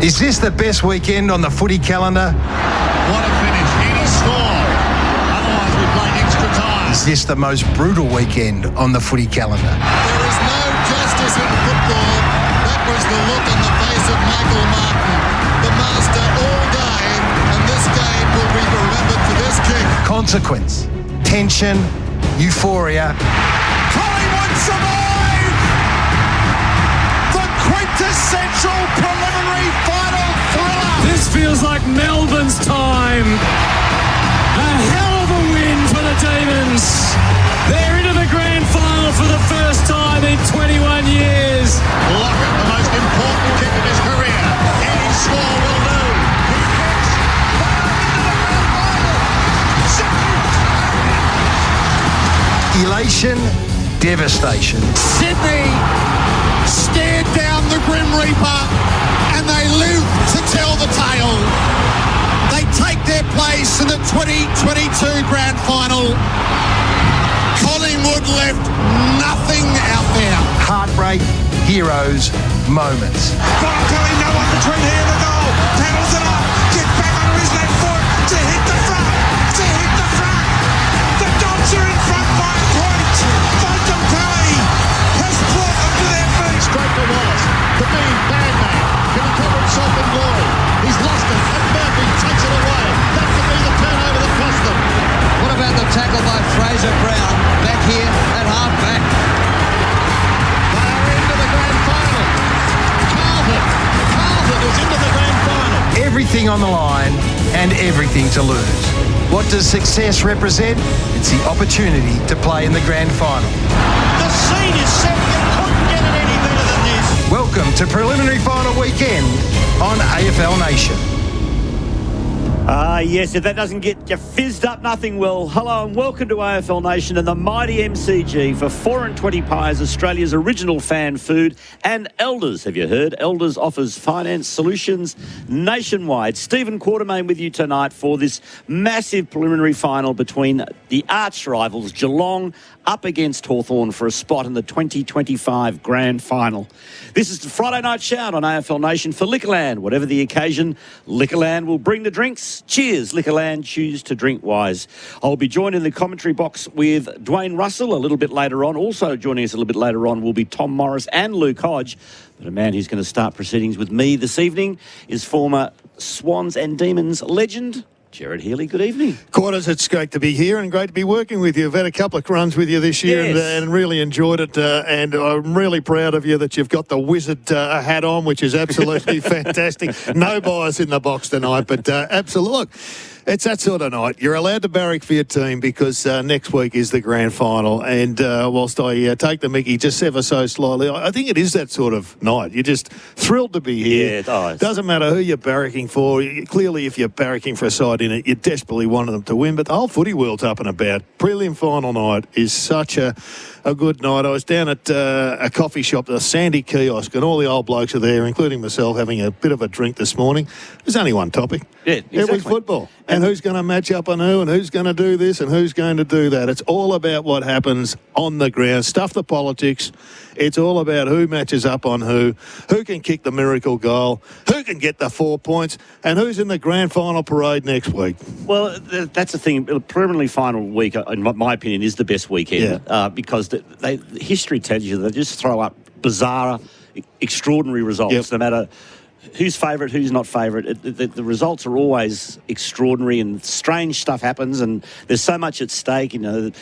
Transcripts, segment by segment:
Is this the best weekend on the footy calendar? What a finish. Healy score. Otherwise we play extra time. Is this the most brutal weekend on the footy calendar? There is no justice in football. That was the look on the face of Michael Martin, the master all day, and this game will be remembered for this kick. Consequence, tension, euphoria. Collingwood survive! The quintessential preliminary final thriller! This feels like Melbourne's time. A hell of a win for the Demons. They're into the grand final for the first time in 21 years. Lockett, the most important kick of his career. Any score will do. He kicks. Elation, devastation. Sydney stared down the Grim Reaper and they live to tell the tale. They take their place in the 2022 grand final. Collingwood left nothing out there. Heartbreak, heroes, moments. Voluntarily no one between here and the goal. Paddles it up. Gets back under his left foot to hit the front. To hit the front. The Dogs are in front by a point. Bontempelli has brought them to their feet. Straight to Wallace. The big bad man. Can he cover himself in glory? He's lost it. And Murphy takes it away. That could be the turnover that cost them. What about the tackle by Fraser Brown back here at half-back? They are into the grand final. Carlton is into the grand final. Everything on the line and everything to lose. What does success represent? It's the opportunity to play in the grand final. The scene is set. You couldn't get it any better than this. Welcome to preliminary final weekend on AFL Nation. Yes, if that doesn't get you fizzed up, nothing will. Hello and welcome to AFL Nation and the mighty MCG for 4 and 20 pies, Australia's original fan food, and Elders. Have you heard? Elders offers finance solutions nationwide. Stephen Quartermain with you tonight for this massive preliminary final between the arch rivals Geelong up against Hawthorn for a spot in the 2025 grand final. This is the Friday night shout on AFL Nation for Liquorland. Whatever the occasion, Liquorland will bring the drinks. Cheers, Liquorland. Choose to drink wise. I'll be joined in the commentary box with Dwayne Russell a little bit later on. Also joining us a little bit later on will be Tom Morris and Luke Hodge. But a man who's going to start proceedings with me this evening is former Swans and Demons legend, Gerard Healy. Good evening. Quarters, it's great to be here and great to be working with you. I've had a couple of runs with you this year. Yes. and really enjoyed it. And I'm really proud of you that you've got the wizard hat on, which is absolutely fantastic. No bias in the box tonight, but absolutely. Look, it's that sort of night. You're allowed to barrack for your team because next week is the grand final. And whilst I take the mickey just ever so slightly, I think it is that sort of night. You're just thrilled to be here. Yeah, it does. Doesn't matter who you're barracking for. Clearly, if you're barracking for a side in it, you desperately wanted them to win. But the whole footy world's up and about. Prelim final night is such a good night. I was down at a coffee shop, the Sandy Kiosk, and all the old blokes are there, including myself, having a bit of a drink this morning. There's only one topic. Yeah, exactly. It was football. And who's going to match up on who, and who's going to do this, and who's going to do that. It's all about what happens on the ground. Stuff the politics. It's all about who matches up on who can kick the miracle goal, who can get the 4 points, and who's in the grand final parade next week. Well, that's the thing. Preliminary final week, in my opinion, is the best weekend because history tells you they just throw up bizarre, extraordinary results, no matter who's favourite, who's not favourite. The results are always extraordinary and strange stuff happens and there's so much at stake. You know,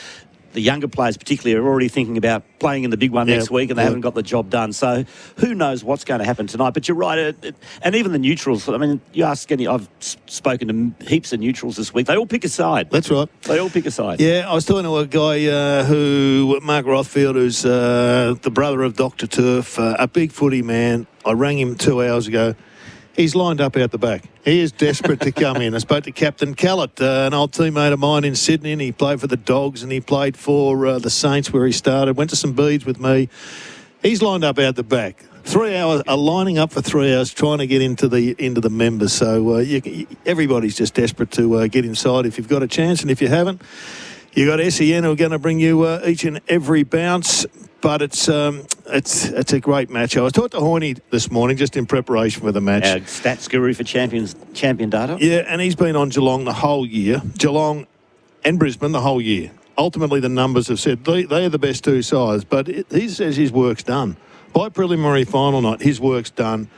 the younger players particularly are already thinking about playing in the big one next week and they haven't got the job done. So who knows what's going to happen tonight. But you're right. And even the neutrals, I mean, you ask any, I've spoken to heaps of neutrals this week. They all pick a side. That's right. They all pick a side. Yeah, I was talking to a guy Mark Rothfield, who's the brother of Dr. Turf, a big footy man. I rang him 2 hours ago. He's lined up out the back. He is desperate to come in. I spoke to Captain Callett, an old teammate of mine in Sydney, and he played for the Dogs and he played for the Saints where he started, went to some beads with me. He's lined up out the back. 3 hours, lining up for 3 hours, trying to get into the members. So everybody's just desperate to get inside if you've got a chance, and if you haven't, You got SEN who are going to bring you each and every bounce, but it's a great match. I was talking to Horny this morning just in preparation for the match. Our stats guru for champion data. Yeah, and he's been on Geelong the whole year. Geelong and Brisbane the whole year. Ultimately, the numbers have said they are the best two sides, but he says his work's done. By preliminary final night, his work's done.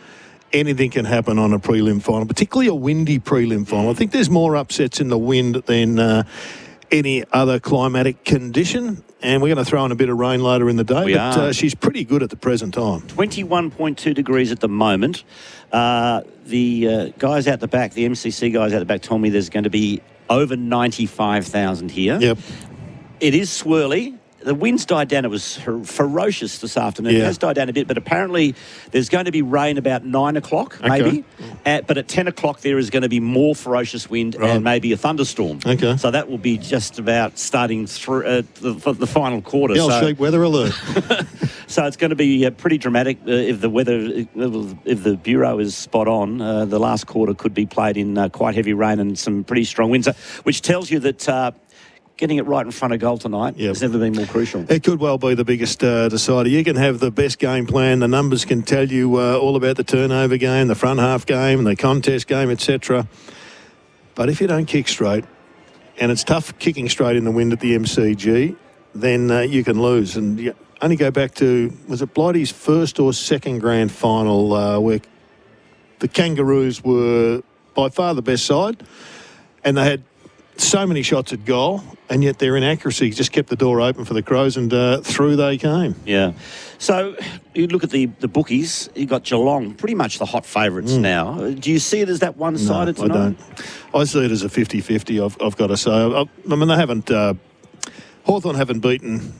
Anything can happen on a prelim final, particularly a windy prelim final. I think there's more upsets in the wind than any other climatic condition, and we're going to throw in a bit of rain later in the day, but she's pretty good at the present time. 21.2 degrees at the moment. The guys out the back, the MCC guys out the back, told me there's going to be over 95,000 here. Yep. It is swirly. The wind's died down. It was ferocious this afternoon. Yeah. It has died down a bit, but apparently there's going to be rain about 9 o'clock, maybe. But at 10 o'clock, there is going to be more ferocious wind and maybe a thunderstorm. Okay. So that will be just about starting through the final quarter. Sheep weather alert. So it's going to be pretty dramatic if the weather, if the Bureau is spot on. The last quarter could be played in quite heavy rain and some pretty strong winds, which tells you that getting it right in front of goal tonight has never been more crucial. It could well be the biggest decider. You can have the best game plan. The numbers can tell you all about the turnover game, the front half game, the contest game, etc. But if you don't kick straight, and it's tough kicking straight in the wind at the MCG, then you can lose. And you only go back to, was it Blighty's first or second grand final where the Kangaroos were by far the best side, and they had so many shots at goal, and yet their inaccuracy just kept the door open for the Crows, and through they came. Yeah. So you look at the bookies, you've got Geelong, pretty much the hot favourites now. Do you see it as that one-sided tonight? I don't. I see it as a 50-50, I've got to say. I mean, they haven't... Hawthorn haven't beaten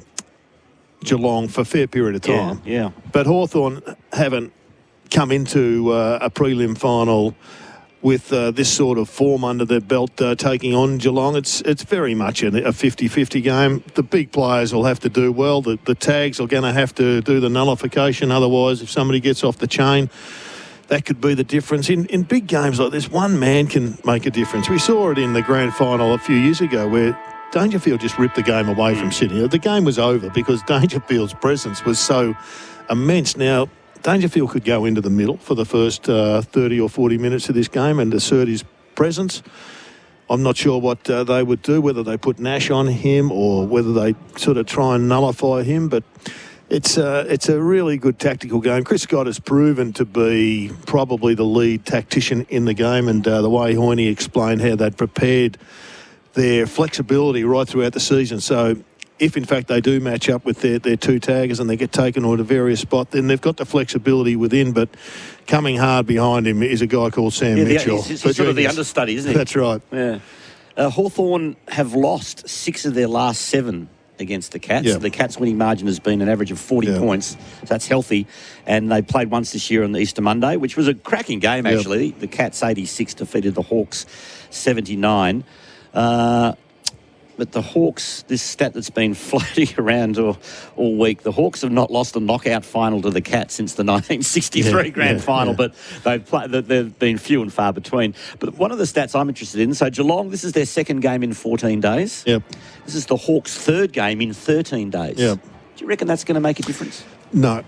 Geelong for a fair period of time. Yeah. But Hawthorn haven't come into a prelim final with this sort of form under their belt, taking on Geelong. It's very much a 50-50 game. The big players will have to do well. The tags are going to have to do the nullification. Otherwise, if somebody gets off the chain, that could be the difference. In big games like this, one man can make a difference. We saw it in the grand final a few years ago where Dangerfield just ripped the game away from Sydney. The game was over because Dangerfield's presence was so immense. Now, Dangerfield could go into the middle for the first 30 or 40 minutes of this game and assert his presence. I'm not sure what they would do, whether they put Nash on him or whether they sort of try and nullify him. But it's a really good tactical game. Chris Scott has proven to be probably the lead tactician in the game, and the way Hoyne explained how they'd prepared their flexibility right throughout the season. So if, in fact, they do match up with their two taggers and they get taken on to various spots, then they've got the flexibility within. But coming hard behind him is a guy called Sam Mitchell. He's sort of the understudy, isn't he? That's right. Yeah. Hawthorn have lost 6 of their last 7 against the Cats. Yeah. The Cats' winning margin has been an average of 40 points. So that's healthy. And they played once this year on the Easter Monday, which was a cracking game, actually. The Cats 86 defeated the Hawks 79. But the Hawks, this stat that's been floating around all week, the Hawks have not lost a knockout final to the Cats since the 1963 grand final, but they've been few and far between. But one of the stats I'm interested in, so Geelong, this is their second game in 14 days. Yep. This is the Hawks' third game in 13 days. Yep. Do you reckon that's going to make a difference? No.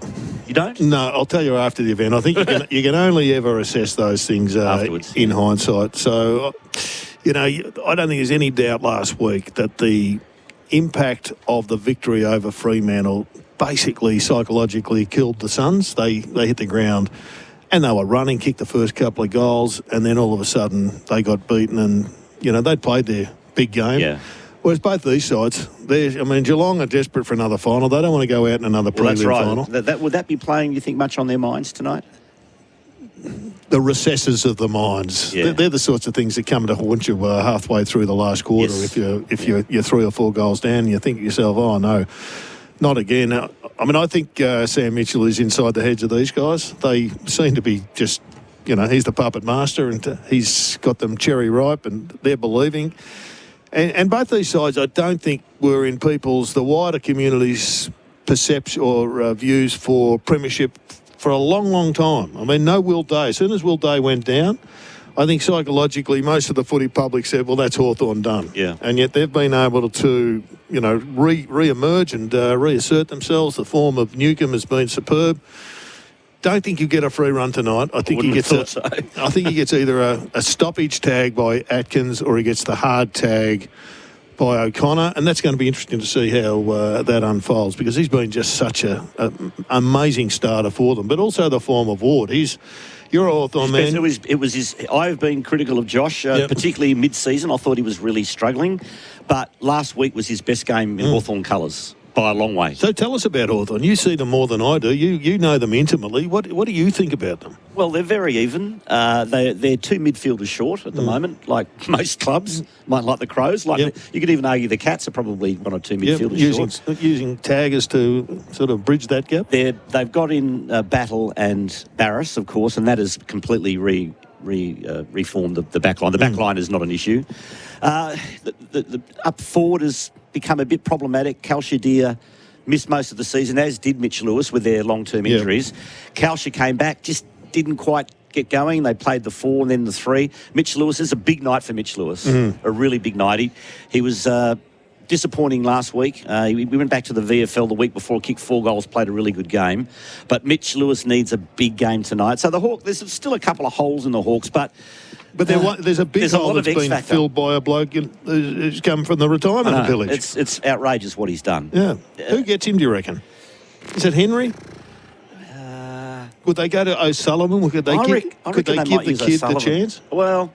You don't? No, I'll tell you after the event. I think you can only ever assess those things afterwards in hindsight. So, I don't think there's any doubt last week that the impact of the victory over Fremantle basically psychologically killed the Suns. They hit the ground and they were running, kicked the first couple of goals, and then all of a sudden they got beaten and, they'd played their big game. Yeah. Whereas both these sides, Geelong are desperate for another final. They don't want to go out in another prelim final. Would that be playing, you think, much on their minds tonight? The recesses of the minds. Yeah. They're the sorts of things that come to haunt you halfway through the last quarter. Yes. If you're 3 or 4 goals down and you think to yourself, oh, no, not again. I think Sam Mitchell is inside the heads of these guys. They seem to be just, he's the puppet master and he's got them cherry ripe and they're believing. And both these sides, I don't think were in the wider community's perception or views for premiership for a long, long time. No Will Day. As soon as Will Day went down, I think psychologically most of the footy public said, well, that's Hawthorn done. Yeah. And yet they've been able to, re-emerge and reassert themselves. The form of Newcomb has been superb. Don't think you get a free run tonight. I think he gets I think he gets either a stoppage tag by Atkins or he gets the hard tag by O'Connor, and that's going to be interesting to see how that unfolds, because he's been just such an amazing starter for them. But also the form of Ward. You're a Hawthorn man. It was his. I've been critical of Josh, particularly mid-season. I thought he was really struggling, but last week was his best game in Hawthorn colours by a long way. So tell us about Hawthorn. You see them more than I do. You know them intimately. What do you think about them? Well, they're very even. They're two midfielders short at the moment, like most clubs, like the Crows. You could even argue the Cats are probably one or two midfielders short. Using taggers to sort of bridge that gap? They've got in Battle and Barris, of course, and that has completely reformed the back line. The back line is not an issue. The up forward has become a bit problematic. Kalshadir missed most of the season, as did Mitch Lewis with their long-term injuries. Kalsha came back, just didn't quite get going. They played the 4 and then the 3. Mitch Lewis is a big night for Mitch Lewis, a really big night. He was disappointing last week. We went back to the VFL the week before, kicked 4 goals, played a really good game. But Mitch Lewis needs a big game tonight. So the Hawks, there's still a couple of holes in the Hawks, but there's a big hole that's been filled by a bloke who's come from the retirement village. It's outrageous what he's done. Yeah. Who gets him, do you reckon? Is it Henry? Would they go to O'Sullivan? Could they give the kid the chance? Well,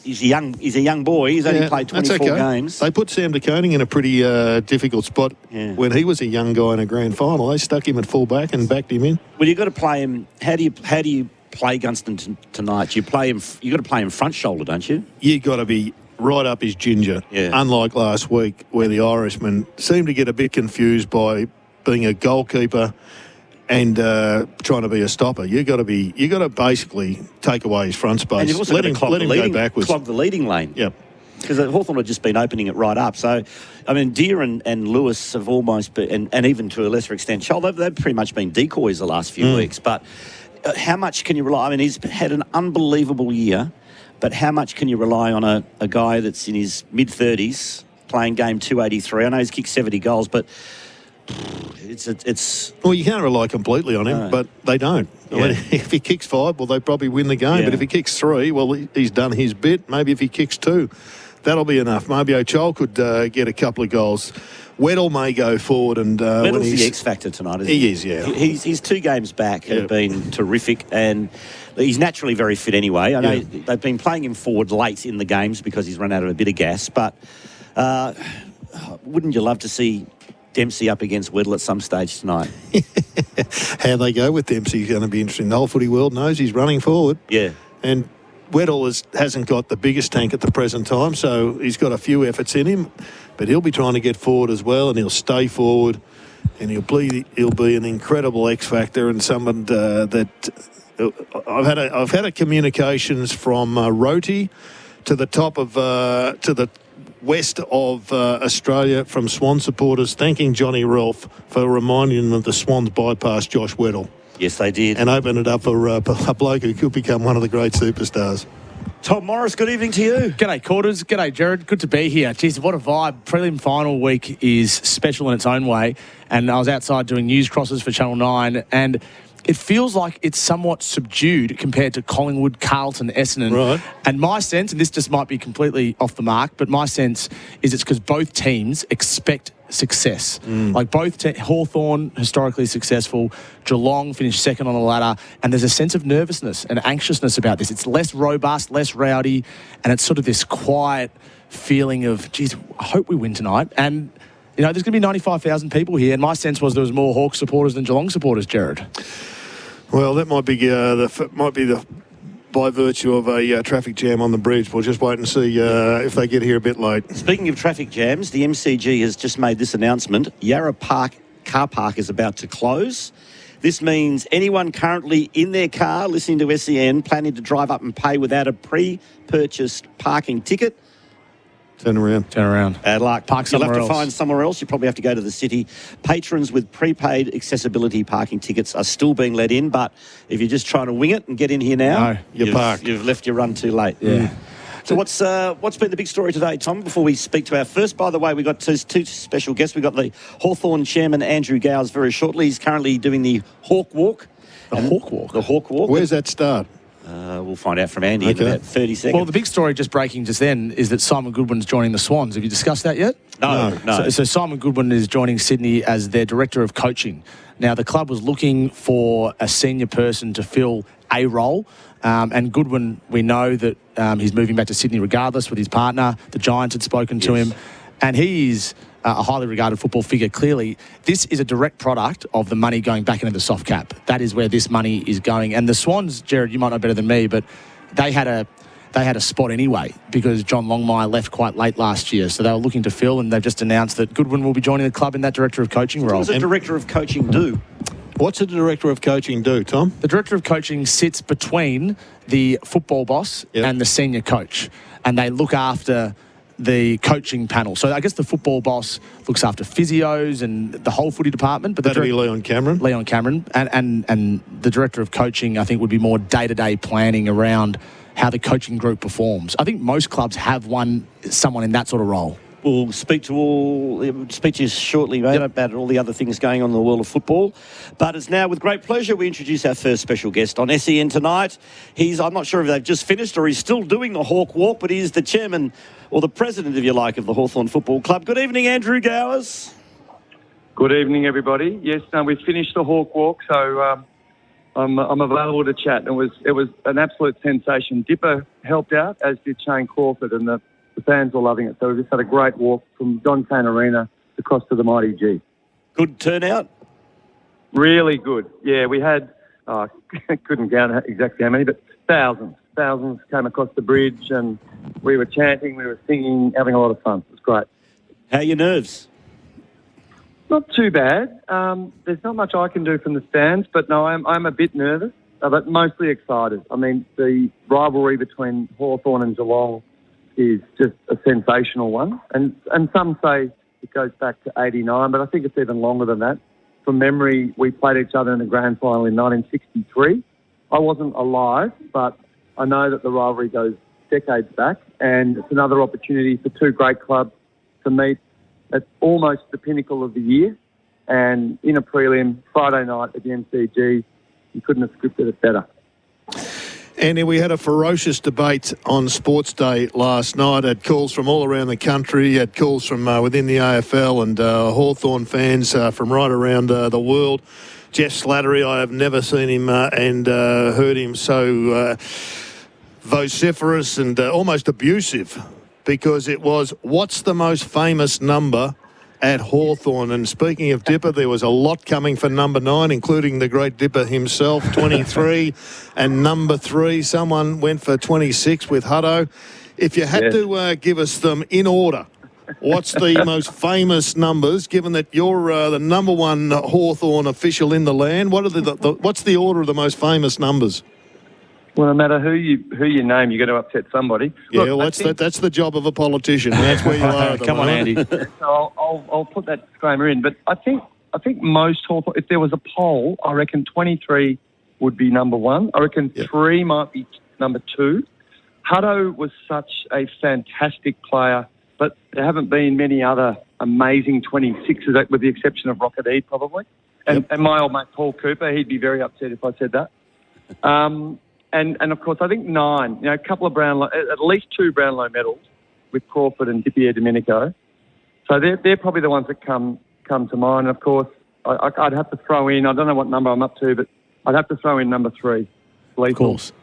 he's a young boy. He's only played 24 games. They put Sam de Koning in a pretty difficult spot when he was a young guy in a grand final. They stuck him at full back and backed him in. Well, you've got to play him. How do you play Gunston tonight? You play him. You got to play him front shoulder, don't you? You got to be right up his ginger. Yeah. Unlike last week, where the Irishman seemed to get a bit confused by being a goalkeeper and trying to be a stopper. You got to basically take away his front space. And you've also let him go backwards. Clog the leading lane. Yep. Because Hawthorn have just been opening it right up. So, I mean, Deere and Lewis have almost been, and even to a lesser extent, Scholl, they've pretty much been decoys the last few weeks. But how much can you rely? I mean, he's had an unbelievable year, but how much can you rely on a guy that's in his mid-30s playing game 283? I know he's kicked 70 goals, but it's well, you can't rely completely on him, but they don't. I mean, if he kicks 5, well, they probably win the game. But if he kicks 3, well, he's done his bit. Maybe if he kicks 2, that'll be enough. Maybe O'Chol could get a couple of goals. Weddle may go forward, and Weddle's the X factor tonight, isn't he? He is, yeah. His 2 games back have been terrific, and he's naturally very fit anyway. I know they've been playing him forward late in the games because he's run out of a bit of gas. But wouldn't you love to see Dempsey up against Weddle at some stage tonight? How they go with Dempsey is going to be interesting. The whole footy world knows he's running forward. Yeah. And Weddle hasn't got the biggest tank at the present time, so he's got a few efforts in him, but he'll be trying to get forward as well, and he'll stay forward, and he'll be an incredible X factor, and someone that I've had a communications from Roti to the top of to the west of Australia from Swan supporters thanking Johnny Ralph for reminding them of the Swans bypass Josh Weddle. Yes, they did. And opened it up for a bloke who could become one of the great superstars. Tom Morris, good evening to you. G'day, Quarters. G'day, Gerard. Good to be here. Jeez, what a vibe. Prelim final week is special in its own way. And I was outside doing news crosses for Channel 9, and it feels like it's somewhat subdued compared to Collingwood, Carlton, Essendon. Right. And my sense, and this just might be completely off the mark, but my sense is it's because both teams expect success. Like Hawthorn, historically successful, Geelong finished second on the ladder, and there's a sense of nervousness and anxiousness about this. It's less robust, less rowdy, and it's sort of this quiet feeling of, geez, I hope we win tonight. And you know, there's going to be 95,000 people here, and my sense was there was more Hawks supporters than Geelong supporters, Gerard. Well, that might be by virtue of a traffic jam on the bridge. We'll just wait and see if they get here a bit late. Speaking of traffic jams, the MCG has just made this announcement. Yarra Park car park is about to close. This means anyone currently in their car listening to SEN planning to drive up and pay without a pre-purchased parking ticket Turn around. Bad luck. Park You'll have somewhere to else. find somewhere else. You probably have to go to the city. Patrons with prepaid accessibility parking tickets are still being let in, but if you're just trying to wing it and get in here now, No, you're parked. You've left your run too late. Yeah. So what's been the big story today, Tom, before we speak to our first? By the way, we've got two special guests. We've got the Hawthorn chairman, Andrew Gowers, very shortly. He's currently doing the Hawk Walk. The Hawk Walk? The Hawk Walk. Where's that start? We'll find out from Andy in about 30 seconds. Well, the big story just breaking just then is that Simon Goodwin's joining the Swans. Have you discussed that yet? No. So Simon Goodwin is joining Sydney as their director of coaching. Now, the club was looking for a senior person to fill a role. And Goodwin, we know that he's moving back to Sydney regardless with his partner. The Giants had spoken to him. And he is a highly regarded football figure, clearly. This is a direct product of the money going back into the soft cap. That is where this money is going. And the Swans, Gerard, you might know better than me, but they had a spot anyway because John Longmire left quite late last year. So they were looking to fill, and they've just announced that Goodwin will be joining the club in that director of coaching role. What does a director of coaching do? What's the director of coaching do, Tom? The director of coaching sits between the football boss and the senior coach, and they look after the coaching panel. So I guess the football boss looks after physios and the whole footy department. But That'd be Leon Cameron. And the director of coaching, I think, would be more day-to-day planning around how the coaching group performs. I think most clubs have someone in that sort of role. We'll speak to you shortly, mate, about all the other things going on in the world of football. But it's now with great pleasure we introduce our first special guest on SEN tonight. I'm not sure if they've just finished or he's still doing the Hawk Walk, but he's the chairman or the president, if you like, of the Hawthorn Football Club. Good evening, Andrew Gowers. Good evening, everybody. Yes, we've finished the Hawk Walk, so I'm available to chat. It was an absolute sensation. Dipper helped out, as did Shane Crawford, and the fans were loving it. So we just had a great walk from John Cain Arena across to the Mighty G. Good turnout? Really good. Yeah, we had, couldn't count exactly how many, but thousands came across the bridge, and we were chanting, we were singing, having a lot of fun. It was great. How are your nerves? Not too bad. There's not much I can do from the stands, but no, I'm a bit nervous, but mostly excited. I mean, the rivalry between Hawthorn and Geelong is just a sensational one. And some say it goes back to 89, but I think it's even longer than that. From memory, we played each other in the grand final in 1963. I wasn't alive, but I know that the rivalry goes decades back, and it's another opportunity for two great clubs to meet at almost the pinnacle of the year. And in a prelim, Friday night at the MCG, you couldn't have scripted it better. Andy, we had a ferocious debate on Sports Day last night. Had calls from all around the country, had calls from within the AFL and Hawthorn fans from right around the world. Jeff Slattery, I have never seen him and heard him so vociferous and almost abusive, because it was, what's the most famous number at Hawthorn? And speaking of Dipper, there was a lot coming for number 9, including the great Dipper himself, 23, and number 3. Someone went for 26 with Hutto. If you had to give us them in order, what's the most famous numbers, given that you're the number one Hawthorn official in the land? What are what's the order of the most famous numbers? Well, no matter who you name, you're going to upset somebody. Yeah, look, that's the job of a politician. That's where you are. Come on, Andy. So I'll put that disclaimer in. But I think most Hawthorn, if there was a poll, I reckon 23 would be number 1. I reckon 3 might be number 2. Hutto was such a fantastic player, but there haven't been many other amazing 26s, with the exception of Rocket Eade, probably. And my old mate Paul Cooper, he'd be very upset if I said that. And of course, I think 9. A couple of at least 2 Brownlow medals with Crawford and Di Domenico. So they're probably the ones that come to mind. And of course, I'd have to throw in, I don't know what number I'm up to, but I'd have to throw in number 3. Lethal. Of course.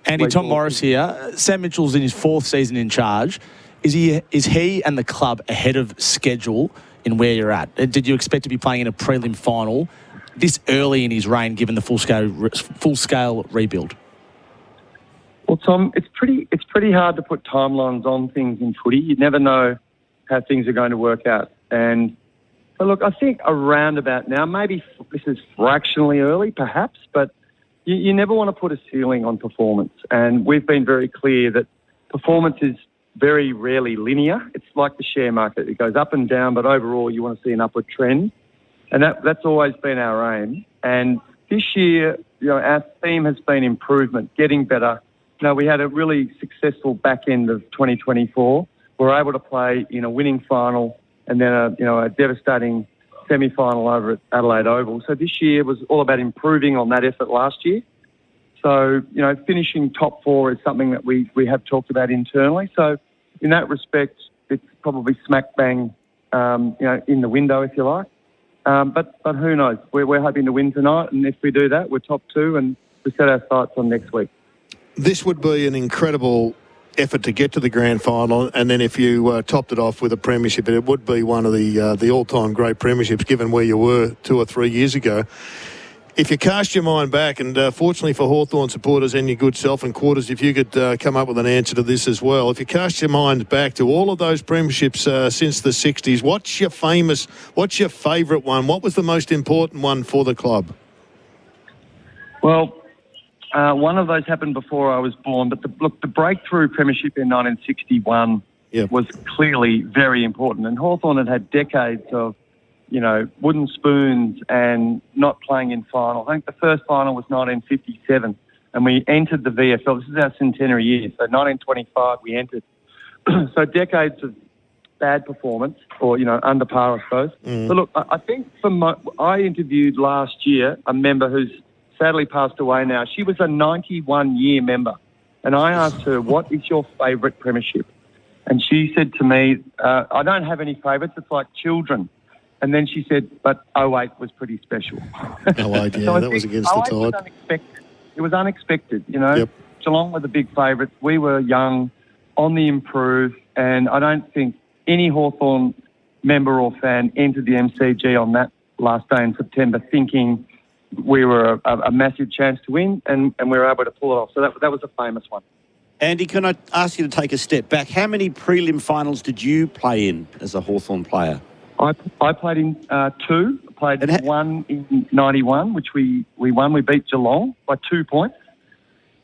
Andy, Tom Morris here. Sam Mitchell's in his 4th season in charge. Is he and the club ahead of schedule in where you're at? Did you expect to be playing in a prelim final this early in his reign, given the full scale rebuild? Well, Tom, it's pretty hard to put timelines on things in footy. You never know how things are going to work out. And so, look, I think around about now, maybe this is fractionally early, perhaps, but you never want to put a ceiling on performance. And we've been very clear that performance very rarely linear. It's like the share market. It goes up and down, but overall you want to see an upward trend. And that's always been our aim. And this year, our theme has been improvement, getting better. We had a really successful back end of 2024. We were able to play in a winning final and then a devastating semi-final over at Adelaide Oval. So this year was all about improving on that effort last year. So, finishing top 4 is something that we have talked about internally. So in that respect, it's probably smack bang, in the window, if you like. But who knows? We're hoping to win tonight, and if we do that, we're top 2, and we set our sights on next week. This would be an incredible effort to get to the grand final, and then if you topped it off with a premiership, it would be one of the all-time great premierships, given where you were 2 or 3 years ago. If you cast your mind back, and fortunately for Hawthorn supporters and your good self and Quarters, if you could come up with an answer to this as well. If you cast your mind back to all of those premierships since the 60s, what's your favourite one? What was the most important one for the club? Well, one of those happened before I was born, but the breakthrough premiership in 1961 was clearly very important. And Hawthorn had decades of wooden spoons and not playing in final. I think the first final was 1957, and we entered the VFL. This is our centenary year, so 1925 we entered. So decades of bad performance, or under par, I suppose. But look, I think I interviewed last year a member who's sadly passed away now. She was a 91-year member, and I asked her, "What is your favourite premiership?" And she said to me, "I don't have any favourites. It's like children." And then she said, but 08 was pretty special. 08, yeah, that was against the tide. Was unexpected. It was unexpected, Yep. Geelong were the big favourites. We were young, on the improve, and I don't think any Hawthorn member or fan entered the MCG on that last day in September thinking we were a massive chance to win, and we were able to pull it off. So that was a famous one. Andy, can I ask you to take a step back? How many prelim finals did you play in as a Hawthorn player? I played in 2. I played one in 91, which we won. We beat Geelong by 2 points.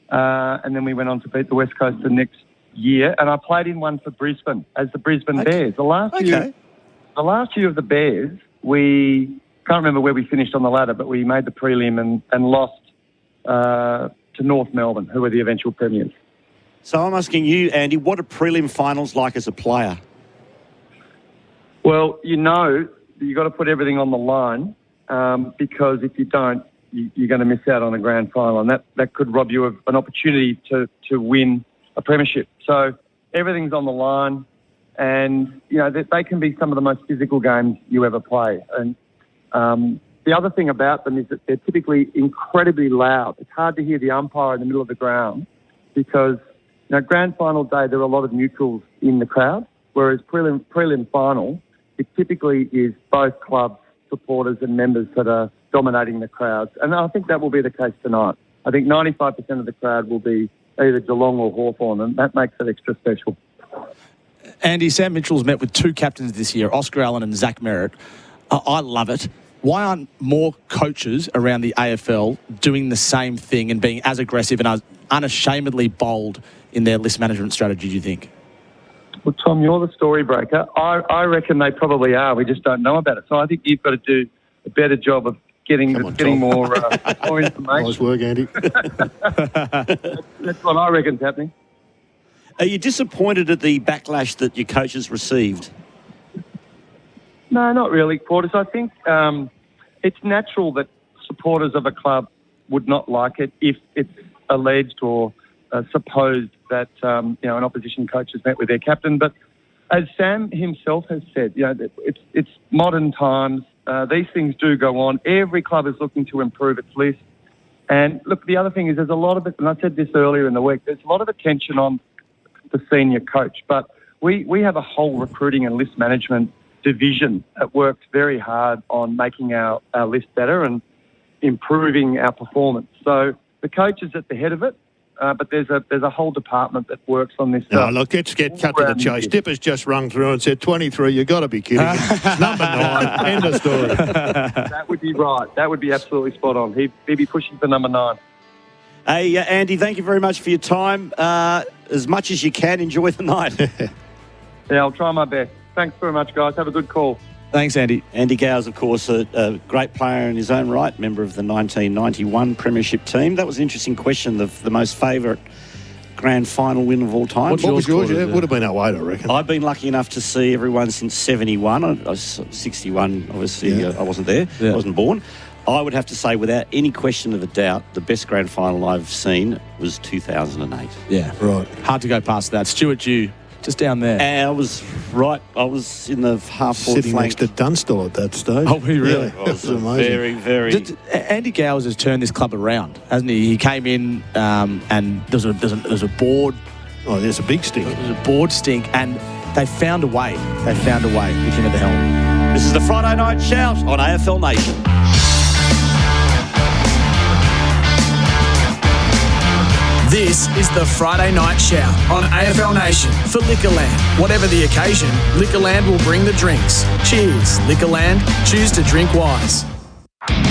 And then we went on to beat the West Coast the next year. And I played in one for Brisbane as the Brisbane Bears. The last year of the Bears, we can't remember where we finished on the ladder, but we made the prelim and lost to North Melbourne, who were the eventual premiers. So I'm asking you, Andy, what are prelim finals like as a player? Well, you've got to put everything on the line because if you don't, you're going to miss out on a grand final, and that could rob you of an opportunity to win a premiership. So everything's on the line, and they can be some of the most physical games you ever play. And the other thing about them is that they're typically incredibly loud. It's hard to hear the umpire in the middle of the ground because grand final day there are a lot of neutrals in the crowd, whereas prelim final, it typically is both clubs, supporters and members that are dominating the crowds. And I think that will be the case tonight. I think 95% of the crowd will be either Geelong or Hawthorn, and that makes it extra special. Andy, Sam Mitchell's met with 2 captains this year, Oscar Allen and Zach Merritt. I love it. Why aren't more coaches around the AFL doing the same thing and being as aggressive and as unashamedly bold in their list management strategy, do you think? Well, Tom, you're the story breaker. I reckon they probably are. We just don't know about it. So I think you've got to do a better job of getting more information. Nice work, Andy. That's what I reckon's happening. Are you disappointed at the backlash that your coaches received? No, not really, Quarters. I think it's natural that supporters of a club would not like it if it's alleged or supposed that an opposition coach has met with their captain. But as Sam himself has said, it's modern times. These things do go on. Every club is looking to improve its list. And look, the other thing is there's a lot of it, and I said this earlier in the week, there's a lot of attention on the senior coach. But we have a whole recruiting and list management division that works very hard on making our list better and improving our performance. So the coach is at the head of it. But there's a whole department that works on this. No, look, let's get cut to the chase. Dipper's just rung through and said 23. You've got to be kidding me. It's number 9. End of story. That would be right. That would be absolutely spot on. He'd be pushing for number 9. Hey, Andy, thank you very much for your time. As much as you can, enjoy the night. Yeah, I'll try my best. Thanks very much, guys. Have a good call. Thanks, Andy. Andy Gow's, of course, a great player in his own right, member of the 1991 Premiership team. That was an interesting question, the most favourite grand final win of all time. What was yours? It would have been 08, I reckon. I've been lucky enough to see everyone since 71. I was 61, obviously. I wasn't there. I wasn't born. I would have to say, without any question of a doubt, the best grand final I've seen was 2008. Yeah. Right. Hard to go past that. Stuart Dew, just down there. And I was in the half-forward Sitting flank. next to Dunstall at that stage. Oh, really? Yeah, that was amazing. Very, very... Andy Gowers has turned this club around, hasn't he? He came in and there's a board. Oh, there's a big stink. There's a board stink, and they found a way. They found a way with him at the helm. This is the Friday Night Shout on AFL Nation. This is the Friday Night Shout on AFL Nation for Liquorland. Whatever the occasion, Liquorland will bring the drinks. Cheers, Liquorland. Choose to drink wise.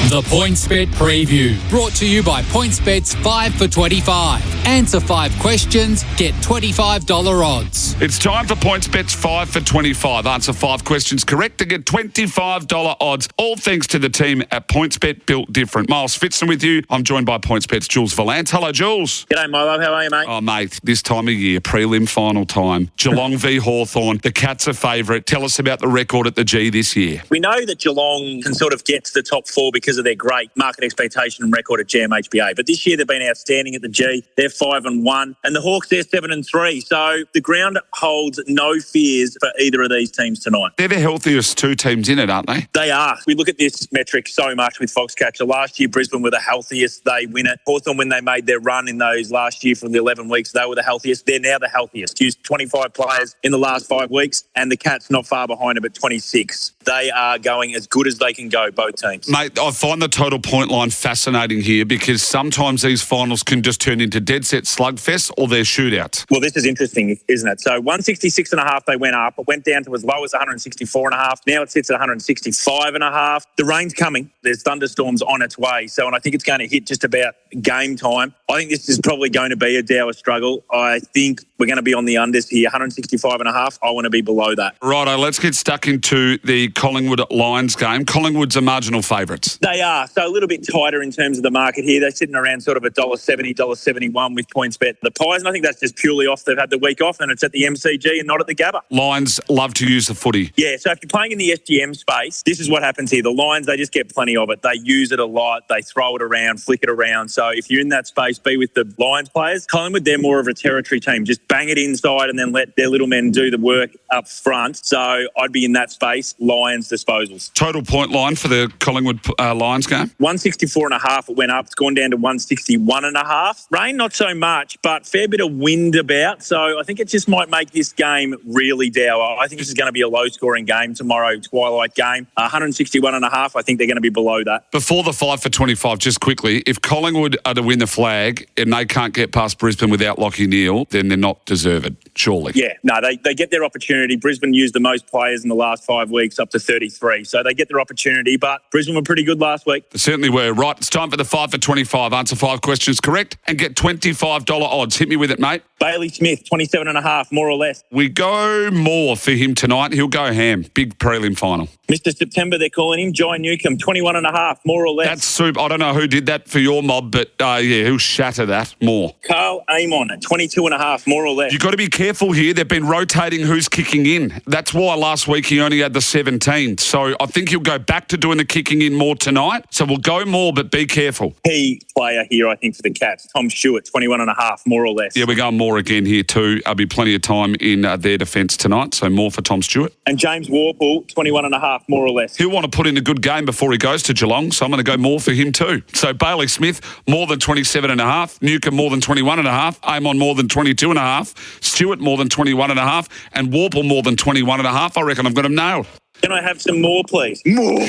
The PointsBet Preview, brought to you by PointsBet's 5 for 25. Answer 5 questions, get $25 odds. It's time for PointsBet's 5 for 25. Answer 5 questions correct to get $25 odds. All thanks to the team at PointsBet, built different. Miles Fitzner with you. I'm joined by PointsBet's Jules Valance. Hello, Jules. G'day, Milo. How are you, mate? Oh, mate, this time of year, prelim final time. Geelong v Hawthorn. The Cats are favourite. Tell us about the record at the G this year. We know that Geelong can sort of get to the top 4 because of their great market expectation and record at GMHBA. But this year they've been outstanding at the G. They're 5-1, and the Hawks, they're 7-3. So the ground holds no fears for either of these teams tonight. They're the healthiest two teams in it, aren't they? They are. We look at this metric so much with Foxcatcher. Last year, Brisbane were the healthiest. They win it. Hawthorn, when they made their run in those last year from the 11 weeks, they were the healthiest. They're now the healthiest. Used 25 players in the last 5 weeks, and the Cats not far behind them at 26. They are going as good as they can go, both teams. Mate, I find the total point line fascinating here because sometimes these finals can just turn into dead set slugfests or they're shootouts. Well, this is interesting, isn't it? So 166.5 they went up. It went down to as low as 164.5. Now it sits at 165.5. The rain's coming. There's thunderstorms on its way. So, and I think it's going to hit just about game time. I think this is probably going to be a dour struggle. I think we're going to be on the unders here, 165.5. I want to be below that. Righto, let's get stuck into the Collingwood Lions game. Collingwood's are marginal favourites. They are. So a little bit tighter in terms of the market here. They're sitting around sort of $1.70, $1.71 with PointsBet. The Pies, and I think that's just purely off. They've had the week off and it's at the MCG and not at the Gabba. Lions love to use the footy. Yeah, so if you're playing in the SGM space, this is what happens here. The Lions, they just get plenty of it. They use it a lot. They throw it around, flick it around. So if you're in that space, be with the Lions players. Collingwood, they're more of a territory team. Just bang it inside and then let their little men do the work up front. So I'd be in that space. Lions disposals. Total point line for the Collingwood Lions game? 164.5 it went up. It's gone down to 161.5. Rain, not so much, but fair bit of wind about. So I think it just might make this game really dour. I think this is going to be a low-scoring game tomorrow, twilight game. 161.5, I think they're going to be below that. Before the 5 for 25, just quickly, if Collingwood are to win the flag and they can't get past Brisbane without Lachie Neale, then they're not deserved, surely. Yeah, no, they get their opportunity. Brisbane used the most players in the last 5 weeks, up to 33. So they get their opportunity, but Brisbane were pretty good last week. They certainly were. Right, it's time for the 5 for 25. Answer 5 questions correct and get $25 odds. Hit me with it, mate. Bailey Smith, 27.5, more or less. We go more for him tonight. He'll go ham. Big prelim final. Mr. September, they're calling him. Jai Newcomb, 21.5, more or less. That's soup. I don't know who did that for your mob, but yeah, he'll shatter that more. Carl Amon at 22.5, more or less. You've got to be careful here. They've been rotating who's kicking in. That's why last week he only had the 17. So I think he'll go back to doing the kicking in more tonight. So we'll go more, but be careful. Key player here, I think, for the Cats, Tom Stewart, 21.5, more or less. Yeah, we're going more again here too. There'll be plenty of time in their defence tonight, so more for Tom Stewart. And James Warple, 21.5, more or less. He'll want to put in a good game before he goes to Geelong, so I'm going to go more for him too. So Bailey Smith, more than 27.5. Newcomb, more than 21.5. Amon, more than 22.5. Stewart, more than 21.5. And Warple, more than 21.5. I reckon I've got him nailed. Can I have some more, please? More.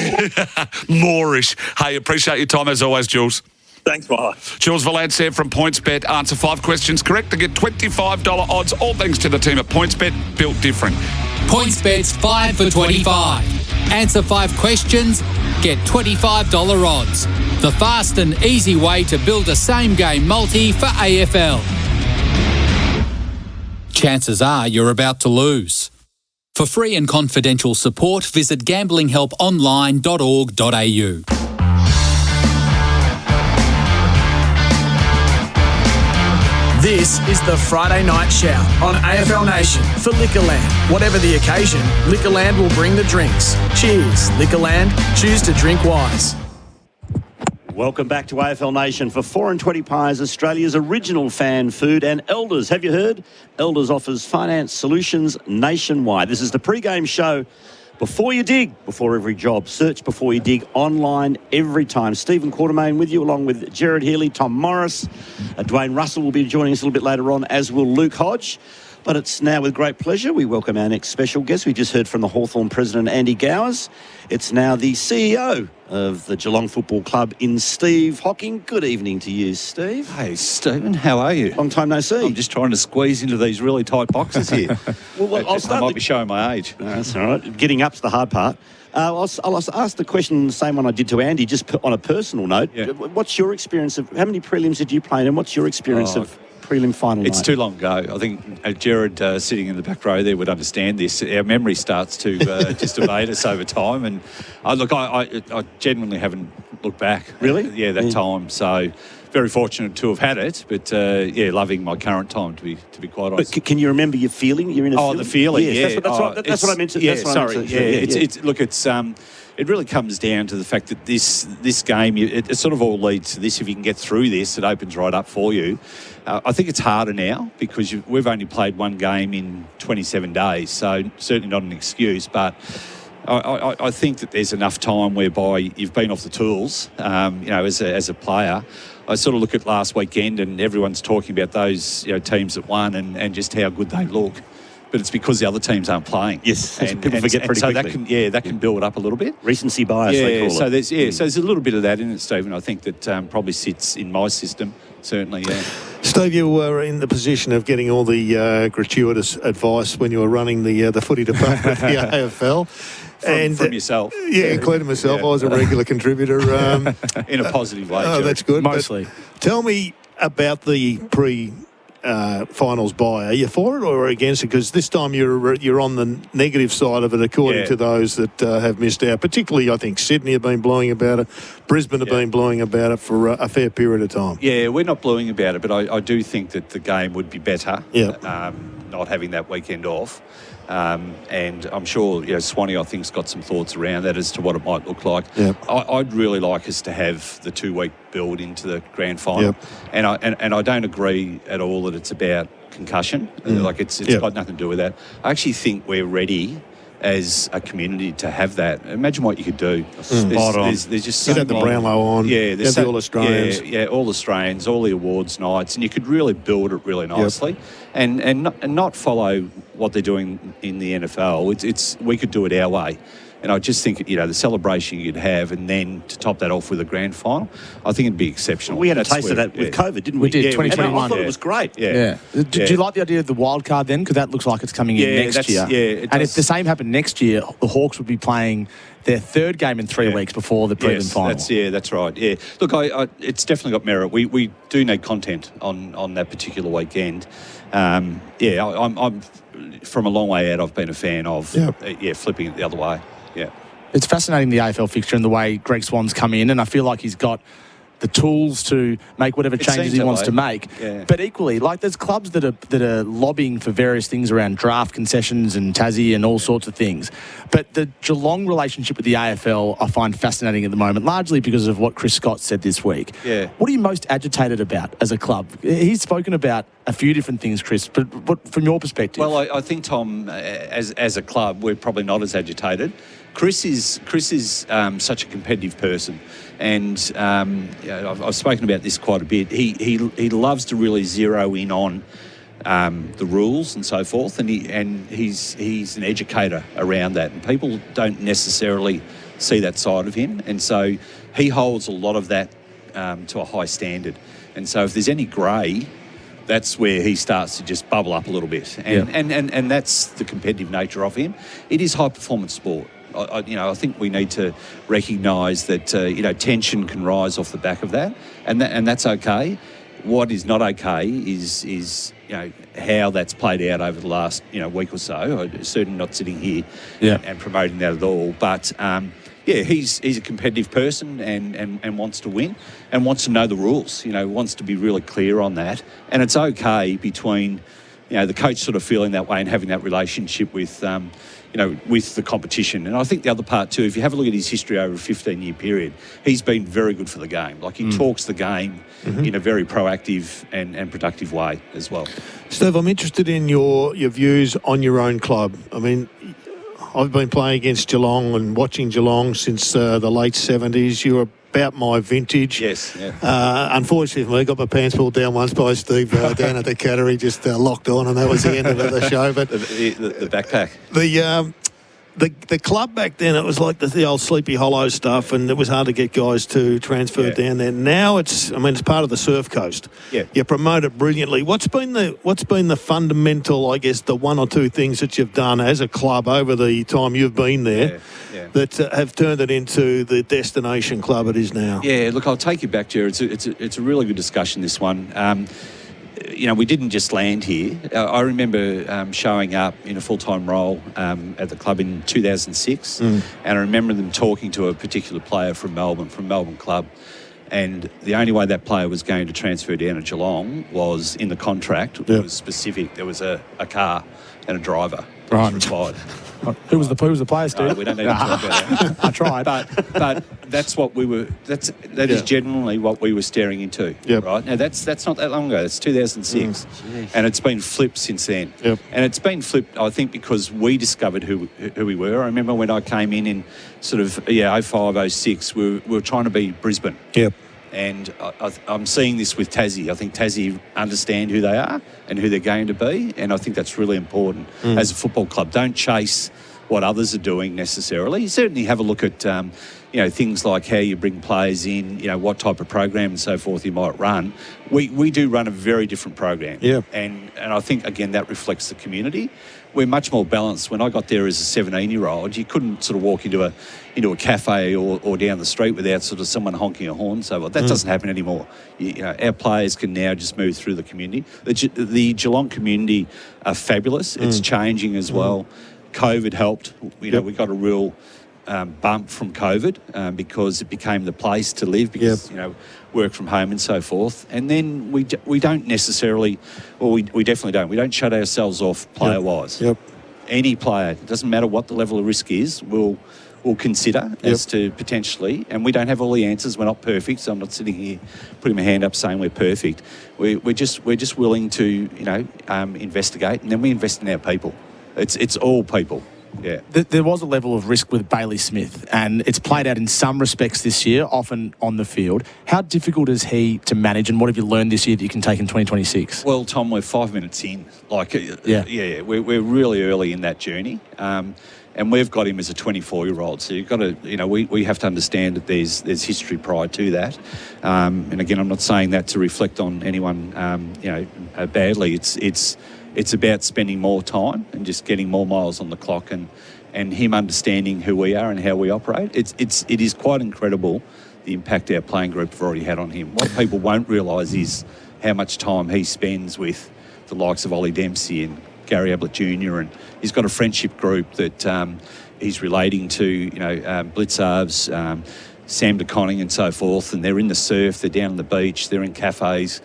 Moreish. Hey, appreciate your time as always, Jules. Thanks, Milo. Jules Valance here from PointsBet. Answer 5 questions correct to get $25 odds. All thanks to the team at PointsBet, built different. PointsBet's 5 for 25. Answer 5 questions, get $25 odds. The fast and easy way to build a same-game multi for AFL. Chances are you're about to lose. For free and confidential support, visit gamblinghelponline.org.au. This is the Friday Night Shout on AFL Nation for Liquorland. Whatever the occasion, Liquorland will bring the drinks. Cheers, Liquorland. Choose to drink wise. Welcome back to AFL Nation for 4 and 20 Pies, Australia's original fan food. And Elders, have you heard? Elders offers finance solutions nationwide. This is the pre-game show. Before you dig, before every job, search Before You Dig online every time. Stephen Quartermain with you, along with Gerard, Healy, Tom Morris. Dwayne Russell will be joining us a little bit later on, as will Luke Hodge. But it's now with great pleasure we welcome our next special guest. We just heard from the Hawthorn president, Andy Gowers. It's now the CEO of the Geelong Football Club in Steve Hocking. Good evening to you, Steve. Hey, Stephen, how are you? Long time no see. I'm just trying to squeeze into these really tight boxes here. I might be showing my age. No, that's all right. Getting up's the hard part. I'll ask the question, the same one I did to Andy, just on a personal note. Yeah. What's your experience of, how many prelims did you play in, and what's your experience of prelim final It's night? too long ago. I think Gerard sitting in the back row there would understand this. Our memory starts to just evade us over time. And I genuinely haven't looked back. Really? That time. So very fortunate to have had it. But loving my current time, to be quite honest. But can you remember your feeling? You're in a the feeling. Yes, yeah. That's what I meant to. Yeah, that's what I meant to, it really comes down to the fact that this game, it sort of all leads to this. If you can get through this, it opens right up for you. I think it's harder now because we've only played one game in 27 days, so certainly not an excuse. But I think that there's enough time whereby you've been off the tools, as a player. I sort of look at last weekend and everyone's talking about those teams that won and just how good they look. But it's because the other teams aren't playing. Yes, people forget pretty quickly. That can build up a little bit. Recency bias, they call it. So there's a little bit of that in it, Stephen. I think that probably sits in my system, certainly, yeah. Steve, you were in the position of getting all the gratuitous advice when you were running the footy department of the AFL. From yourself. Yeah, including myself. I was a regular contributor. In a positive way. Oh, that's good. Mostly. But tell me about the finals bye. Are you for it or against it? Because this time you're on the negative side of it, according to those that have missed out. Particularly, I think Sydney have been blowing about it. Brisbane have been blowing about it for a fair period of time. Yeah, we're not blowing about it, but I do think that the game would be better. Not having that weekend off. And I'm sure Swanee, I think, has got some thoughts around that as to what it might look like. I'd really like us to have the 2-week build into the grand final. And I don't agree at all that it's about concussion. It's got nothing to do with that. I actually think we're ready as a community to have that. Imagine what you could do. There's just so the Brownlow on. Yeah, there's the All Australians. Yeah, all Australians, all the awards nights, and you could really build it really nicely, and not follow what they're doing in the NFL. We could do it our way. And I just think, the celebration you'd have, and then to top that off with a grand final, I think it'd be exceptional. We had a taste of that with COVID, didn't we? We did, 2021. I thought it was great. Do you like the idea of the wild card then? Because that looks like it's coming in next year. And if the same happened next year, the Hawks would be playing their third game in 3 weeks before the prelim final. That's right. Yeah, look, it's definitely got merit. We do need content on that particular weekend. I'm from a long way out. I've been a fan of flipping it the other way. Yeah. It's fascinating, the AFL fixture and the way Greg Swan's come in, and I feel like he's got the tools to make whatever changes he wants to make. Yeah. But equally, there's clubs that are lobbying for various things around draft concessions and Tassie and all sorts of things. But the Geelong relationship with the AFL I find fascinating at the moment, largely because of what Chris Scott said this week. Yeah. What are you most agitated about as a club? He's spoken about a few different things, Chris, but what, from your perspective? Well, I think, Tom, as a club, we're probably not as agitated. Chris is such a competitive person, and I've spoken about this quite a bit. He loves to really zero in on the rules and so forth, and he's an educator around that, and people don't necessarily see that side of him, and so he holds a lot of that to a high standard. And so if there's any grey, that's where he starts to just bubble up a little bit. And that's the competitive nature of him. It is high-performance sport. I think we need to recognise that tension can rise off the back of that, and that's okay. What is not okay is how that's played out over the last week or so. I'm certainly not sitting here and promoting that at all, but. He's a competitive person and wants to win and wants to know the rules, wants to be really clear on that. And it's okay between, the coach sort of feeling that way and having that relationship with, with the competition. And I think the other part too, if you have a look at his history over a 15-year period, he's been very good for the game. Like he talks the game in a very proactive and productive way as well. Steve, I'm interested in your views on your own club. I mean, I've been playing against Geelong and watching Geelong since the late 70s. You're about my vintage. Yes. Yeah. Unfortunately for me, I got my pants pulled down once by Steve down at the Cattery, just locked on, and that was the end of the show. But the backpack. The club back then, it was like the old Sleepy Hollow stuff, and it was hard to get guys to transfer down there. Now it's part of the Surf Coast. Yeah. You promote it brilliantly. What's been the fundamental, I guess, the one or two things that you've done as a club over the time you've been there that have turned it into the destination club it is now? Yeah, look, I'll take you back, Gerard. It's a really good discussion, this one. We didn't just land here. I remember showing up in a full-time role at the club in 2006, and I remember them talking to a particular player from Melbourne Club, and the only way that player was going to transfer down to Geelong was in the contract. It was specific. There was a car and a driver. Right. Required. Who was the player, Steve? We don't need to talk about that. I tried. But that's what we were. That is genuinely what we were staring into. Yep. Right now, that's not that long ago. It's 2006, and it's been flipped since then. Yep. And it's been flipped, I think, because we discovered who we were. I remember when I came in sort of 05, 06, we were trying to be Brisbane. Yep. And I'm seeing this with Tassie. I think Tassie understand who they are and who they're going to be, and I think that's really important as a football club. Don't chase what others are doing necessarily. You certainly have a look at things like how you bring players in, what type of program and so forth you might run. We do run a very different program. Yeah. And I think, again, that reflects the community. We're much more balanced. When I got there as a 17-year-old, you couldn't sort of walk into a cafe or down the street without sort of someone honking a horn. So that doesn't happen anymore. Our players can now just move through the community. The Geelong community are fabulous. It's changing as well. COVID helped. We got a real bump from COVID because it became the place to live because, work from home and so forth. And then we don't necessarily, or we definitely don't. We don't shut ourselves off player-wise. Yep. Any player, it doesn't matter what the level of risk is, we'll consider as to potentially, and we don't have all the answers. We're not perfect, so I'm not sitting here putting my hand up saying we're perfect. We're just willing to, investigate, and then we invest in our people. It's all people. Yeah. There was a level of risk with Bailey Smith, and it's played out in some respects this year, often on the field. How difficult is he to manage, and what have you learned this year that you can take in 2026? Well, Tom, we're 5 minutes in. We're really early in that journey. And we've got him as a 24-year-old, so you've got to, we have to understand that there's history prior to that. And again, I'm not saying that to reflect on anyone, badly. It's about spending more time and just getting more miles on the clock, and him understanding who we are and how we operate. It is quite incredible the impact our playing group have already had on him. What people won't realise is how much time he spends with the likes of Ollie Dempsey and Gary Ablett Jr. and he's got a friendship group that he's relating to, Blitzarves, Sam DeConning and so forth, and they're in the surf, they're down on the beach, they're in cafes.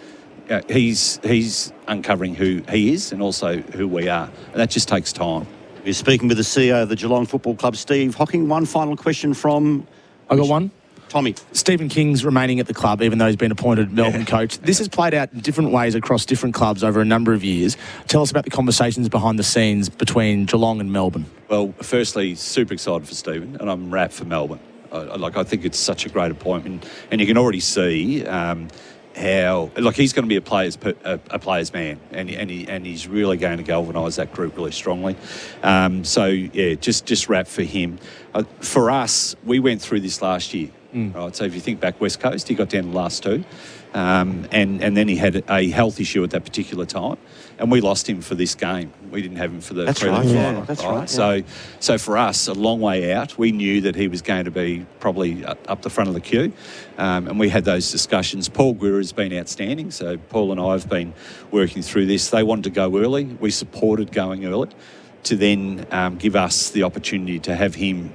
He's uncovering who he is and also who we are, and that just takes time. You're speaking with the CEO of the Geelong Football Club, Steve Hocking. One final question from... I got one. Tommy. Stephen King's remaining at the club, even though he's been appointed Melbourne coach. This has played out in different ways across different clubs over a number of years. Tell us about the conversations behind the scenes between Geelong and Melbourne. Well, firstly, super excited for Stephen, and I'm rapt for Melbourne. I think it's such a great appointment, and you can already see how he's going to be a player's man, and he's really going to galvanise that group really strongly. Just rapt for him. For us, we went through this last year. Right, so if you think back West Coast, he got down the last two, and then he had a health issue at that particular time, and we lost him for this game. We didn't have him for the prelim final. That's right. So for us, a long way out, we knew that he was going to be probably up the front of the queue, and we had those discussions. Paul Guerra has been outstanding, so Paul and I have been working through this. They wanted to go early. We supported going early to then give us the opportunity to have him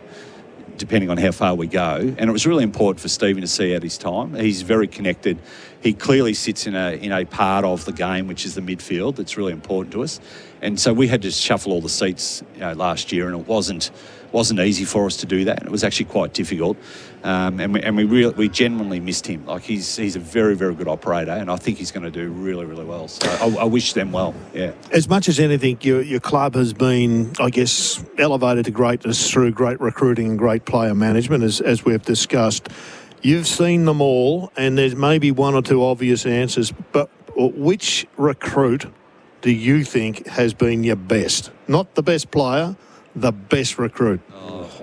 depending on how far we go. And it was really important for Stephen to see out his time. He's very connected. He clearly sits in a part of the game, which is the midfield. That's really important to us. And so we had to shuffle all the seats last year, and it wasn't easy for us to do that. It was actually quite difficult. And we genuinely missed him. Like he's a very, very good operator, and I think he's going to do really, really well. So I wish them well. Yeah. As much as anything, your club has been, I guess, elevated to greatness through great recruiting and great player management, as we've discussed. You've seen them all, and there's maybe one or two obvious answers, but which recruit do you think has been your best? Not the best player, the best recruit.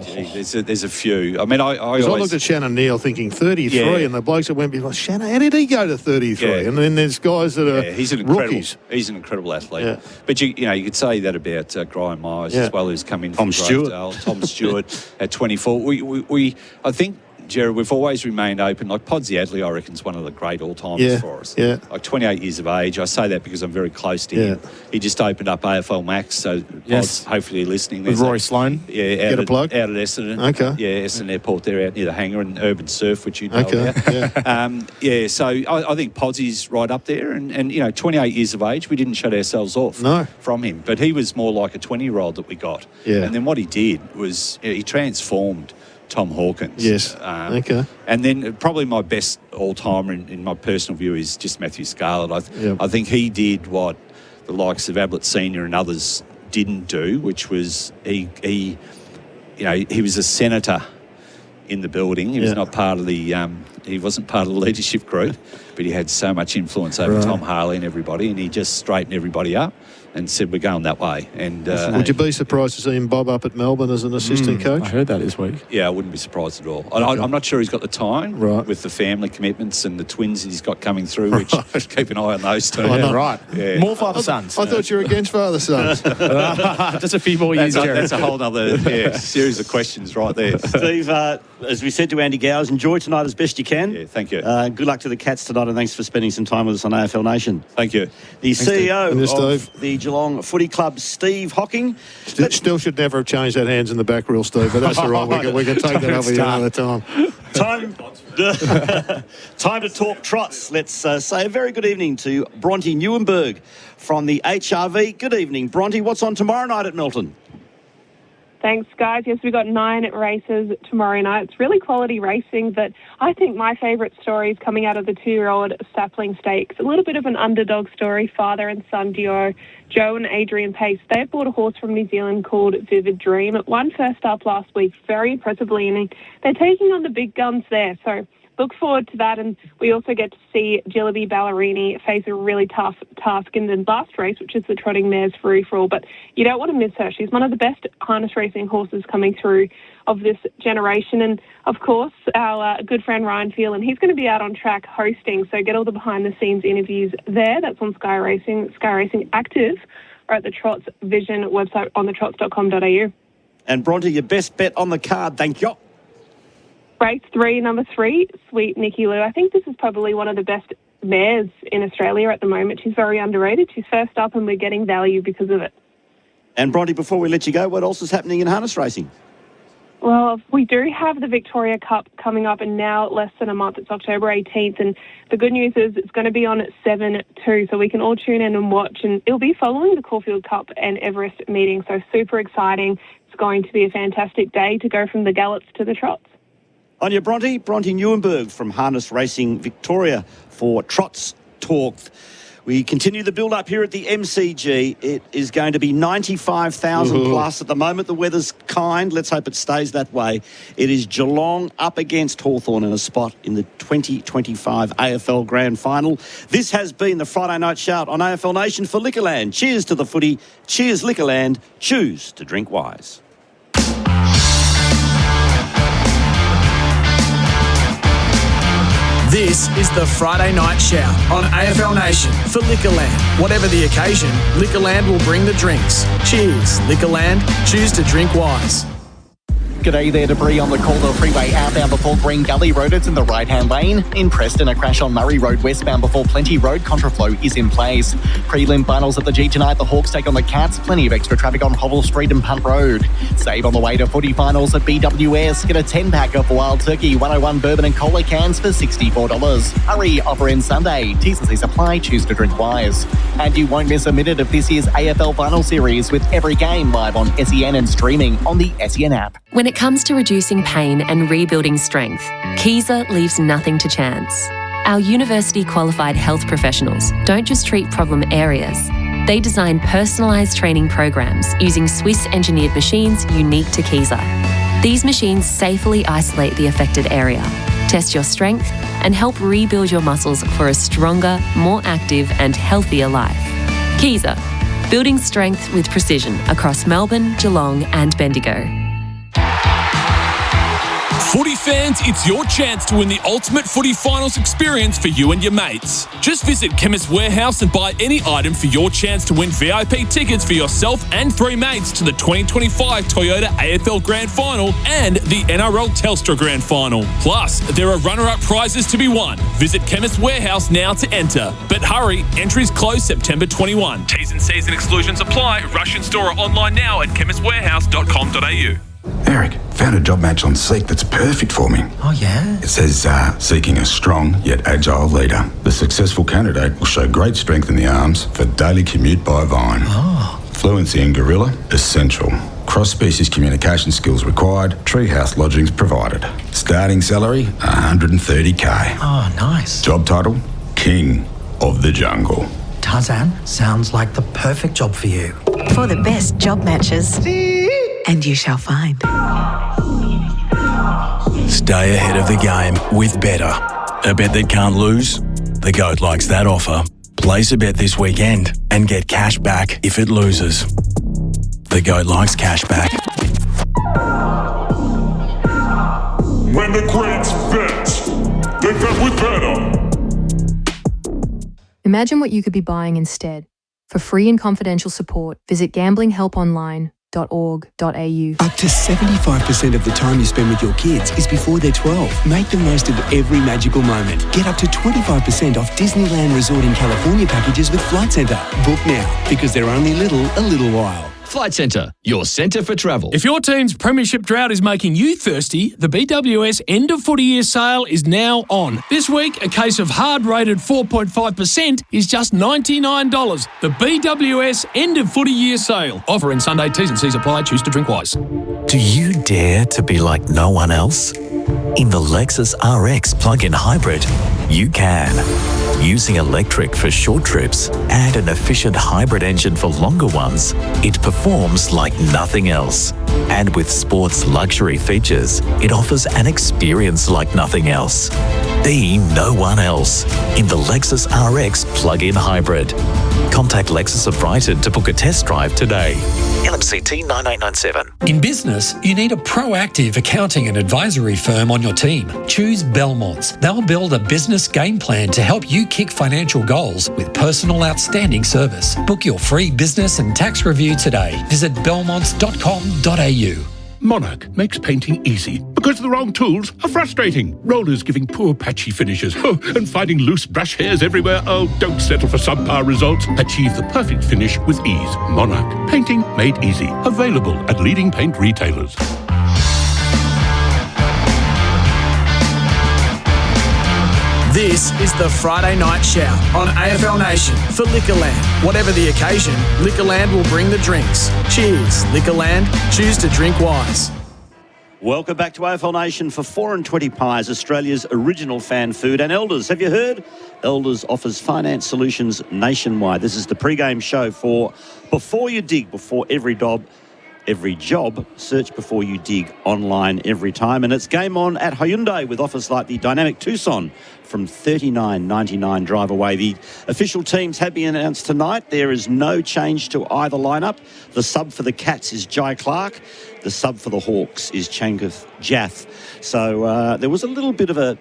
There's a few. I mean, I always looked at Shannon Neal thinking 33, and the blokes that went before, Shannon, how did he go to 33? Yeah. And then there's guys that are rookies. He's an incredible athlete. Yeah. But you could say that about Graham Myers as well, who's come in from Rosedale. Tom Stewart at 24. I think, Gerard, we've always remained open. Like Podsy Adley, I reckon, is one of the great all-timers for us. Yeah. Like 28 years of age. I say that because I'm very close to him. He just opened up AFL Max, so Pods, hopefully you're listening. With Roy Sloan. Yeah, get a plug? Out at Essendon. Okay. Yeah, Essendon Airport there out near the hangar, and Urban Surf, which you know about. Yeah. So I think Podsy's right up there. And 28 years of age, we didn't shut ourselves off from him. But he was more like a 20-year-old that we got. Yeah. And then what he did was he transformed Tom Hawkins. Yes. And then probably my best all-timer in my personal view is just Matthew Scarlett. I think he did what the likes of Ablett Senior and others didn't do, which was he was a senator in the building. He was not part of the he wasn't part of the leadership group, but he had so much influence over Tom Harley and everybody, and he just straightened everybody up and said, we're going that way. And would you be surprised to see him bob up at Melbourne as an assistant coach? I heard that this week. Yeah, I wouldn't be surprised at all. I'm not sure he's got the time with the family commitments and the twins that he's got coming through, which keep an eye on those two. Yeah. More father-sons. I thought you were against father-sons. Just a few more years, Gerard. That's a whole other series of questions right there. Steve, as we said to Andy Gowers, enjoy tonight as best you can. Yeah, thank you. Good luck to the Cats tonight, and thanks for spending some time with us on AFL Nation. Thank you. The CEO of the Geelong Footy Club, Steve Hocking. Still should never have changed that hands in the back rule, Steve, but that's all right. We can take that over another time. Time to talk trots. Let's say a very good evening to Bronte Neuenberg from the HRV. Good evening, Bronte. What's on tomorrow night at Melton? Thanks, guys. Yes, we've got 9 races tomorrow night. It's really quality racing, but I think my favourite story is coming out of the 2-year-old Sapling Stakes. A little bit of an underdog story, father and son duo, Joe and Adrian Pace. They've bought a horse from New Zealand called Vivid Dream. It won first up last week very impressively, and they're taking on the big guns there. So look forward to that, and we also get to see Jillaby Ballerini face a really tough task in the last race, which is the Trotting Mares Free For All. But you don't want to miss her. She's one of the best harness racing horses coming through of this generation. And, of course, our good friend Ryan Phelan, he's going to be out on track hosting, so get all the behind-the-scenes interviews there. That's on Sky Racing Active, or at the Trots Vision website on thetrots.com.au. And, Bronte, your best bet on the card, thank you. Race 3, number 3, Sweet Nicky Lou. I think this is probably one of the best mares in Australia at the moment. She's very underrated. She's first up, and we're getting value because of it. And, Bronte, before we let you go, what else is happening in harness racing? Well, we do have the Victoria Cup coming up in now less than a month. It's October 18th, and the good news is it's going to be on at 7:02, so we can all tune in and watch, and it'll be following the Caulfield Cup and Everest meeting, so super exciting. It's going to be a fantastic day to go from the Gallets to the Trots. On your Bronte Neuenberg from Harness Racing Victoria for Trots Talk. We continue the build-up here at the MCG. It is going to be 95,000 plus at the moment. The weather's kind. Let's hope it stays that way. It is Geelong up against Hawthorn in a spot in the 2025 AFL Grand Final. This has been the Friday Night Shout on AFL Nation for Liquorland. Cheers to the footy. Cheers, Liquorland. Choose to drink wise. This is the Friday Night Shout on AFL Nation for Liquorland. Whatever the occasion, Liquorland will bring the drinks. Cheers, Liquorland. Choose to drink wise. G'day there, debris on the Calder Freeway outbound before Green Gully Road. It's in the right-hand lane. In Preston, a crash on Murray Road westbound before Plenty Road. Contraflow is in place. Prelim finals at the G tonight. The Hawks take on the Cats. Plenty of extra traffic on Hobble Street and Punt Road. Save on the way to footy finals at BWS. Get a 10-pack of Wild Turkey 101 bourbon and cola cans for $64. Hurry, offer ends Sunday. T&Cs apply. Choose to drink wise. And you won't miss a minute of this year's AFL Final Series with every game live on SEN and streaming on the SEN app. When it comes to reducing pain and rebuilding strength, Keyser leaves nothing to chance. Our university-qualified health professionals don't just treat problem areas. They design personalised training programs using Swiss-engineered machines unique to Keyser. These machines safely isolate the affected area, test your strength, and help rebuild your muscles for a stronger, more active and healthier life. Keyser, building strength with precision across Melbourne, Geelong and Bendigo. Footy fans, it's your chance to win the ultimate footy finals experience for you and your mates. Just visit Chemist Warehouse and buy any item for your chance to win VIP tickets for yourself and 3 mates to the 2025 Toyota AFL Grand Final and the NRL Telstra Grand Final. Plus, there are runner-up prizes to be won. Visit Chemist Warehouse now to enter. But hurry, entries close September 21. T's and C's and exclusions apply. Rush in store or online now at chemistwarehouse.com.au. Eric, found a job match on Seek that's perfect for me. Oh, yeah? It says, seeking a strong yet agile leader. The successful candidate will show great strength in the arms for daily commute by Vine. Oh. Fluency in Gorilla, essential. Cross-species communication skills required. Treehouse lodgings provided. Starting salary, $130K. Oh, nice. Job title, King of the Jungle. Tarzan, sounds like the perfect job for you. For the best job matches. And you shall find. Stay ahead of the game with Better. A bet that can't lose? The GOAT likes that offer. Place a bet this weekend and get cash back if it loses. The GOAT likes cash back. When the greats bet, they bet with Better. Imagine what you could be buying instead. For free and confidential support, visit gamblinghelponline.org.au. Up to 75% of the time you spend with your kids is before they're 12. Make the most of every magical moment. Get up to 25% off Disneyland Resort in California packages with Flight Centre. Book now, because they're only a little while. Flight Centre, your centre for travel. If your team's premiership drought is making you thirsty, the BWS end of footy year sale is now on. This week, a case of hard rated 4.5% is just $99. The BWS end of footy year sale. Offer in Sunday. T's and C's apply. Choose to drink wise. Do you dare to be like no one else? In the Lexus RX plug-in hybrid, you can. Using electric for short trips and an efficient hybrid engine for longer ones, it performs like nothing else. And with sports luxury features, it offers an experience like nothing else. Be no one else in the Lexus RX plug-in hybrid. Contact Lexus of Brighton to book a test drive today. LMCT 9897. In business, you need a proactive accounting and advisory firm on your team. Choose Belmonts. They'll build a business game plan to help you kick financial goals with personal outstanding service. Book your free business and tax review today. Visit belmonts.com.au. Monarch makes painting easy because the wrong tools are frustrating. Rollers giving poor patchy finishes and finding loose brush hairs everywhere. Oh, don't settle for subpar results. Achieve the perfect finish with ease. Monarch. Painting made easy. Available at leading paint retailers. This is the Friday Night Shout on AFL Nation for Liquorland. Whatever the occasion, Liquorland will bring the drinks. Cheers, Liquorland. Choose to drink wise. Welcome back to AFL Nation for 4 and 20 Pies, Australia's original fan food. And Elders, have you heard? Elders offers finance solutions nationwide. This is the pre-game show for Before You Dig, before every job, search before you dig online every time. And it's game on at Hyundai with offers like the dynamic Tucson from $39.99 drive away. The official teams have been announced tonight. There is no change to either lineup. The sub for the Cats is Jai Clark. The sub for the Hawks is Changath Jath. So there was a little bit of a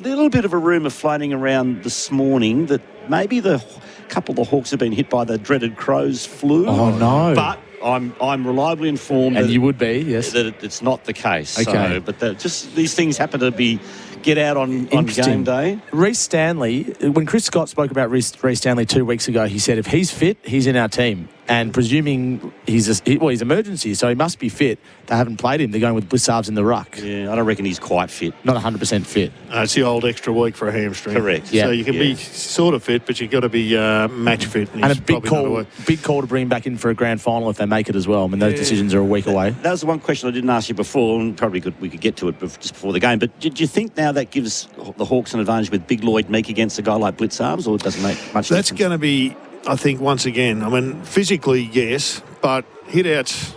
little bit of a rumour floating around this morning that maybe the couple of the Hawks have been hit by the dreaded Crows flu. Oh, no. But I'm reliably informed And that you would be, yes. that it's not the case. Okay. So, but just these things happen to get out on game day. Reece Stanley, when Chris Scott spoke about Reece Stanley 2 weeks ago, he said if he's fit, he's in our team. And presuming he's emergency, so he must be fit. They haven't played him. They're going with Blissarves in the ruck. Yeah, I don't reckon he's quite fit. Not 100% fit. It's the old extra week for a hamstring. Correct. Yeah. So you can be sort of fit, but you've got to be match fit. And a big call to bring him back in for a grand final if they make it as well. I mean, those decisions are a week away. That was the one question I didn't ask you before, and probably we could get to it just before the game. But do you think now that gives the Hawks an advantage with Big Lloyd Meek against a guy like Blissarves, or it doesn't make much difference? That's going to be, I think, once again, I mean, physically, yes, but hit-outs,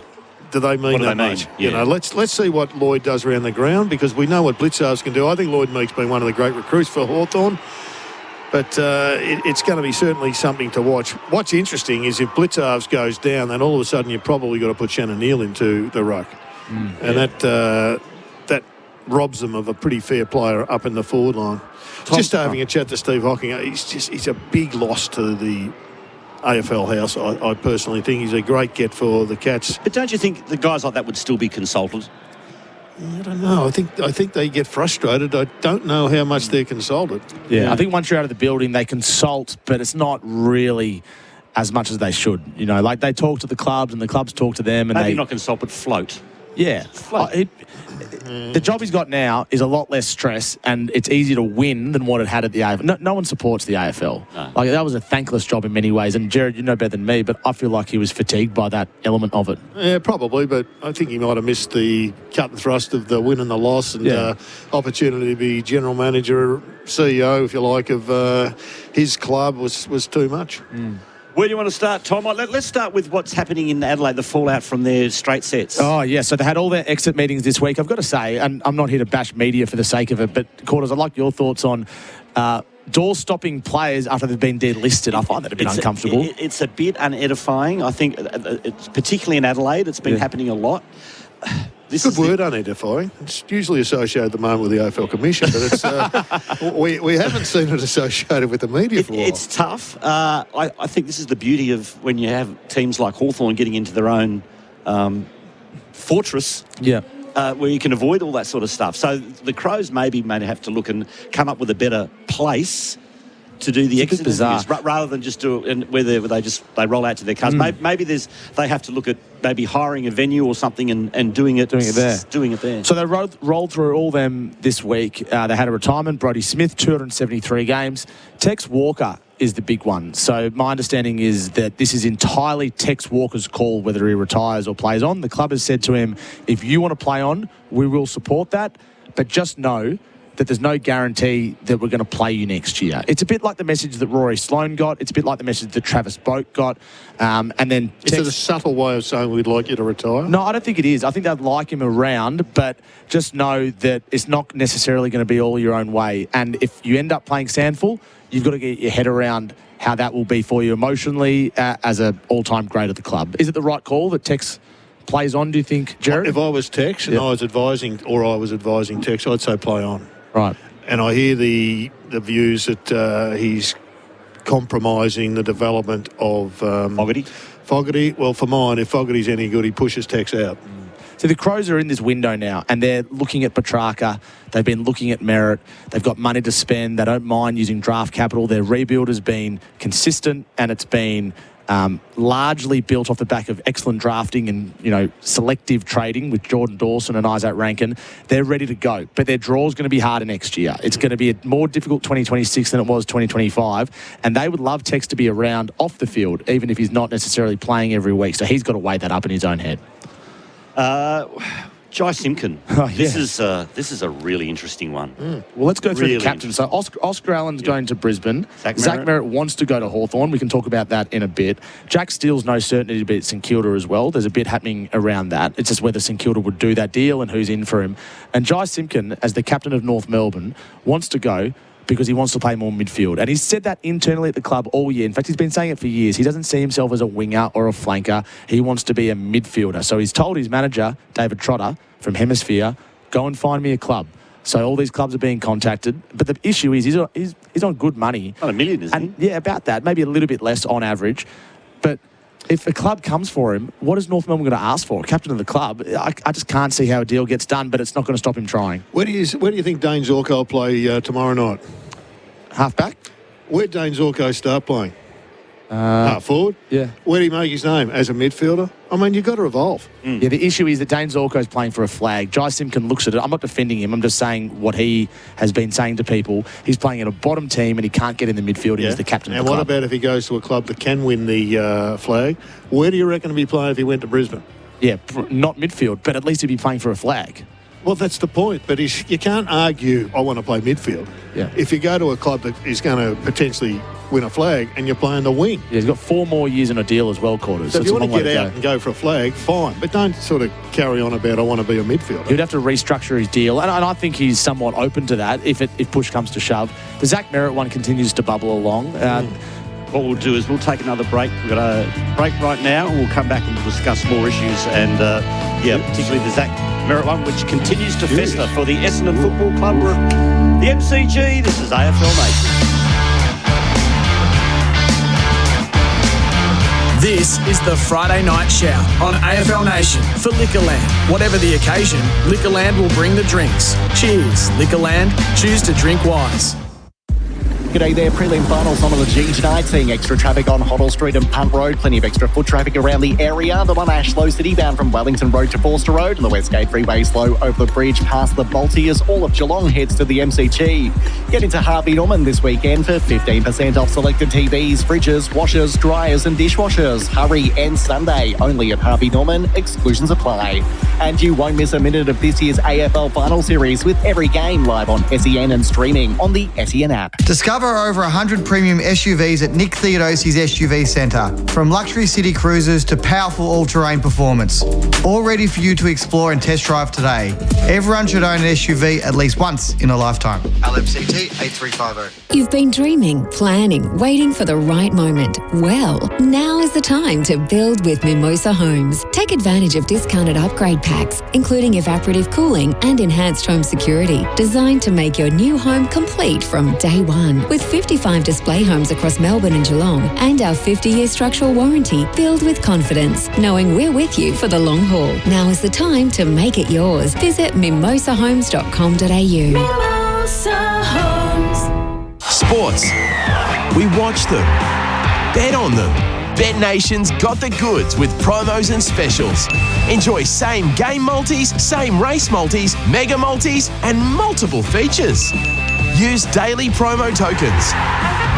do they mean that much? Yeah. You know, let's see what Lloyd does around the ground, because we know what Blissarves can do. I think Lloyd Meek's been one of the great recruits for Hawthorn, but it's going to be certainly something to watch. What's interesting is if Blissarves goes down, then all of a sudden you've probably got to put Shannon Neal into the ruck. And that robs them of a pretty fair player up in the forward line. Just having a chat to Steve Hocking, he's a big loss to the AFL house. I personally think he's a great get for the Cats. But don't you think the guys like that would still be consulted? I don't know. I think they get frustrated. I don't know how much they're consulted. Yeah, I think once you're out of the building, they consult, but it's not really as much as they should. You know, like they talk to the clubs and the clubs talk to them. And Maybe they not consult, but float. Yeah. The job he's got now is a lot less stress, and it's easier to win than what it had at the AFL. No one supports the AFL. No. Like, that was a thankless job in many ways. And Gerard, you know better than me, but I feel like he was fatigued by that element of it. Yeah, probably, but I think he might have missed the cut and thrust of the win and the loss, and opportunity to be general manager, CEO, if you like, of his club was too much. Where do you want to start, Tom? Let's start with what's happening in Adelaide, the fallout from their straight sets. Oh, yeah. So they had all their exit meetings this week. I've got to say, and I'm not here to bash media for the sake of it, but, Quarters, I'd like your thoughts on door-stopping players after they've been delisted. I find that a bit uncomfortable. It's a bit unedifying. I think, it's particularly in Adelaide, it's been happening a lot. Good word, unedifying. It's usually associated at the moment with the AFL Commission, but it's we haven't seen it associated with the media for a while. It's tough. I think this is the beauty of when you have teams like Hawthorn getting into their own fortress. Yeah. Where you can avoid all that sort of stuff. So the Crows may have to look and come up with a better place to do the exit interviews, rather than just do it where they roll out to their cars. Maybe they have to look at maybe hiring a venue or something and doing it there. So they rolled through all them this week. They had a retirement. Brodie Smith, 273 games. Tex Walker is the big one. So my understanding is that this is entirely Tex Walker's call whether he retires or plays on. The club has said to him, if you want to play on, we will support that, but just know that there's no guarantee that we're going to play you next year. It's a bit like the message that Rory Sloane got. It's a bit like the message that Travis Boak got. And then is it a subtle way of saying we'd like you to retire? No, I don't think it is. I think they'd like him around, but just know that it's not necessarily going to be all your own way. And if you end up playing Sandful, you've got to get your head around how that will be for you emotionally as an all-time great of the club. Is it the right call that Tex plays on, do you think, Gerard? If I was Tex and I was advising Tex, I'd say play on. Right. And I hear the views that he's compromising the development of Fogarty. Well, for mine, if Fogarty's any good, he pushes Tex out. So the Crows are in this window now, and they're looking at Petrarca. They've been looking at Merritt. They've got money to spend. They don't mind using draft capital. Their rebuild has been consistent, and it's been largely built off the back of excellent drafting and, selective trading with Jordan Dawson and Isaac Rankin. They're ready to go, but their draw's going to be harder next year. It's going to be a more difficult 2026 than it was 2025, and they would love Tex to be around off the field, even if he's not necessarily playing every week. So he's got to weigh that up in his own head. Jai Simpkin. Oh, yeah. This is a really interesting one. Well, let's go through the captain. So Oscar Allen's going to Brisbane. Zach Merritt wants to go to Hawthorn. We can talk about that in a bit. Jack Steele's no certainty to be at St Kilda as well. There's a bit happening around that. It's just whether St Kilda would do that deal and who's in for him. And Jai Simpkin, as the captain of North Melbourne, wants to go because he wants to play more midfield. And he's said that internally at the club all year. In fact, he's been saying it for years. He doesn't see himself as a winger or a flanker. He wants to be a midfielder. So he's told his manager, David Trotter, from Hemisphere, go and find me a club. So all these clubs are being contacted. But the issue is he's on good money. Not $1 million, isn't he? Yeah, about that. Maybe a little bit less on average. But if a club comes for him, what is North Melbourne going to ask for? Captain of the club. I just can't see how a deal gets done, but it's not going to stop him trying. Where do you think Dane Zorko will play tomorrow night? Half-back? Where'd Dane Zorko start playing? Half forward? Yeah. Where do he make his name? As a midfielder? I mean, you've got to evolve. Yeah, the issue is that Dane Zorko's playing for a flag. Jai Simpkin looks at it. I'm not defending him. I'm just saying what he has been saying to people. He's playing in a bottom team and he can't get in the midfield. He's the captain of the club. And what about if he goes to a club that can win the flag? Where do you reckon he'd be playing if he went to Brisbane? Yeah, not midfield, but at least he'd be playing for a flag. Well, that's the point. But you can't argue, I want to play midfield. Yeah. If you go to a club that is going to potentially win a flag and you're playing the wing. Yeah, he's got 4 more years in a deal as well, Quarters. So if you want to get out and go for a flag, fine. But don't sort of carry on about, I want to be a midfielder. He'd have to restructure his deal. And I think he's somewhat open to that if push comes to shove. The Zach Merritt one continues to bubble along. What we'll do is we'll take another break. We've got a break right now, and we'll come back and we'll discuss more issues. And, particularly the Zach Merritt one, which continues to fester for the Essendon Football Club. The MCG, this is AFL Nation. This is the Friday Night Shout on AFL Nation for Liquorland. Whatever the occasion, Liquorland will bring the drinks. Cheers, Liquorland. Choose to drink wise. G'day there, prelim finals on the G tonight, seeing extra traffic on Hoddle Street and Punt Road, plenty of extra foot traffic around the area. The one Ashlow City bound from Wellington Road to Forster Road, and the Westgate Freeway slow over the bridge past the Balti as all of Geelong heads to the MCG. Get into Harvey Norman this weekend for 15% off selected TVs, fridges, washers, dryers and dishwashers. Hurry and Sunday, only at Harvey Norman, exclusions apply. And you won't miss a minute of this year's AFL Final Series with every game live on SEN and streaming on the SEN app. Discover over 100 premium SUVs at Nick Theodosi's SUV Centre. From luxury city cruisers to powerful all-terrain performance. All ready for you to explore and test drive today. Everyone should own an SUV at least once in a lifetime. LMCT 8350. You've been dreaming, planning, waiting for the right moment. Well, now is the time to build with Mimosa Homes. Take advantage of discounted upgrade packs, including evaporative cooling and enhanced home security, designed to make your new home complete from day one. With 55 display homes across Melbourne and Geelong, and our 50-year structural warranty, build with confidence, knowing we're with you for the long haul. Now is the time to make it yours. Visit mimosahomes.com.au. Mimosa Homes. Sports. We watch them. Bet on them. Bet Nation's got the goods with promos and specials. Enjoy same game multis, same race multis, mega multis, and multiple features. Use daily promo tokens.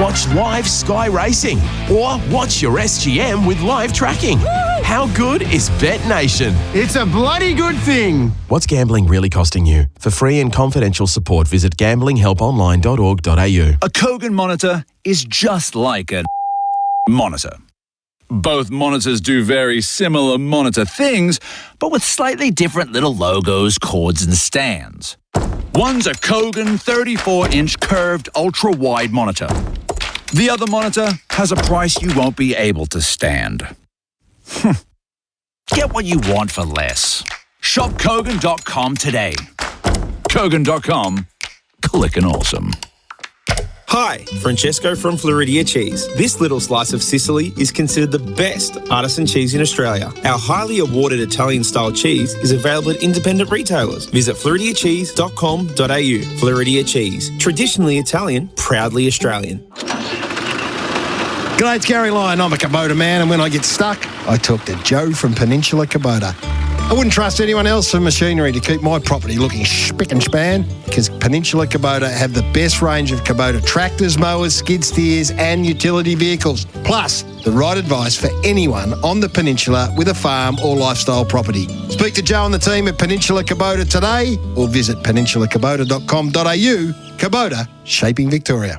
Watch live Sky Racing or watch your SGM with live tracking. How good is Bet Nation? It's a bloody good thing. What's gambling really costing you? For free and confidential support, visit gamblinghelponline.org.au. A Kogan monitor is just like a monitor. Both monitors do very similar monitor things, but with slightly different little logos, cords, and stands. One's a Kogan 34-inch curved ultra-wide monitor. The other monitor has a price you won't be able to stand. Get what you want for less. Shop Kogan.com today. Kogan.com. Clickin' awesome. Hi, Francesco from Floridia Cheese. This little slice of Sicily is considered the best artisan cheese in Australia. Our highly awarded Italian-style cheese is available at independent retailers. Visit floridiacheese.com.au. Floridia Cheese. Traditionally Italian, proudly Australian. G'day, it's Gary Lyon. I'm a Kubota man, and when I get stuck, I talk to Joe from Peninsula Kubota. I wouldn't trust anyone else for machinery to keep my property looking spick and span, because Peninsula Kubota have the best range of Kubota tractors, mowers, skid steers and utility vehicles. Plus, the right advice for anyone on the peninsula with a farm or lifestyle property. Speak to Joe and the team at Peninsula Kubota today or visit peninsulakubota.com.au. Kubota, shaping Victoria.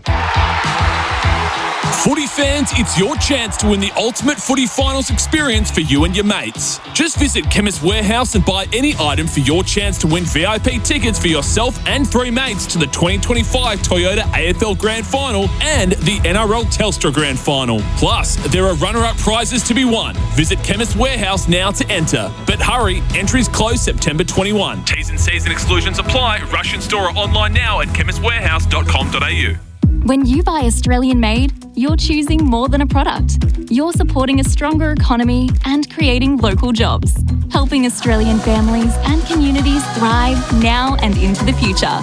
Footy fans, it's your chance to win the ultimate footy finals experience for you and your mates. Just visit Chemist Warehouse and buy any item for your chance to win VIP tickets for yourself and 3 mates to the 2025 Toyota AFL Grand Final and the NRL Telstra Grand Final. Plus, there are runner-up prizes to be won. Visit Chemist Warehouse now to enter. But hurry, entries close September 21. T's and C's and exclusions apply. Rush in store or online now at chemistwarehouse.com.au. When you buy Australian made, you're choosing more than a product. You're supporting a stronger economy and creating local jobs, helping Australian families and communities thrive now and into the future.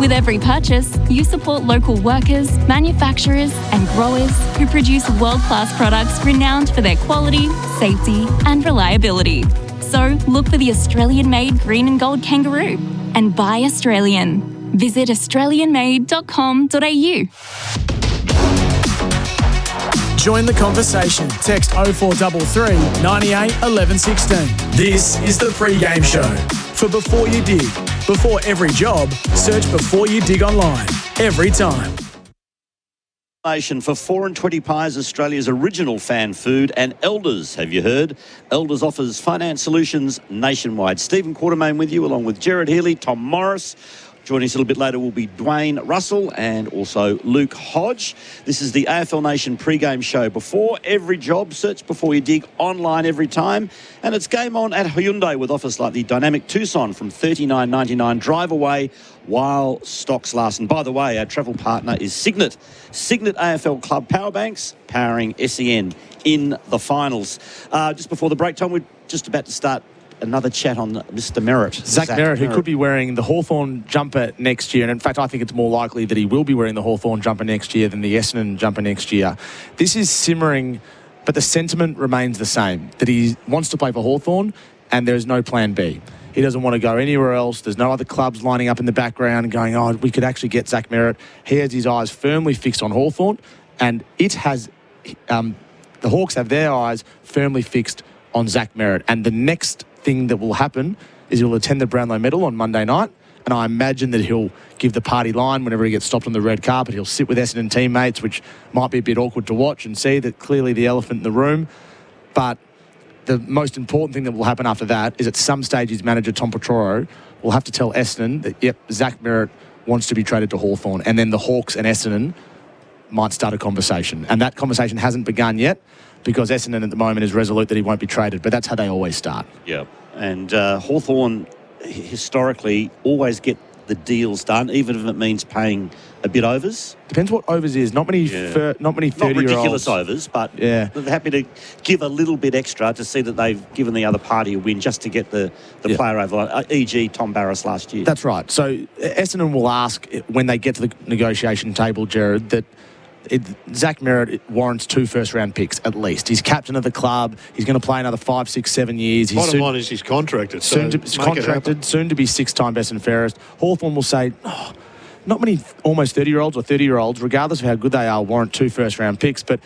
With every purchase, you support local workers, manufacturers and growers who produce world-class products renowned for their quality, safety and reliability. So look for the Australian-made green and gold kangaroo and buy Australian. Visit australianmade.com.au. Join the conversation. Text 0433 98 11 16. This is the pre-game show. For Before You Dig. Before every job, search Before You Dig online. Every time. For 4 and 20 Pies, Australia's original fan food, and Elders, have you heard? Elders offers finance solutions nationwide. Stephen Quartermain with you, along with Gerard, Healy, Tom Morris. Joining us a little bit later will be Dwayne Russell and also Luke Hodge. This is the AFL Nation pre-game show. Before every job, search Before You Dig online every time. And it's game on at Hyundai with offers like the dynamic Tucson from $39.99. Drive away while stocks last. And by the way, our travel partner is Signet. Signet AFL Club Power Banks, powering SEN in the finals. Just before the break time, we're just about to start another chat on Mr. Merritt. Zach Merritt, who could be wearing the Hawthorn jumper next year. And in fact, I think it's more likely that he will be wearing the Hawthorn jumper next year than the Essendon jumper next year. This is simmering, but the sentiment remains the same, that he wants to play for Hawthorn and there's no plan B. He doesn't want to go anywhere else. There's no other clubs lining up in the background and going, oh, we could actually get Zach Merritt. He has his eyes firmly fixed on Hawthorn, and it has, the Hawks have their eyes firmly fixed on Zach Merritt. And the next thing that will happen is he'll attend the Brownlow Medal on Monday night, and I imagine that he'll give the party line whenever he gets stopped on the red carpet. He'll sit with Essendon teammates, which might be a bit awkward to watch and see that clearly the elephant in the room. But the most important thing that will happen after that is at some stage his manager, Tom Petroro, will have to tell Essendon that, yep, Zach Merritt wants to be traded to Hawthorn, and then the Hawks and Essendon might start a conversation. And that conversation hasn't begun yet, because Essendon at the moment is resolute that he won't be traded, but that's how they always start. Yeah, and Hawthorn historically always get the deals done, even if it means paying a bit overs. Depends what overs is. Not many 30-year-olds. Not ridiculous overs, but they're happy to give a little bit extra to see that they've given the other party a win just to get the player over, e.g. Tom Barras last year. That's right. So Essendon will ask when they get to the negotiation table, Gerard, that Zach Merritt warrants 2 first-round picks at least. He's captain of the club. He's going to play another 5, 6, 7 years. Bottom line is he's contracted. Soon to be 6-time best and fairest. Hawthorn will say, not many almost 30-year-olds or 30-year-olds, regardless of how good they are, warrant 2 first-round picks. But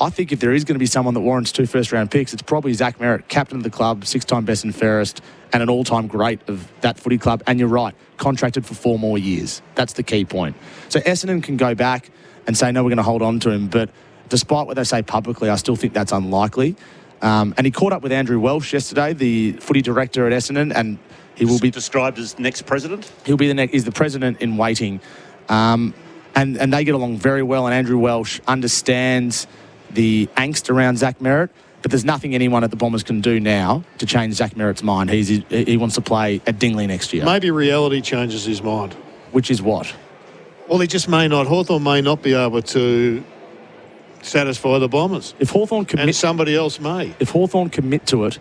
I think if there is going to be someone that warrants 2 first-round picks, it's probably Zach Merritt, captain of the club, 6-time best and fairest, and an all-time great of that footy club. And you're right, contracted for 4 more years. That's the key point. So Essendon can go back and say, no, we're going to hold on to him. But despite what they say publicly, I still think that's unlikely. And he caught up with Andrew Welsh yesterday, the footy director at Essendon, and he will be described as next president. He'll be he's the president in waiting. And they get along very well, and Andrew Welsh understands the angst around Zach Merritt, but there's nothing anyone at the Bombers can do now to change Zach Merritt's mind. He wants to play at Dingley next year. Maybe reality changes his mind. Which is what? Well, he just may not. Hawthorn may not be able to satisfy the Bombers. If Hawthorn commit, and somebody else may. If Hawthorn commit to it,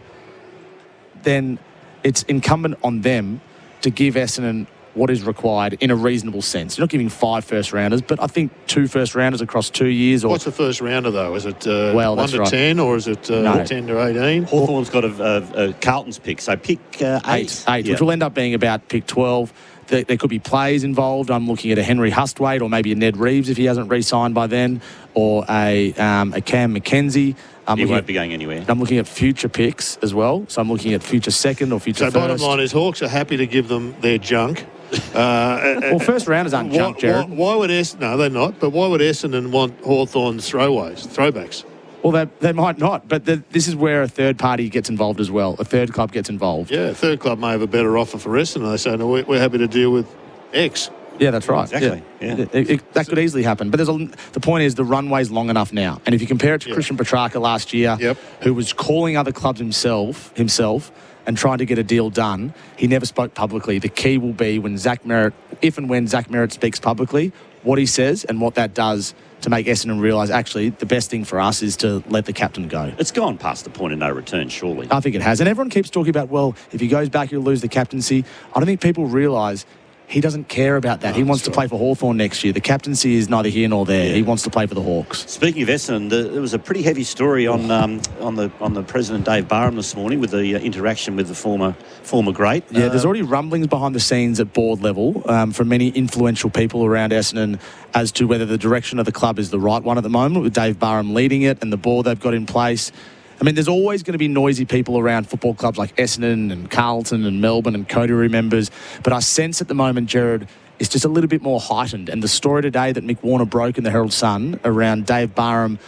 then it's incumbent on them to give Essendon what is required in a reasonable sense. You're not giving 5 first-rounders, but I think 2 first-rounders across 2 years. Or what's a first-rounder, though? Is it 1 to 10 or is it 10 to 18? Hawthorn's got a Carlton's pick, so pick 8. 8, which will end up being about pick 12. There could be plays involved. I'm looking at a Henry Hustwaite or maybe a Ned Reeves if he hasn't re-signed by then, or a Cam McKenzie. He won't be going anywhere. I'm looking at future picks as well. So I'm looking at future second or future first. So bottom line is Hawks are happy to give them their junk Well, first rounders aren't junk, Gerard. Why would Essendon? No, they're not. But why would Essendon want Hawthorn's throwbacks? Well, they might not, but this is where a third party gets involved as well. A third club gets involved. Yeah, a third club may have a better offer for Essendon. They say, no, we're happy to deal with X. Yeah, that's right. Exactly. Yeah. That could easily happen. But the point is the runway's long enough now. And if you compare it to Christian Petrarca last year, who was calling other clubs himself and trying to get a deal done, he never spoke publicly. The key will be when if and when Zach Merritt speaks publicly, what he says and what that does to make Essendon realise, actually, the best thing for us is to let the captain go. It's gone past the point of no return, surely. I think it has. And everyone keeps talking about, well, if he goes back, he'll lose the captaincy. I don't think people realise he doesn't care about that. He wants to play for Hawthorn next year. The captaincy is neither here nor there. He wants to play for the Hawks. Speaking of Essendon, there was a pretty heavy story on the President Dave Barham this morning with the interaction with the former great. Yeah, there's already rumblings behind the scenes at board level from many influential people around Essendon as to whether the direction of the club is the right one at the moment, with Dave Barham leading it and the board they've got in place. I mean, there's always going to be noisy people around football clubs like Essendon and Carlton and Melbourne and coterie members. But I sense at the moment, Gerard, it's just a little bit more heightened. And the story today that Mick Warner broke in the Herald Sun around Dave Barham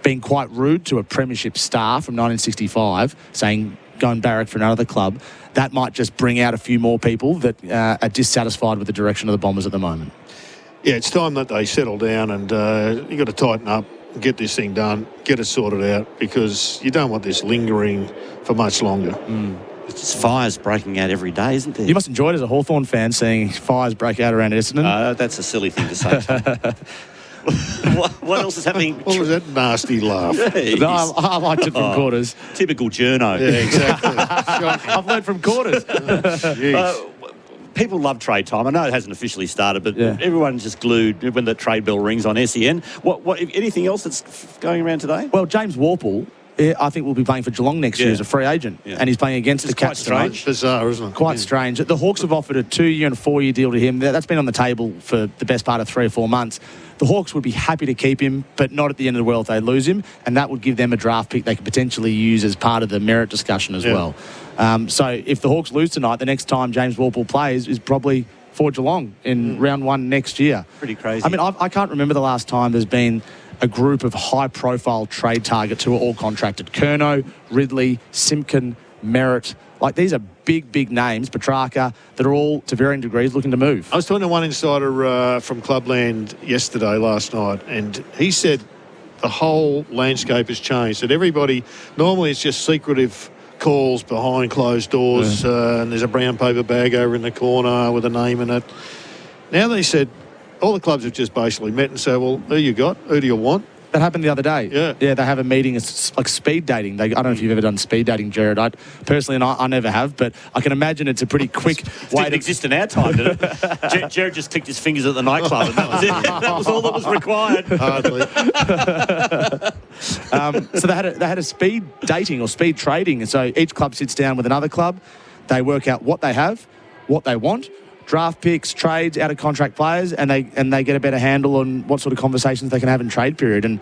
being quite rude to a premiership star from 1965, saying go and barrack for another club, that might just bring out a few more people that are dissatisfied with the direction of the Bombers at the moment. Yeah, it's time that they settle down and you've got to tighten up. Get this thing done, get it sorted out, because you don't want this lingering for much longer. It's just fires breaking out every day, isn't there? You must enjoy it as a Hawthorn fan, seeing fires break out around Essendon. That's a silly thing to say. What else is happening? What was that nasty laugh? No, I liked it from Quarters. Typical journo. Yeah, exactly. I've learned from Quarters. People love trade time. I know it hasn't officially started, but everyone's just glued when the trade bell rings on SEN. What anything else that's going around today? Well, James Warple, I think, will be playing for Geelong next year as a free agent, and he's playing against the Cats tonight. Strange. Bizarre, isn't it? Quite strange. The Hawks have offered a 2-year and 4-year deal to him. That's been on the table for the best part of 3 or 4 months. The Hawks would be happy to keep him, but not at the end of the world if they lose him, and that would give them a draft pick they could potentially use as part of the merit discussion as well. So if the Hawks lose tonight, the next time James Warple plays is probably for Geelong in round 1 next year. Pretty crazy. I mean, I can't remember the last time there's been a group of high-profile trade targets who are all contracted. Curnow, Ridley, Simpkin, Merritt. Like, these are big names, Petrarca, that are all, to varying degrees, looking to move. I was talking to one insider from Clubland last night, and he said the whole landscape has changed. That everybody, normally it's just secretive calls behind closed doors, and there's a brown paper bag over in the corner with a name in it. Now they said all the clubs have just basically met and said, well, who you got? Who do you want? That happened the other day. Yeah, they have a meeting. It's like speed dating. I don't know if you've ever done speed dating, Gerard. I never have, but I can imagine it's a pretty quick way. Didn't exist in our time, did it? Gerard just clicked his fingers at the nightclub, and that was it. That was all that was required. Hardly. So they had a speed dating or speed trading, and so each club sits down with another club. They work out what they have, what they want. Draft picks, trades, out of contract players, and they get a better handle on what sort of conversations they can have in trade period. And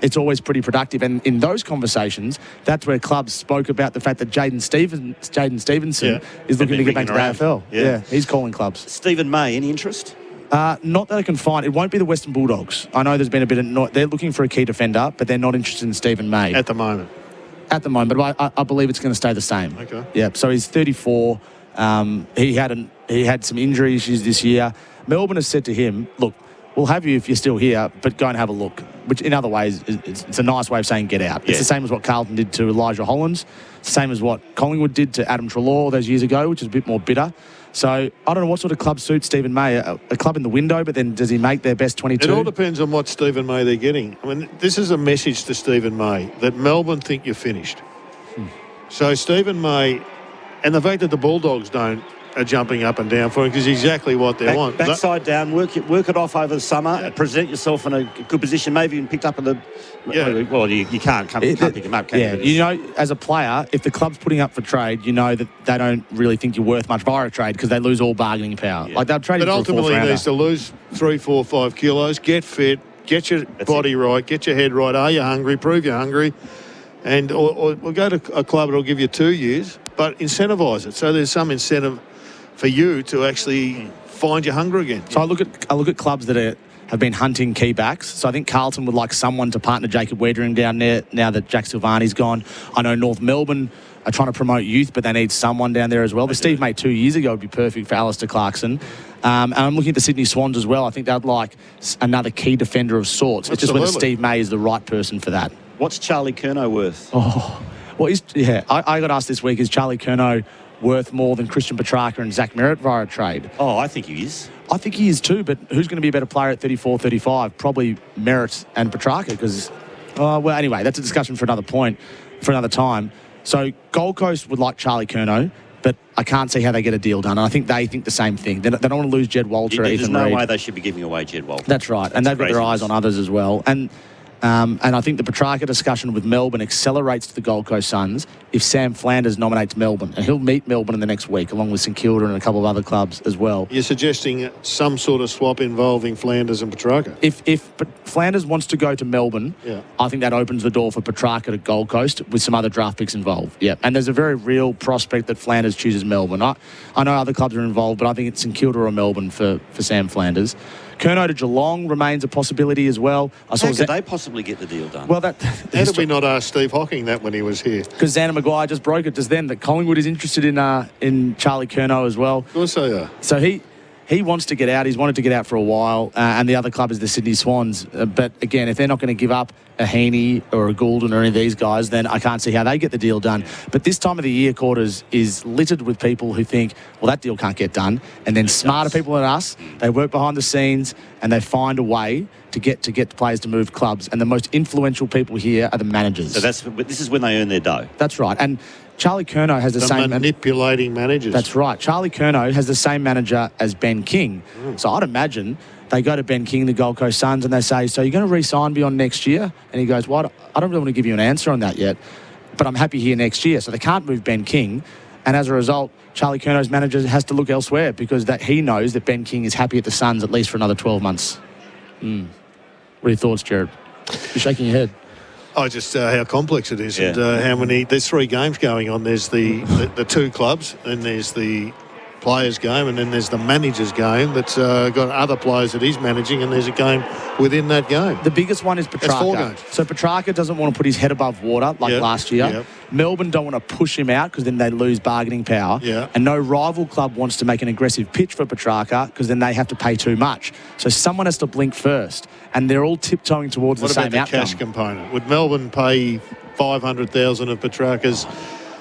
it's always pretty productive. And in those conversations, that's where clubs spoke about the fact that Jaden Stevenson is looking to get back to the AFL. Yeah, he's calling clubs. Stephen May, any interest? Not that I can find. It won't be the Western Bulldogs. I know there's been a bit of... They're looking for a key defender, but they're not interested in Stephen May. At the moment. But I believe it's going to stay the same. Okay. Yeah, so he's 34. He had some injury issues this year. Melbourne has said to him, look, we'll have you if you're still here, but go and have a look, which in other ways, it's a nice way of saying get out. It's the same as what Carlton did to Elijah Hollands. It's the same as what Collingwood did to Adam Treloar those years ago, which is a bit more bitter. So I don't know what sort of club suits Stephen May. A club in the window, but then does he make their best 22? It all depends on what Stephen May they're getting. I mean, this is a message to Stephen May that Melbourne think you're finished. So Stephen May, and the fact that the Bulldogs are jumping up and down for him, because exactly what they want. Backside down, work it off over the summer, present yourself in a good position, maybe even picked up in the... Well, you can't pick him up, can you? You know, as a player, if the club's putting up for trade, you know that they don't really think you're worth much via a trade because they lose all bargaining power. Like, they'll trade you for a fourth rounder. But ultimately, he needs to lose 3, 4, 5 kilos, get fit, get your body right, get your head right. Are you hungry? Prove you're hungry. And or go to a club that'll give you 2 years, but incentivise it. So there's some incentive for you to actually find your hunger again. So I look at clubs that have been hunting key backs. So I think Carlton would like someone to partner Jacob Wiedering down there now that Jack Silvani's gone. I know North Melbourne are trying to promote youth, but they need someone down there as well. The Steve Mate 2 years ago would be perfect for Alistair Clarkson. And I'm looking at the Sydney Swans as well. I think they'd like another key defender of sorts. It's just whether Steve May is the right person for that. What's Charlie Curnow worth? Oh, well, I got asked this week, is Charlie Curnow worth more than Christian Petrarca and Zach Merritt via a trade? Oh, I think he is. I think he is too, but who's going to be a better player at 34, 35? Probably Merritt and Petrarca because, well, anyway, that's a discussion for another point, for another time. So Gold Coast would like Charlie Curnow, but I can't see how they get a deal done. And I think they think the same thing. They don't want to lose Jed Walter or Ethan Reid. There's no way they should be giving away Jed Walter. That's right. And they've got their eyes on others as well. And I think the Petrarca discussion with Melbourne accelerates to the Gold Coast Suns if Sam Flanders nominates Melbourne. And he'll meet Melbourne in the next week, along with St Kilda and a couple of other clubs as well. You're suggesting some sort of swap involving Flanders and Petrarca? If Flanders wants to go to Melbourne, I think that opens the door for Petrarca to Gold Coast with some other draft picks involved. Yeah, and there's a very real prospect that Flanders chooses Melbourne. I know other clubs are involved, but I think it's St Kilda or Melbourne for Sam Flanders. Curnow to Geelong remains a possibility as well. How could they possibly get the deal done? Well, how did we not ask Steve Hocking that when he was here? Because Xander Maguire just broke it just then that Collingwood is interested in Charlie Curnow as well. Of course they are. So he wants to get out. He's wanted to get out for a while. And the other club is the Sydney Swans. But again, if they're not going to give up a Heaney or a Goulden or any of these guys, then I can't see how they get the deal done. But this time of the year, Quarters, is littered with people who think, well, that deal can't get done. And then smarter people than us, they work behind the scenes and they find a way to get the players to move clubs. And the most influential people here are the managers. So this is when they earn their dough. That's right. And Charlie Curnow has the same... manipulating managers. That's right. Charlie Curnow has the same manager as Ben King. So I'd imagine they go to Ben King, the Gold Coast Suns, and they say, so you're going to re-sign beyond next year? And he goes, well, I don't really want to give you an answer on that yet, but I'm happy here next year. So they can't move Ben King. And as a result, Charlie Curnow's manager has to look elsewhere because he knows that Ben King is happy at the Suns at least for another 12 months. What are your thoughts, Gerard? You're shaking your head. Oh, just how complex it is and how many... There's 3 games going on. There's the 2 clubs, and there's the players' game, and then there's the manager's game that's got other players that he's managing, and there's a game within that game. The biggest one is Petrarca. That's 4 games. So Petrarca doesn't want to put his head above water like last year. Yep. Melbourne don't want to push him out because then they lose bargaining power. Yeah. And no rival club wants to make an aggressive pitch for Petrarca because then they have to pay too much. So someone has to blink first, and they're all tiptoeing towards the same outcome. What about the cash component? Would Melbourne pay $500,000 of Petrarca's?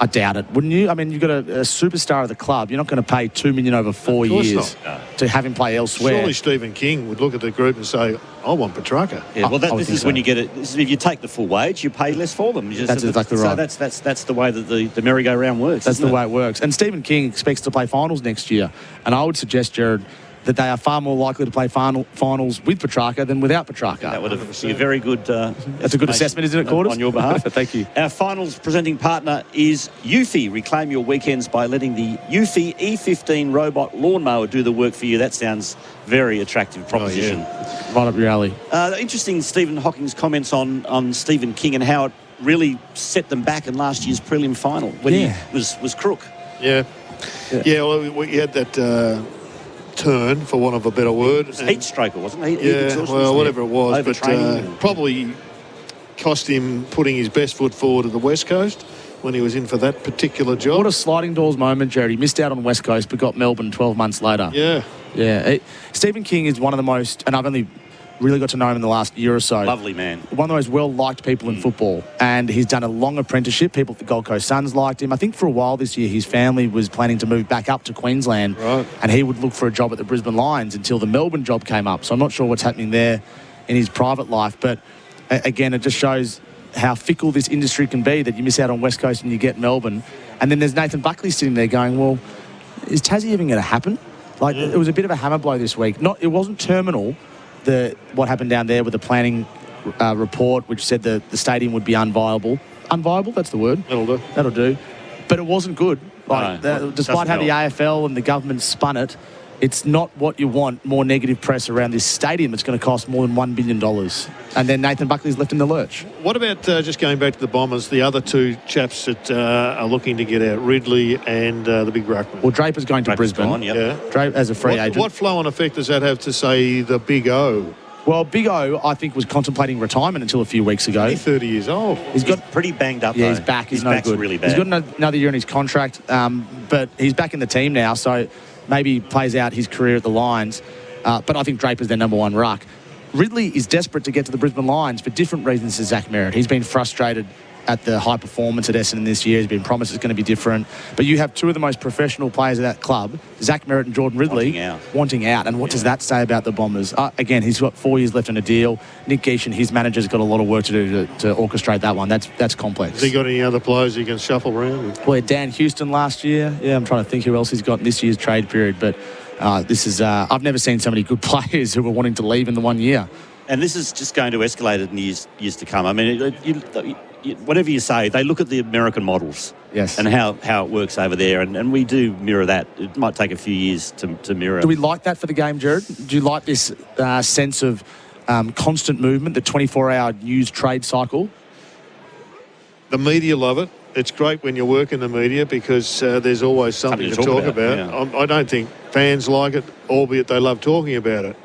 I doubt it, wouldn't you? I mean, you've got a superstar of the club. You're not going to pay $2 million over 4 years to have him play elsewhere. Surely Stephen King would look at the group and say, I want Petrarca. Yeah, well, this is when you get it. If you take the full wage, you pay less for them. That's exactly right. So that's the way that the merry-go-round works. That's the way it works. And Stephen King expects to play finals next year. And I would suggest, Gerard, that they are far more likely to play finals with Petrarca than without Petrarca. That would be a very good... That's a good assessment, isn't it, Quarters? On your behalf. Thank you. Our finals presenting partner is Eufy. Reclaim your weekends by letting the Eufy E15 robot lawnmower do the work for you. That sounds very attractive proposition. Right up your alley. Interesting Stephen Hocking's comments on Stephen King and how it really set them back in last year's prelim final when he was crook. Yeah. Well, we had that... turn, for want of a better word. Heat stroker, wasn't it? Whatever it was. But probably cost him putting his best foot forward at the West Coast when he was in for that particular job. What a sliding doors moment, Gerard. He missed out on West Coast but got Melbourne 12 months later. Yeah. Stephen King is one of the most, and I've only really got to know him in the last year or so. Lovely man. One of the most well-liked people in football. And he's done a long apprenticeship. People at the Gold Coast Suns liked him. I think for a while this year, his family was planning to move back up to Queensland. Right. And he would look for a job at the Brisbane Lions until the Melbourne job came up. So I'm not sure what's happening there in his private life. But again, it just shows how fickle this industry can be, that you miss out on West Coast and you get Melbourne. And then there's Nathan Buckley sitting there going, well, is Tassie even going to happen? It was a bit of a hammer blow this week. It wasn't terminal, what happened down there with the planning report, which said the stadium would be unviable. Unviable, that's the word. That'll do. But it wasn't good. Despite how the AFL and the government spun it, it's not what you want, more negative press around this stadium. It's going to cost more than $1 billion. And then Nathan Buckley's left in the lurch. What about just going back to the Bombers, the other two chaps that are looking to get out, Ridley and the big ruckman? Well, Draper's going to Brisbane. Gone, yep. Yeah. Draper as a free agent. What flow-on effect does that have to, say, the Big O? Well, Big O, I think, was contemplating retirement until a few weeks ago. He's 30 years old. He's pretty banged up, Yeah, though. he's back. He's His no back's good. really bad. He's got another year in his contract, but he's back in the team now, so maybe he plays out his career at the Lions. But I think Draper's their number one ruck. Ridley is desperate to get to the Brisbane Lions for different reasons to Zach Merritt. He's been frustrated at the high performance at Essendon this year. He's been promised it's going to be different. But you have two of the most professional players of that club, Zach Merritt and Jordan Ridley, wanting out. And what does that say about the Bombers? Again, he's got 4 years left on a deal. Nick Geesh and his manager's got a lot of work to do to orchestrate that one. That's complex. Has he got any other players he can shuffle around? Well, Dan Houston last year. Yeah, I'm trying to think who else he's got in this year's trade period. But this is I've never seen so many good players who were wanting to leave in the 1 year. And this is just going to escalate in years to come. I mean, whatever you say, they look at the American models. Yes. And how it works over there. And we do mirror that. It might take a few years to mirror. Do we like that for the game, Gerard? Do you like this sense of constant movement, the 24-hour news trade cycle? The media love it. It's great when you work in the media because there's always something to talk about. Yeah. I don't think fans like it, albeit they love talking about it.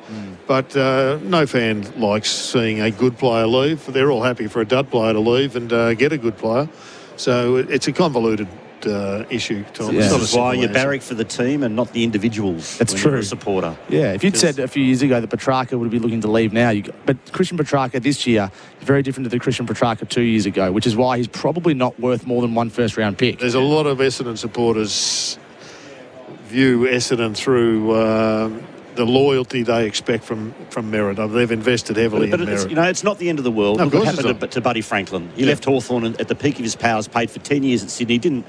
But no fan likes seeing a good player leave. They're all happy for a dud player to leave and get a good player. So it's a convoluted issue, Tom. Yeah. It's not This a is why simple you answer. barrack for the team and not the individuals. That's when true. You're a supporter. Yeah, if you'd said a few years ago that Petrarca would be looking to leave now, but Christian Petrarca this year is very different to the Christian Petrarca 2 years ago, which is why he's probably not worth more than one first-round pick. There's a lot of Essendon supporters view Essendon through the loyalty they expect from Merritt. They've invested heavily But in Merritt. it's not the end of the world. No, Look of what course it's happened to Buddy Franklin. He left Hawthorn at the peak of his powers, played for 10 years at Sydney,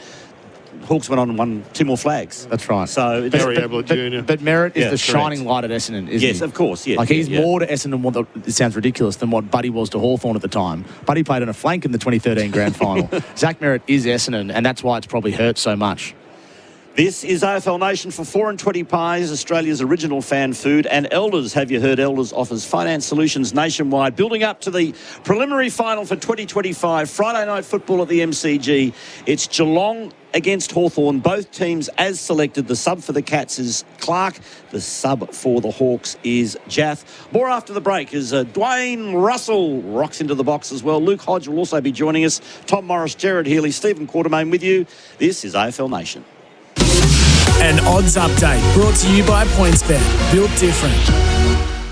Hawks went on and won 2 more flags. That's right. So Gary Ablett Jr. But Merritt is the correct. shining light at Essendon, isn't he? Yes, of course. Yes, like he's yeah. more to Essendon, it sounds ridiculous, than what Buddy was to Hawthorn at the time. Buddy played on a flank in the 2013 grand final. Zach Merritt is Essendon, and that's why it's probably hurt so much. This is AFL Nation for 4 and 20 pies, Australia's original fan food. And Elders, have you heard? Elders offers finance solutions nationwide, building up to the preliminary final for 2025. Friday night football at the MCG. It's Geelong against Hawthorn. Both teams as selected. The sub for the Cats is Clark. The sub for the Hawks is Jath. More after the break as Dwayne Russell rocks into the box as well. Luke Hodge will also be joining us. Tom Morris, Gerard, Healy, Stephen Quartermain with you. This is AFL Nation. An odds update brought to you by PointsBet. Built different.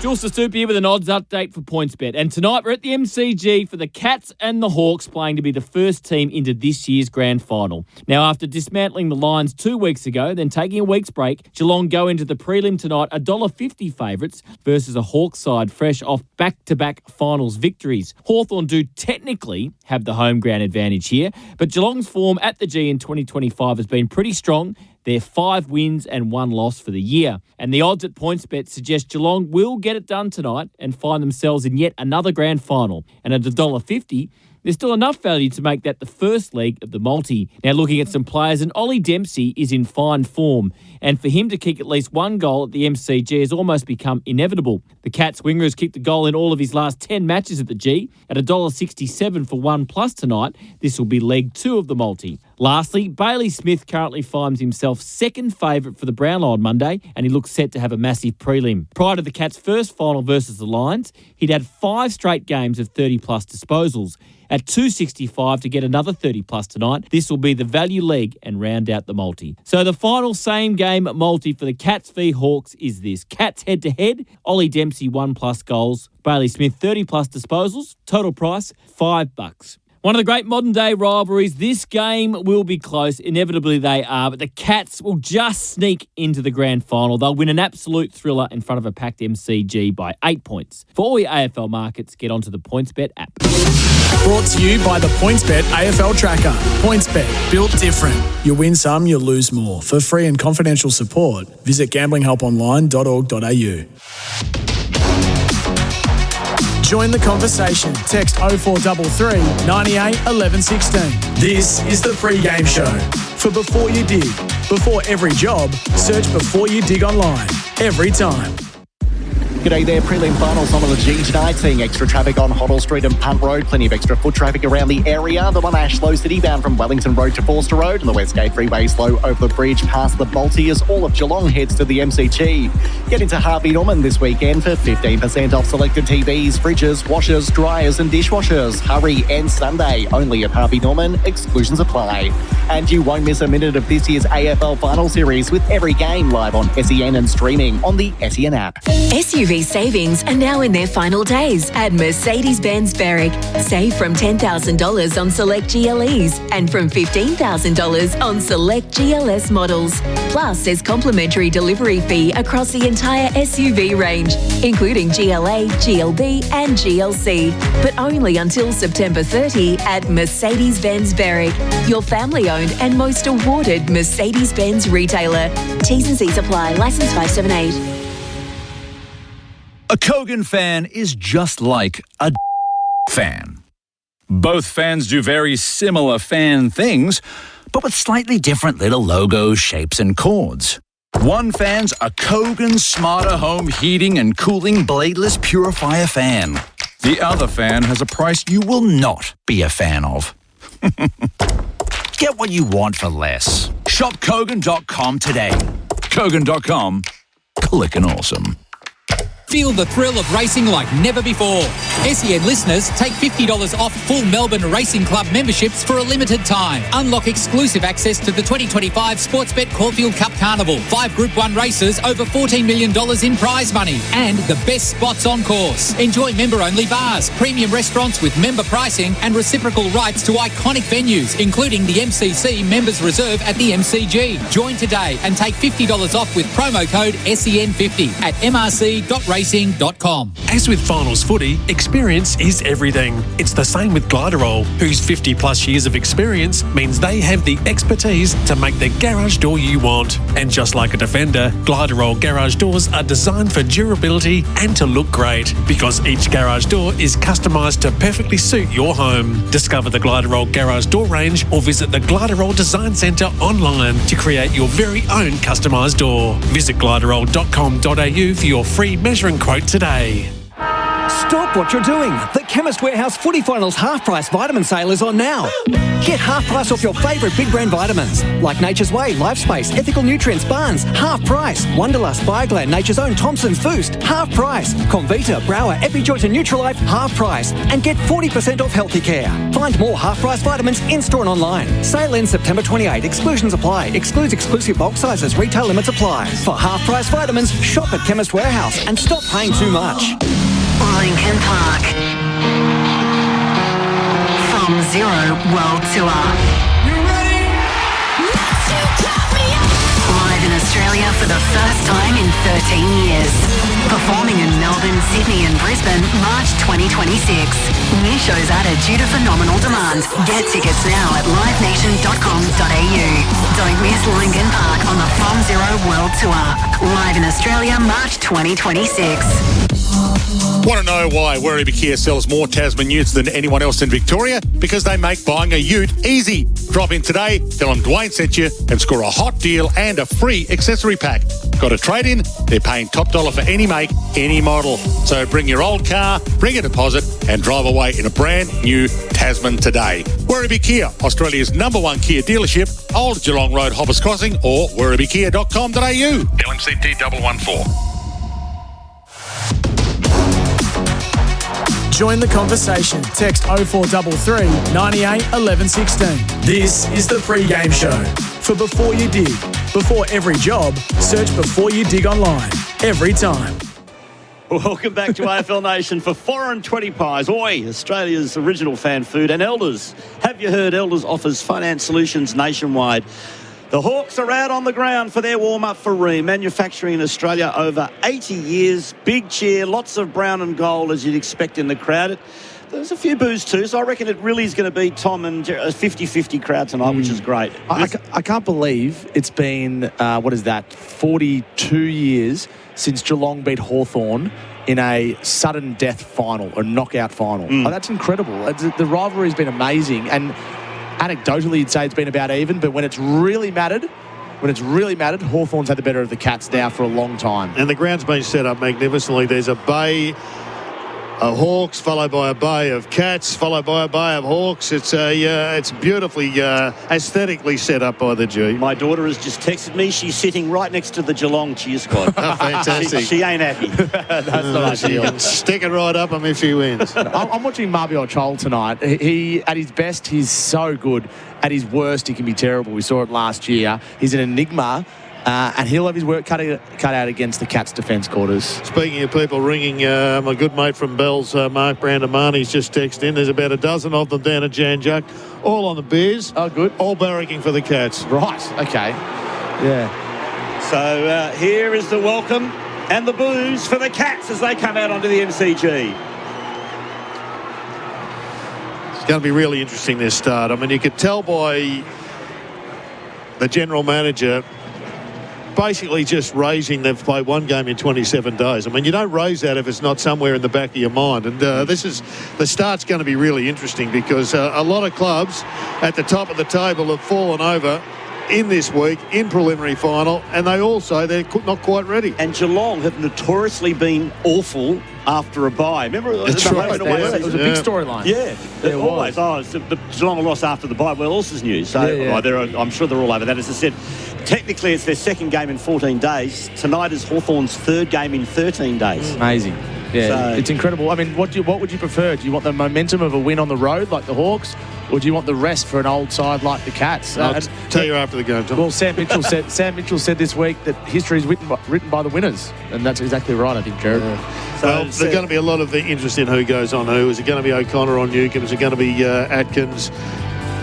Jules to Stoop here with an odds update for PointsBet. And tonight we're at the MCG for the Cats and the Hawks playing to be the first team into this year's grand final. Now, after dismantling the Lions 2 weeks ago, then taking a week's break, Geelong go into the prelim tonight $1.50 favourites versus a Hawks side fresh off back-to-back finals victories. Hawthorn do technically have the home ground advantage here, but Geelong's form at the G in 2025 has been pretty strong. They're 5 wins and 1 loss for the year. And the odds at PointsBet suggest Geelong will get it done tonight and find themselves in yet another grand final. And at $1.50, there's still enough value to make that the first leg of the multi. Now looking at some players, and Ollie Dempsey is in fine form. And for him to kick at least 1 goal at the MCG has almost become inevitable. The Cats winger has kicked a goal in all of his last 10 matches at the G. At $1.67 for 1+ tonight, this will be leg 2 of the multi. Lastly, Bailey Smith currently finds himself second favourite for the Brownlow on Monday, and he looks set to have a massive prelim. Prior to the Cats' first final versus the Lions, he'd had 5 straight games of 30+ disposals. At $2.65 to get another 30+ tonight, this will be the value leg and round out the multi. So the final same game multi for the Cats v Hawks is this. Cats head-to-head, Ollie Dempsey 1+ goals, Bailey Smith 30+ disposals, total price $5. One of the great modern-day rivalries. This game will be close. Inevitably they are, but the Cats will just sneak into the grand final. They'll win an absolute thriller in front of a packed MCG by 8 points. For all your AFL markets, get onto the PointsBet app. Brought to you by the PointsBet AFL Tracker. PointsBet, built different. You win some, you lose more. For free and confidential support, visit gamblinghelponline.org.au. Join the conversation. Text 0433 98 11 16. This is the pre-game show for Before You Dig. Before every job, search Before You Dig online. Every time. G'day there, prelim finals on the G tonight, seeing extra traffic on Hoddle Street and Punt Road, plenty of extra foot traffic around the area. The Monash slow city bound from Wellington Road to Forster Road, and the Westgate Freeway slow over the bridge past the Balti as all of Geelong heads to the MCG. Get into Harvey Norman this weekend for 15% off selected TVs, fridges, washers, dryers and dishwashers. Hurry and Sunday, only at Harvey Norman, exclusions apply. And you won't miss a minute of this year's AFL Final Series with every game live on SEN and streaming on the SEN app. SUV savings are now in their final days at Mercedes-Benz Berwick. Save from $10,000 on select GLEs and from $15,000 on select GLS models. Plus, there's complimentary delivery fee across the entire SUV range, including GLA, GLB and GLC. But only until September 30 at Mercedes-Benz Berwick, your family-owned and most awarded Mercedes-Benz retailer. T's and C's apply. Licence 578. A Kogan fan is just like a fan. Both fans do very similar fan things, but with slightly different little logos, shapes and chords. One fan's a Kogan Smarter Home Heating and Cooling Bladeless Purifier fan. The other fan has a price you will not be a fan of. Get what you want for less. Shop Kogan.com today. Kogan.com. Clickin' awesome. Feel the thrill of racing like never before. SEN listeners take $50 off full Melbourne Racing Club memberships for a limited time. Unlock exclusive access to the 2025 Sportsbet Caulfield Cup Carnival. 5 Group 1 races, over $14 million in prize money, and the best spots on course. Enjoy member-only bars, premium restaurants with member pricing, and reciprocal rights to iconic venues, including the MCC Members Reserve at the MCG. Join today and take $50 off with promo code SEN50 at mrc.racing.com. As with finals footy, experience is everything. It's the same with Gliderol, whose 50 plus years of experience means they have the expertise to make the garage door you want. And just like a Defender, Gliderol garage doors are designed for durability and to look great, because each garage door is customised to perfectly suit your home. Discover the Gliderol garage door range or visit the Gliderol Design Centre online to create your very own customised door. Visit gliderol.com.au for your free measuring quote today. Stop what you're doing. The Chemist Warehouse Footy Finals half-price vitamin sale is on now. Get half price off your favourite big brand vitamins like Nature's Way, Lifespace, Ethical Nutrients, Barnes, half price. Wonderlust, Bioglan, Nature's Own, Thompson's Boost, half price. Convita, Brower, EpiJoyce and Nutrilife, half price. And get 40% off Healthy Care. Find more half-price vitamins in-store and online. Sale ends September 28. Exclusions apply. Excludes exclusive bulk sizes. Retail limits apply. For half-price vitamins, shop at Chemist Warehouse and stop paying too much. Lincoln Park. From Zero World Tour. Live in Australia for the first time in 13 years. Performing in Melbourne, Sydney and Brisbane, March 2026. New shows added due to phenomenal demand. Get tickets now at livenation.com.au. Don't miss Lincoln Park on the From Zero World Tour. Live in Australia, March 2026. Want to know why Werribee Kia sells more Tasman utes than anyone else in Victoria? Because they make buying a ute easy. Drop in today, tell them Dwayne sent you, and score a hot deal and a free accessory pack. Got a trade-in? They're paying top dollar for any make, any model. So bring your old car, bring a deposit, and drive away in a brand new Tasman today. Werribee Kia, Australia's #1 Kia dealership, Old Geelong Road, Hoppers Crossing, or werribeekia.com.au. LMCT 114. Join the conversation. Text 0433 98 11 16. This is the pre-game show for Before You Dig. Before every job, search Before You Dig online. Every time. Welcome back to AFL Nation for 4 and 20 pies. Oi, Australia's original fan food. And Elders. Have you heard Elders offers finance solutions nationwide? The Hawks are out on the ground for their warm-up for Ream. Manufacturing in Australia over 80 years. Big cheer, lots of brown and gold as you'd expect in the crowd. There's a few boos too, so I reckon it really is going to be Tom and a 50-50 crowd tonight, which is great. I can't believe it's been, 42 years since Geelong beat Hawthorn in a sudden death final, or knockout final. Oh, that's incredible. The rivalry's been amazing, and anecdotally, you'd say it's been about even, but when it's really mattered, when it's really mattered, Hawthorn's had the better of the Cats now for a long time. And the ground's been set up magnificently. There's a bay of Hawks, followed by a bay of Cats, followed by a bay of Hawks. It's beautifully, aesthetically set up by the G. My daughter has just texted me. She's sitting right next to the Geelong cheer squad. Oh, fantastic. She ain't happy. That's not ideal. Stick it right up if she wins. I'm watching Marbiot Chol tonight. He, at his best, he's so good. At his worst, he can be terrible. We saw it last year. He's an enigma. And he'll have his work cut out against the Cats' defence quarters. Speaking of people ringing, my good mate from Bell's, Mark Brandamani's just texted in. There's about a dozen of them down at Jan Juck, all on the Bears. Oh, good. All barracking for the Cats. Right, okay. Yeah. So here is the welcome and the boos for the Cats as they come out onto the MCG. It's going to be really interesting, this start. I mean, you could tell by the general manager basically just raising they've played one game in 27 days. I mean, you don't raise that if it's not somewhere in the back of your mind. And the start's going to be really interesting because a lot of clubs at the top of the table have fallen over in this week in preliminary final, and they're not quite ready. And Geelong have notoriously been awful after a bye. Remember, That's right. It was a big storyline. Yeah, always. The Geelong lost after the bye. Well, else is new. So I'm sure they're all over that. As I said, technically it's their second game in 14 days. Tonight is Hawthorn's third game in 13 days. Amazing. Yeah, it's incredible. I mean, what would you prefer? Do you want the momentum of a win on the road like the Hawks, or do you want the rest for an old side like the Cats? I'll tell you after the game, Tom. Well, Sam Mitchell said this week that history is written by the winners, and that's exactly right, I think, Gerard. Yeah. So there's going to be a lot of interest in who goes on who. Is it going to be O'Connor or Newcombe? Is it going to be Atkins?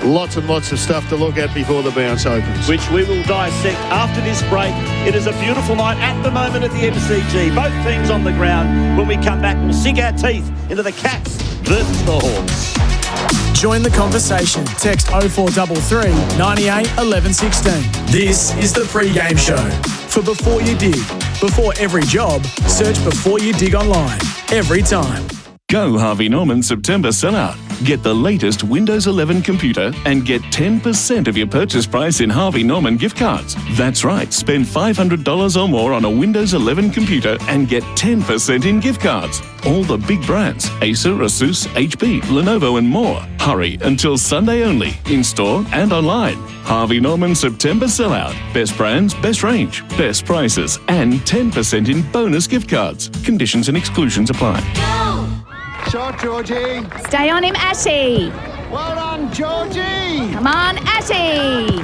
Lots and lots of stuff to look at before the bounce opens. Which we will dissect after this break. It is a beautiful night at the moment at the MCG. Both teams on the ground. When we come back, we'll sink our teeth into the Cats versus the Hawks. Join the conversation. Text 0433 98 11 16. This is the pre-game show. For Before You Dig. Before every job, search Before You Dig online. Every time. Go Harvey Norman September sellout. Get the latest Windows 11 computer and get 10% of your purchase price in Harvey Norman gift cards. That's right, spend $500 or more on a Windows 11 computer and get 10% in gift cards. All the big brands, Acer, Asus, HP, Lenovo and more. Hurry until Sunday only, in store and online. Harvey Norman September sellout. Best brands, best range, best prices and 10% in bonus gift cards. Conditions and exclusions apply. Shot, Georgie. Stay on him, Ashy. Well done, Georgie. Come on, Ashy.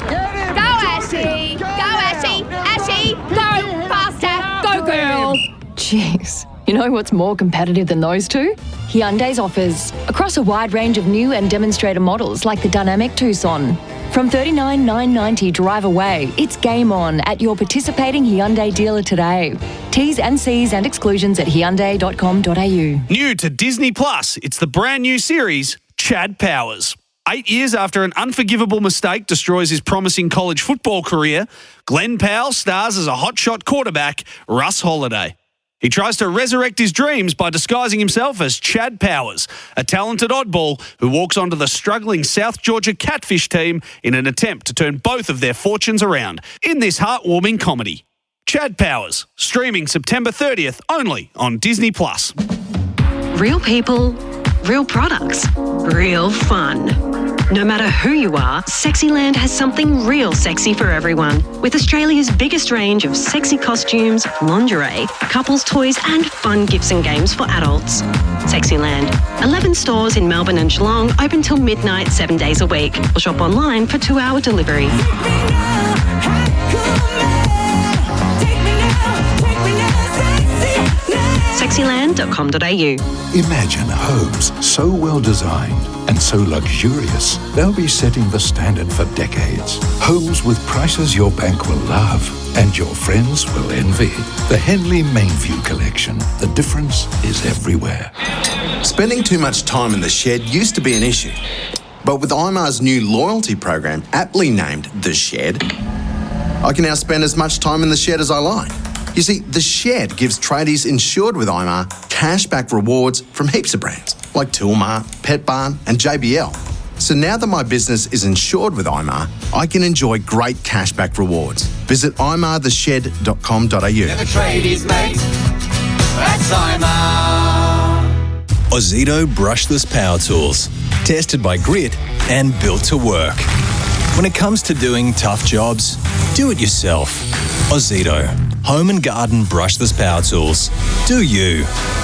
Get him, Go, Georgie. Ashy. Go, Ashy. Ashy, go faster. Go, girl. Jeez. You know what's more competitive than those two? Hyundai's offers. Across a wide range of new and demonstrator models like the Dynamic Tucson. From $39,990 drive away, it's game on at your participating Hyundai dealer today. T's and C's and exclusions at hyundai.com.au. New to Disney Plus, it's the brand new series, Chad Powers. 8 years after an unforgivable mistake destroys his promising college football career, Glenn Powell stars as a hotshot quarterback, Russ Holiday. He tries to resurrect his dreams by disguising himself as Chad Powers, a talented oddball who walks onto the struggling South Georgia Catfish team in an attempt to turn both of their fortunes around in this heartwarming comedy. Chad Powers, streaming September 30th only on Disney+. Real people, real products, real fun. No matter who you are, Sexyland has something real sexy for everyone. With Australia's biggest range of sexy costumes, lingerie, couples toys and fun gifts and games for adults. Sexyland. 11 stores in Melbourne and Geelong, open till midnight 7 days a week. Or shop online for 2-hour delivery. Sexyland.com.au. Imagine homes so well designed and so luxurious, they'll be setting the standard for decades. Homes with prices your bank will love and your friends will envy. The Henley Mainview Collection. The difference is everywhere. Spending too much time in the shed used to be an issue. But with IMAR's new loyalty program, aptly named The Shed, I can now spend as much time in the shed as I like. You see, The Shed gives tradies insured with IMAR cashback rewards from heaps of brands, like Toolmart, Pet Barn and JBL. So now that my business is insured with IMAR, I can enjoy great cashback rewards. Visit imartheshed.com.au. Tradies, mate. That's IMAR. Ozito brushless power tools. Tested by Grit and built to work. When it comes to doing tough jobs, do it yourself. Ozito. Home and garden brushless power tools. Do you.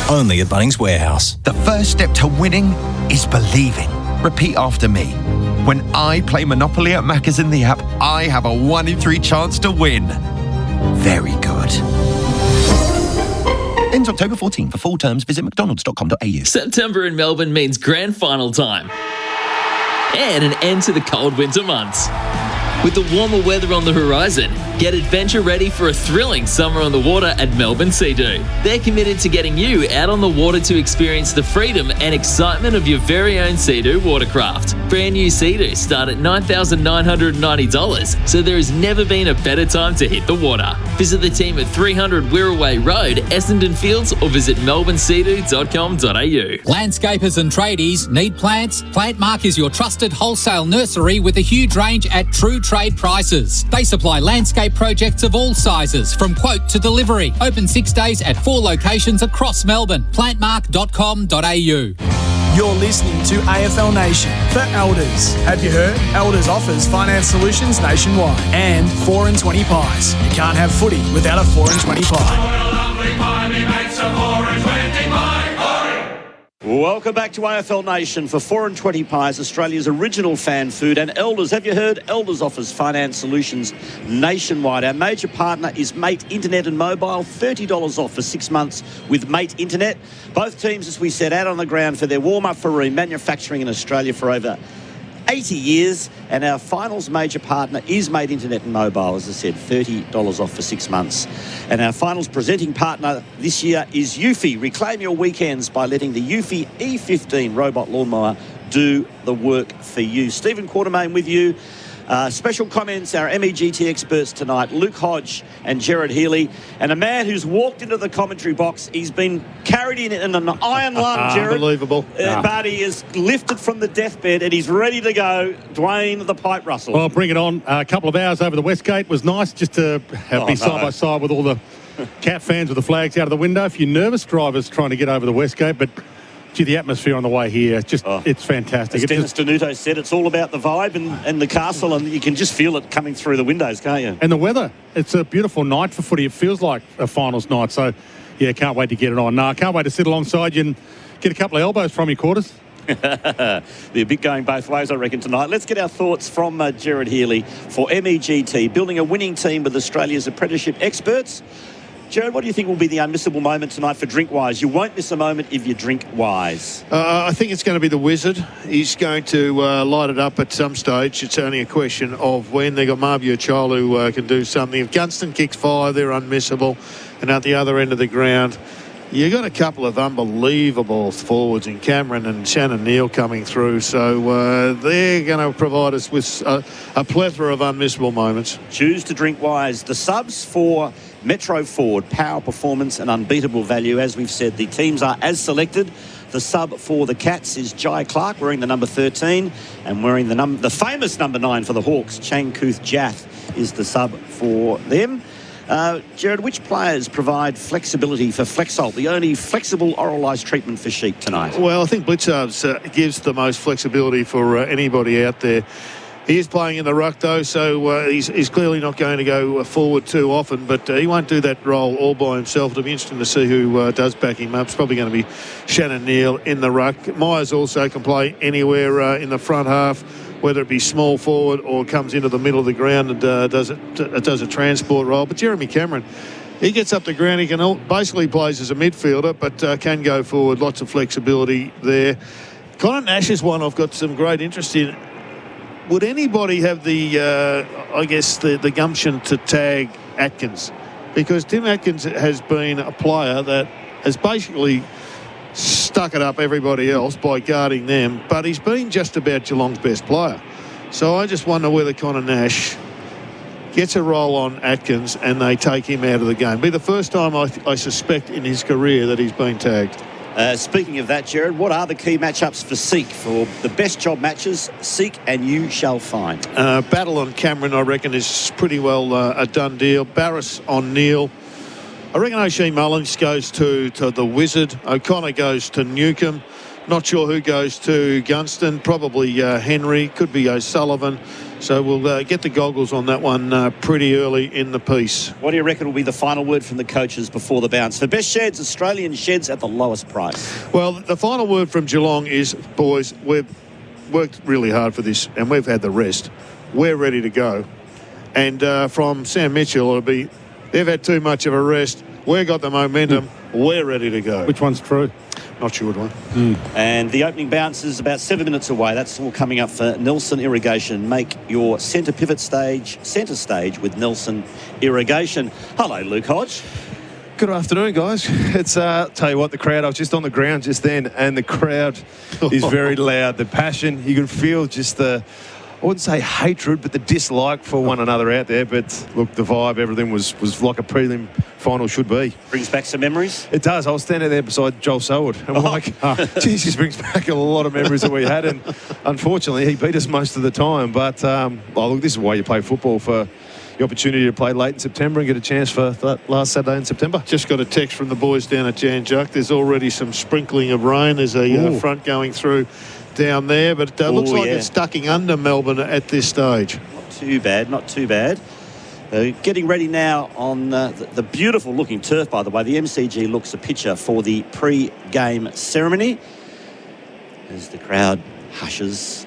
Only at Bunnings Warehouse. The first step to winning is believing. Repeat after me. When I play Monopoly at Macca's in the app, I have a 1 in 3 chance to win. Very good. Ends October 14. For full terms, visit mcdonalds.com.au. September in Melbourne means grand final time. And an end to the cold winter months. With the warmer weather on the horizon, get adventure ready for a thrilling summer on the water at Melbourne Sea-Doo. They're committed to getting you out on the water to experience the freedom and excitement of your very own Sea-Doo watercraft. Brand new Sea-Doo start at $9,990, so there has never been a better time to hit the water. Visit the team at 300 Wirraway Road, Essendon Fields, or visit melbourneseadoo.com.au. Landscapers and tradies need plants? Plantmark is your trusted wholesale nursery with a huge range at true trade prices. They supply landscape projects of all sizes, from quote to delivery. Open 6 days at 4 locations across Melbourne. Plantmark.com.au. You're listening to AFL Nation for Elders. Have you heard? Elders offers finance solutions nationwide and 4 and 20 pies. You can't have footy without a 4 and 20 pie. Welcome back to AFL Nation for 4 and 20 pies, Australia's original fan food. And Elders, have you heard? Elders offers finance solutions nationwide. Our major partner is Mate Internet and Mobile, $30 off for 6 months with Mate Internet. Both teams, as we said, out on the ground for their warm-up for remanufacturing in Australia for over 80 years, and our finals major partner is Mate Internet and Mobile, as I said, $30 off for 6 months. And our finals presenting partner this year is Eufy. Reclaim your weekends by letting the Eufy E15 robot lawnmower do the work for you. Stephen Quartermain with you. Special comments, our MEGT experts tonight, Luke Hodge and Gerard Healy, and a man who's walked into the commentary box. He's been carried in an iron lung, Gerard. Unbelievable. But he is lifted from the deathbed and he's ready to go. Dwayne the Pipe Russell. Well, bring it on. A couple of hours over the Westgate was nice just to be side by side with all the Cat fans with the flags out of the window. A few nervous drivers trying to get over the Westgate, but gee, the atmosphere on the way here, it's fantastic. As Dennis Danuto said, it's all about the vibe and the castle, and you can just feel it coming through the windows, can't you? And the weather. It's a beautiful night for footy. It feels like a finals night. So, yeah, can't wait to get it on. No, I can't wait to sit alongside you and get a couple of elbows from your quarters. They're a bit going both ways, I reckon, tonight. Let's get our thoughts from Gerard Healy for MEGT, building a winning team with Australia's apprenticeship experts. Gerard, what do you think will be the unmissable moment tonight for Drink Wise? You won't miss a moment if you drink wise. I think it's going to be the Wizard. He's going to light it up at some stage. It's only a question of when. They've got Marvia Child who can do something. If Gunston kicks 5, they're unmissable. And at the other end of the ground, you got a couple of unbelievable forwards in Cameron and Shannon Neal coming through. So they're going to provide us with a plethora of unmissable moments. Choose to drink wise. The subs for Metro Ford, power, performance and unbeatable value. As we've said, the teams are as selected. The sub for the Cats is Jai Clark, wearing the number 13, and wearing the famous number 9 for the Hawks. Changkuth Jath is the sub for them. Gerard, which players provide flexibility for Flexalt, the only flexible oralised treatment for sheep tonight? Well, I think Blitzards gives the most flexibility for anybody out there. He is playing in the ruck, though, so he's clearly not going to go forward too often, but he won't do that role all by himself. It'll be interesting to see who does back him up. It's probably going to be Shannon Neal in the ruck. Myers also can play anywhere in the front half, whether it be small forward or comes into the middle of the ground and does a transport role. But Jeremy Cameron, he gets up the ground. He can basically plays as a midfielder, but can go forward. Lots of flexibility there. Connor Nash is one I've got some great interest in. Would anybody have the gumption to tag Atkins? Because Tim Atkins has been a player that has basically stuck it up everybody else by guarding them, but he's been just about Geelong's best player. So I just wonder whether Connor Nash gets a roll on Atkins and they take him out of the game. Be the first time I suspect in his career that he's been tagged. Speaking of that, Gerard, what are the key matchups for Seek? For the best job matches, Seek and you shall find. Battle on Cameron, I reckon, is pretty well a done deal. Barris on Neil. I reckon O'Shea Mullins goes to the Wizard. O'Connor goes to Newcomb. Not sure who goes to Gunston. Probably Henry. Could be O'Sullivan. So we'll get the goggles on that one pretty early in the piece. What do you reckon will be the final word from the coaches before the bounce? For best sheds, Australian sheds at the lowest price. Well, the final word from Geelong is, boys, we've worked really hard for this and we've had the rest. We're ready to go. And from Sam Mitchell, it'll be, they've had too much of a rest. We've got the momentum. We're ready to go. Which one's true? Not sure, Dwayne. And the opening bounce is about 7 minutes away. That's all coming up for Nelson Irrigation. Make your centre stage with Nelson Irrigation. Hello, Luke Hodge. Good afternoon, guys. It's tell you what, the crowd, I was just on the ground just then, and the crowd is very loud. The passion, you can feel just the, I wouldn't say hatred, but the dislike for one another out there. But look, the vibe, everything was like a prelim final should be. Brings back some memories? It does. I was standing there beside Joel Selwood, and we're like, geez, this brings back a lot of memories that we had. And unfortunately, he beat us most of the time. But look, this is why you play football, for the opportunity to play late in September and get a chance for that last Saturday in September. Just got a text from the boys down at Jan Juck. There's already some sprinkling of rain. There's a front going through down there, but it looks like it's ducking under Melbourne at this stage. Not too bad, not too bad. Getting ready now on the beautiful looking turf, by the way. The MCG looks a picture for the pre-game ceremony as the crowd hushes.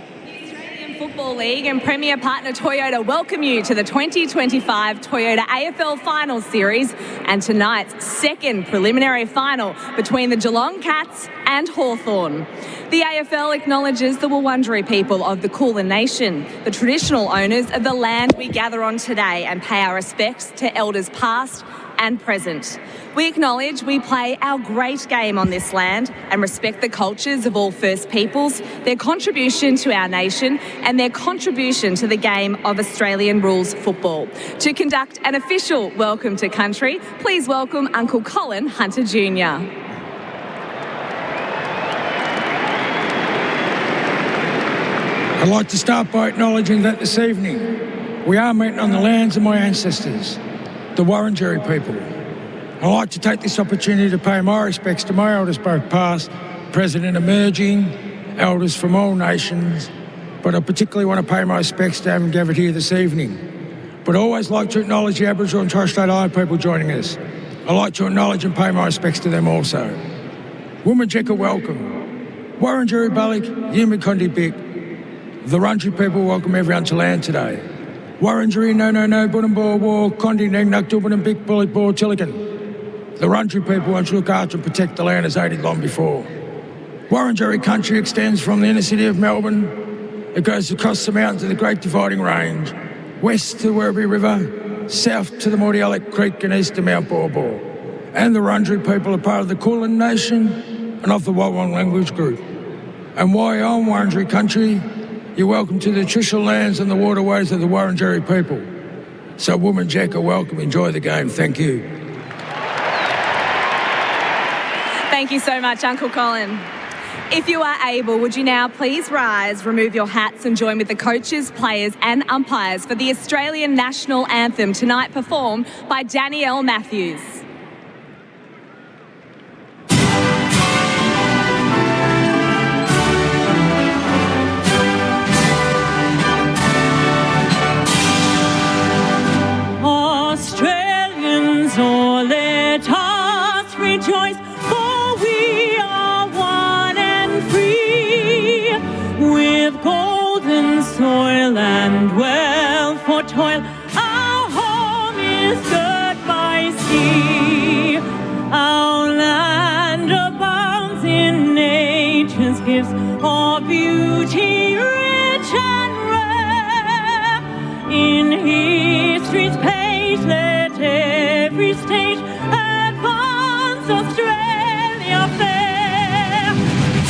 Football League and Premier Partner Toyota welcome you to the 2025 Toyota AFL Finals Series and tonight's second preliminary final between the Geelong Cats and Hawthorn. The AFL acknowledges the Wurundjeri people of the Kulin Nation, the traditional owners of the land we gather on today, and pay our respects to elders past and present. We acknowledge we play our great game on this land and respect the cultures of all First Peoples, their contribution to our nation and their contribution to the game of Australian rules football. To conduct an official welcome to country, please welcome Uncle Colin Hunter Jr. I'd like to start by acknowledging that this evening we are meeting on the lands of my ancestors, the Wurundjeri people. I'd like to take this opportunity to pay my respects to my elders, both past, present and emerging, elders from all nations, but I particularly want to pay my respects to having gathered here this evening. But I always like to acknowledge the Aboriginal and Torres Strait Islander people joining us. I'd like to acknowledge and pay my respects to them also. Woomajeka welcome. Wurundjeri Balik, Yimikondi Bik. The Wurundjeri people welcome everyone to land today. Wurundjeri no, Buddhamboor War, Kondi Nagnak Dubban Big Bullet Ball Tilligan. The Wurundjeri people want to look after and protect the land as they did long before. Wurundjeri country extends from the inner city of Melbourne. It goes across the mountains of the Great Dividing Range, west to the Werribee River, south to the Mordialloc Creek and east to Mount Borbor. And the Wurundjeri people are part of the Kulin Nation and of the Walwang language group. And while you're on Wurundjeri country, you're welcome to the traditional lands and the waterways of the Wurundjeri people. So, Woomajeka, welcome. Enjoy the game. Thank you. Thank you so much, Uncle Colin. If you are able, would you now please rise, remove your hats and join with the coaches, players and umpires for the Australian National Anthem, tonight performed by Danielle Matthews. Australians, oh, let us rejoice, for we are one and free, with golden soil and wealth for toil. Our home is girt by sea. Our land abounds in nature's gifts of beauty, rich and rare. In history's page, let every stage advance Australia fair.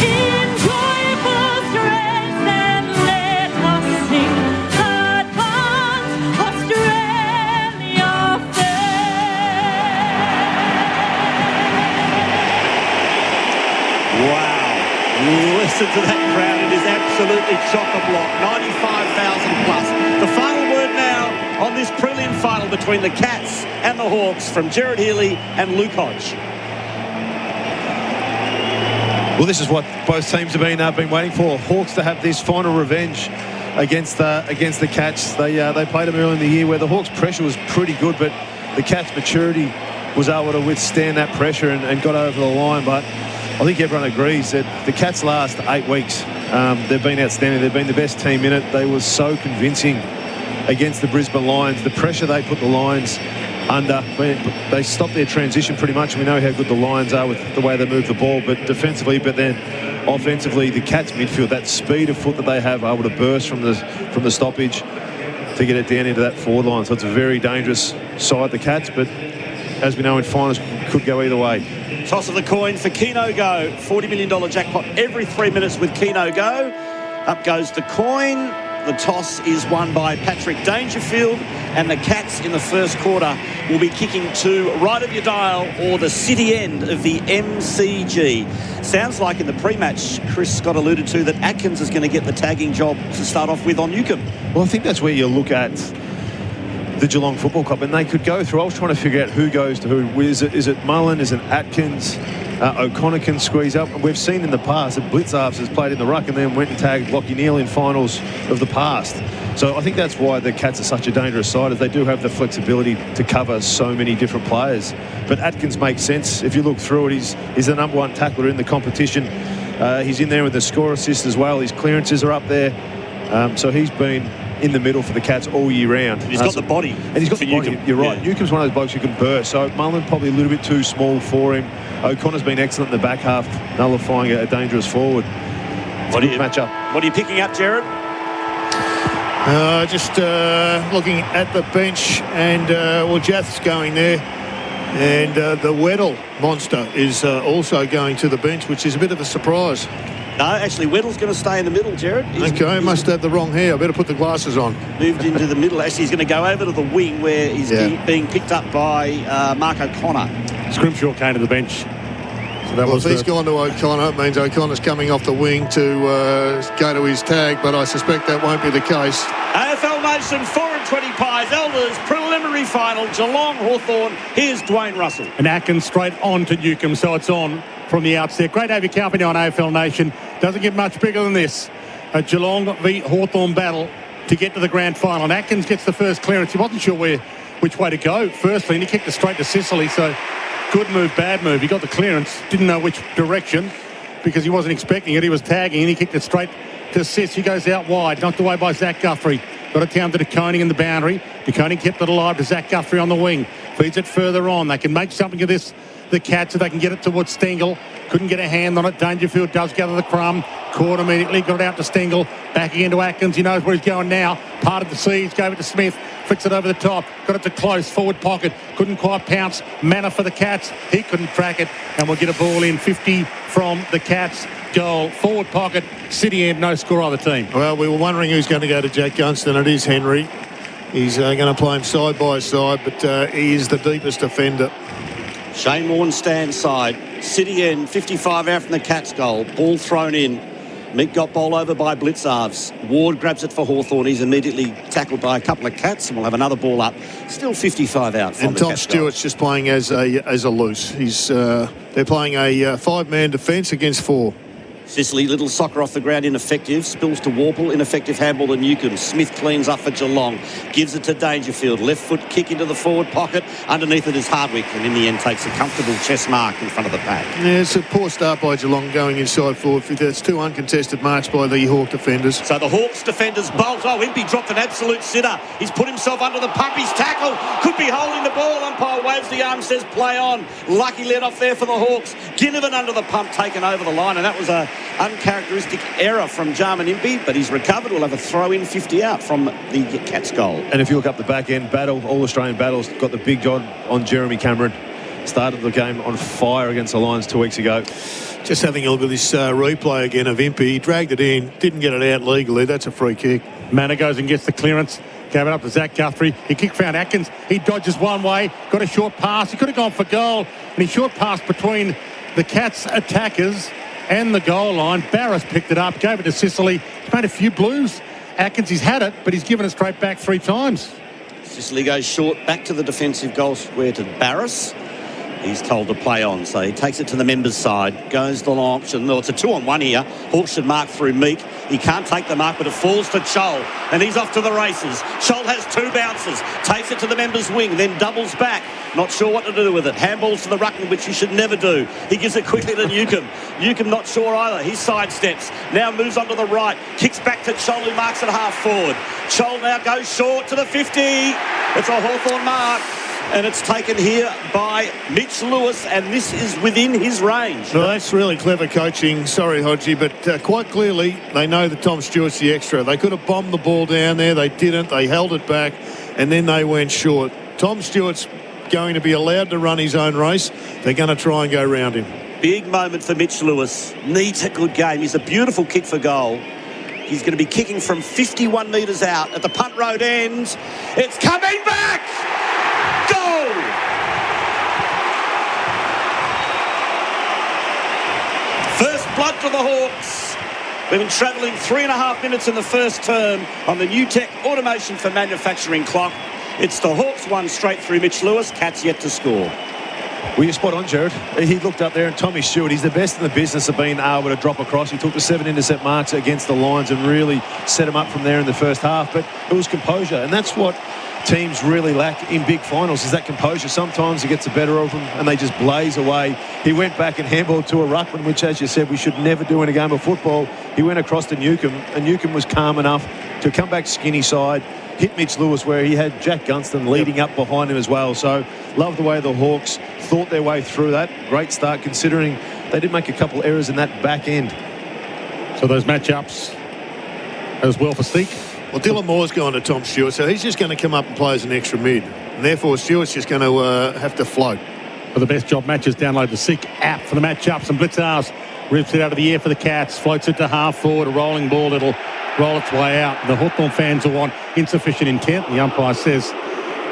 In joyful strength, then let us sing, advance Australia fair. to that crowd. It is absolutely chock-a-block. 95,000 plus. The final word now on this prelim final between the Cats and the Hawks from Gerard Healy and Luke Hodge. Well, this is what both teams have been waiting for. Hawks to have this final revenge against the Cats. They played them early in the year where the Hawks' pressure was pretty good, but the Cats' maturity was able to withstand that pressure and got over the line. But I think everyone agrees that the Cats' last 8 weeks, they've been outstanding. They've been the best team in it. They were so convincing against the Brisbane Lions. The pressure they put the Lions under, they stopped their transition pretty much. We know how good the Lions are with the way they move the ball, but defensively, but then offensively, the Cats midfield, that speed of foot that they have, able to burst from the stoppage to get it down into that forward line. So it's a very dangerous side, the Cats, but as we know in finals, could go either way. Toss of the coin for Keno Go. $40 million jackpot every 3 minutes with Keno Go. Up goes the coin. The toss is won by Patrick Dangerfield, and the Cats in the first quarter will be kicking to right of your dial or the city end of the MCG. Sounds like in the pre-match, Chris Scott alluded to that Atkins is going to get the tagging job to start off with on Newcombe. Well, I think that's where you look at the Geelong Football Club, and they could go through. I was trying to figure out who goes to who. Is it Mullen? Is it Atkins? O'Connor can squeeze up. And we've seen in the past that Blitzarves has played in the ruck and then went and tagged Lockie Neal in finals of the past. So I think that's why the Cats are such a dangerous side, is they do have the flexibility to cover so many different players. But Atkins makes sense. If you look through it, he's the number one tackler in the competition. He's in there with the score assist as well. His clearances are up there. So he's been in the middle for the Cats all year round. He's got the body. And he's got the body. Newcombe. You're right. Yeah. Newcombe's one of those blokes who can burst. So Mullen probably a little bit too small for him. O'Connor's been excellent in the back half, nullifying a dangerous forward. What do you match up? What are you picking up, Gerard? Just looking at the bench, and Jath's going there. And the Weddle monster is also going to the bench, which is a bit of a surprise. No, actually, Weddle's going to stay in the middle, Gerard. Okay, must have the wrong hair. I better put the glasses on. Moved into the middle. Actually, he's going to go over to the wing where he's being picked up by Mark O'Connor. Scrimshaw came to the bench. So that if he's gone to O'Connor, it means O'Connor's coming off the wing to go to his tag, but I suspect that won't be the case. AFL Nation 4-20 Pies, Elders, preliminary final, Geelong, Hawthorn. Here's Dwayne Russell. And Atkins straight on to Newcombe, so it's on from the outset. Great to have your company on AFL Nation. Doesn't get much bigger than this. A Geelong v Hawthorn battle to get to the grand final. And Atkins gets the first clearance. He wasn't sure which way to go firstly, and he kicked it straight to Sicily, so good move, bad move. He got the clearance, didn't know which direction because he wasn't expecting it. He was tagging, and he kicked it straight to Sis. He goes out wide, knocked away by Zach Guthrie. Got it down to DeConing in the boundary. DeConing kept it alive to Zach Guthrie on the wing. Feeds it further on. They can make something of this, the Cats, if they can get it towards Stengel. Couldn't get a hand on it. Dangerfield does gather the crumb. Caught immediately, got it out to Stengel. Backing into Atkins. He knows where he's going now. Parted the seas, gave it to Smith. Flicks it over the top. Got it to close. Forward pocket. Couldn't quite pounce. Manner for the Cats. He couldn't track it. And we'll get a ball in. 50 from the Cats. Goal. Forward pocket. City end. No score either team. Well, we were wondering who's going to go to Jack Gunston. It is Henry. He's going to play him side by side, but he is the deepest offender. Shane Warne stands side. City end, 55 out from the Cats goal. Ball thrown in. Meek got ball over by Blitzarves. Ward grabs it for Hawthorn. He's immediately tackled by a couple of Cats, and we'll have another ball up. Still 55 out from the Tom Cats Stewart's goal. just playing as a loose. They're playing a five-man defence against four. Sicily, little soccer off the ground, ineffective. Spills to Warple, ineffective handball to Newcombe. Smith cleans up for Geelong. Gives it to Dangerfield. Left foot kick into the forward pocket. Underneath it is Hardwick, and in the end takes a comfortable chest mark in front of the pack. Yeah, it's a poor start by Geelong going inside forward. That's two uncontested marks by the Hawk defenders. So the Hawks defenders bolt. Oh, Impey dropped an absolute sitter. He's put himself under the pump. He's tackled. Could be holding the ball. Umpire waves the arm, says play on. Lucky let off there for the Hawks. Ginnivan under the pump, taken over the line, and that was a uncharacteristic error from Jarman Impey, but he's recovered. We'll have a throw-in 50 out from the Cats goal. And if you look up the back end, All-Australian battles, got the big job on Jeremy Cameron. Started the game on fire against the Lions 2 weeks ago. Just having a look at this replay again of Impey. He dragged it in, didn't get it out legally. That's a free kick. Manor goes and gets the clearance. Gave it up to Zach Guthrie. He kicked found Atkins. He dodges one way. Got a short pass. He could have gone for goal. And he short passed between the Cats attackers and the goal line. Barris picked it up, gave it to Sicily. He's made a few blues. Atkins, he's had it, but he's given it straight back 3 times. Sicily goes short, back to the defensive goal square to Barris. He's told to play on, so he takes it to the members' side. Goes the long option. No, it's a 2-on-1 here. Hawks should mark through Meek. He can't take the mark, but it falls to Chol, and he's off to the races. Chol has 2 bounces. Takes it to the members' wing, then doubles back. Not sure what to do with it. Handballs to the ruckman, which you should never do. He gives it quickly to Newcomb. Newcomb not sure either. He sidesteps. Now moves on to the right. Kicks back to Chol, who marks it half forward. Chol now goes short to the 50. It's a Hawthorn mark. And it's taken here by Mitch Lewis, and this is within his range. Well, that's really clever coaching. Sorry, Hodgie, but quite clearly they know that Tom Stewart's the extra. They could have bombed the ball down there. They didn't. They held it back, and then they went short. Tom Stewart's going to be allowed to run his own race. They're going to try and go round him. Big moment for Mitch Lewis. Needs a good game. He's a beautiful kick for goal. He's going to be kicking from 51 metres out at the punt road end. It's coming back! Goal! First blood to the Hawks. We've been travelling 3.5 minutes in the first term on the new tech automation for manufacturing clock. It's the Hawks one straight through Mitch Lewis. Cats yet to score. Well, you're spot on, Gerard. He looked up there, and Tommy Stewart, he's the best in the business of being able to drop across. He took the 7 intercept marks against the Lions and really set him up from there in the first half. But it was composure, and that's what teams really lack in big finals, is that composure. Sometimes it gets the better of them and they just blaze away. He went back and handballed to a ruckman, which, as you said, we should never do in a game of football. He went across to Newcomb, and Newcomb was calm enough to come back skinny side, hit Mitch Lewis, where he had Jack Gunston leading up behind him as well. So love the way the Hawks thought their way through that. Great start, considering they did make a couple errors in that back end. So those matchups as well for Steak. Well, Dylan Moore's gone to Tom Stewart, so he's just going to come up and play as an extra mid. And therefore, Stewart's just going to have to float. For the best job matches, download the Seek app for the matchups. And Blitzars rips it out of the air for the Cats, floats it to half forward, a rolling ball that'll roll its way out. The Hawthorn fans will want insufficient intent. The umpire says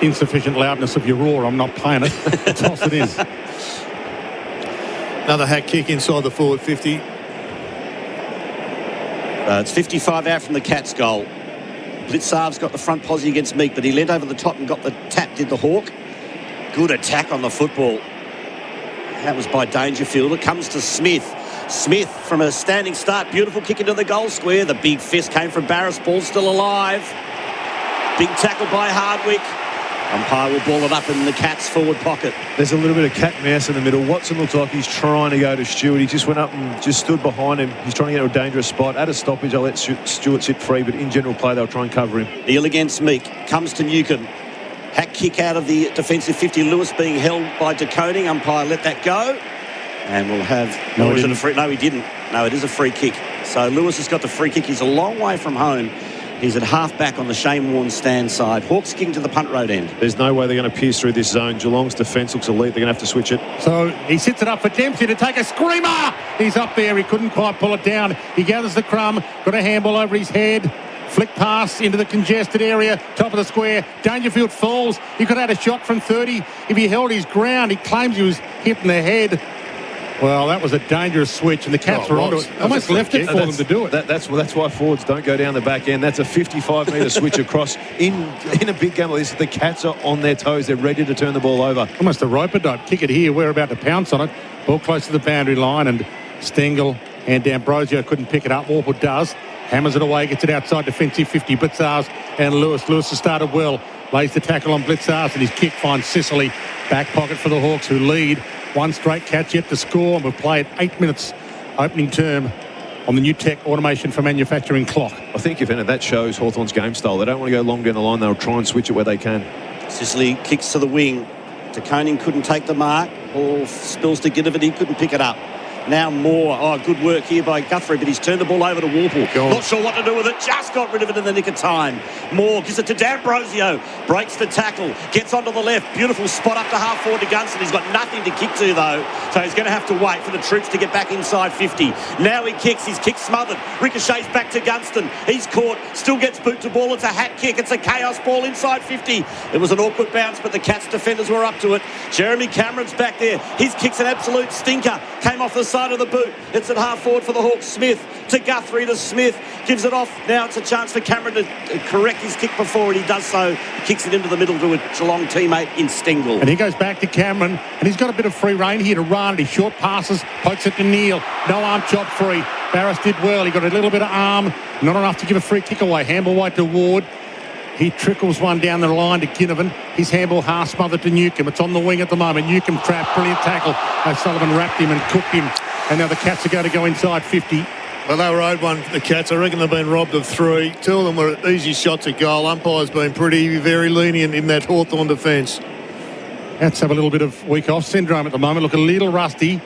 insufficient loudness of your roar. I'm not playing it. Toss it in. Another hack kick inside the forward 50. It's 55 out from the Cats' goal. Blitzarv's got the front posse against Meek, but he leant over the top and got the tap, did the Hawk. Good attack on the football. That was by Dangerfield. It comes to Smith. Smith from a standing start. Beautiful kick into the goal square. The big fist came from Barris. Ball still alive. Big tackle by Hardwick. Umpire will ball it up in the Cats' forward pocket. There's a little bit of cat and mouse in the middle. Watson looks like he's trying to go to Stewart. He just went up and just stood behind him. He's trying to get to a dangerous spot. At a stoppage, I'll let Stewart sit free, but in general play, they'll try and cover him. Neal against Meek. Comes to Newcomb. Hack kick out of the defensive 50. Lewis being held by DeConing. Umpire let that go. And we'll have... No, he didn't. No, it is a free kick. So Lewis has got the free kick. He's a long way from home. He's at half-back on the Shane Warne stand side. Hawks kicking to the punt road end. There's no way they're going to pierce through this zone. Geelong's defence looks elite. They're going to have to switch it. So he sits it up for Dempsey to take a screamer. He's up there. He couldn't quite pull it down. He gathers the crumb. Got a handball over his head. Flick pass into the congested area. Top of the square. Dangerfield falls. He could have had a shot from 30. If he held his ground, he claims he was hit in the head. Well, that was a dangerous switch, and the Cats were onto it. Almost left it for them to do it. That's why forwards don't go down the back end. That's a 55-metre switch across. In a big game like this, the Cats are on their toes. They're ready to turn the ball over. Almost a rope-a-dope. Kick it here. We're about to pounce on it. Ball close to the boundary line, and Stengel and D'Ambrosio couldn't pick it up. Warple does. Hammers it away, gets it outside defensive 50. Blitzars and Lewis. Lewis has started well. Lays the tackle on Blitzars, and his kick finds Sicily. Back pocket for the Hawks, who lead. One straight catch yet to score, and we've played 8 minutes opening term on the new tech automation for manufacturing clock. I think if anything, that shows Hawthorn's game style. They don't want to go long down the line. They'll try and switch it where they can. Sicily kicks to the wing. DeConing couldn't take the mark. Ball spills to Ginnivan. He couldn't pick it up. Now Moore. Oh, good work here by Guthrie, but he's turned the ball over to Warple. Not sure what to do with it. Just got rid of it in the nick of time. Moore gives it to D'Ambrosio. Breaks the tackle. Gets onto the left. Beautiful spot up to half forward to Gunston. He's got nothing to kick to, though. So he's going to have to wait for the troops to get back inside 50. Now he kicks. His kick smothered. Ricochets back to Gunston. He's caught. Still gets boot to ball. It's a hat kick. It's a chaos ball inside 50. It was an awkward bounce, but the Cats defenders were up to it. Jeremy Cameron's back there. His kick's an absolute stinker. Came off the side side of the boot. It's at half forward for the Hawks. Smith to Guthrie to Smith. Gives it off. Now it's a chance for Cameron to correct his kick before, and he does so. Kicks it into the middle to a Geelong teammate in Stengel. And he goes back to Cameron, and he's got a bit of free rein here to run. He short passes, pokes it to Neil. No arm chop free. Barris did well. He got a little bit of arm, not enough to give a free kick away. Handball wide to Ward. He trickles one down the line to Ginnivan. His handball half smothered to Newcomb. It's on the wing at the moment. Newcomb trapped, brilliant tackle. O'Sullivan wrapped him and cooked him. And now the Cats are going to go inside 50. Well, they were owed one, the Cats. I reckon they've been robbed of 3. 2 of them were easy shots at goal. Umpire's been very lenient in that Hawthorn defence. Cats have a little bit of week-off syndrome at the moment. Look a little rusty.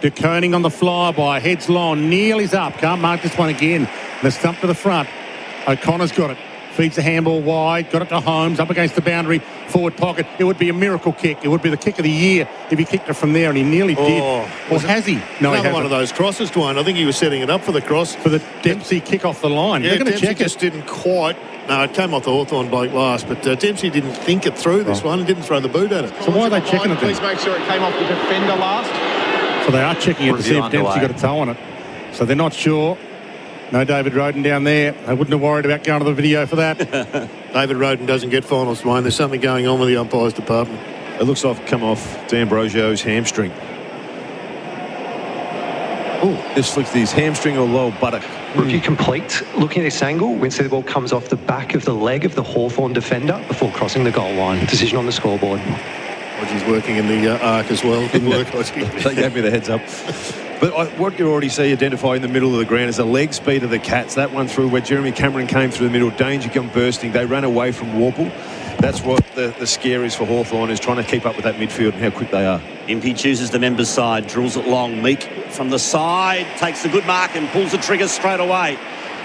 De Koning on the flyby. Heads long. Neil is up. Can't mark this one again. The stump to the front. O'Connor's got it. Feeds the handball wide, got it to Holmes, up against the boundary, forward pocket. It would be a miracle kick. It would be the kick of the year if he kicked it from there, and he nearly did. Or has he? No, he hasn't. One of those crosses, Dwayne. I think he was setting it up for the cross. For the Dempsey kick off the line. Yeah, Dempsey check just didn't quite. No, it came off the Hawthorn bloke last, but Dempsey didn't think it through this one and didn't throw the boot at it. So why are they checking it then? Please make sure it came off the defender last. So they are checking it to see if Dempsey got a toe on it. So they're not sure. No David Roden down there. I wouldn't have worried about going to the video for that. David Roden doesn't get finals, Dwayne. There's something going on with the umpires department. It looks like come off D'Ambrosio's hamstring. Oh, this flicks his hamstring or lower buttock. Review complete. Looking at this angle, we see the ball comes off the back of the leg of the Hawthorn defender before crossing the goal line. Decision on the scoreboard. Hodge's working in the arc as well. Good work, Hodge. They gave me the heads up. But what you already see identify in the middle of the ground is the leg speed of the Cats. That one through where Jeremy Cameron came through the middle. Danger come bursting. They ran away from Warple. That's what the scare is for Hawthorn, is trying to keep up with that midfield and how quick they are. Impey chooses the members' side, drills it long. Meek from the side, takes a good mark and pulls the trigger straight away.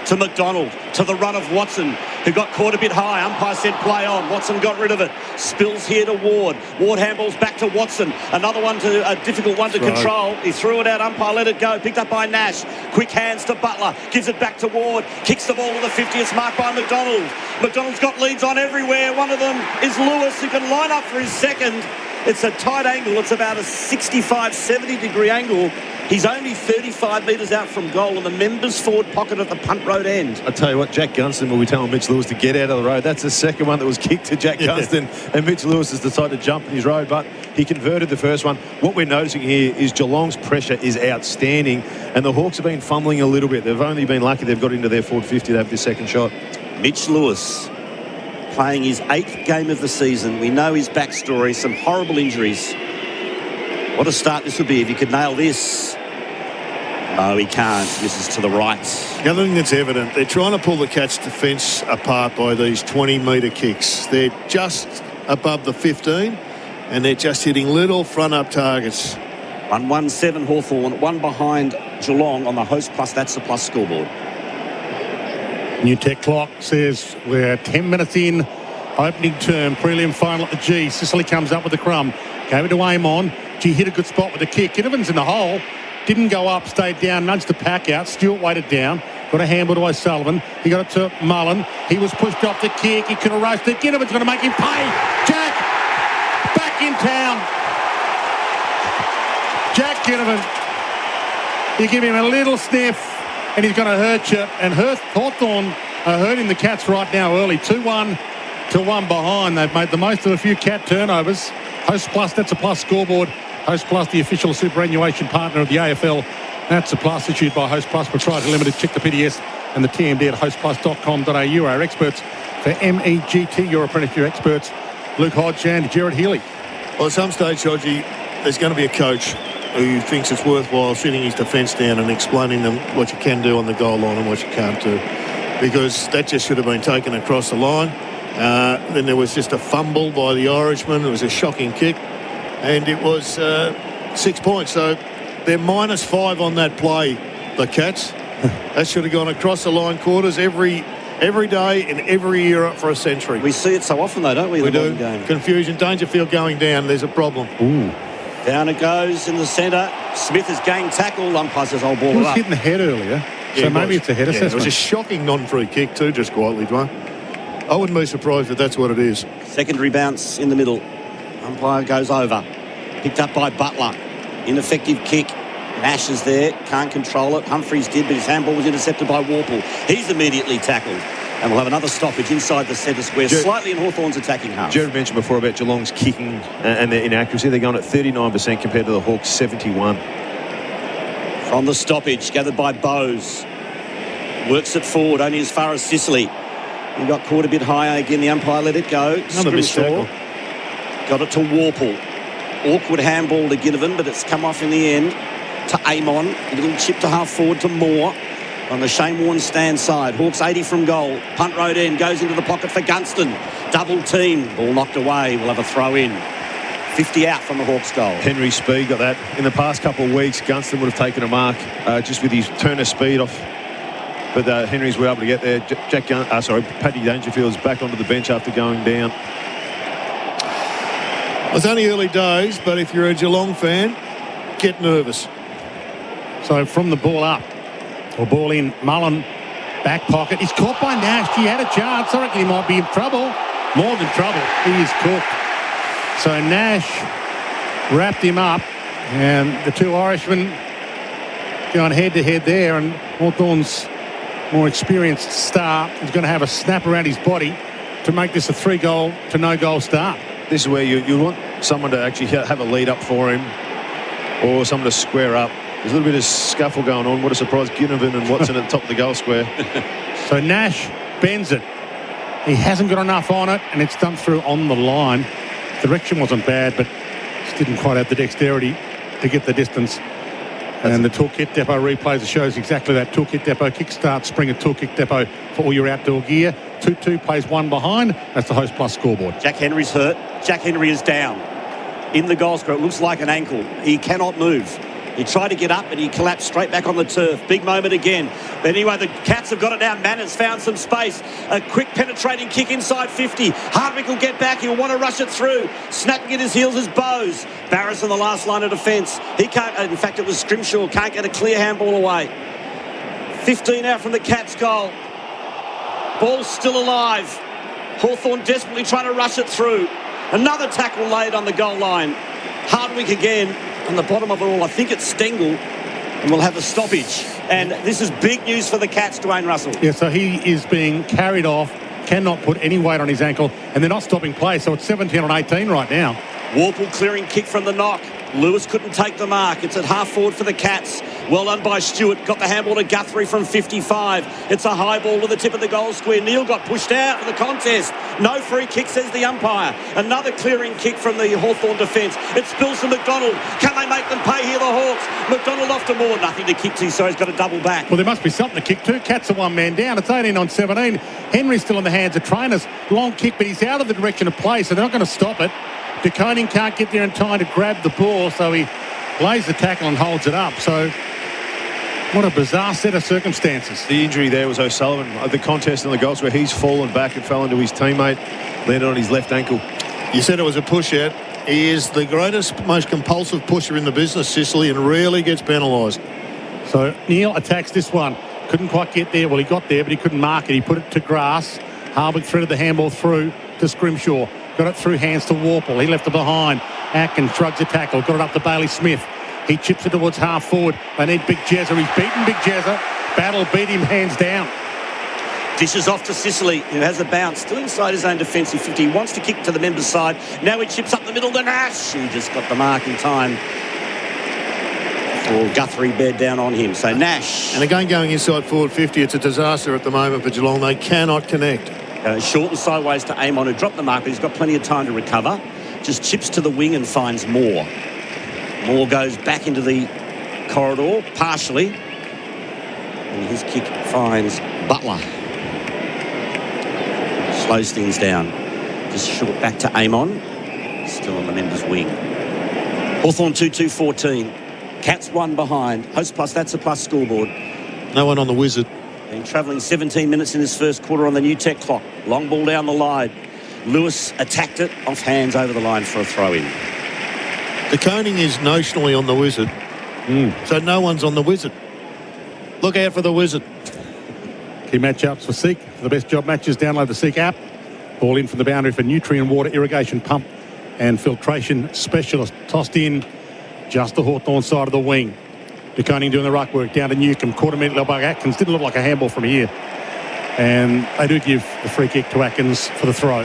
To McDonald, to the run of Watson, who got caught a bit high. Umpire said play on. Watson got rid of it. Spills here to Ward. Ward handballs back to Watson. Another one to a difficult one to control. He threw it out. Umpire let it go. Picked up by Nash. Quick hands to Butler. Gives it back to Ward. Kicks the ball to the 50. It's marked by McDonald. McDonald's got leads on everywhere. One of them is Lewis, who can line up for his second. It's a tight angle. It's about a 65, 70-degree angle. He's only 35 metres out from goal in the members' forward pocket at the punt road end. I tell you what, Jack Gunston will be telling Mitch Lewis to get out of the road. That's the second one that was kicked to Jack Gunston, and Mitch Lewis has decided to jump in his road, but he converted the first one. What we're noticing here is Geelong's pressure is outstanding, and the Hawks have been fumbling a little bit. They've only been lucky they've got into their forward 50 to have this second shot. Mitch Lewis playing his 8th game of the season. We know his backstory, some horrible injuries. What a start this would be if he could nail this. No, he can't. This is to the right. The other thing that's evident, they're trying to pull the Cats' defence apart by these 20-metre kicks. They're just above the 15, and they're just hitting little front-up targets. 1-1-7 Hawthorn, one behind Geelong on the Host Plus, That's the Plus scoreboard. New tech clock says we're 10 minutes in. Opening term, prelim final at the G. Sicily comes up with the crumb. Gave it to Amon. She hit a good spot with the kick. Ginnivan's in the hole. Didn't go up, stayed down, nudged the pack out. Stewart waited down. Got a handball to O'Sullivan. He got it to Mullen. He was pushed off the kick. He could have roasted. Ginnivan's going to make him pay. Jack, back in town. Jack Ginnivan. You give him a little sniff and he's going to hurt you. And Hawthorn are hurting the Cats right now early. 2-1 to 1 behind. They've made the most of a few Cat turnovers. Host Plus, That's a Plus scoreboard. Host Plus, the official superannuation partner of the AFL. That's a Plus issued by Host Plus Proprietary Limited. Check the PDS and the TMD at hostplus.com.au. Our experts for MEGT, your apprenticeship experts, Luke Hodge and Gerard Healy. Well, at some stage, Hodgie, there's going to be a coach who thinks it's worthwhile sitting his defence down and explaining them what you can do on the goal line and what you can't do. Because that just should have been taken across the line. Then there was just a fumble by the Irishman. It was a shocking kick. And it was 6 points. So they're -5 on that play, the Cats. That should have gone across the line quarters every day in every era for a century. We see it so often, though, don't we? We do. Game. Confusion. Dangerfield going down. There's a problem. Ooh. Down it goes in the centre. Smith is gained tackle. Umpire says, I'll ball it it was up. hitting the head earlier. So maybe it's a head assessment. It was a shocking non-free kick too, just quietly, Dwayne. I wouldn't be surprised if that's what it is. Secondary bounce in the middle. Umpire goes over. Picked up by Butler. Ineffective kick. Nash is there, can't control it. Humphries did, but his handball was intercepted by Warple. He's immediately tackled. And we'll have another stoppage inside the centre square, slightly in Hawthorn's attacking half. Gerard mentioned before about Geelong's kicking and their inaccuracy. They're going at 39% compared to the Hawks' 71. From the stoppage, gathered by Bowes. Works it forward, only as far as Sicily. He got caught a bit higher. Again, the umpire let it go. Another missed tackle. Got it to Warple. Awkward handball to Ginnivan, but it's come off in the end to Amon. A little chip to half forward to Moore on the Shane Warne stand side. Hawks 80 from goal. Punt road end, goes into the pocket for Gunston. Double team. Ball knocked away. We'll have a throw in. 50 out from the Hawks goal. Henry Speed got that. In the past couple of weeks, Gunston would have taken a mark just with his turn of speed off. But Henry's were able to get there. Paddy Dangerfield's back onto the bench after going down. It's only early days, but if you're a Geelong fan, get nervous. So from the ball up, or ball in, Mullen, back pocket. He's caught by Nash. He had a chance. I reckon he might be in trouble. More than trouble. He is cooked. So Nash wrapped him up, and the two Irishmen going head-to-head there, and Hawthorn's more experienced star is going to have a snap around his body to make this a 3-goal to no-goal start. This is where you want someone to actually have a lead up for him, or someone to square up. There's a little bit of scuffle going on. What a surprise, Ginnivan and Watson at the top of the goal square. So Nash bends it. He hasn't got enough on it, and it's done through on the line. Direction wasn't bad, but just didn't quite have the dexterity to get the distance. And the Toolkit Depot replays shows exactly that. Toolkit Depot Kickstart Spring at Toolkit Depot for all your outdoor gear. 2-2 plays one behind. That's the Host Plus scoreboard. Jack Henry's hurt. Jack Henry is down. In the goal square, it looks like an ankle. He cannot move. He tried to get up and he collapsed straight back on the turf. Big moment again. But anyway, the Cats have got it now. Manners found some space. A quick penetrating kick inside 50. Hardwick will get back. He'll want to rush it through. Snapping at his heels is Bowes. Barris on the last line of defence. He can't, in fact, it was Scrimshaw. Can't get a clear handball away. 15 out from the Cats' goal. Ball's still alive. Hawthorn desperately trying to rush it through. Another tackle laid on the goal line. Hardwick again. On the bottom of it all, I think it's Stengel, and we'll have a stoppage. And this is big news for the Cats, Dwayne Russell. Yeah, so he is being carried off, cannot put any weight on his ankle, and they're not stopping play, so it's 17 on 18 right now. Warple clearing kick from the knock. Lewis couldn't take the mark. It's at half forward for the Cats. Well done by Stewart. Got the handball to Guthrie from 55. It's a high ball to the tip of the goal square. Neil got pushed out of the contest. No free kick, says the umpire. Another clearing kick from the Hawthorn defence. It spills to McDonald. Can they make them pay here, the Hawks? McDonald off to Moore. Nothing to kick to, so he's got to double back. Well, there must be something to kick to. Cats are one man down. It's 18 on 17. Henry's still in the hands of trainers. Long kick, but he's out of the direction of play, so they're not going to stop it. De Koning can't get there in time to grab the ball, so he lays the tackle and holds it up. So what a bizarre set of circumstances. The injury there was O'Sullivan. The contest in the goals where he's fallen back and fell into his teammate, landed on his left ankle. You said it was a push out. He is the greatest, most compulsive pusher in the business, Sicily, and rarely gets penalised. So Neil attacks this one. Couldn't quite get there. Well, he got there, but he couldn't mark it. He put it to grass. Hardwick threaded the handball through to Scrimshaw. Got it through hands to Warple. He left it behind. Atkins shrugs a tackle. Got it up to Bailey Smith. He chips it towards half forward. They need Big Jezza. He's beaten Big Jezza. Battle beat him hands down. Dishes off to Sicily, who has a bounce. Still inside his own defensive 50. He wants to kick to the member's side. Now he chips up the middle to Nash. He just got the mark in time for Guthrie bed down on him. So Nash. And again, going inside forward 50, it's a disaster at the moment for Geelong. They cannot connect. Short and sideways to Amon, who dropped the mark, but he's got plenty of time to recover. Just chips to the wing and finds Moore. Moore goes back into the corridor, partially. And his kick finds Butler. Slows things down. Just short back to Amon. Still on the members' wing. Hawthorn 2-2-14. Cats 1 behind. Host Plus, that's a plus scoreboard. No one on the Wizard. Been travelling 17 minutes in this first quarter on the new tech clock. Long ball down the line. Lewis attacked it off hands over the line for a throw-in. De Koning is notionally on the Wizard. So no one's on the Wizard. Look out for the Wizard. Key matchups for Seek. For the best job matches, download the Seek app. Ball in from the boundary for nutrient water irrigation pump and filtration specialist. Tossed in just the Hawthorn side of the wing. DeConing doing the ruck work down to Newcomb. Caught immediately by Atkins. Didn't look like a handball from here. And they do give the free kick to Atkins for the throw.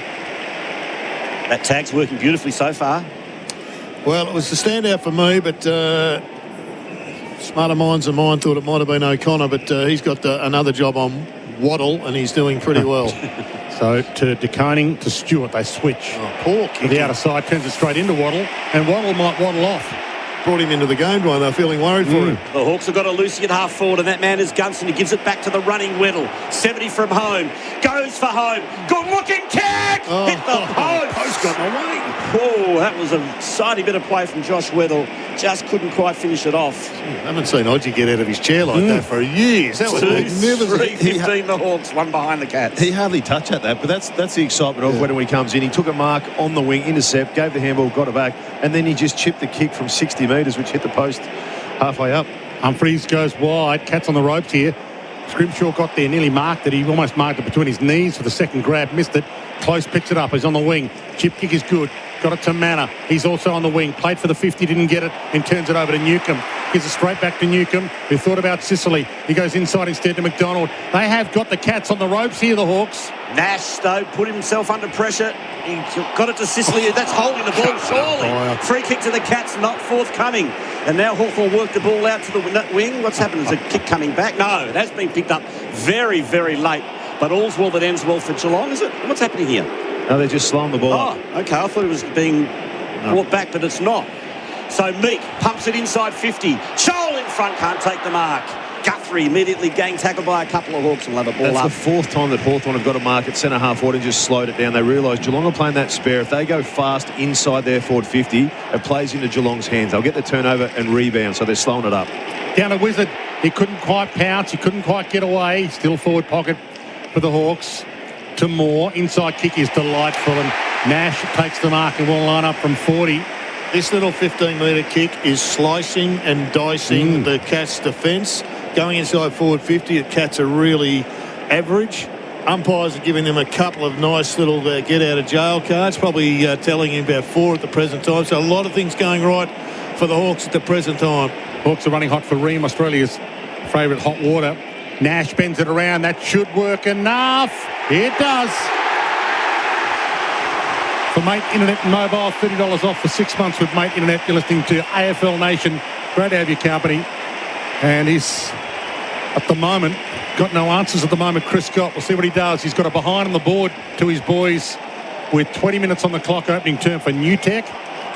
That tag's working beautifully so far. Well, it was the standout for me, but smarter minds than mine thought it might have been O'Connor, but he's got another job on Waddle, and he's doing pretty well. So to DeConing to Stewart, they switch. Oh, poor kick. To the outer side, turns it straight into Waddle, and Waddle might waddle off. Brought him into the game, Dwayne. They're feeling worried for him. The Hawks have got a Lucy at half forward, and that man is Gunston. He gives it back to the running Weddle. 70 from home. Goes for home. Good looking kick! Hit the post! Post got away. Oh, that was a exciting bit of play from Josh Weddle. Just couldn't quite finish it off. I haven't seen Hodge get out of his chair like that for years. That was magnificent. 3-15 the Hawks, one behind the Cats. He hardly touched at that, but that's the excitement of when he comes in. He took a mark on the wing, intercept, gave the handball, got it back, and then he just chipped the kick from 60 metres, which hit the post halfway up. Humphries goes wide. Cats on the ropes here. Scrimshaw got there, nearly marked it. He almost marked it between his knees for the second grab. Missed it. Close picks it up. He's on the wing. Chip kick is good. Got it to Manor. He's also on the wing. Played for the 50, didn't get it, and turns it over to Newcomb. Gives it straight back to Newcomb, who thought about Sicily. He goes inside instead to McDonald. They have got the Cats on the ropes here, the Hawks. Nash, though, put himself under pressure. He got it to Sicily. That's holding the ball, surely. Free kick to the Cats, not forthcoming. And now Hawthorn work the ball out to the wing. What's happened? Is a kick coming back? No, it has been picked up very, very late. But all's well that ends well for Geelong, is it? What's happening here? No, they're just slowing the ball up. Oh, okay. I thought it was being brought back, but it's not. So Meek pumps it inside 50. Shoal in front, can't take the mark. Guthrie immediately getting tackled by a couple of Hawks and will have a ball That's up. the fourth time that Hawthorn have got a mark at centre half forward and just slowed it down. They realise Geelong are playing that spare. If they go fast inside their forward 50, it plays into Geelong's hands. They'll get the turnover and rebound, so they're slowing it up. Down to Wizard. He couldn't quite pounce. He couldn't quite get away. Still forward pocket for the Hawks. To Moore. Inside kick is delightful, and Nash takes the mark and will line up from 40. This little 15-metre kick is slicing and dicing the Cats' defence. Going inside forward 50, the Cats are really average. Umpires are giving them a couple of nice little get-out-of-jail cards, probably telling him about 4 at the present time. So a lot of things going right for the Hawks at the present time. Hawks are running hot for Ream, Australia's favourite hot water. Nash bends it around. That should work enough. It does. For Mate Internet and Mobile, $30 off for 6 months with Mate Internet. You're listening to AFL Nation. Great to have your company. And he's, at the moment, got no answers at the moment, Chris Scott. We'll see what he does. He's got a behind on the board to his boys with 20 minutes on the clock, opening term for New Tech.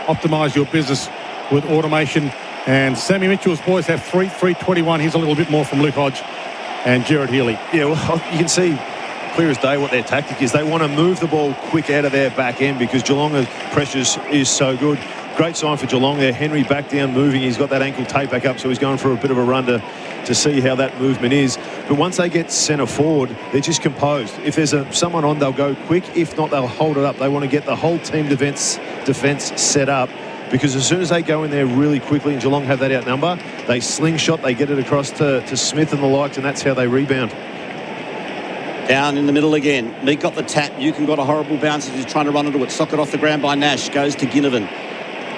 Optimise your business with automation. And Sammy Mitchell's boys have 3-3-21. Here's a little bit more from Luke Hodge and Gerard Healy. Yeah, well, you can see clear as day what their tactic is. They want to move the ball quick out of their back end because Geelong's pressures is so good. Great sign for Geelong there. Henry back down moving. He's got that ankle tape back up, so he's going for a bit of a run to see how that movement is. But once they get centre forward, they're just composed. If there's someone on, they'll go quick. If not, they'll hold it up. They want to get the whole team defence set up, because as soon as they go in there really quickly and Geelong have that outnumber, they slingshot, they get it across to Smith and the likes, and that's how they rebound. Down in the middle again. Meek got the tap. Newcomb got a horrible bounce as he's trying to run into it. Socket off the ground by Nash. Goes to Ginnivan.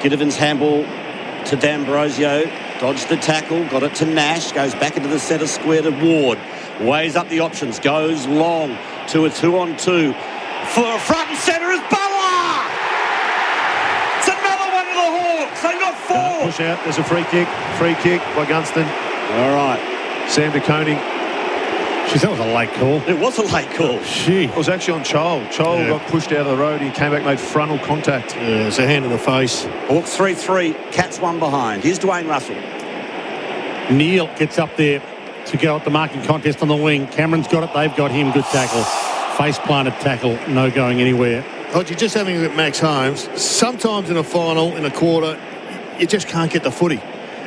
Ginnivan's handball to D'Ambrosio. Dodged the tackle. Got it to Nash. Goes back into the centre square to Ward. Weighs up the options. Goes long to a 2-on-2. For front and centre is Butler! It's another one of the Hawks. They got 4. Push out. There's a free kick. Free kick by Gunston. All right. Sam DeConing. Jeez, that was a late call. It was a late call. It was actually on Chol. Chol got pushed out of the road. He came back, made frontal contact. Yeah, it's a hand in the face. Hawks 3-3. Cats 1 behind. Here's Dwayne Russell. Neil gets up there to go at the marking contest on the wing. Cameron's got it. They've got him. Good tackle. Face-planted tackle. No going anywhere. Hodge, you're just having a look at Max Holmes. Sometimes in a final, in a quarter, you just can't get the footy.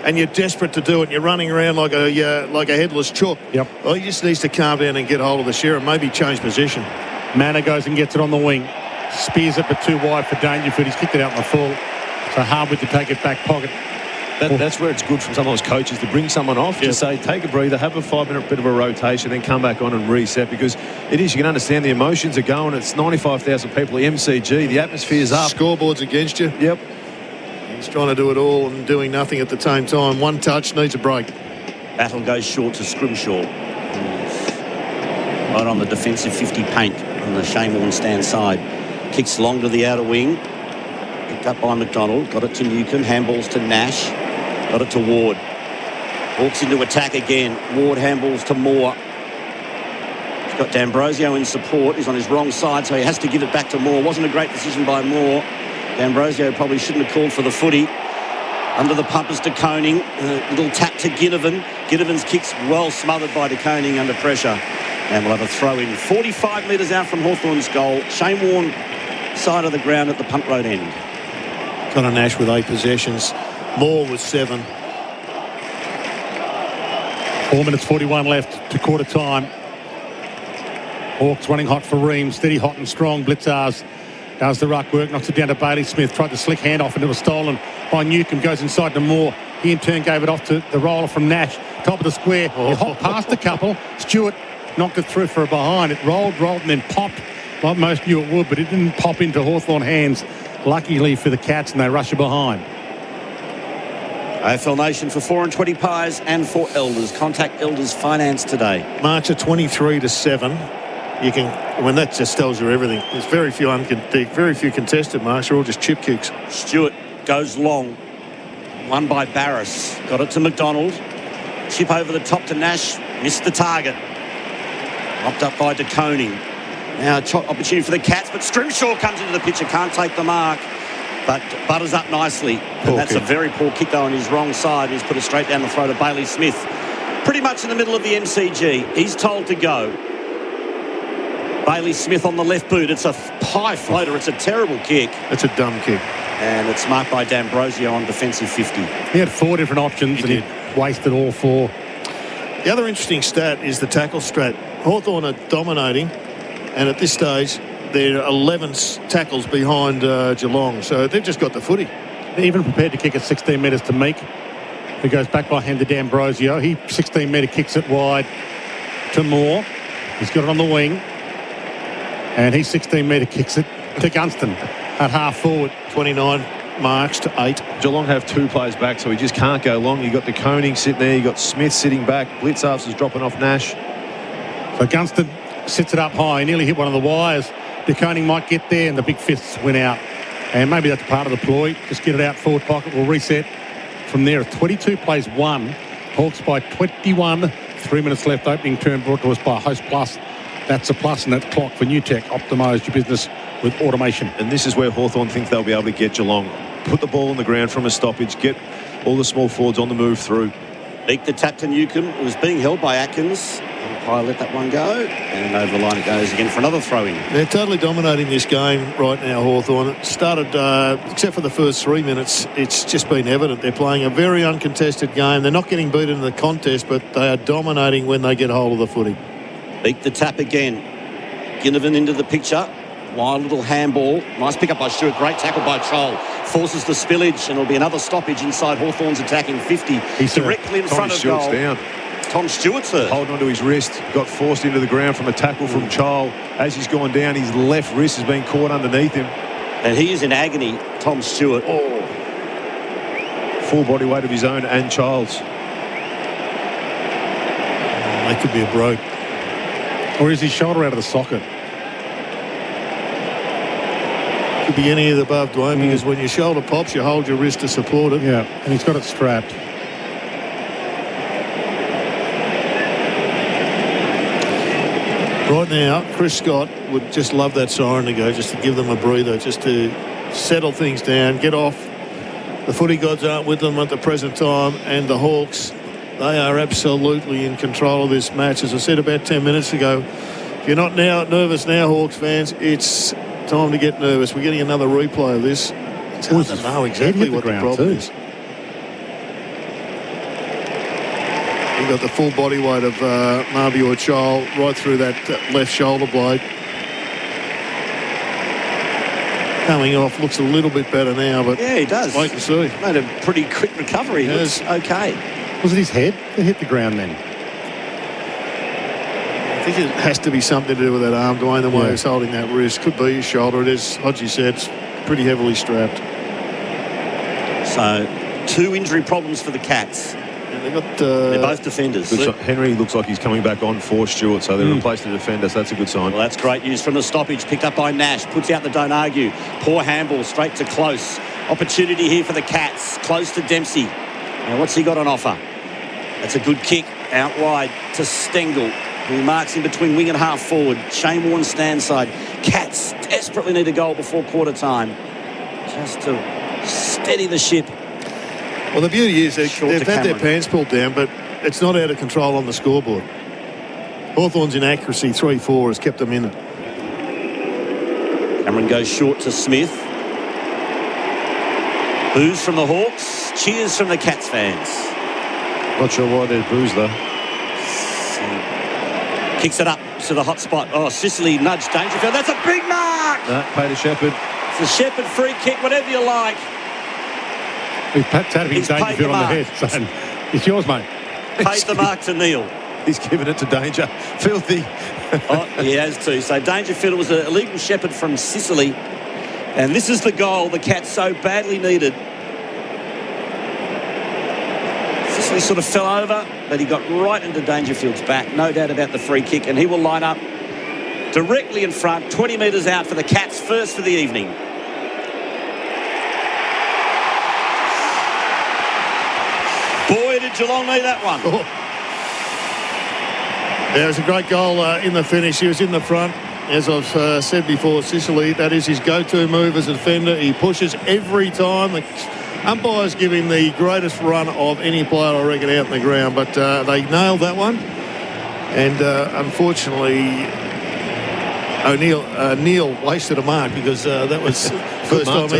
And you're desperate to do it. And you're running around like a headless chook. Yep. Well, he just needs to calm down and get hold of the share and maybe change position. Manor goes and gets it on the wing. Spears it, but too wide for Dangerfield. He's kicked it out in the full. So Harwood to take it back pocket. That's where it's good from some of those coaches to bring someone off, to say, take a breather, have a 5-minute bit of a rotation, then come back on and reset, because it is, you can understand the emotions are going. It's 95,000 people at MCG. The atmosphere's up. Scoreboard's against you. Yep. He's trying to do it all and doing nothing at the same time. One touch, needs a break. Battle goes short to Scrimshaw. Right on the defensive 50 paint on the Shane Warne stand side. Kicks long to the outer wing. Picked up by McDonald. Got it to Newcomb. Handballs to Nash. Got it to Ward. Walks into attack again. Ward handballs to Moore. He's got D'Ambrosio in support. He's on his wrong side, so he has to give it back to Moore. Wasn't a great decision by Moore. D'Ambrosio probably shouldn't have called for the footy. Under the pumpers to Koning. Little tap to Ginnivan. Ginnivan's kick's well smothered by de Koning under pressure. And we'll have a throw in 45 metres out from Hawthorn's goal. Shane Warne side of the ground at the punt road end. Connor Nash with 8 possessions. Moore with 7. 4 minutes 41 left to quarter time. Hawks running hot for Ream. Steady, hot and strong. Blitzars does the ruck work. Knocks it down to Bailey Smith. Tried to slick hand off and it was stolen by Newcomb. Goes inside to Moore. He in turn gave it off to the roller from Nash. Top of the square. He hopped past a couple. Stewart knocked it through for a behind. It rolled and then popped like most knew it would, but it didn't pop into Hawthorn hands. Luckily for the Cats, and they rush it behind. AFL Nation for 4 and 20 pies and for Elders. Contact Elders Finance today. March of 23 to 7. You can, that just tells you everything. There's very few contested marks. They're all just chip kicks. Stewart goes long. Won by Barris. Got it to McDonald. Chip over the top to Nash. Missed the target. Mopped up by de Koning. Now opportunity for the Cats, but Scrimshaw comes into the picture. Can't take the mark, but butters up nicely. And that's a very poor kick though on his wrong side. He's put it straight down the throat of Bailey Smith. Pretty much in the middle of the MCG. He's told to go. Bailey Smith on the left boot. It's a high floater. It's a terrible kick. It's a dumb kick. And it's marked by D'Ambrosio on defensive 50. He had 4 different options he wasted all 4. The other interesting stat is the tackle strat. Hawthorn are dominating, and at this stage, they're 11 tackles behind Geelong, so they've just got the footy. They're even prepared to kick it 16 metres to Meek, who goes back by hand to D'Ambrosio. He 16-metre kicks it wide to Moore. He's got it on the wing, and he 16-metre kicks it to Gunston at half forward. 29 marks to 8. Geelong have 2 players back, so he just can't go long. You've got the Koning sitting there. You've got Smith sitting back. Blitzarves is dropping off Nash. So Gunston sits it up high. He nearly hit one of the wires. De Koning might get there, and the big fists went out. And maybe that's part of the ploy. Just get it out forward pocket. We'll reset from there. 22 plays 1. Hawks by 21. 3 minutes left. Opening turn brought to us by Host Plus. That's a plus, and that clock for New Tech. Optimise your business with automation. And this is where Hawthorn think they'll be able to get Geelong. Put the ball on the ground from a stoppage. Get all the small forwards on the move through. Beak the tap to Newcomb. It was being held by Atkins. Umpire let that one go. And over the line it goes again for another throw-in. They're totally dominating this game right now, Hawthorn. It started, except for the first 3 minutes, it's just been evident. They're playing a very uncontested game. They're not getting beaten in the contest, but they are dominating when they get hold of the footy. Beak the tap again. Ginnivan into the picture. Wild little handball. Nice pick up by Stewart. Great tackle by Chol. Forces the spillage, and it'll be another stoppage inside Hawthorn's attacking 50. He's directly in front of Stewart's goal. down. Tom Stewart's hurt. Holding onto his wrist. Got forced into the ground from a tackle from Chol. As he's gone down, his left wrist has been caught underneath him. And he is in agony, Tom Stewart. Full body weight of his own and Child's. That could be a broke. Or is his shoulder out of the socket? Could be any of the above, Dwayne, because when your shoulder pops, you hold your wrist to support it. Yeah, and he's got it strapped. Right now, Chris Scott would just love that siren to go, just to give them a breather, just to settle things down, get off. The footy gods aren't with them at the present time, and the Hawks, they are absolutely in control of this match. As I said about 10 minutes ago, if you're not nervous now, Hawks fans, it's time to get nervous. We're getting another replay of this. It's hard to know exactly what the problem is. You've got the full body weight of Marbior Chol right through that left shoulder blade. Coming off, looks a little bit better now, but yeah, he does. Wait and see. Made a pretty quick recovery. Looks okay. Was it his head that hit the ground then? I think it has to be something to do with that arm, Dwayne, the way he's holding that wrist. Could be his shoulder. It is, Hodge said, it's pretty heavily strapped. So, 2 injury problems for the Cats. They're both defenders. Henry looks like he's coming back on for Stewart, so they're replacing the defender, so that's a good sign. Well, that's great news from the stoppage. Picked up by Nash. Puts out the don't argue. Poor handball straight to Close. Opportunity here for the Cats. Close to Dempsey. Now, what's he got on offer? That's a good kick out wide to Stengel, who marks in between wing and half forward. Shane Warne stand side. Cats desperately need a goal before quarter time, just to steady the ship. Well, the beauty is they've had their pants pulled down, but it's not out of control on the scoreboard. Hawthorn's inaccuracy, 3-4, has kept them in it. Cameron goes short to Smith. Boos from the Hawks. Cheers from the Cats fans. Not sure why they're boos, though. Kicks it up to the hot spot. Oh, Sicily nudged Dangerfield. That's a big mark! No, Peter Shepherd. It's a Shepherd free kick, whatever you like. He's tapping Dangerfield on the head, saying, it's yours, mate. Paid the mark to Neil. He's given it to Danger. Filthy. Oh, he has too. So Dangerfield was an illegal Shepherd from Sicily. And this is the goal the Cats so badly needed. Sicily sort of fell over, but he got right into Dangerfield's back. No doubt about the free kick. And he will line up directly in front, 20 metres out for the Cats, first for the evening. Boy, did Geelong need that one. Oh. Yeah, it was a great goal in the finish. He was in the front. As I've said before, Sicily, that is his go-to move as a defender. He pushes every time. The umpires give him the greatest run of any player, I reckon, out in the ground. But they nailed that one. And unfortunately, Neil wasted a mark because that was first time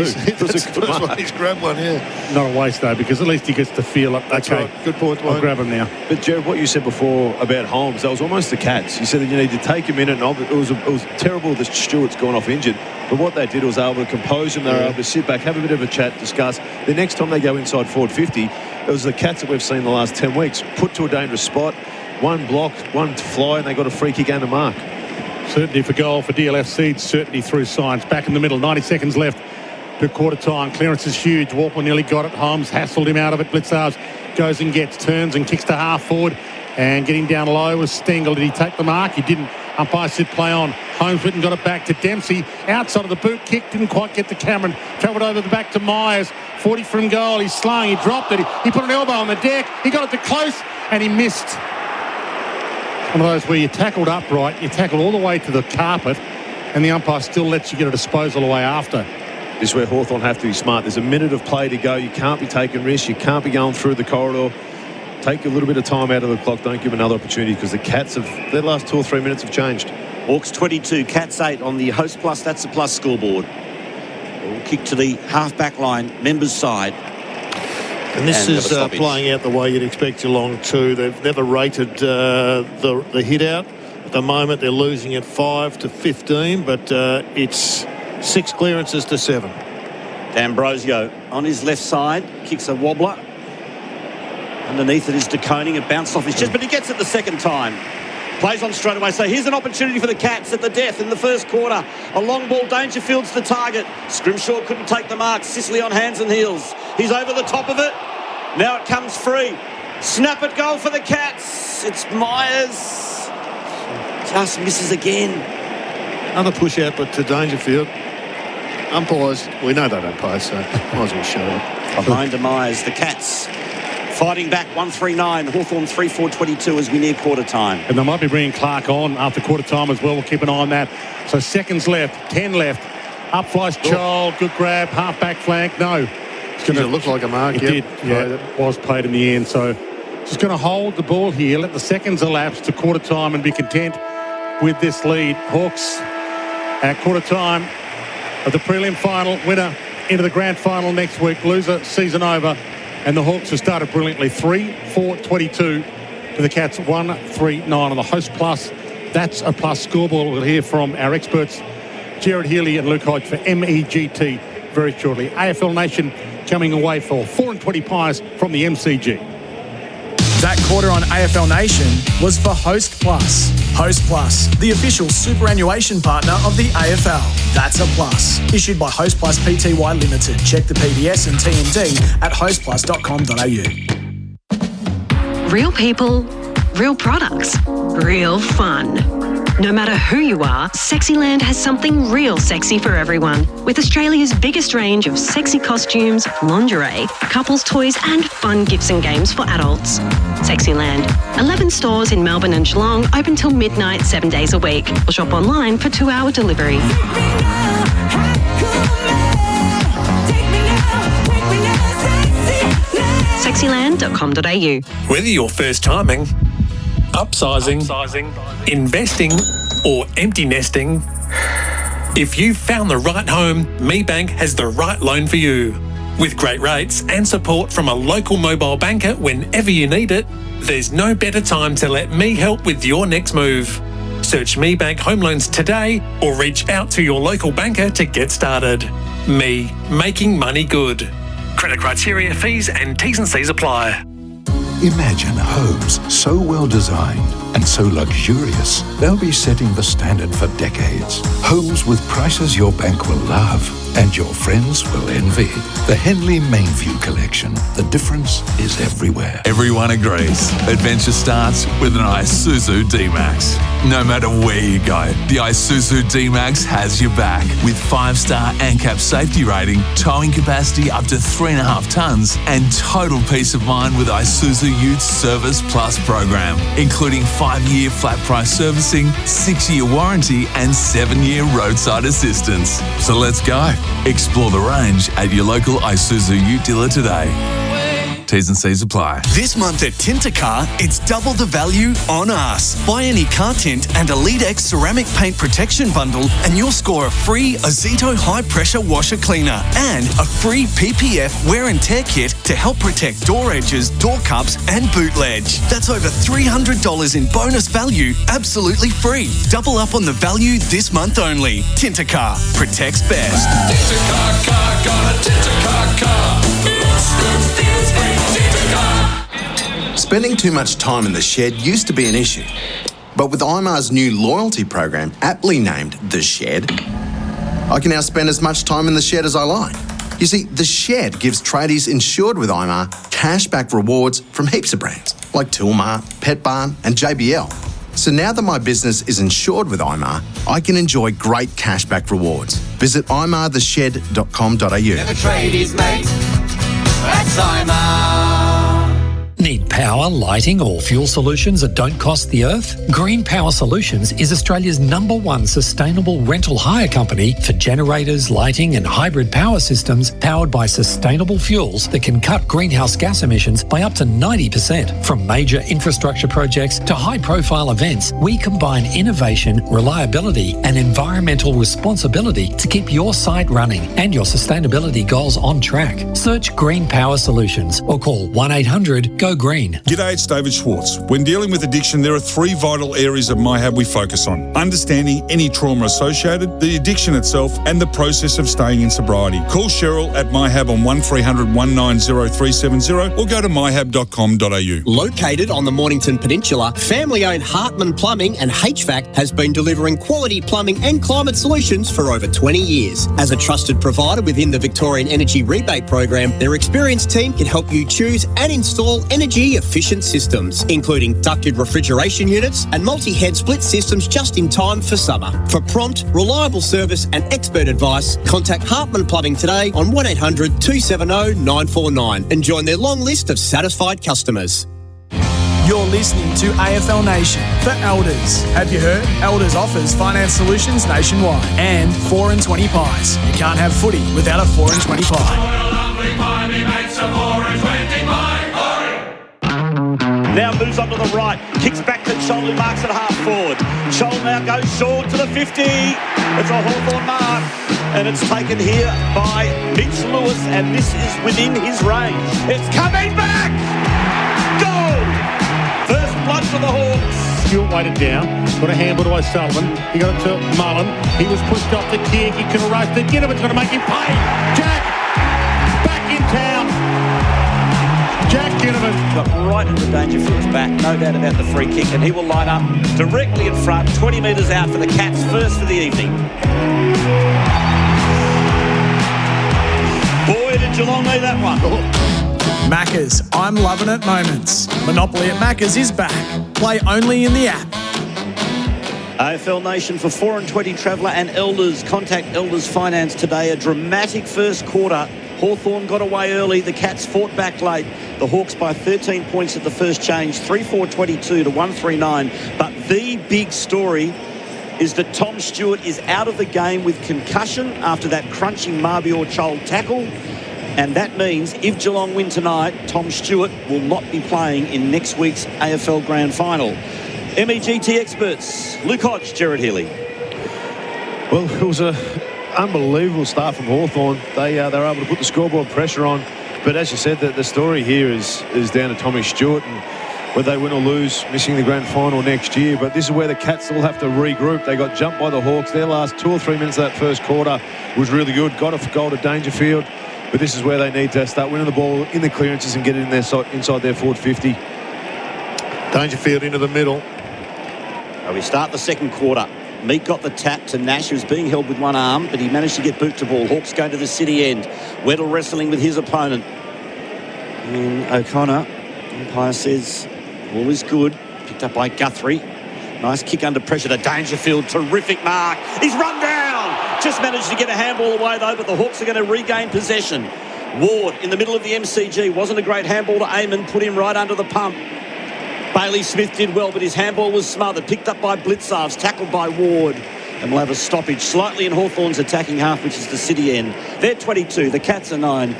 he's grabbed one, yeah. Not a waste, though, because at least he gets to feel it. That's okay, right. Good point, Dwayne. I'll grab him now. But, Gerard, what you said before about Holmes, that was almost the Cats. You said that you need to take a minute, and it was terrible that Stewart's gone off injured. But what they did was they were able to compose him. They were able to sit back, have a bit of a chat, discuss. The next time they go inside forward 50, it was the Cats that we've seen the last 10 weeks. Put to a dangerous spot, one block, one to fly, and they got a free kick and a mark. Certainty for goal for DLF Seeds. Certainty through signs. Back in the middle. 90 seconds left to quarter time. Clearance is huge. Walker nearly got it. Holmes hassled him out of it. Blitzars goes and gets, turns and kicks to half forward. And getting down low was Stengel. Did he take the mark? He didn't. Umpire said play on. Holmes went and got it back to Dempsey. Outside of the boot kick. Didn't quite get to Cameron. Travelled over the back to Myers. 40 from goal. He's slung. He dropped it. He put an elbow on the deck. He got it to Close and he missed. One of those where you tackled upright, you tackled all the way to the carpet, and the umpire still lets you get a disposal away after. This is where Hawthorn have to be smart. There's a minute of play to go. You can't be taking risks. You can't be going through the corridor. Take a little bit of time out of the clock. Don't give another opportunity because the Cats have, their last 2 or 3 minutes have changed. Hawks 22, Cats 8 on the Host Plus. That's the plus scoreboard. Ball kick to the half-back line, members' side. And this is playing out the way you'd expect Geelong to. They've never rated the hit out. At the moment, they're losing at 5-15, but it's 6 clearances to 7. D'Ambrosio on his left side, kicks a wobbler. Underneath it is De Koning. It bounced off his chest, but he gets it the second time. Plays on straight away. So here's an opportunity for the Cats at the death in the first quarter. A long ball. Dangerfield's the target. Scrimshaw couldn't take the mark. Sicily on hands and heels. He's over the top of it. Now it comes free. Snap it goal for the Cats. It's Myers. Just misses again. Another push out, but to Dangerfield. Umpires, we know they don't play, so might as well show up. Behind to Myers. The Cats fighting back, 139. Hawthorn 3-4-22 as we near quarter time. And they might be bringing Clark on after quarter time as well. We'll keep an eye on that. So seconds left, 10 left. Up flies Child, good grab, half back flank. No. It's going to look like a mark. It did, yeah. It was played in the end. So just going to hold the ball here, let the seconds elapse to quarter time and be content with this lead. Hawks at quarter time of the prelim final, winner into the grand final next week. Loser, season over. And the Hawks have started brilliantly. 3-4-22 to the Cats 1-3-9 on the Host Plus. That's a plus scoreboard. We'll hear from our experts, Gerard, Healy and Luke Hodge for MEGT very shortly. AFL Nation coming away for 4-20 Pies from the MCG. That quarter on AFL Nation was for Host Plus. Host Plus, the official superannuation partner of the AFL. That's a plus. Issued by Host Plus Pty Limited. Check the PDS and TND at hostplus.com.au. Real people, real products, real fun. No matter who you are, Sexyland has something real sexy for everyone. With Australia's biggest range of sexy costumes, lingerie, couples toys and fun gifts and games for adults. Sexyland. 11 stores in Melbourne and Geelong, open till midnight 7 days a week. Or shop online for 2-hour delivery. Sexyland.com.au. Whether you're first timing, upsizing, investing, or empty nesting, if you've found the right home, MeBank has the right loan for you. With great rates and support from a local mobile banker whenever you need it, there's no better time to let me help with your next move. Search MeBank Home Loans today or reach out to your local banker to get started. Me, making money good. Credit criteria, fees and T's and C's apply. Imagine homes so well designed and so luxurious, they'll be setting the standard for decades. Homes with prices your bank will love and your friends will envy. The Henley Mainview Collection. The difference is everywhere. Everyone agrees. Adventure starts with an Isuzu D-Max. No matter where you go, the Isuzu D-Max has your back. With 5-star ANCAP safety rating, towing capacity up to 3.5 tonnes, and total peace of mind with Isuzu Ute Service Plus program, including 5-year flat price servicing, 6-year warranty, and 7-year roadside assistance. So let's go. Explore the range at your local Isuzu Ute dealer today. T's and C's apply. This month at Tintercar, it's double the value on us. Buy any car tint and Elite X ceramic paint protection bundle and you'll score a free Ozito high pressure washer cleaner and a free PPF wear and tear kit to help protect door edges, door cups and boot ledge. That's over $300 in bonus value, absolutely free. Double up on the value this month only. Tintercar, protects best. Tintercar car, got a Tintercar car. Spending too much time in the shed used to be an issue. But with IMAR's new loyalty program, aptly named The Shed, I can now spend as much time in the shed as I like. You see, The Shed gives tradies insured with IMAR cashback rewards from heaps of brands, like Toolmart, Pet Barn and JBL. So now that my business is insured with IMAR, I can enjoy great cashback rewards. Visit imartheshed.com.au. Never trade his mate. That's IMAR. Need power, lighting or fuel solutions that don't cost the earth? Green Power Solutions is Australia's #1 sustainable rental hire company for generators, lighting and hybrid power systems powered by sustainable fuels that can cut greenhouse gas emissions by up to 90%. From major infrastructure projects to high-profile events, we combine innovation, reliability and environmental responsibility to keep your site running and your sustainability goals on track. Search Green Power Solutions or call 1-800-GO GREEN. G'day, it's David Schwartz. When dealing with addiction, there are 3 vital areas of MyHab we focus on. Understanding any trauma associated, the addiction itself, and the process of staying in sobriety. Call Cheryl at MyHab on 1300 190 370 or go to myhab.com.au. Located on the Mornington Peninsula, family-owned Hartman Plumbing and HVAC has been delivering quality plumbing and climate solutions for over 20 years. As a trusted provider within the Victorian Energy Rebate Program, their experienced team can help you choose and install energy-efficient systems, including ducted refrigeration units and multi-head split systems just in time for summer. For prompt, reliable service and expert advice, contact Hartman Plumbing today on 1800 270 949 and join their long list of satisfied customers. You're listening to AFL Nation for Elders. Have you heard? Elders offers finance solutions nationwide and 4 and 20 pies. You can't have footy without a 4 and 20 pie. Now moves on to the right, kicks back to Chol, who marks at half forward. Chol now goes short to the 50. It's a Hawthorn mark, and it's taken here by Mitch Lewis, and this is within his range. It's coming back! Goal! First blood for the Hawks. Stewart weighted down, got a handball to O'Sullivan, he got it to Mullen, he was pushed off the kick, he can rush the Ginnivan's going to make him pay. Jack, back in town. Jack Ginnivan got right into the danger for his back, no doubt about the free kick, and he will line up directly in front, 20 metres out for the Cats, first for the evening. Boy, did Geelong need that one. Macca's I'm Loving It moments. Monopoly at Macca's is back. Play only in the app. AFL Nation for 4 and 20 Traveller and Elders. Contact Elders Finance today. A dramatic first quarter. Hawthorn got away early. The Cats fought back late. The Hawks by 13 points at the first change. 3-4-22 to 139. But the big story is that Tom Stewart is out of the game with concussion after that crunching Marbior-Chol tackle. And that means if Geelong win tonight, Tom Stewart will not be playing in next week's AFL Grand Final. MEGT experts, Luke Hodge, Gerard Healy. Well, it was an unbelievable start from Hawthorn. They were able to put the scoreboard pressure on. But as you said, the story here is down to Tommy Stewart and whether they win or lose, missing the grand final next year. But this is where the Cats will have to regroup. They got jumped by the Hawks. Their last 2 or 3 minutes of that first quarter was really good. Got a goal to Dangerfield. But this is where they need to start winning the ball in the clearances and get it in their inside their forward 50. Dangerfield into the middle. We start the second quarter. Meek got the tap to Nash, who's being held with one arm, but he managed to get boot to ball. Hawks going to the city end. Weddle wrestling with his opponent. And O'Connor, umpire says, all is good. Picked up by Guthrie. Nice kick under pressure to Dangerfield. Terrific mark. He's run down. Just managed to get a handball away, though, but the Hawks are going to regain possession. Ward in the middle of the MCG. Wasn't a great handball to Eamon. Put him right under the pump. Bailey Smith did well, but his handball was smothered. Picked up by Blitzarves, tackled by Ward. And we'll have a stoppage slightly in Hawthorn's attacking half, which is the city end. They're 22. The Cats are 9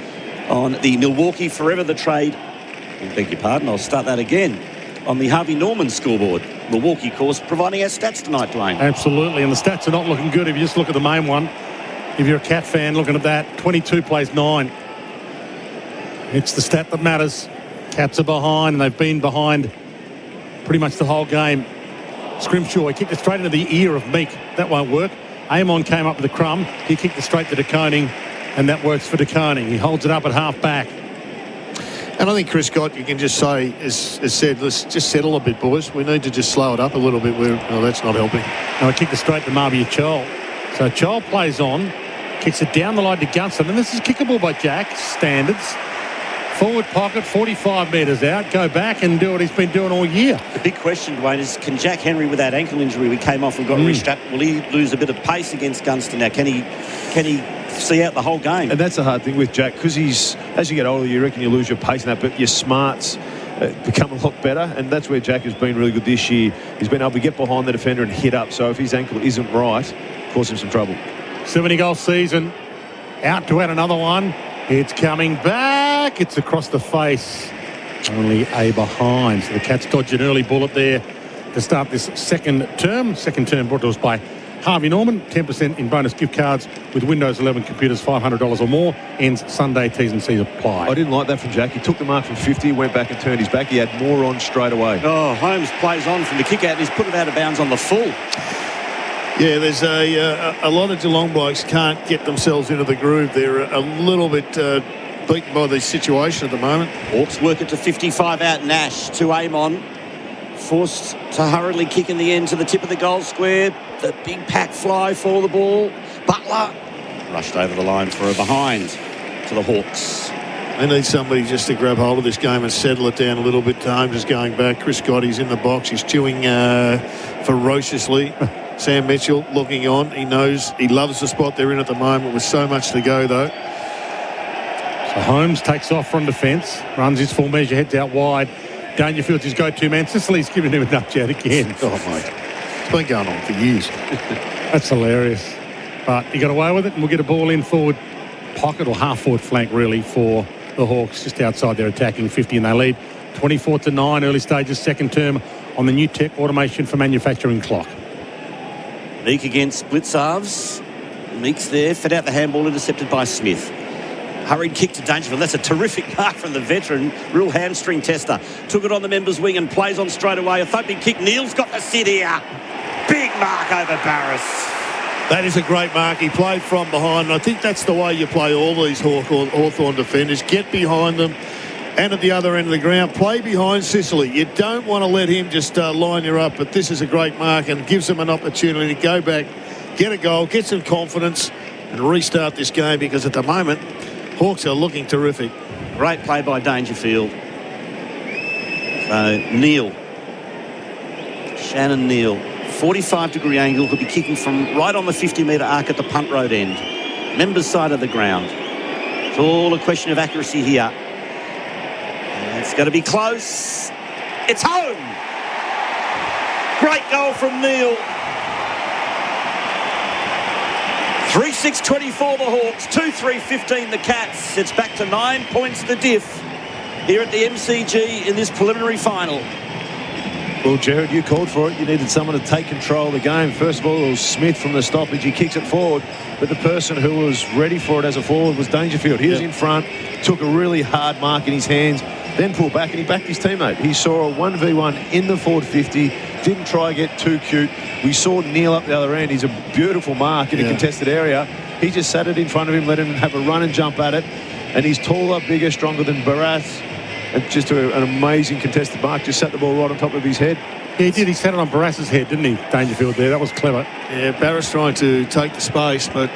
on the Milwaukee Forever the Trade. I beg your pardon, I'll start that again. On the Harvey Norman scoreboard. Milwaukee, of course, providing our stats tonight, Dwayne. Absolutely, and the stats are not looking good if you just look at the main one. If you're a Cat fan looking at that, 22 plays 9. It's the stat that matters. Cats are behind, and they've been behind pretty much the whole game. Scrimshaw, he kicked it straight into the ear of Meek. That won't work. Amon came up with a crumb. He kicked it straight to DeConing, and that works for DeConing. He holds it up at half back. And I think Chris Scott, you can just say, has said, let's just settle a bit, boys. We need to just slow it up a little bit. That's not helping. Now he kicked it straight to Marbior-Chol. So Chol plays on, kicks it down the line to Gunston, and this is kickable by Jack, standards. Forward pocket, 45 metres out, go back and do what he's been doing all year. The big question, Dwayne, is can Jack Henry, with that ankle injury we came off and got restrapped, will he lose a bit of pace against Gunston now? Can he see out the whole game? And that's the hard thing with Jack, because as you get older, you reckon you lose your pace and that, but your smarts become a lot better, and that's where Jack has been really good this year. He's been able to get behind the defender and hit up, so if his ankle isn't right, cause him some trouble. 70-goal season, out to add another one. It's coming back. It's across the face. Only a behind. So the Cats dodge an early bullet there to start this second term. Second term brought to us by Harvey Norman. 10% in bonus gift cards with Windows 11 computers, $500 or more. Ends Sunday. T's and C's apply. I didn't like that from Jack. He took the mark from 50, went back and turned his back. He had more on straight away. Oh, Holmes plays on from the kick out. He's put it out of bounds on the full. Yeah, there's a lot of Geelong blokes can't get themselves into the groove. They're a little bit beaten by the situation at the moment. Hawks work it to 55 out. Nash to Amon. Forced to hurriedly kick in the end to the tip of the goal square. The big pack fly for the ball. Butler rushed over the line for a behind to the Hawks. They need somebody just to grab hold of this game and settle it down a little bit. Holmes is going back. Chris Scotty's in the box. He's chewing ferociously. Sam Mitchell looking on. He knows, he loves the spot they're in at the moment with so much to go, though. So Holmes takes off from defence, runs his full measure, heads out wide. Dangerfield's his go-to man. Sicily's giving him a nudge out again. Oh, mate. It's been going on for years. That's hilarious. But he got away with it, and we'll get a ball in forward pocket or half-forward flank, really, for the Hawks, just outside their attacking 50, and they lead 24-9, early stages, second term on the new tech automation for manufacturing clock. Meek against Blitzarves. Meek's there, fed out the handball, intercepted by Smith. Hurried kick to Dangerfield. That's a terrific mark from the veteran. Real hamstring tester. Took it on the members' wing and plays on straight away. A thumping kick. Neal's got the sit here. Big mark over Barris. That is a great mark. He played from behind, and I think that's the way you play all these Hawthorn defenders. Get behind them, and at the other end of the ground, play behind Sicily. You don't want to let him just line you up, but this is a great mark and gives them an opportunity to go back, get a goal, get some confidence, and restart this game, because at the moment, Hawks are looking terrific. Great play by Dangerfield. So, Neal. Shannon Neal. 45-degree angle. Could be kicking from right on the 50-metre arc at the punt road end. Members' side of the ground. It's all a question of accuracy here. And it's going to be close. It's home. Great goal from Neal. 3-6-24 the Hawks, 2-3-15 the Cats. It's back to 9 points the diff here at the MCG in this preliminary final. Well, Gerard, you called for it. You needed someone to take control of the game. First of all, it was Smith from the stoppage. He kicks it forward, but the person who was ready for it as a forward was Dangerfield. He was in front, took a really hard mark in his hands, then pulled back, and he backed his teammate. He saw a 1v1 in the forward 50, didn't try to get too cute. We saw Neal up the other end. He's a beautiful mark in a contested area. He just sat it in front of him, let him have a run and jump at it, and he's taller, bigger, stronger than Barras. And just an amazing contested mark. Just sat the ball right on top of his head. Yeah, he did. He sat it on Barrass's head, didn't he, Dangerfield there? That was clever. Yeah, Barras trying to take the space, but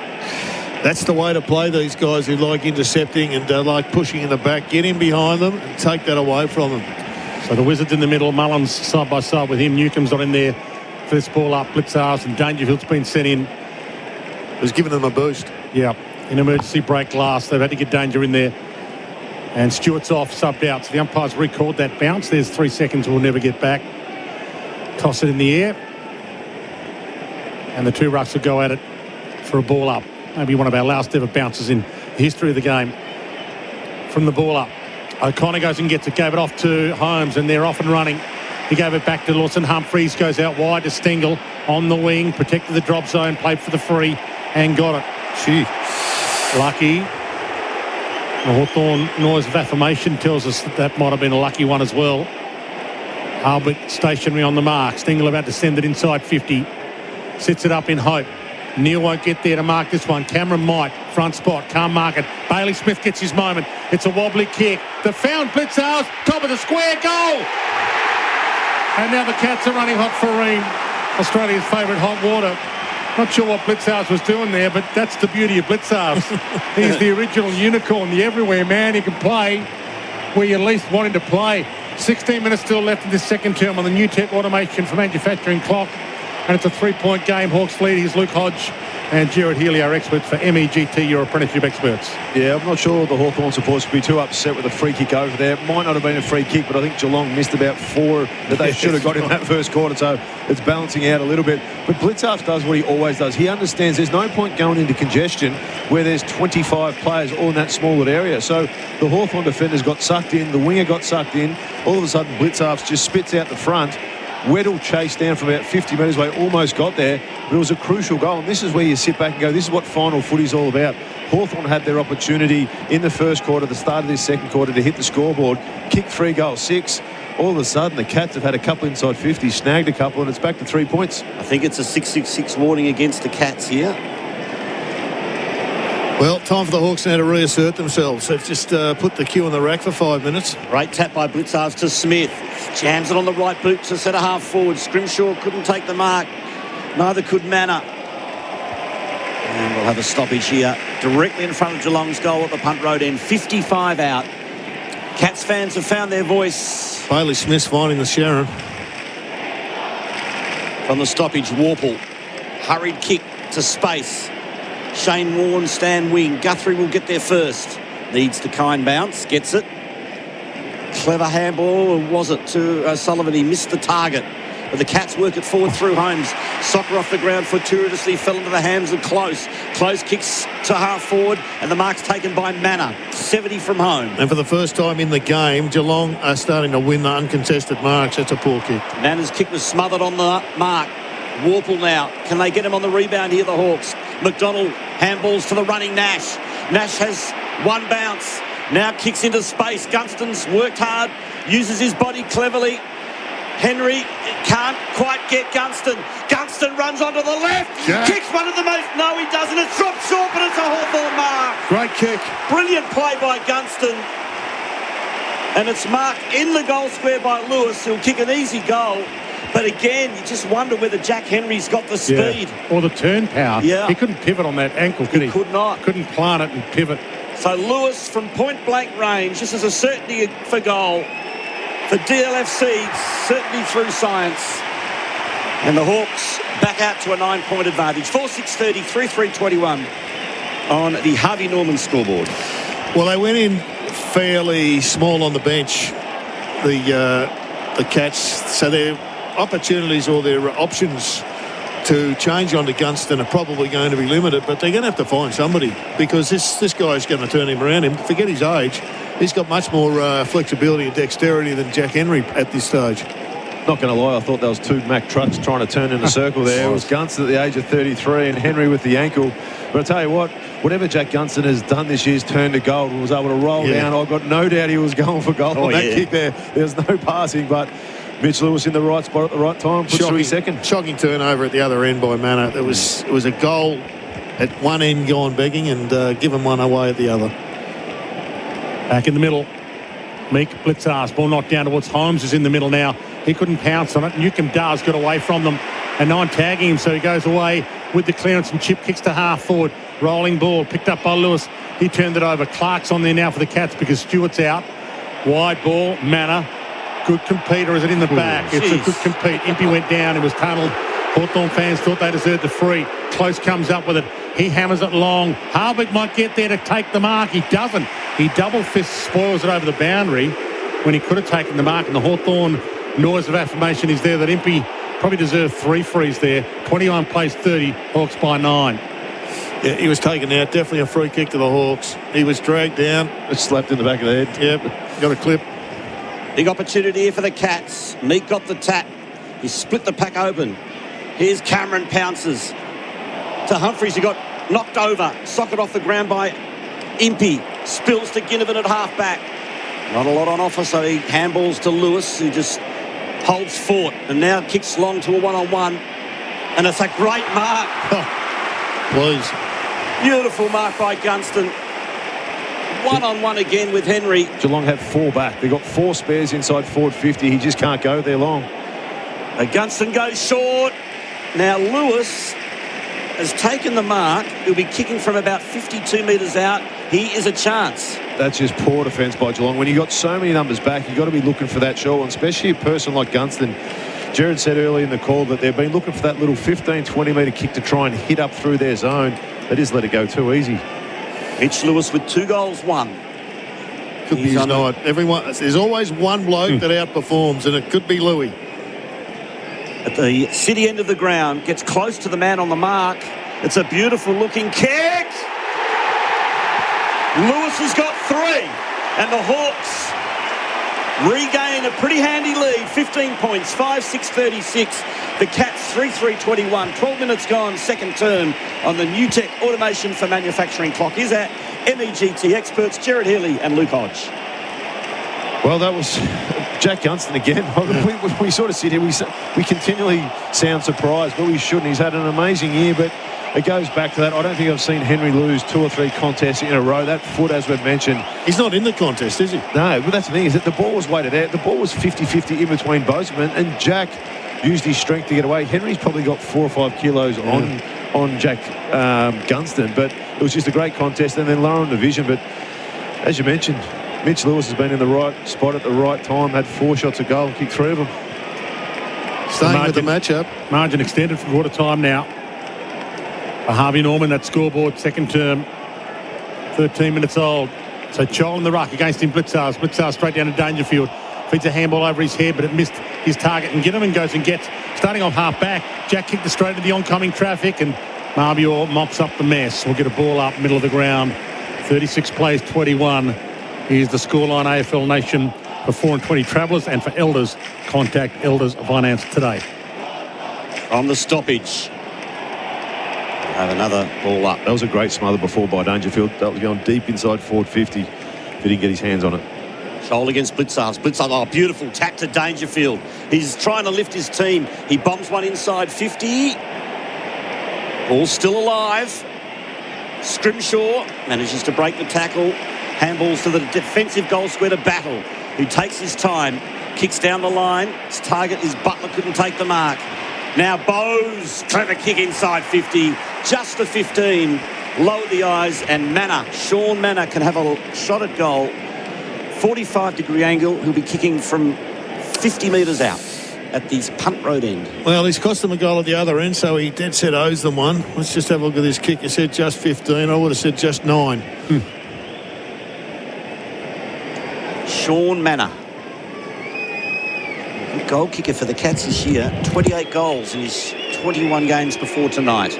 that's the way to play these guys who like intercepting and like pushing in the back. Get in behind them and take that away from them. So the Wizards in the middle, Mullins side by side with him. Newcomb's not in there for this ball up. Blitzars and Dangerfield's been sent in. Has given them a boost. Yeah, in emergency break last. They've had to get Danger in there. And Stewart's off, subbed out. So the umpires recalled that bounce. There's 3 seconds we'll never get back. Toss it in the air. And the two rucks will go at it for a ball up. Maybe one of our last ever bounces in the history of the game. From the ball up. O'Connor goes and gets it. Gave it off to Holmes, and they're off and running. He gave it back to Lawson. Humphreys goes out wide to Stengel on the wing. Protected the drop zone. Played for the free and got it. Gee. Lucky. The Hawthorn noise of affirmation tells us that might have been a lucky one as well. Albert stationary on the mark. Stengel about to send it inside 50. Sits it up in hope. Neal won't get there to mark this one. Cameron might. Front spot. Can't mark it. Bailey Smith gets his moment. It's a wobbly kick. The found Blitzars. Top of the square. Goal! And now the Cats are running hot for Ream. Australia's favourite hot water. Not sure what Blitzars was doing there, but that's the beauty of Blitzars. He's the original unicorn, the everywhere man. He can play where you least want him to play. 16 minutes still left in this second term on the new tech automation for manufacturing clock. And it's a 3-point game. Hawks lead. Here's Luke Hodge and Gerard Healy, our experts for MEGT, your apprenticeship experts. Yeah, I'm not sure the Hawthorn supporters would be too upset with a free kick over there. It might not have been a free kick, but I think Geelong missed about 4 that they should have got in that first quarter, so it's balancing out a little bit. But Blitzarf does what he always does. He understands there's no point going into congestion where there's 25 players all in that smaller area. So the Hawthorn defenders got sucked in, the winger got sucked in. All of a sudden, Blitzarf just spits out the front. Weddle chased down from about 50 metres away, almost got there, but it was a crucial goal. And this is where you sit back and go, this is what final footy's all about. Hawthorn had their opportunity in the first quarter, the start of this second quarter, to hit the scoreboard, kick 3 goals, 6. All of a sudden, the Cats have had a couple inside 50, snagged a couple, and it's back to 3 points. I think it's a 6-6-6 warning against the Cats here. Well, time for the Hawks now to reassert themselves. They've just put the cue on the rack for 5 minutes. Great tap by Blitzars to Smith. Jams it on the right boot to centre half forward. Scrimshaw couldn't take the mark. Neither could Manor. And we'll have a stoppage here directly in front of Geelong's goal at the punt road end. 55 out. Cats fans have found their voice. Bailey Smith's finding the Sharon. From the stoppage, Warple. Hurried kick to space. Shane Warne, stand wing. Guthrie will get there first. Needs the kind bounce. Gets it. Clever handball, or was it to Sullivan? He missed the target. But the Cats work it forward through Holmes. Soccer off the ground fortuitously. Fell into the hands of Close. Close kicks to half forward. And the mark's taken by Manor. 70 from home. And for the first time in the game, Geelong are starting to win the uncontested marks. That's a poor kick. Manor's kick was smothered on the mark. Warple now. Can they get him on the rebound here, the Hawks? McDonald handballs to the running Nash. Nash has one bounce. Now kicks into space. Gunston's worked hard. Uses his body cleverly. Henry can't quite get Gunston. Gunston runs onto the left. Jack. Kicks one of the most... No, he doesn't. It's dropped short, but it's a Hawthorn mark. Great kick. Brilliant play by Gunston. And it's marked in the goal square by Lewis, who'll kick an easy goal. But again, you just wonder whether Jack Henry's got the speed. Yeah. Or the turn power. Yeah. He couldn't pivot on that ankle, could he? Could not. Couldn't plant it and pivot. So Lewis from point-blank range. This is a certainty for goal. For DLFC, certainty through science. And the Hawks back out to a 9-point advantage. 4-6-30, 3-3-21 on the Harvey Norman scoreboard. Well, they went in fairly small on the bench, the Cats, so their opportunities or their options to change onto Gunston are probably going to be limited, but they're going to have to find somebody because this guy's going to turn him around. Forget his age. He's got much more flexibility and dexterity than Jack Henry at this stage. Not going to lie, I thought that was two Mack trucks trying to turn in a circle there. It was Gunston at the age of 33 and Henry with the ankle. But I tell you what, whatever Jack Gunston has done this year's turn to gold, was able to roll down. I've got no doubt he was going for goal on that kick there. There's no passing, but Mitch Lewis in the right spot at the right time. Puts through his second. Shocking turnover at the other end by Manor. It was a goal at one end gone begging and given one away at the other. Back in the middle. Meek Blitzars, ball knocked down towards Holmes, is in the middle now. He couldn't pounce on it. Newcomb Dars got away from them. And no one tagging him, so he goes away with the clearance and chip kicks to half forward. Rolling ball, picked up by Lewis. He turned it over. Clark's on there now for the Cats because Stewart's out. Wide ball, Manor. Good compete, or is it in the back? It's a good compete. Impey went down. It was tunnelled. Hawthorn fans thought they deserved the free. Close comes up with it. He hammers it long. Harvick might get there to take the mark. He doesn't. He double fists, spoils it over the boundary when he could have taken the mark. And the Hawthorn noise of affirmation is there that Impey probably deserved 3 frees there. 21 plays 30. Hawks by 9. Yeah, he was taken out. Definitely a free kick to the Hawks. He was dragged down. It slapped in the back of the head. Yep, got a clip. Big opportunity here for the Cats. Meek got the tap. He split the pack open. Here's Cameron pounces to Humphries. He got knocked over. Socket off the ground by Impey. Spills to Ginnivan at half-back. Not a lot on offer, so he handballs to Lewis, who just holds fort and now kicks long to a one-on-one. And it's a great mark. Please. Beautiful mark by Gunston. One-on-one again with Henry. Geelong have 4 back. They've got 4 spares inside forward 50. He just can't go there long. Gunston goes short. Now Lewis has taken the mark. He'll be kicking from about 52 metres out. He is a chance. That's just poor defence by Geelong. When you've got so many numbers back, you've got to be looking for that short one, especially a person like Gunston. Gerard said early in the call that they've been looking for that little 15, 20 metre kick to try and hit up through their zone. They just let it go too easy. Mitch Lewis with 2 goals, 1. Could be his night. There's always one bloke that outperforms, and it could be Louis. At the city end of the ground, gets close to the man on the mark. It's a beautiful looking kick. Lewis has got 3, and the Hawks regain a pretty handy lead. 15 points, 5-6-36. The Cats 3-3-21. 12 minutes gone, second term on the New Tech Automation for Manufacturing clock. Is at MEGT experts Gerard Healy and Luke Hodge. Well, that was Jack Gunston again. We sort of sit here, we continually sound surprised, but we shouldn't. He's had an amazing year, but it goes back to that. I don't think I've seen Henry lose 2 or 3 contests in a row. That foot, as we've mentioned. He's not in the contest, is he? No, but that's the thing, is that the ball was weighted out. The ball was 50-50 in between both of them, and Jack used his strength to get away. Henry's probably got 4 or 5 kilos on Jack Gunston, but it was just a great contest, and then lower in the vision. But as you mentioned, Mitch Lewis has been in the right spot at the right time, had 4 shots at goal and kicked 3 of them. Staying with the matchup. Margin extended for quarter time now. For Harvey Norman, that scoreboard, second term, 13 minutes old. So Chol in the ruck against him, Blitzars. Blitzars straight down to Dangerfield. Feeds a handball over his head, but it missed his target. And Ginnivan goes and gets, starting off half back. Jack kicked it straight into the oncoming traffic, and Marbior mops up the mess. We'll get a ball up, middle of the ground. 36 plays 21. Here's the scoreline, AFL Nation for 4 and 20 Travellers, and for Elders, contact Elders Finance today. On the stoppage. Have another ball up. That was a great smother before by Dangerfield. That was going deep inside forward 50 if he didn't get his hands on it. Shoal against Blitzars. Blitzars, oh, beautiful tap to Dangerfield. He's trying to lift his team. He bombs one inside 50. Ball still alive. Scrimshaw manages to break the tackle. Handballs to the defensive goal square to Battle, who takes his time, kicks down the line. His target is Butler, couldn't take the mark. Now Bowes, clever kick inside 50, just the 15. lower the eyes, and Manor, Sean Manor, can have a shot at goal. 45-degree angle. He'll be kicking from 50 metres out at the punt road end. Well, he's cost them a goal at the other end, so he dead set owes them one. Let's just have a look at this kick. He said just 15. I would have said just 9. Sean Manor. Good goal kicker for the Cats this year. 28 goals in his 21 games before tonight.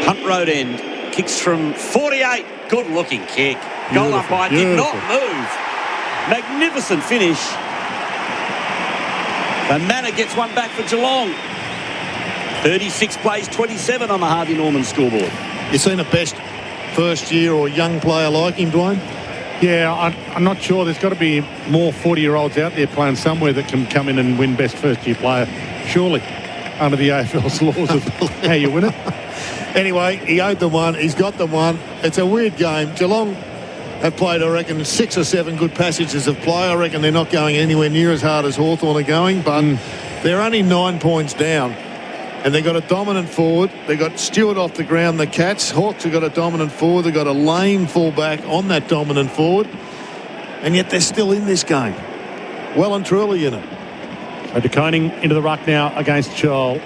Punt road end. Kicks from 48. Good looking kick. Goal umpire did not move. Magnificent finish. And Manor gets one back for Geelong. 36 plays 27 on the Harvey Norman scoreboard. You seen a best first year or young player like him, Dwayne? Yeah, I'm not sure. There's got to be more 40-year-olds out there playing somewhere that can come in and win best first-year player, surely, under the AFL's laws of how you win it. Anyway, he owed them one. He's got them one. It's a weird game. Geelong have played, I reckon, 6 or 7 good passages of play. I reckon they're not going anywhere near as hard as Hawthorn are going, but they're only 9 points down. And they've got a dominant forward. They've got Stewart off the ground, the Cats. Hawks have got a dominant forward. They've got a lame fullback on that dominant forward. And yet they're still in this game. Well and truly in it. So De Koning into the ruck now against Joel.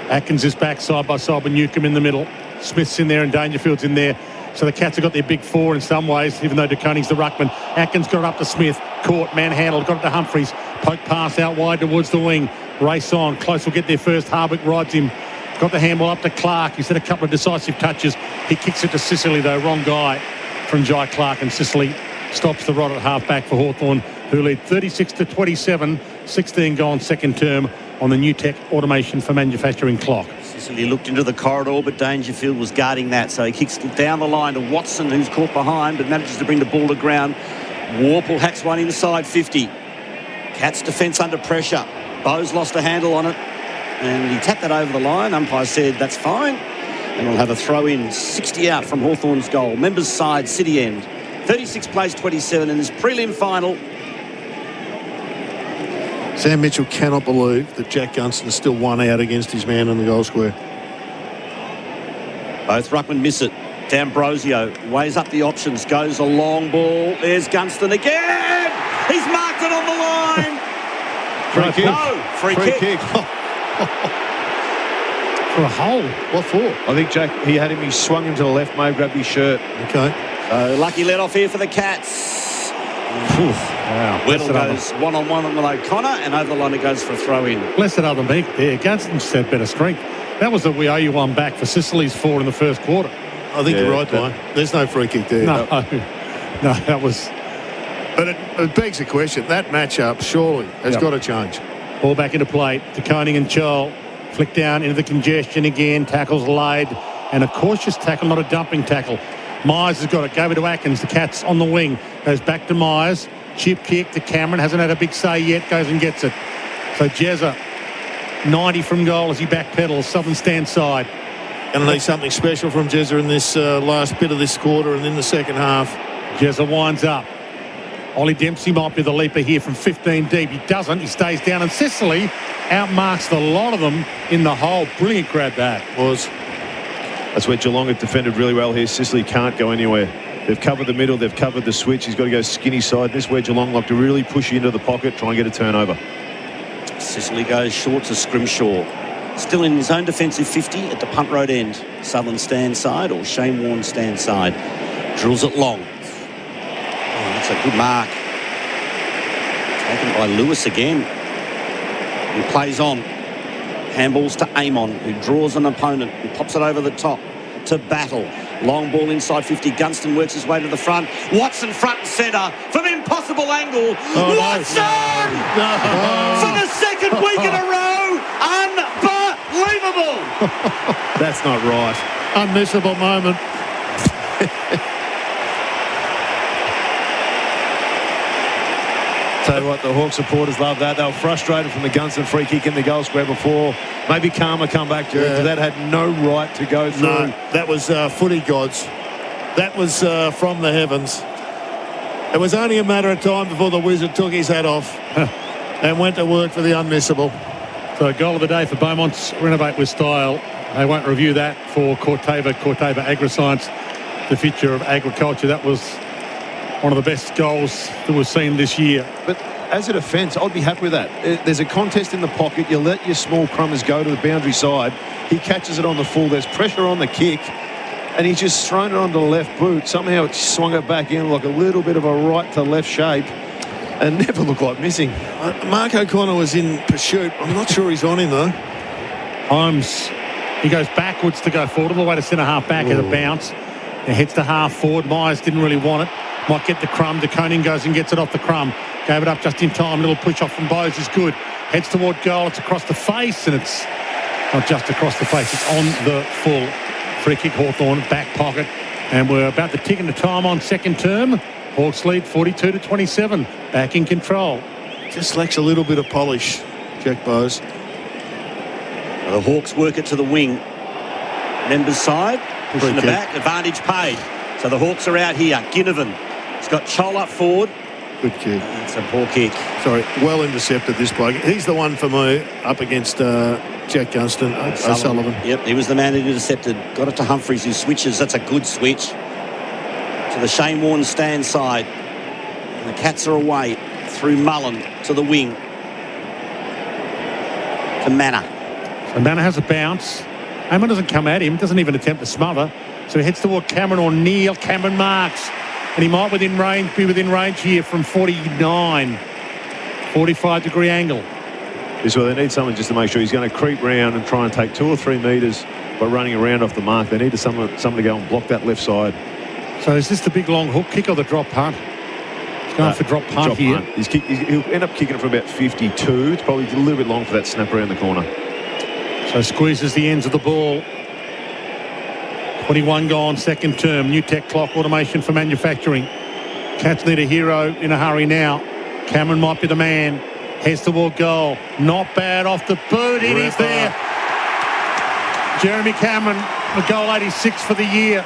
Atkins is back side by side with Newcomb in the middle. Smith's in there and Dangerfield's in there. So the Cats have got their big 4 in some ways, even though De Koning's the ruckman. Atkins got it up to Smith. Caught, manhandled, got it to Humphries. Poke pass out wide towards the wing. Race on. Close will get there first. Harwick rides him. Got the handball up to Clark. He's had a couple of decisive touches. He kicks it to Sicily, though. Wrong guy from Jai Clark, and Sicily stops the rod at half-back for Hawthorn, who lead 36-27, 16 goal in second term on the new tech automation for manufacturing clock. Sicily looked into the corridor, but Dangerfield was guarding that, so he kicks it down the line to Watson, who's caught behind, but manages to bring the ball to ground. Warple hacks one inside 50. Cats defence under pressure. Bowes lost a handle on it, and he tapped that over the line. Umpire said that's fine, and we'll have a throw-in. 60 out from Hawthorn's goal. Members side, City end. 36 plays 27 in this prelim final. Sam Mitchell cannot believe that Jack Gunston's still 1 out against his man in the goal square. Both ruckmen miss it. D'Ambrosio weighs up the options, goes a long ball. There's Gunston again. He's marked it on the line. Free kick. No, free kick. For a hole. What for? I think Jack, he had him, he swung him to the left, Mo grabbed his shirt. Okay. So lucky let off here for the Cats. Wow. Whittle goes one-on-one with O'Connor, and over the line it goes for a throw-in. Blessed other meek there. Gunston's had better strength. That was the we owe you one back for Sicily's 4 in the first quarter. I think you're right, Dwayne. There's no free kick there. No, that was... But it begs the question. That matchup surely has got to change. Ball back into play. De Koning and Chol. Flick down into the congestion again. Tackles laid. And a cautious tackle, not a dumping tackle. Myers has got it. Gave it to Atkins. The Cats on the wing. Goes back to Myers. Chip kick to Cameron. Hasn't had a big say yet. Goes and gets it. So Jezza, 90 from goal as he backpedals. Southern stand side. Going to need something special from Jezza in this last bit of this quarter and in the second half. Jezza winds up. Ollie Dempsey might be the leaper here from 15 deep. He doesn't. He stays down. And Sicily outmarks the lot of them in the hole. Brilliant grab that. That's where Geelong have defended really well here. Sicily can't go anywhere. They've covered the middle. They've covered the switch. He's got to go skinny side. This is where Geelong like to really push you into the pocket, try and get a turnover. Sicily goes short to Scrimshaw. Still in his own defensive 50 at the punt road end. Southern stand side or Shane Warne stand side. Drills it long. That's a good mark. Taken by Lewis again. He plays on. Handballs to Amon, who draws an opponent and pops it over the top to Battle. Long ball inside 50. Gunston works his way to the front. Watson front and centre from impossible angle. Watson! No. For the second week in a row. Unbelievable. That's not right. Unmissable moment. Tell you what, the Hawk supporters love that. They were frustrated from the Gunston free kick in the goal square before. Maybe Karma come back to it. That had no right to go through. No, that was footy gods. That was from the heavens. It was only a matter of time before the Wizard took his hat off and went to work for the unmissable. So goal of the day for Beaumont's Renovate with Style. They won't review that for Corteva Agriscience, the future of agriculture. That was one of the best goals that we've seen this year. But as a defence, I'd be happy with that. There's a contest in the pocket. You let your small crummers go to the boundary side. He catches it on the full. There's pressure on the kick. And he's just thrown it onto the left boot. Somehow it swung it back in like a little bit of a right to left shape and never looked like missing. Mark O'Connor was in pursuit. I'm not sure he's on him, though. Holmes, he goes backwards to go forward, all the way to centre-half back as a bounce. And heads to half forward. Myers didn't really want it. Might get the crumb. De Koning goes and gets it off the crumb. Gave it up just in time. Little push off from Bowes is good. Heads toward goal. It's across the face, and it's not just across the face. It's on the full. Free kick, Hawthorn, back pocket. And we're about to tick into time on second term. Hawks lead 42-27. Back in control. Just lacks a little bit of polish, Jack Bowes. The Hawks work it to the wing. Members side, pushing the back, advantage paid. So the Hawks are out here. Ginnivan. He's got Chol up forward. Good kick. It's a poor kick. Sorry, well intercepted, this bloke. He's the one for me up against Jack Gunston, O'Sullivan. Yep, he was the man who intercepted. Got it to Humphries, who switches. That's a good switch. To the Shane Warne stand side. And the Cats are away through Mullen to the wing. To Manor. So Manor has a bounce. Amon doesn't come at him, doesn't even attempt to smother. So he heads toward Cameron O'Neill. Cameron marks. And he might be within range here from 49. 45-degree angle. This is where they need someone just to make sure he's going to creep round and try and take 2 or 3 metres by running around off the mark. They need someone to go and block that left side. So is this the big long hook kick or the drop punt? He's going for drop punt here. He'll end up kicking it from about 52. It's probably a little bit long for that snap around the corner. So squeezes the ends of the ball. 21 gone, second term. New tech clock automation for manufacturing. Cats need a hero in a hurry now. Cameron might be the man. Heads toward goal. Not bad off the boot. It is there. Jeremy Cameron, the goal 86 for the year.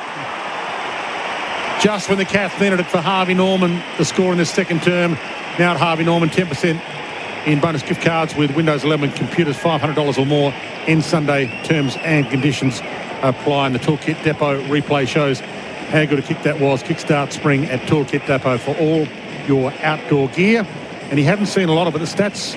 Just when the Cats needed it for Harvey Norman, the score in the second term. Now at Harvey Norman, 10% in bonus gift cards with Windows 11 computers, $500 or more. In Sunday, terms and conditions apply. And the Toolkit Depot replay shows how good a kick that was. Kickstart spring at Toolkit Depot for all your outdoor gear. And you haven't seen a lot of it. The stats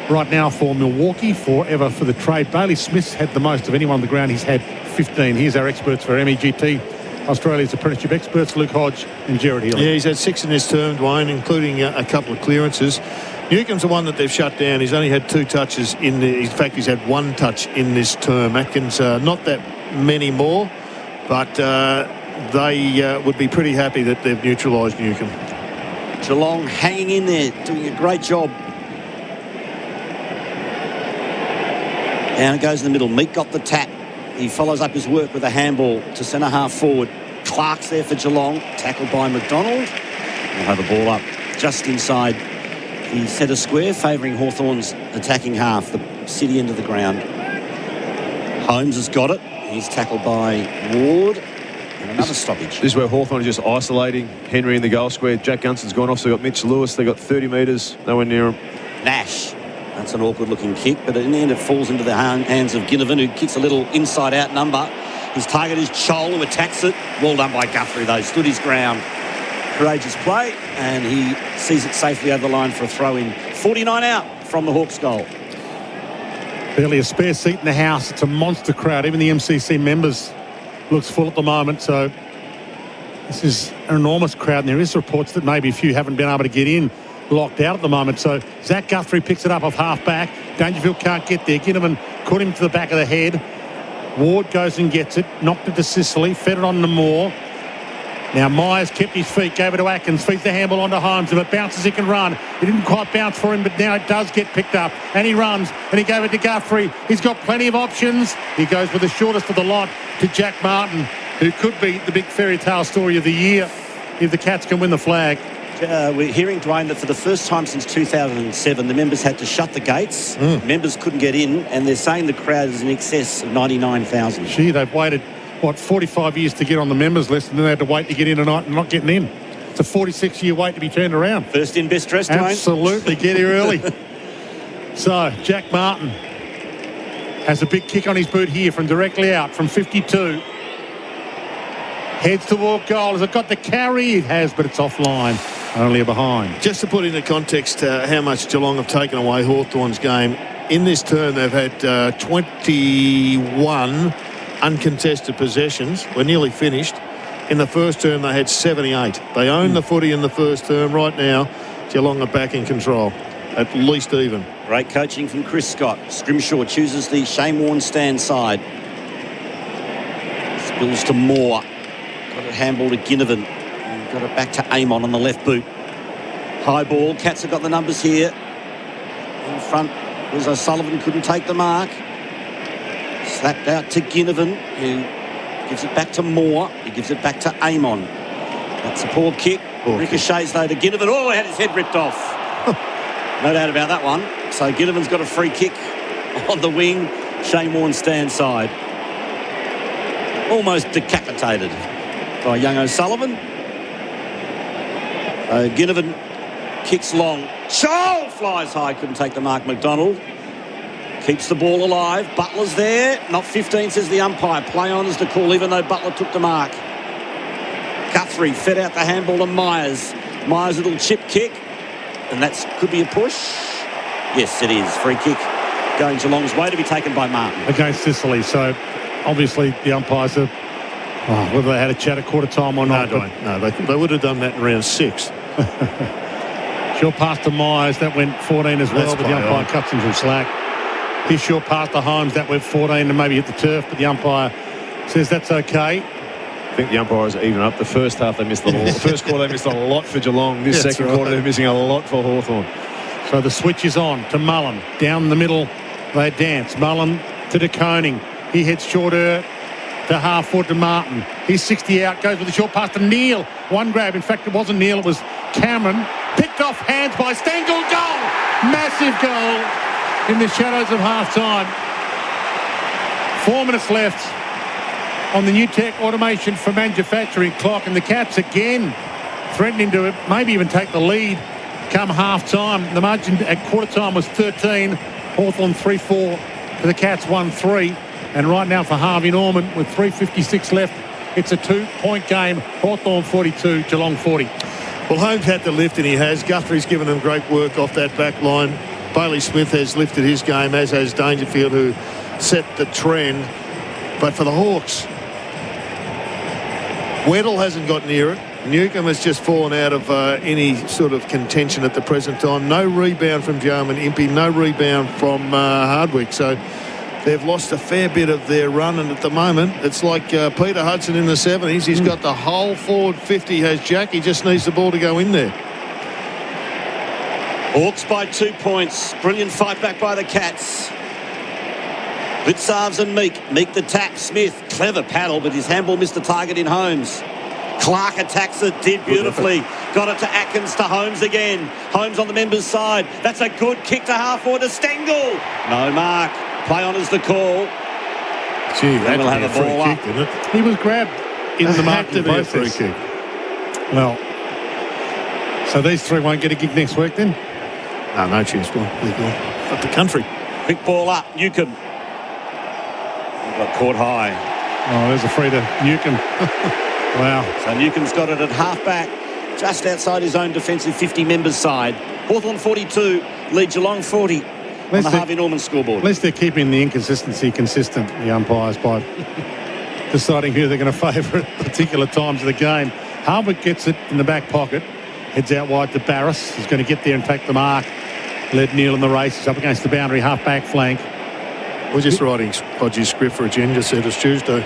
right now for Milwaukee, forever for the trade. Bailey Smith's had the most of anyone on the ground. He's had 15. Here's our experts for MEGT. Australia's apprenticeship experts, Luke Hodge and Gerard Healy. Yeah, he's had 6 in this term, Dwayne, including a couple of clearances. Newcomb's the one that they've shut down. He's only had 2 touches in fact, he's had 1 touch in this term. Atkins, not that many more, but they would be pretty happy that they've neutralised Newcomb. Geelong hanging in there, doing a great job. Down it goes in the middle. Meek got the tap. He follows up his work with a handball to centre half forward. Clark's there for Geelong, tackled by McDonald. They'll have the ball up just inside the centre square, favouring Hawthorn's attacking half, the city end of the ground. Holmes has got it. He's tackled by Ward. And another stoppage. This is where Hawthorn are just isolating Henry in the goal square. Jack Gunston's gone off, so they've got Mitch Lewis. They've got 30 metres, nowhere near him. Nash. That's an awkward-looking kick, but in the end it falls into the hands of Ginnivan, who kicks a little inside-out number. His target is Chol, who attacks it. Well done by Guthrie, though. Stood his ground. Courageous play, and he sees it safely over the line for a throw-in. 49 out from the Hawks' goal. Barely a spare seat in the house. It's a monster crowd. Even the MCC members looks full at the moment, so this is an enormous crowd, and there is reports that maybe a few haven't been able to get in, locked out at the moment. So Zach Guthrie picks it up off half-back. Dangerfield can't get there. Ginnivan caught him to the back of the head. Ward goes and gets it, knocked it to Sicily, fed it on to Moore. Now Myers kept his feet, gave it to Atkins, feeds the handball onto Holmes. If it bounces, he can run. It didn't quite bounce for him, but now it does get picked up. And he runs, and he gave it to Guthrie. He's got plenty of options. He goes with the shortest of the lot to Jack Martin, who could be the big fairy tale story of the year if the Cats can win the flag. We're hearing, Dwayne, that for the first time since 2007, the members had to shut the gates. Members couldn't get in, and they're saying the crowd is in excess of 99,000. Gee, they've waited, 45 years to get on the members list, and then they had to wait to get in tonight and not getting in. It's a 46-year wait to be turned around. First in, best dressed, Dwayne. Absolutely, get here early. So, Jack Martin has a big kick on his boot here from directly out from 52. Heads toward goal. Has it got the carry? It has, but it's offline. Only a behind. Just to put into context how much Geelong have taken away Hawthorn's game, in this term they've had 21 uncontested possessions. We're nearly finished. In the first term they had 78. They owned the footy in the first term. Right now, Geelong are back in control. At least even. Great coaching from Chris Scott. Scrimshaw chooses the shame-worn stand side. Spills to Moore. Got a handball to Ginnivan. And got it back to Amon on the left boot. High ball. Cats have got the numbers here. In front was O'Sullivan, couldn't take the mark. Slapped out to Ginnivan, who gives it back to Moore. He gives it back to Amon. That's a poor kick. Ricochets though to Ginnivan. Oh, he had his head ripped off. No doubt about that one. So Ginnivan's got a free kick on the wing. Shane-worn stand side. Almost decapitated by young O'Sullivan. Ginnivan kicks long. Shoal flies high. Couldn't take the mark. McDonald keeps the ball alive. Butler's there. Not 15, says the umpire. Play on is the call, even though Butler took the mark. Guthrie fed out the handball to Myers. Myers' little chip kick. And that could be a push. Yes, it is. Free kick going Geelong's way to be taken by Martin. Against Sicily. So, obviously, the umpires are... whether they had a chat at quarter time or not. No, they would have done that in round 6. Short pass to Myers. That went 14 as well, but the umpire cuts him some slack. His short pass to Holmes. That went 14 and maybe hit the turf, but the umpire says that's okay. I think the umpires are even up. The first half they missed the first quarter they missed a lot for Geelong. This second quarter they're missing a lot for Hawthorn. So the switch is on to Mullen. Down the middle they dance. Mullen to De Koning. He heads shorter to half forward to Martin. He's 60 out. Goes with a short pass to Neal. One grab. In fact, it wasn't Neal. It was Cameron. Picked off hands by Stengel. Goal! Massive goal in the shadows of half-time. 4 minutes left on the new tech automation for manufacturing clock, and the Cats again threatening to maybe even take the lead come half-time. The margin at quarter-time was 13. Hawthorn 3-4 for the Cats 1-3. And right now for Harvey Norman with 3:56 left, it's a 2-point game. Hawthorn 42, Geelong 40. Well, Holmes had to lift, and he has. Guthrie's given him great work off that back line. Bailey Smith has lifted his game, as has Dangerfield, who set the trend. But for the Hawks, Weddle hasn't got near it. Newcomb has just fallen out of any sort of contention at the present time. No rebound from Jarman Impey, no rebound from Hardwick. So they've lost a fair bit of their run, and at the moment it's like Peter Hudson in the 70s. He's got the whole forward 50, has Jack. He just needs the ball to go in there. Hawks by 2 points. Brilliant fight back by the Cats. Blitzarves and Meek. Meek the tap. Smith, clever paddle, but his handball missed the target in Holmes. Clark attacks it, did beautifully. Got it to Atkins, to Holmes again. Holmes on the members' side. That's a good kick to half forward to Stengel. No mark. Play on is the call. Gee, that will have a a ball free kick, up. didn't it? He was grabbed in the marking process. Free kick. Well, so these three won't get a gig next week then? No chance. They're gone. Up the country. Quick ball up. Newcomb. Got caught high. Oh, there's a free to Newcomb. Wow. So Newcomb's got it at half-back, just outside his own defensive 50 members side. Hawthorn 42, lead Geelong 40 on the Harvey Norman scoreboard. At least they're keeping the inconsistency consistent, the umpires, by deciding who they're going to favour at particular times of the game. Hardwick gets it in the back pocket, heads out wide to Barris. He's going to get there and take the mark. Led Neal in the race. He's up against the boundary half-back flank. We're just writing Hodge's script for a ginger set. It's Tuesday.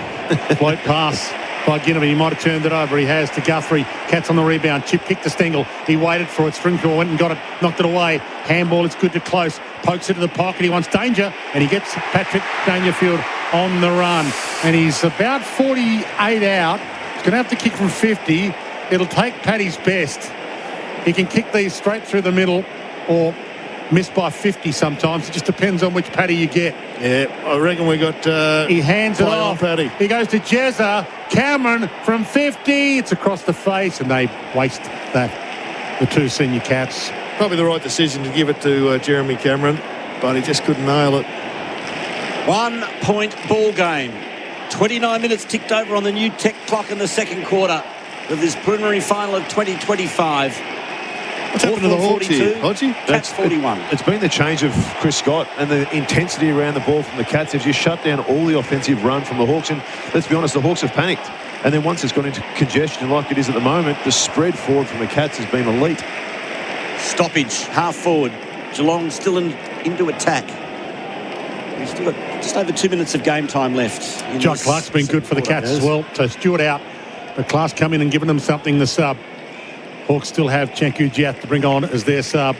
Float pass by Ginnivan. He might have turned it over. He has to Guthrie. Cats on the rebound. Chip kick to Stengel. He waited for it. Scrimshaw went and got it. Knocked it away. Handball. It's good to close. Pokes it to the pocket. He wants danger. And he gets Patrick Dangerfield on the run. And he's about 48 out. He's going to have to kick from 50. It'll take Paddy's best. He can kick these straight through the middle or miss by 50 sometimes. It just depends on which Paddy you get. Yeah, I reckon we got... he hands it off. Paddy. He goes to Jezza. Cameron from 50. It's across the face, and they waste that. The two senior Cats. Probably the right decision to give it to Jeremy Cameron. but he just couldn't nail it. 1 point ball game. 29 minutes ticked over on the new tech clock in the second quarter of this preliminary final of 2025. What's happened to the Hawks here, Hodgie? Cats 41. It's been the change of Chris Scott and the intensity around the ball from the Cats. They've just shut down all the offensive run from the Hawks. And let's be honest, the Hawks have panicked. And then once it's gone into congestion like it is at the moment, the spread forward from the Cats has been elite. Stoppage, half forward. Geelong still into attack. We've still got just over 2 minutes of game time left. John Clark's been good for the Cats as well. So Stewart out. But Clark's come in and given them something, the sub. Hawks still have Chanku Jiath to bring on as their sub.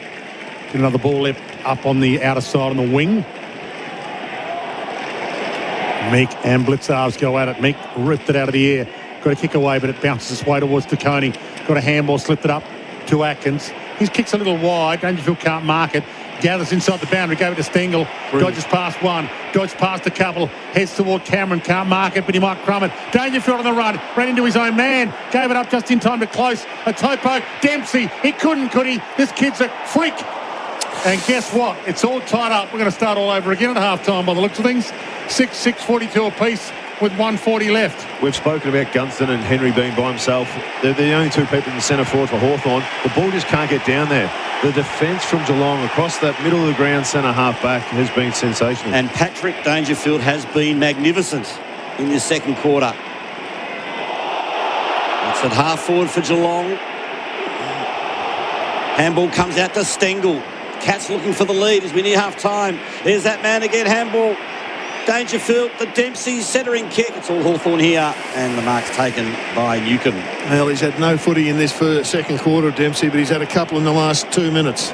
Get another ball left up on the outer side on the wing. Meek and Blitzars go at it. Meek ripped it out of the air. Got a kick away, but it bounces its way towards Taconi. Got a handball, slipped it up to Atkins. His kick's a little wide. Dangerfield can't mark it. Gathers inside the boundary, gave it to Stengel. Dodges past one, dodges past a couple, heads toward Cameron, can't mark it, but he might crumb it. Dangerfield on the run, ran into his own man, gave it up just in time to close. A toe poke, Dempsey, he couldn't, could he? This kid's a freak. And guess what? It's all tied up. We're going to start all over again at half-time by the looks of things. 6:42 apiece with 1:40 left. We've spoken about Gunston and Henry being by himself. They're the only two people in the centre forward for Hawthorn. The ball just can't get down there. The defence from Geelong across that middle of the ground centre half back has been sensational. And Patrick Dangerfield has been magnificent in this second quarter. It's at half forward for Geelong. Handball comes out to Stengel. Cats looking for the lead as we near half time. There's that man again, handball. Dangerfield, the Dempsey centering kick. It's all Hawthorn here, and the mark's taken by Newcombe. Well, he's had no footy in this second quarter, Dempsey, but he's had a couple in the last 2 minutes.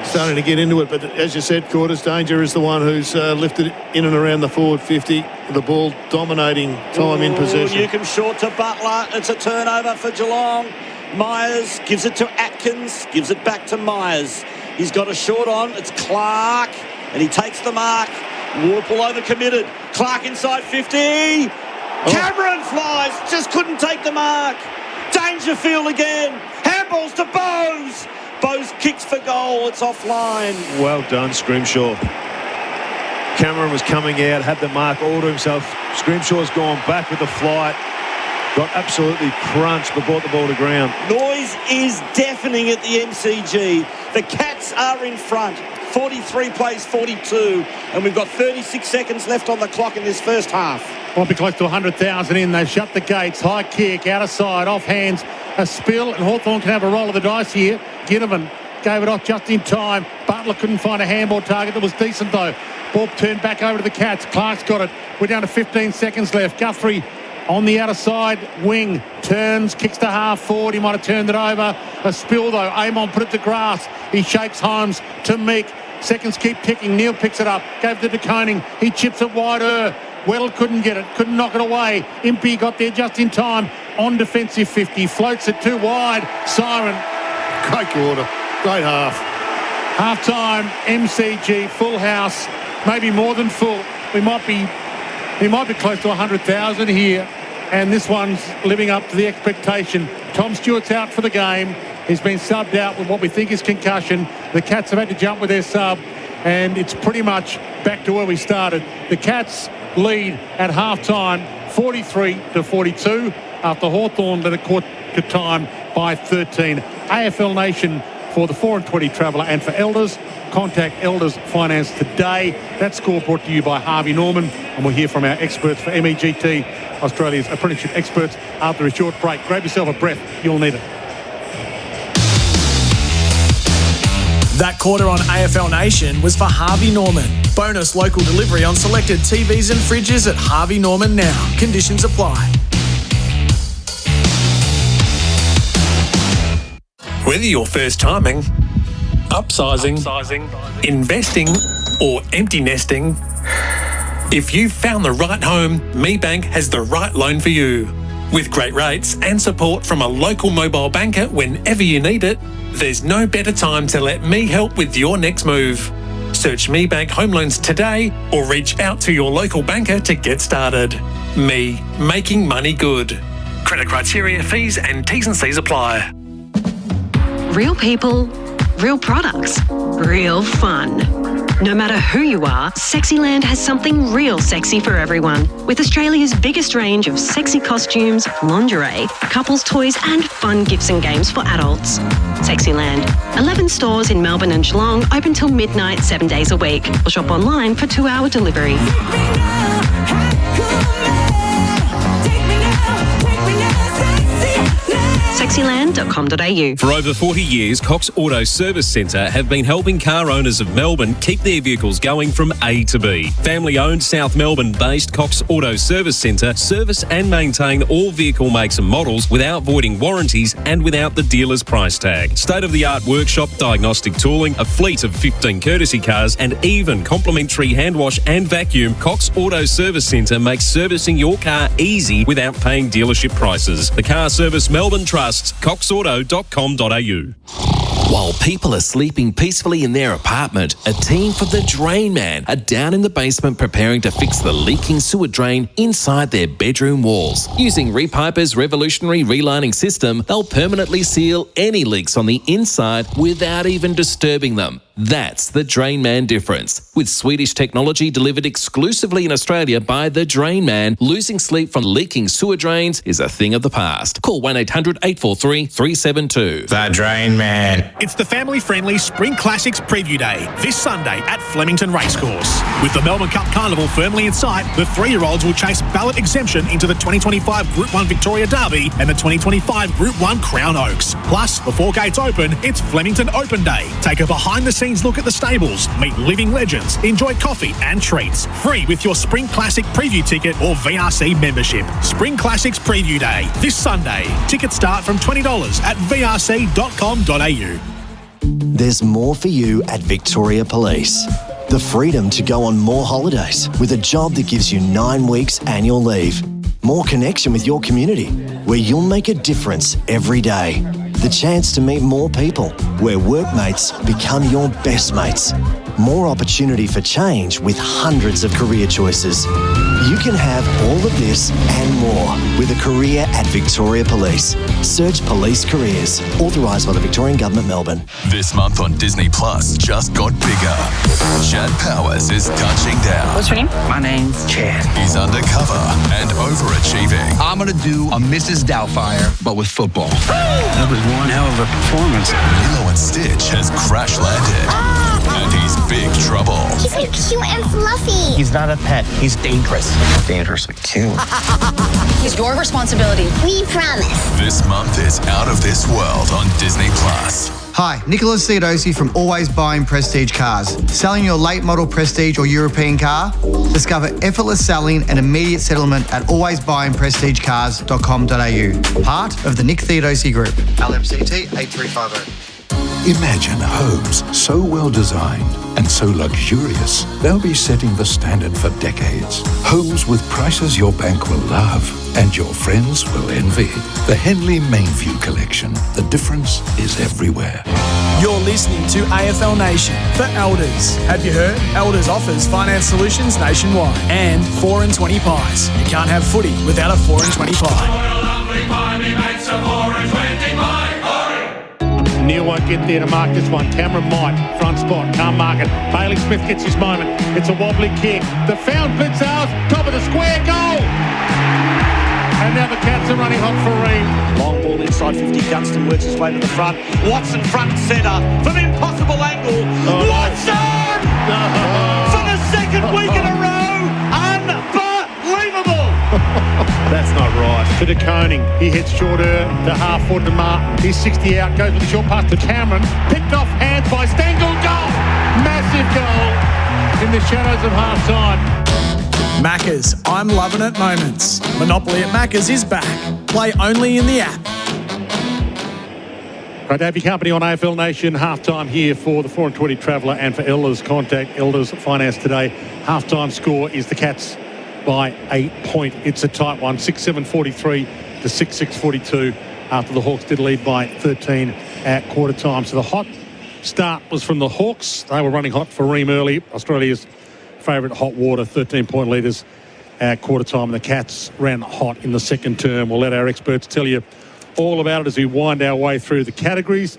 Starting to get into it, but as you said, Quarters, Danger is the one who's lifted in and around the forward 50. The ball dominating time in possession. Newcombe short to Butler. It's a turnover for Geelong. Myers gives it to Atkins, gives it back to Myers. He's got a short on. It's Clark, and he takes the mark. Warple over committed. Clark inside 50. Cameron flies. Just couldn't take the mark. Dangerfield again. Handballs to Bowes. Bowes kicks for goal. It's offline. Well done, Scrimshaw. Cameron was coming out, had the mark all to himself. Scrimshaw's gone back with the flight. Got absolutely crunched, but brought the ball to ground. Noise is deafening at the MCG. The Cats are in front. 43 plays 42, and we've got 36 seconds left on the clock in this first half. Might be close to 100,000 in. They've shut the gates. High kick, out of side, off hands, a spill, and Hawthorn can have a roll of the dice here. Ginnivan gave it off just in time. Butler couldn't find a handball target that was decent, though. Ball turned back over to the Cats. Clark's got it. We're down to 15 seconds left. Guthrie on the outer side wing, turns, kicks to half forward. He might have turned it over. A spill, though. Amon put it to grass. He shakes Holmes to Meek. Seconds keep ticking. Neal picks it up. Gave it to Coning. He chips it wider. Weddle couldn't get it. Couldn't knock it away. Impey got there just in time. On defensive 50. Floats it too wide. Siren. Great quarter. Great half. Half-time. MCG. Full house. Maybe more than full. We might be close to 100,000 here. And this one's living up to the expectation. Tom Stewart's out for the game. He's been subbed out with what we think is concussion. The Cats have had to jump with their sub, and it's pretty much back to where we started. The Cats lead at half-time, 43-42, after Hawthorn led a quarter time by 13. AFL Nation for the 4:20 Traveller and for Elders. Contact Elders Finance today. That score brought to you by Harvey Norman, and we'll hear from our experts for MEGT, Australia's apprenticeship experts, after a short break. Grab yourself a breath. You'll need it. That quarter on AFL Nation was for Harvey Norman. Bonus local delivery on selected TVs and fridges at Harvey Norman now. Conditions apply. Whether you're first timing, upsizing, investing, or empty nesting, if you've found the right home, MeBank has the right loan for you. With great rates and support from a local mobile banker whenever you need it, there's no better time to let me help with your next move. Search MeBank Home Loans today or reach out to your local banker to get started. Me, making money good. Credit criteria, fees and T's and C's apply. Real people, real products, real fun. No matter who you are, Sexyland has something real sexy for everyone. With Australia's biggest range of sexy costumes, lingerie, couples toys and fun gifts and games for adults. Sexyland. 11 stores in Melbourne and Geelong, open till midnight 7 days a week. Or shop online for 2-hour delivery. Sexyland.com.au. For over 40 years, Cox Auto Service Centre have been helping car owners of Melbourne keep their vehicles going from A to B. Family-owned South Melbourne-based Cox Auto Service Centre service and maintain all vehicle makes and models without voiding warranties and without the dealer's price tag. State-of-the-art workshop, diagnostic tooling, a fleet of 15 courtesy cars and even complimentary hand wash and vacuum, Cox Auto Service Centre makes servicing your car easy without paying dealership prices. The car service Melbourne trusts coxauto.com.au. While people are sleeping peacefully in their apartment, a team from the Drain Man are down in the basement preparing to fix the leaking sewer drain inside their bedroom walls. Using Repiper's revolutionary relining system, they'll permanently seal any leaks on the inside without even disturbing them. That's the Drain Man difference. With Swedish technology delivered exclusively in Australia by the Drain Man, losing sleep from leaking sewer drains is a thing of the past. Call 1-800-843-372. The Drain Man. It's the family-friendly Spring Classics Preview Day this Sunday at Flemington Racecourse. With the Melbourne Cup Carnival firmly in sight, the 3-year-olds will chase ballot exemption into the 2025 Group 1 Victoria Derby and the 2025 Group 1 Crown Oaks. Plus, before gates open, it's Flemington Open Day. Take a behind-the-scenes look at the stables, meet living legends, enjoy coffee and treats. Free with your Spring Classic Preview ticket or VRC membership. Spring Classics Preview Day this Sunday. Tickets start from $20 at vrc.com.au. There's more for you at Victoria Police. The freedom to go on more holidays with a job that gives you 9 weeks annual leave. More connection with your community, where you'll make a difference every day. The chance to meet more people, where workmates become your best mates. More opportunity for change with hundreds of career choices. You can have all of this and more with a career at Victoria Police. Search Police Careers. Authorised by the Victorian Government, Melbourne. This month on Disney Plus just got bigger. Chad Powers is touching down. What's your name? My name's Chad. He's undercover and overachieving. I'm going to do a Mrs. Doubtfire, but with football. That was one hell of a performance. Lilo and Stitch has crash landed. And he's big trouble. He's so cute and fluffy. He's not a pet. He's dangerous. Dangerously cute. He's your responsibility. We promise. This month is Out of This World on Disney Plus. Hi, Nicholas Theodosi from Always Buying Prestige Cars. Selling your late model Prestige or European car? Discover effortless selling and immediate settlement at alwaysbuyingprestigecars.com.au. Part of the Nick Theodosi Group. LMCT 8350. Imagine homes so well designed and so luxurious, they'll be setting the standard for decades. Homes with prices your bank will love and your friends will envy. The Henley Mainview Collection. The difference is everywhere. You're listening to AFL Nation for Elders. Have you heard? Elders offers finance solutions nationwide and 4 and 20 pies. You can't have footy without a 4 and 20 pie. Neil won't get there to mark this one. Cameron might. Front spot. Can't mark it. Bailey Smith gets his moment. It's a wobbly kick. The found blitz out. Top of the square. Goal! And now the Cats are running hot for Ream. Long ball inside 50. Gunston works his way to the front. Watson front and centre from impossible angle. Watson! For the second week in a row. Unbelievable! That's not right. To De Koning. He heads shorter to half forward to Martin. He's 60 out. Goes with a short pass to Cameron. Picked off hands by Stengel. Goal! Massive goal in the shadows of half time. Macca's I'm Loving It moments. Monopoly at Macca's is back. Play only in the app. Great to have your company on AFL Nation. Halftime here for the 4 and 20 Traveller and for Elders. Contact Elders Finance today. Halftime score is the Cats by 8 point. It's a tight one, 6-7-43 to 6-6-42 after the Hawks did lead by 13 at quarter time. So the hot start was from the Hawks. They were running hot for Ream early. Australia's favourite hot water, 13-point leaders at quarter time. The Cats ran hot in the second term. We'll let our experts tell you all about it as we wind our way through the categories.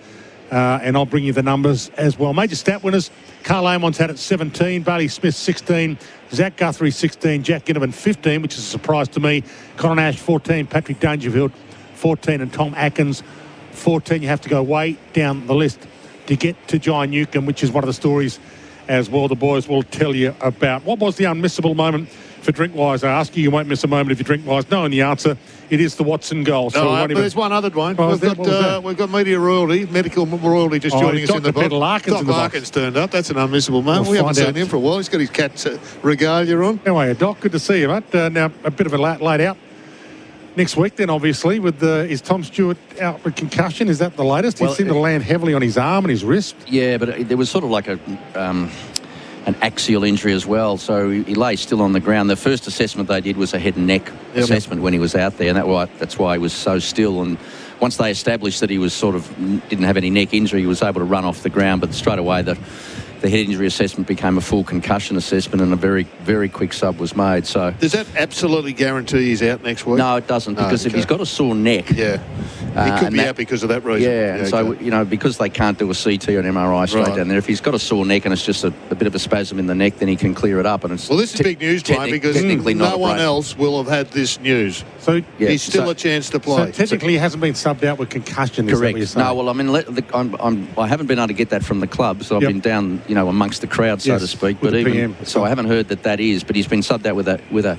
and I'll bring you the numbers as well. Major stat winners, Carl Amon's had it 17, Bailey Smith 16, Zach Guthrie 16, Jack Ginnivan 15, which is a surprise to me, Conor Nash 14, Patrick Dangerfield 14, and Tom Atkins 14. You have to go way down the list to get to John Newcomb, which is one of the stories as well the boys will tell you about. What was the unmissable moment for Drinkwise? I ask you, you won't miss a moment if you Drinkwise. Knowing the answer, it is the Watson goal. So there's one other, Dwayne. We've got media royalty, medical royalty just joining us in the box. Dr. Larkins turned up. That's an unmissable moment. We haven't seen him for a while. He's got his cat regalia on. Anyway, Doc, good to see you, mate. Now, a bit of a laid out next week then, obviously, with is Tom Stewart out with concussion? Is that the latest? He seemed to land heavily on his arm and his wrist. Yeah, but there was sort of like an axial injury as well, so he lay still on the ground. The first assessment they did was a head and neck assessment when he was out there, and that's why he was so still. And once they established that he was didn't have any neck injury, he was able to run off the ground, but straight away the head injury assessment became a full concussion assessment, and a very, very quick sub was made. So does that absolutely guarantee he's out next week? No, it doesn't, because if he's got a sore neck, he could be out because of that reason. Yeah, so because they can't do a CT or an MRI straight down there, if he's got a sore neck and it's just a bit of a spasm in the neck, then he can clear it up. And it's this is big news, Dwayne, because no one else will have had this news. So he's still a chance to play. So technically, he hasn't been subbed out with concussion. Correct. No, well, I mean, I haven't been able to get that from the club, so I've been down, amongst the crowd, so to speak. But so I haven't heard that is. But he's been subbed out with a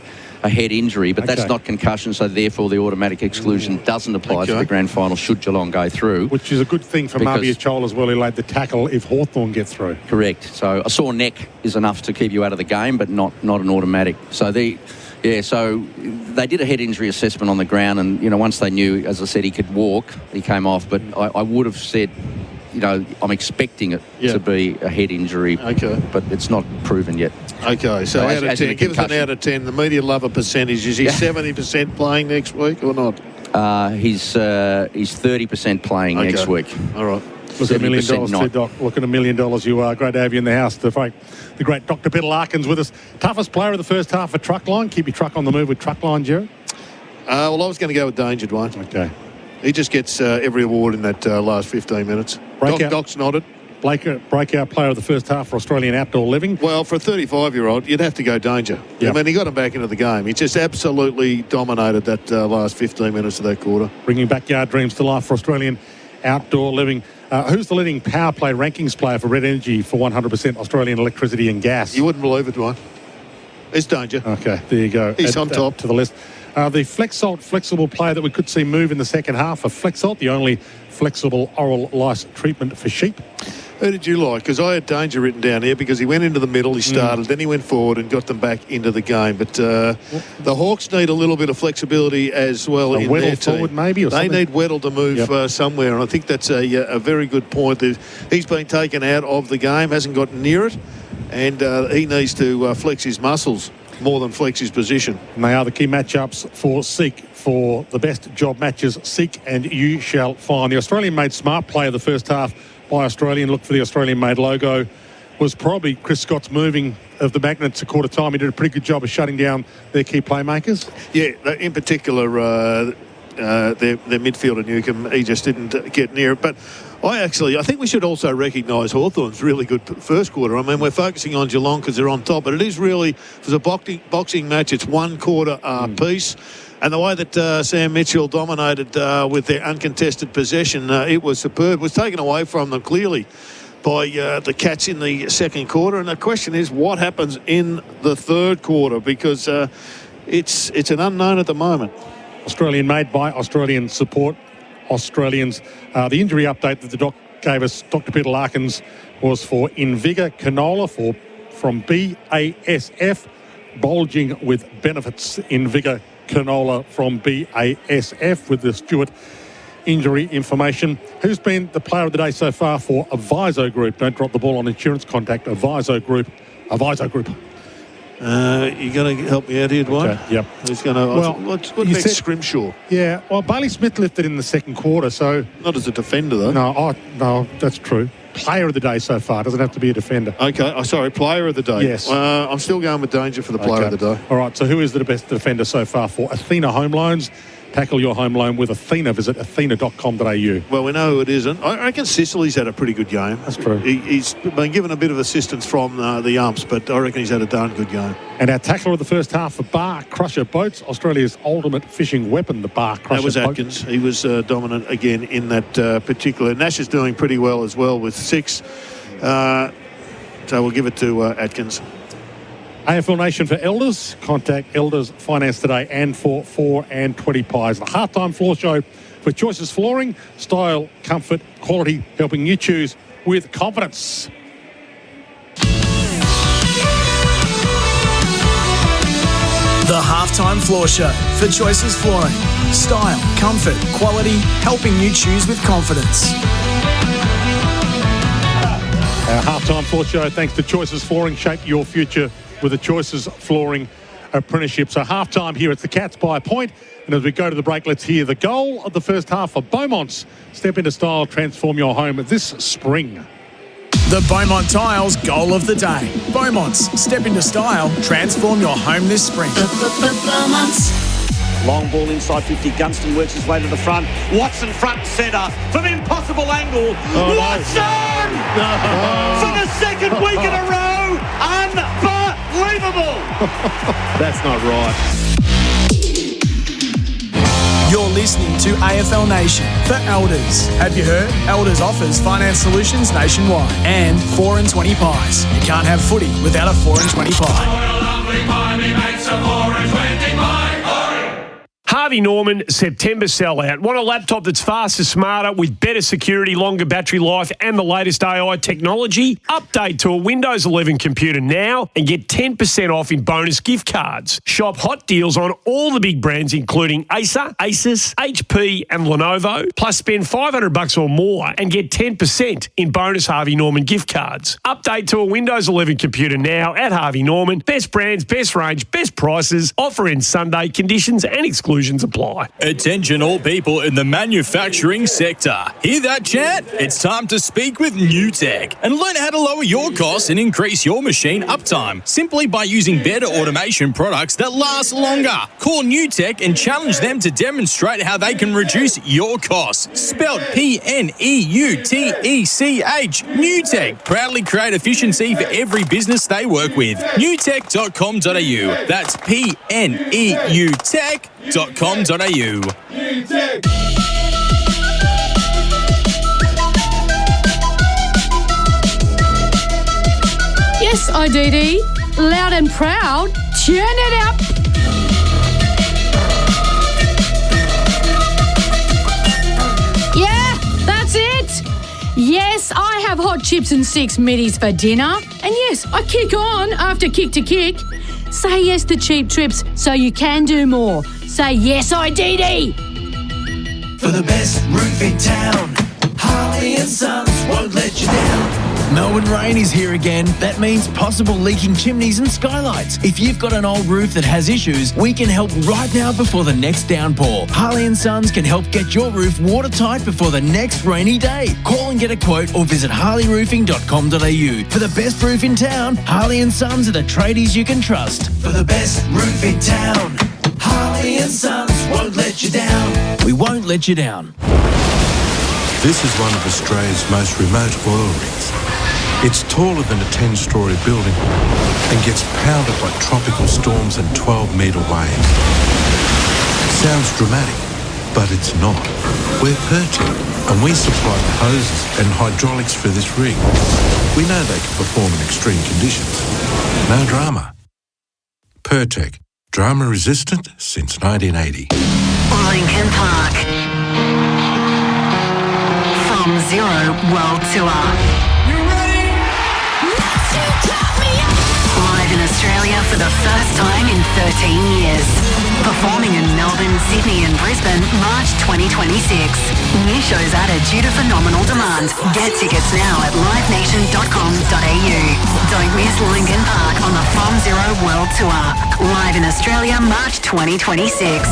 head injury, but that's not concussion, so therefore the automatic exclusion doesn't apply to the grand final should Geelong go through. Which is a good thing for Marvia Chol as well, who laid the tackle if Hawthorn get through. Correct. So a sore neck is enough to keep you out of the game, but not an automatic. So so they did a head injury assessment on the ground, and once they knew, as I said, he could walk, he came off. But I would have said, I'm expecting it to be a head injury, but it's not proven yet. Okay, so out of 10, give us an out of 10. The media love a percentage. Is he 70% playing next week or not? He's 30% playing next week. All right. Look at $1 million too, Doc. Look at $1 million you are. Great to have you in the house. The great Dr. Peter Larkins with us. Toughest player of the first half for Truckline. Keep your truck on the move with Truckline, Gerard. Well, I was going to go with Danger, Dwayne. Okay. He just gets every award in that last 15 minutes. Doc's nodded. Breakout player of the first half for Australian outdoor living. Well, for a 35-year-old, you'd have to go Danger. Yep. I mean, he got him back into the game. He just absolutely dominated that last 15 minutes of that quarter. Bringing backyard dreams to life for Australian outdoor living. Who's the leading power play rankings player for Red Energy for 100% Australian electricity and gas? You wouldn't believe it, Dwayne. It's Danger. Okay, there you go. He's on top. To the list. The Flexalt flexible player that we could see move in the second half of Flexalt, the only flexible oral lice treatment for sheep. Who did you like? Because I had Danger written down here because he went into the middle, he started, then he went forward and got them back into the game. But the Hawks need a little bit of flexibility as well in their team. Forward maybe, or they need Weddle to move somewhere, and I think that's a very good point. He's been taken out of the game, hasn't gotten near it, and he needs to flex his muscles more than flex his position. And they are the key matchups for Seek. For the best job matches, seek and you shall find. The Australian-made smart play of the first half by Australian, look for the Australian-made logo, was probably Chris Scott's moving of the Magnets a quarter time. He did a pretty good job of shutting down their key playmakers. Yeah, in particular, their midfielder Newcomb, he just didn't get near it. But I think we should also recognise Hawthorn's really good first quarter. I mean, we're focusing on Geelong because they're on top, but it is really, for a boxing match, it's one quarter piece. And the way that Sam Mitchell dominated with their uncontested possession, it was superb. It was taken away from them clearly by the Cats in the second quarter. And the question is, what happens in the third quarter? Because it's an unknown at the moment. Australian made by Australian support Australians. The injury update that the doc gave us, Dr. Peter Larkins, was for Invigor Canola from BASF, bulging with benefits. Invigor Canola from BASF with the Stewart injury information. Who's been the player of the day so far for Aviso Group? Don't drop the ball on insurance. Contact Aviso Group. Aviso Group. You're going to help me out here, Dwayne? Okay, yep. Who's going to? Well, what about Scrimshaw? Yeah. Well, Bailey Smith lifted in the second quarter, so not as a defender though. No, that's true. Player of the day so far. Doesn't have to be a defender. Okay. Sorry, player of the day. Yes. I'm still going with Danger for the player of the day. All right. So who is the best defender so far for Athena Home Loans? Tackle your home loan with Athena. Visit athena.com.au. Well, we know who it isn't. I reckon Sicily's had a pretty good game. That's true. He's been given a bit of assistance from the umps, but I reckon he's had a darn good game. And our tackler of the first half for Bar Crusher Boats, Australia's ultimate fishing weapon, the Bar Crusher That was Boat. Atkins. He was dominant again in that particular. Nash is doing pretty well as well with 6. So we'll give it to Atkins. AFL Nation for Elders. Contact Elders Finance today and for 4 and 20 pies. The halftime floor show for Choices Flooring. Style, comfort, quality, helping you choose with confidence. The Halftime Floor Show for Choices Flooring. Style, comfort, quality, helping you choose with confidence. Our halftime floor show, thanks to Choices Flooring. Shape your future with the Choices Flooring apprenticeship. So halftime here, it's the Cats by a point. And as we go to the break, let's hear the goal of the first half for Beaumont's. Step into style, transform your home this spring. The Beaumont Tiles goal of the day. Beaumont's, step into style, transform your home this spring. Long ball inside 50. Gunston works his way to the front. Watson front and centre from impossible angle. Watson! For the second week in a row. Unbelievable! That's not right. You're listening to AFL Nation for Elders. Have you heard? Elders offers finance solutions nationwide and 4 and 20 pies. You can't have footy without a 4 and 20 pie. Harvey Norman, September sellout. Want a laptop that's faster, smarter, with better security, longer battery life, and the latest AI technology? Update to a Windows 11 computer now and get 10% off in bonus gift cards. Shop hot deals on all the big brands, including Acer, Asus, HP, and Lenovo. Plus, spend $500 or more and get 10% in bonus Harvey Norman gift cards. Update to a Windows 11 computer now at Harvey Norman. Best brands, best range, best prices. Offer ends Sunday. Conditions and exclusions apply. Attention all people in the manufacturing sector. Hear that, chat? It's time to speak with New Tech and learn how to lower your costs and increase your machine uptime simply by using better automation products that last longer. Call New Tech and challenge them to demonstrate how they can reduce your costs. Spelled PNEUTECH. New Tech proudly create efficiency for every business they work with. newtech.com.au. That's PNEUTech.com.au. Yes, IDD. Loud and proud. Turn it up. Yeah, that's it. Yes, I have hot chips and 6 middies for dinner. And yes, I kick on after kick to kick. Say yes to cheap trips so you can do more. Say yes, IDD. For the best roof in town, Harley and Sons won't let you down. Melbourne rain is here again. That means possible leaking chimneys and skylights. If you've got an old roof that has issues, we can help right now before the next downpour. Harley & Sons can help get your roof watertight before the next rainy day. Call and get a quote or visit harleyroofing.com.au. For the best roof in town, Harley & Sons are the tradies you can trust. For the best roof in town, Harley and Sons won't let you down. We won't let you down. This is one of Australia's most remote oil rigs. It's taller than a 10-storey building and gets pounded by tropical storms and 12-metre waves. Sounds dramatic, but it's not. We're Pertec, and we supply the hoses and hydraulics for this rig. We know they can perform in extreme conditions. No drama. Pertec, drama resistant since 1980. Lincoln Park. From Zero World Tour. Live in Australia for the first time in 13 years. Performing in Melbourne, Sydney and Brisbane, March 2026. New shows added due to phenomenal demand. Get tickets now at livenation.com.au. Don't miss Lincoln Park on the From Zero World Tour. Live in Australia, March 2026.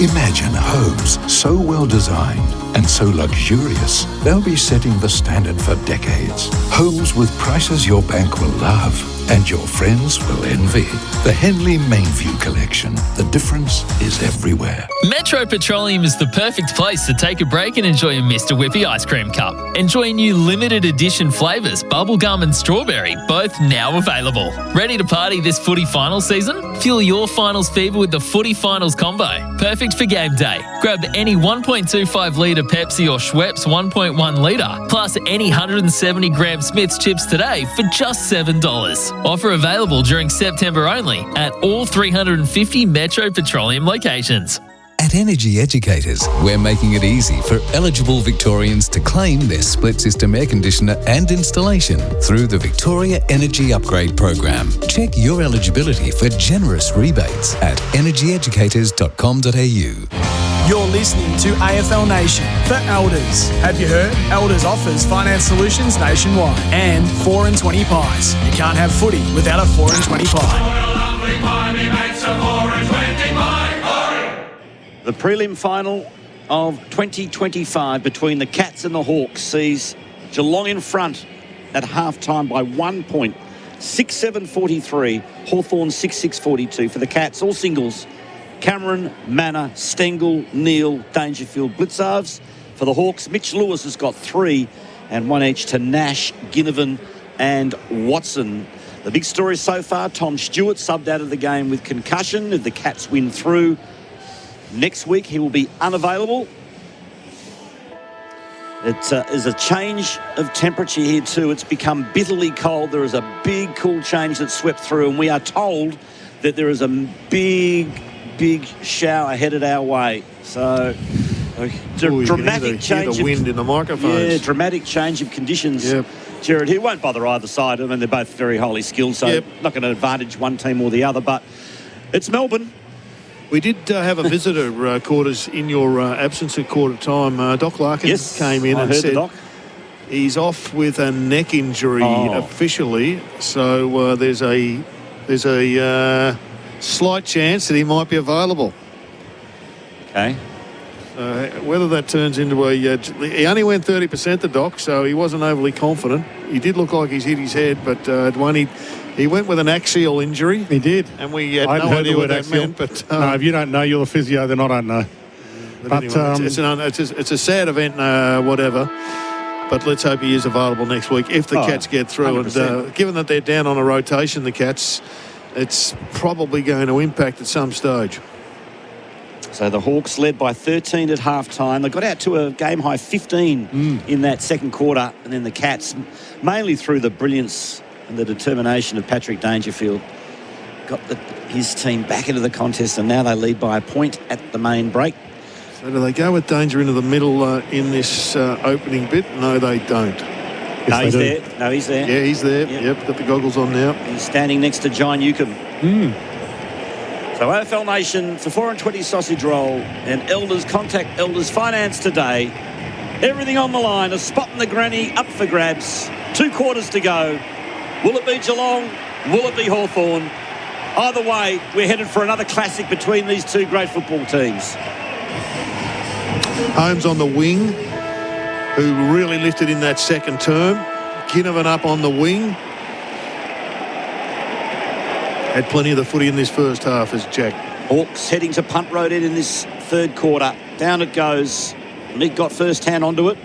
Imagine homes so well designed and so luxurious, they'll be setting the standard for decades. Homes with prices your bank will love and your friends will envy. The Henley Mainview Collection. The difference is everywhere. Metro Petroleum is the perfect place to take a break and enjoy a Mr. Whippy ice cream cup. Enjoy new limited edition flavours, bubblegum and strawberry, both now available. Ready to party this footy final season? Fuel your finals fever with the Footy Finals Combo. Perfect for game day. Grab any 1.25 litre Pepsi or Schweppes 1.1 litre, plus any 170 gram Smith's chips today for just $7. Offer available during September only at all 350 Metro Petroleum locations. At Energy Educators, we're making it easy for eligible Victorians to claim their split system air conditioner and installation through the Victoria Energy Upgrade Program. Check your eligibility for generous rebates at energyeducators.com.au. You're listening to AFL Nation for Elders. Have you heard? Elders offers finance solutions nationwide and 4 and 20 pies. You can't have footy without a 4 and 20 pie. The prelim final of 2025 between the Cats and the Hawks sees Geelong in front at half-time by 1 point. 6-7-43, Hawthorn 6-6-42 for the Cats. All singles, Cameron, Manor, Stengel, Neal, Dangerfield, Blitzarves. For the Hawks, Mitch Lewis has got 3 and 1 each to Nash, Ginnivan and Watson. The big story so far, Tom Stewart subbed out of the game with concussion. If the Cats win through, next week he will be unavailable. It is a change of temperature here too. It's become bitterly cold. There is a big cool change that swept through, and we are told that there is a big shower headed our way. So dramatic change. The wind in the microphones. Yeah, dramatic change of conditions. Yep. Gerard, who won't bother either side. I mean, they're both very highly skilled, so not going to advantage one team or the other. But it's Melbourne. We did have a visitor, Quarters, in your absence at quarter time. Doc Larkin came in and said he's off with a neck injury officially. So there's a slight chance that he might be available. Okay. Whether that turns into a... he only went 30%, the Doc, so he wasn't overly confident. He did look like he's hit his head, but Dwayne, he went with an axial injury. He did. And we had no idea what that meant. But, no, if you don't know, you're the physio, then I don't know. But anyway, it's a sad event, whatever. But let's hope he is available next week if the Cats get through. 100%. And given that they're down on a rotation, the Cats, it's probably going to impact at some stage. So the Hawks led by 13 at half-time. They got out to a game-high 15 in that second quarter. And then the Cats, mainly through the brilliance and the determination of Patrick Dangerfield, got his team back into the contest. And now they lead by a point at the main break. So do they go with Danger into the middle in this opening bit? No, they don't. No, he's there. No, he's there. Yeah, he's there. Yep, got the goggles on now. He's standing next to John Newcomb. So AFL Nation for 4 and 20 sausage roll and Elders, contact Elders Finance today. Everything on the line, a spot in the granny up for grabs. 2 quarters to go. Will it be Geelong? Will it be Hawthorn? Either way, we're headed for another classic between these two great football teams. Holmes on the wing, who really lifted in that second term. Ginnivan up on the wing. Had plenty of the footy in this first half as Jack. Hawks heading to punt road in this third quarter. Down it goes. Nick got first hand onto it.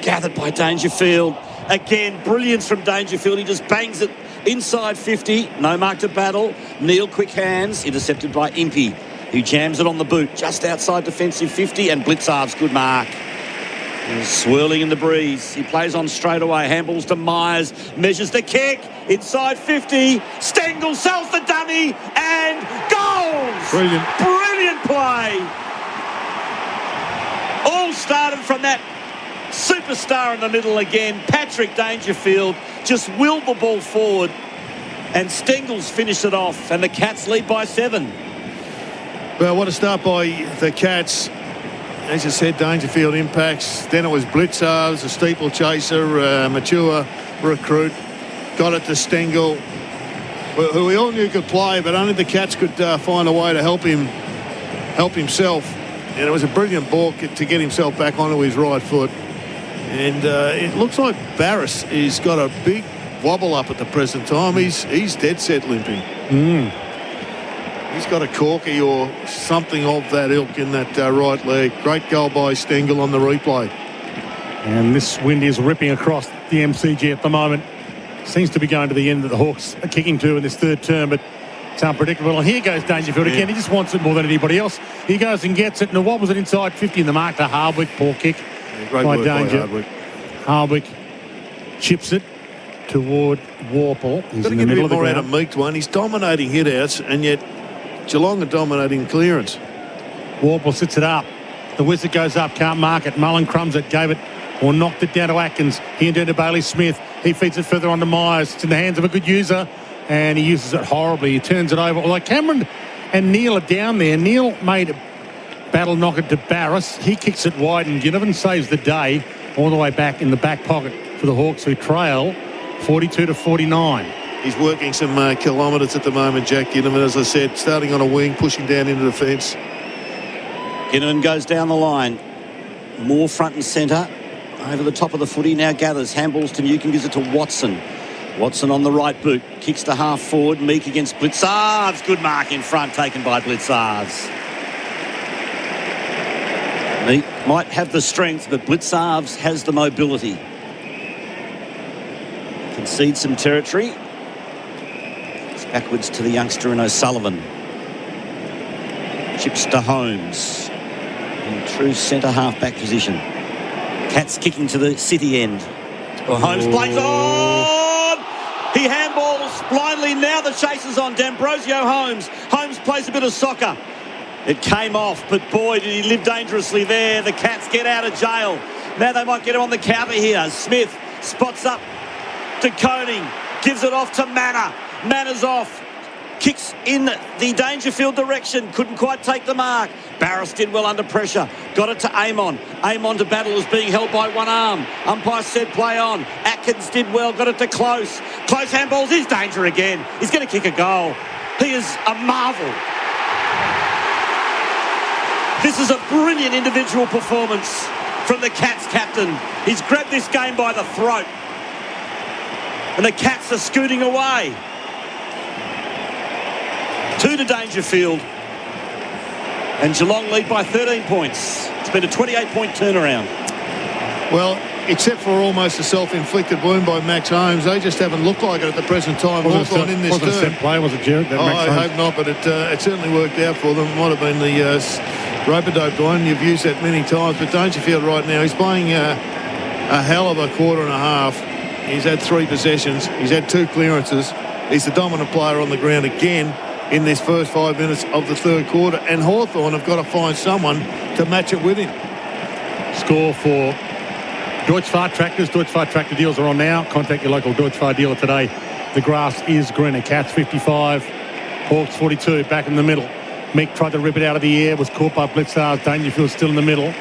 Gathered by Dangerfield. Again, brilliance from Dangerfield. He just bangs it inside 50. No mark to battle. Neal, quick hands. Intercepted by Impey, who jams it on the boot just outside defensive 50. And Blitzarves, good mark. He's swirling in the breeze. He plays on straight away. Handballs to Myers. Measures the kick. Inside 50. Stengel sells the dummy. And goals! Brilliant. Brilliant play. All started from that superstar in the middle again. Patrick Dangerfield just willed the ball forward. And Stengel's finished it off. And the Cats lead by 7. Well, what a start by the Cats. As I said, Dangerfield impacts. Then it was Blitzarves, a steeplechaser, a mature recruit. Got it to Stengel, who we all knew could play, but only the Cats could find a way to help himself. And it was a brilliant ball to get himself back onto his right foot. And it looks like Barris has got a big wobble up at the present time. He's dead set limping. He's got a corky or something of that ilk in that right leg. Great goal by Stengel on the replay. And this wind is ripping across the MCG at the moment. Seems to be going to the end that the Hawks are kicking to in this third term, but it's unpredictable. And here goes Dangerfield again. He just wants it more than anybody else. He goes and gets it, and wobbles it inside 50 in the mark to Hardwick. Poor kick great by work Danger. by Hardwick. Hardwick chips it toward Warple. He's Got to in get the a middle bit of the more out ground. of Meek one. He's dominating hit-outs, and yet Geelong are dominating clearance. Warple sits it up. The wizard goes up, can't mark it. Mullen crumbs it, gave it, or knocked it down to Atkins. He and down to Bailey Smith. He feeds it further on to Myers. It's in the hands of a good user, and he uses it horribly. He turns it over. Although Cameron and Neil are down there. Neil made a battle knock it to Barris. He kicks it wide, and Ginnivan saves the day all the way back in the back pocket for the Hawks, who trail 42-49. He's working some kilometres at the moment, Jack Ginnivan, as I said, starting on a wing, pushing down into the fence. Ginnivan goes down the line. More front and centre. Over the top of the footy, now gathers. Handballs to Newcomb, gives it to Watson. Watson on the right boot. Kicks to half forward. Meek against Blitzarves. Good mark in front, taken by Blitzarves. Meek might have the strength, but Blitzarves has the mobility. Concedes some territory. It's backwards to the youngster in O'Sullivan. Chips to Holmes. In true centre half-back position. Cats kicking to the City end. Well, Holmes plays on! He handballs blindly. Now the chase is on. D'Ambrosio Holmes. Holmes plays a bit of soccer. It came off, but boy, did he live dangerously there. The Cats get out of jail. Now they might get him on the counter here. Smith spots up to Koning. Gives it off to Manor. Manor's off. Kicks in the Dangerfield direction. Couldn't quite take the mark. Barris did well under pressure. Got it to Amon. Amon to battle is being held by one arm. Umpire said play on. Atkins did well. Got it to Close. Close handballs. He's danger again. He's going to kick a goal. He is a marvel. This is a brilliant individual performance from the Cats captain. He's grabbed this game by the throat. And the Cats are scooting away. 2 to Dangerfield. And Geelong lead by 13 points. It's been a 28-point turnaround. Well, except for almost a self-inflicted wound by Max Holmes, they just haven't looked like it at the present time. Hawthorn in this wasn't a set play, was it, Gerard? I hope not, but it certainly worked out for them. It might have been the rope-a-dope one. You've used that many times, but Dangerfield right now, he's playing a hell of a quarter and a half. He's had 3 possessions. He's had 2 clearances. He's the dominant player on the ground again in this first 5 minutes of the third quarter, and Hawthorn have got to find someone to match it with him. Score for Deutsche Fahr Tractors. Deutsche Fahr Tractor deals are on now. Contact your local Deutsche Fahr dealer today. The grass is greener. Cats 55, Hawks 42, back in the middle. Meek tried to rip it out of the air, was caught by Blitzarves. Dangerfield still in the middle.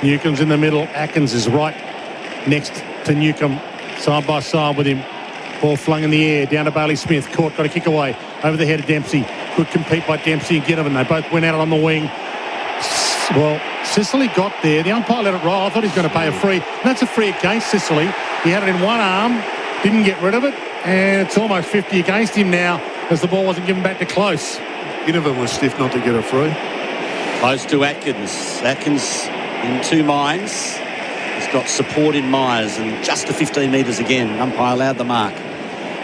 Newcomb's in the middle. Atkins is right next to Newcomb, side by side with him. Ball flung in the air, down to Bailey Smith. Caught, got a kick away. Over the head of Dempsey. Good compete by Dempsey and Ginnivan. They both went out on the wing. Well, Sicily got there. The umpire let it roll. I thought he was going to pay a free. And that's a free against Sicily. He had it in one arm, didn't get rid of it, and it's almost 50 against him now as the ball wasn't given back to Close. Ginnivan was stiff not to get a free. Close to Atkins. Atkins in 2 minds. He's got support in Myers and just to 15 metres again. Umpire allowed the mark.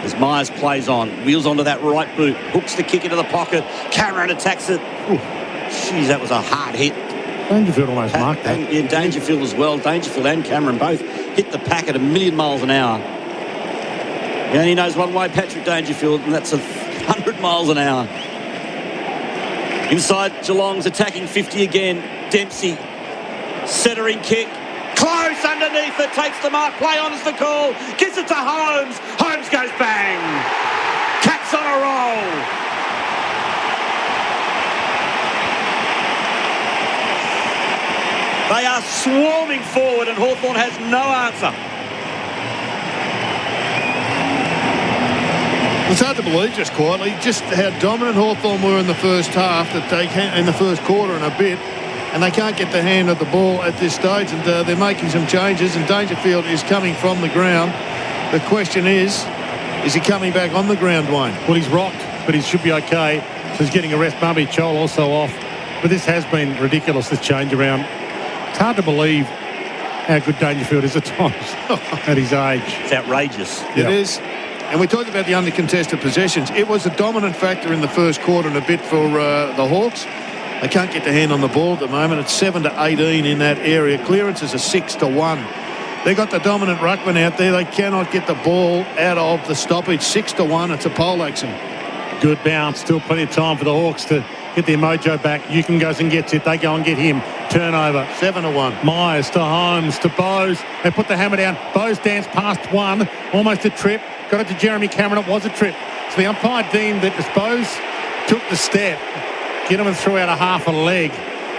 As Myers plays on, wheels onto that right boot, hooks the kick into the pocket. Cameron attacks it. Jeez, that was a hard hit. Dangerfield almost marked that. Yeah, Dangerfield as well. Dangerfield and Cameron both hit the pack at 1,000,000 miles an hour. He only knows one way, Patrick Dangerfield, and that's 100 miles an hour. Inside, Geelong's attacking 50 again. Dempsey, centering kick. Close underneath it, takes the mark. Play on is the call. Gives it to Holmes. Holmes goes bang. Cats on a roll. They are swarming forward and Hawthorn has no answer. It's hard to believe just quietly just how dominant Hawthorn were in the first half, that they can in the first quarter and a bit, and they can't get the hand of the ball at this stage, and they're making some changes, and Dangerfield is coming from the ground. The question is, Is he coming back on the ground, Dwayne? Well, he's rocked, but he should be okay. So he's getting a rest. Marby Chol also off. But this has been ridiculous, this change around. It's hard to believe how good Dangerfield is at times at his age. It's outrageous. It is. And we talked about the under-contested possessions. It was a dominant factor in the first quarter and a bit for the Hawks. They can't get their hand on the ball at the moment. It's 7-18 in that area. Clearances are 6-1. They got the dominant ruckman out there. They cannot get the ball out of the stoppage. 6-1. It's a poleaxing. Good bounce. Still plenty of time for the Hawks to get their mojo back. Euchen goes and gets it. They go and get him. Turnover. 7-1. Myers to Holmes to Bowes. They put the hammer down. Bowes danced past one. Almost a trip. Got it to Jeremy Cameron. It was a trip. So the umpire deemed that as Bowes took the step, Ginnivan threw out a half a leg.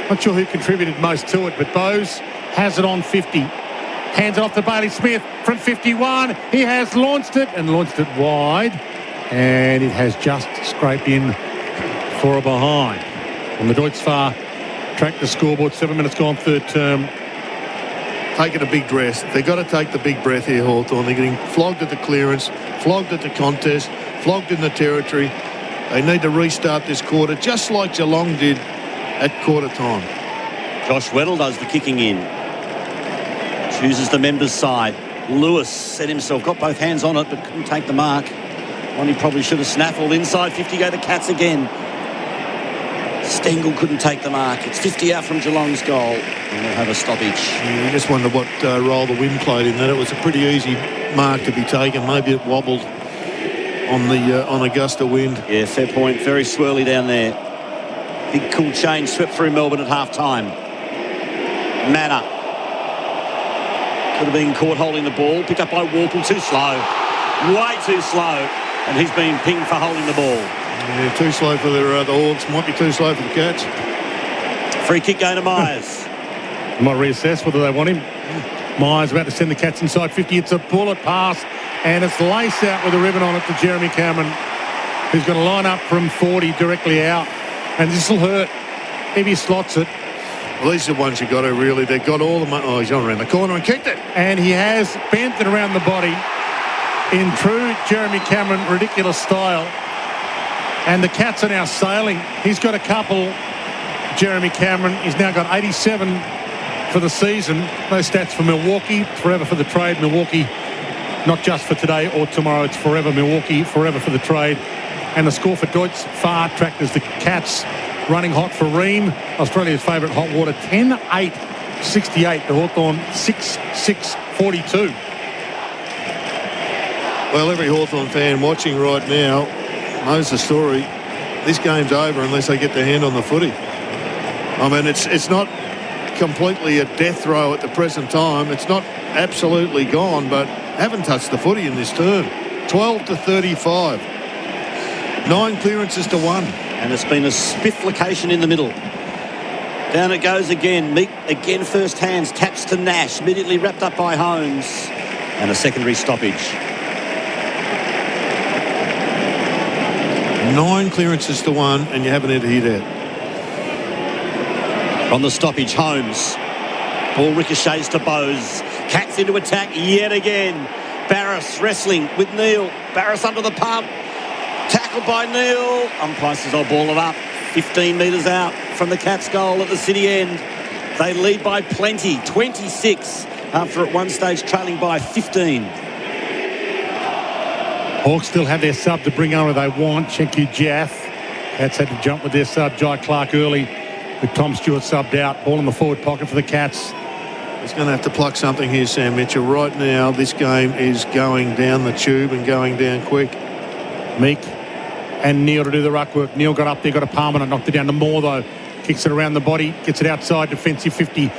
Not sure who contributed most to it, but Bowes has it on 50. Hands it off to Bailey Smith from 51. He has launched it wide. And it has just scraped in for a behind. On the Deutz Far track the scoreboard. 7 minutes gone, third term. Taking a big breath. They've got to take the big breath here, Hawthorn. They're getting flogged at the clearance, flogged at the contest, flogged in the territory. They need to restart this quarter, just like Geelong did at quarter time. Josh Weddle does the kicking in. Chooses the members' side. Lewis set himself, got both hands on it, but couldn't take the mark. One he probably should have snaffled. Inside 50 go the Cats again. Stengel couldn't take the mark. It's 50 out from Geelong's goal. And they'll have a stoppage. Yeah, you just wonder what role the wind played in that. It was a pretty easy mark to be taken. Maybe it wobbled on a gust of wind. Yeah, fair point. Very swirly down there. Big cool change swept through Melbourne at half-time. Manor. Could have been caught holding the ball. Picked up by Warple. Too slow. Way too slow. And he's been pinged for holding the ball. Yeah, too slow for the Hawks. Might be too slow for the Cats. Free kick going to Myers. They might reassess whether they want him. Myers about to send the Cats inside 50. It's a bullet pass. And it's lace out with a ribbon on it to Jeremy Cameron, who's going to line up from 40 directly out. And this will hurt if he slots it. Well, these are the ones you got to really. They've got all the money. Oh, he's gone around the corner and kicked it. And he has bent it around the body in true Jeremy Cameron ridiculous style. And the Cats are now sailing. He's got a couple, Jeremy Cameron. He's now got 87 for the season. Those stats for Milwaukee, forever for the trade. Milwaukee, not just for today or tomorrow, it's forever Milwaukee, forever for the trade. And the score for Deutz Far Tractors, the Cats running hot for Ream, Australia's favourite hot water, 10-8-68. The Hawthorn 6-6-42. Well, every Hawthorn fan watching right now knows the story. This game's over unless they get their hand on the footy. I mean, it's not completely a death throw at the present time. It's not absolutely gone, but haven't touched the footy in this term. 12-35. 9 clearances to 1. And it's been a spifflication in the middle. Down it goes again. Meek again first hands. Taps to Nash. Immediately wrapped up by Holmes. And a secondary stoppage. 9 clearances to 1, and you haven't had a hit out. On the stoppage, Holmes. Ball ricochets to Bowes. Cats into attack yet again. Barris wrestling with Neal. Barris under the pump. Tackled by Neal. Umpire says I'll ball it up. 15 metres out from the Cats' goal at the city end. They lead by plenty. 26 after at one stage trailing by 15. Hawks still have their sub to bring on if they want. Chenku Jaff. Cats had to jump with their sub. Jai Clark early with Tom Stewart subbed out. Ball in the forward pocket for the Cats. He's going to have to pluck something here, Sam Mitchell. Right now, this game is going down the tube and going down quick. Meek and Neal to do the ruck work. Neal got up there, got a palm and knocked it down to Moore, though. Kicks it around the body, gets it outside defensive 50.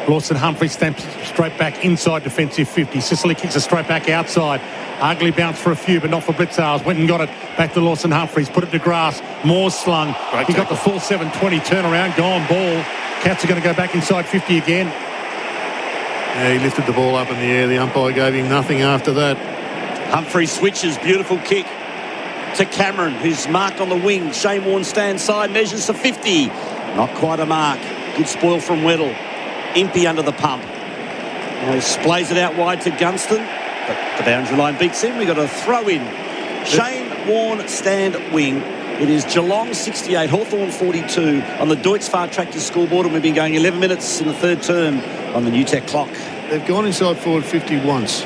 Lawson Humphrey stamps straight back inside defensive 50. Sicily kicks it straight back outside. Ugly bounce for a few, but not for Blitzars. Went and got it back to Lawson Humphreys. Put it to grass. Moore slung. He got the full 720 turnaround. Gone ball. Cats are going to go back inside 50 again. Yeah, he lifted the ball up in the air. The umpire gave him nothing after that. Humphrey switches. Beautiful kick to Cameron, who's marked on the wing. Shane Warne stands side, measures for 50. Not quite a mark. Good spoil from Weddle. Impey under the pump. He splays it out wide to Gunston. But the boundary line beats him. We've got a throw in. Shane Warne, stand wing. It is Geelong 68, Hawthorn 42 on the Deutz Far Tractors scoreboard, and we've been going 11 minutes in the third term on the New Tech clock. They've gone inside forward 50 once.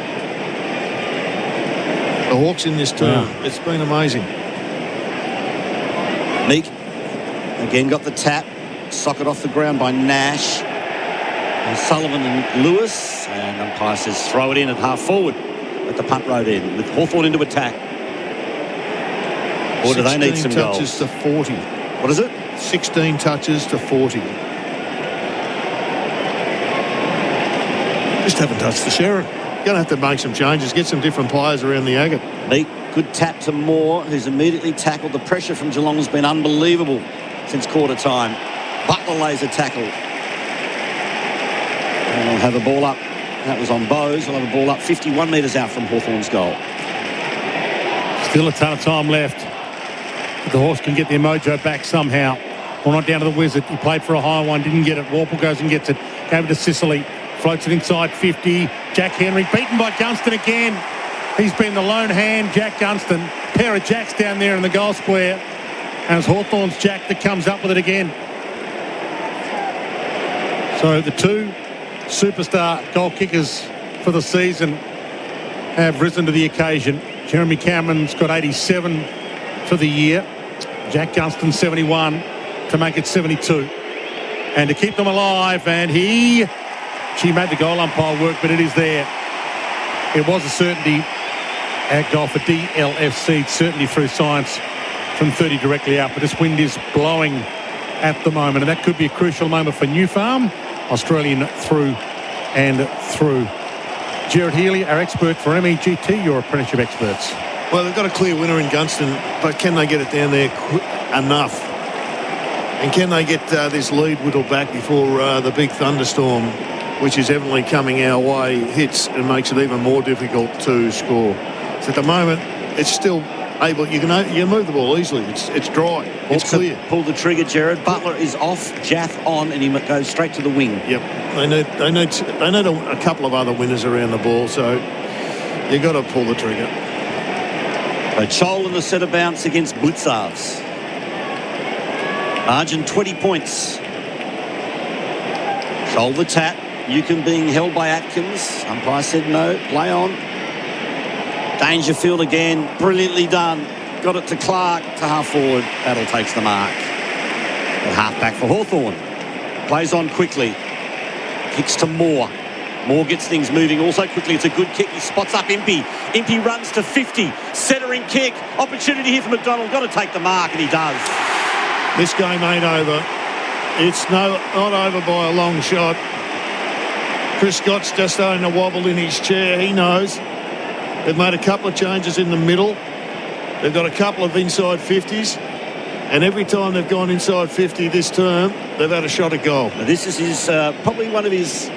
The Hawks in this term. Yeah. It's been amazing. Meek again got the tap. Socket off the ground by Nash. And Sullivan and Lewis. And umpire says throw it in at half forward at the punt road end with Hawthorn into attack. Or do they need some goals? 16 touches to 40. What is it? 16 touches to 40. Just haven't touched the Sharon. Going to have to make some changes, get some different players around the agate. Meek, good tap to Moore, who's immediately tackled. The pressure from Geelong has been unbelievable since quarter time. Butler lays a tackle. And we'll have a ball up. That was on Bowes. We'll have a ball up 51 metres out from Hawthorn's goal. Still a ton of time left. The Hawks can get their mojo back somehow. Well, not down to the Wizard. He played for a high one, didn't get it. Warple goes and gets it. Gave it to Sicily. Floats it inside 50. Jack Henry beaten by Gunston again. He's been the lone hand, Jack Gunston. Pair of Jacks down there in the goal square. And it's Hawthorn's Jack that comes up with it again. So the two superstar goal kickers for the season have risen to the occasion. Jeremy Cameron's got 87 for the year. Jack Gunston 71 to make it 72. And to keep them alive, and she made the goal umpire work, but it is there. It was a certainty at goal for DLFC, certainty through science from 30 directly out, but this wind is blowing at the moment, and that could be a crucial moment for New Farm. Australian through and through. Gerard Healy, our expert for MEGT, your apprenticeship experts. Well, they've got a clear winner in Gunston, but can they get it down there enough? And can they get this lead whittled back before the big thunderstorm, which is evidently coming our way, hits and makes it even more difficult to score? So at the moment, it's still able. You can move the ball easily. It's dry. It's clear. Pull the trigger, Gerard. Butler is off, Jaff on, and he goes straight to the wing. Yep. They need a couple of other winners around the ball, so you got to pull the trigger. So Chol in the centre bounce against Blitzards. Margin 20 points. Chol the tap. Newcomb being held by Atkins. Umpire said no. Play on. Dangerfield again. Brilliantly done. Got it to Clark to half forward. Battle takes the mark. At half back for Hawthorn. Plays on quickly. Kicks to Moore. Moore gets things moving also quickly. It's a good kick. He spots up Impey. Impey runs to 50. Centering kick. Opportunity here for McDonald. Got to take the mark, and he does. This game ain't over. It's not over by a long shot. Chris Scott's just starting to wobble in his chair. He knows. They've made a couple of changes in the middle. They've got a couple of inside 50s. And every time they've gone inside 50 this term, they've had a shot at goal. Now this is his probably one of his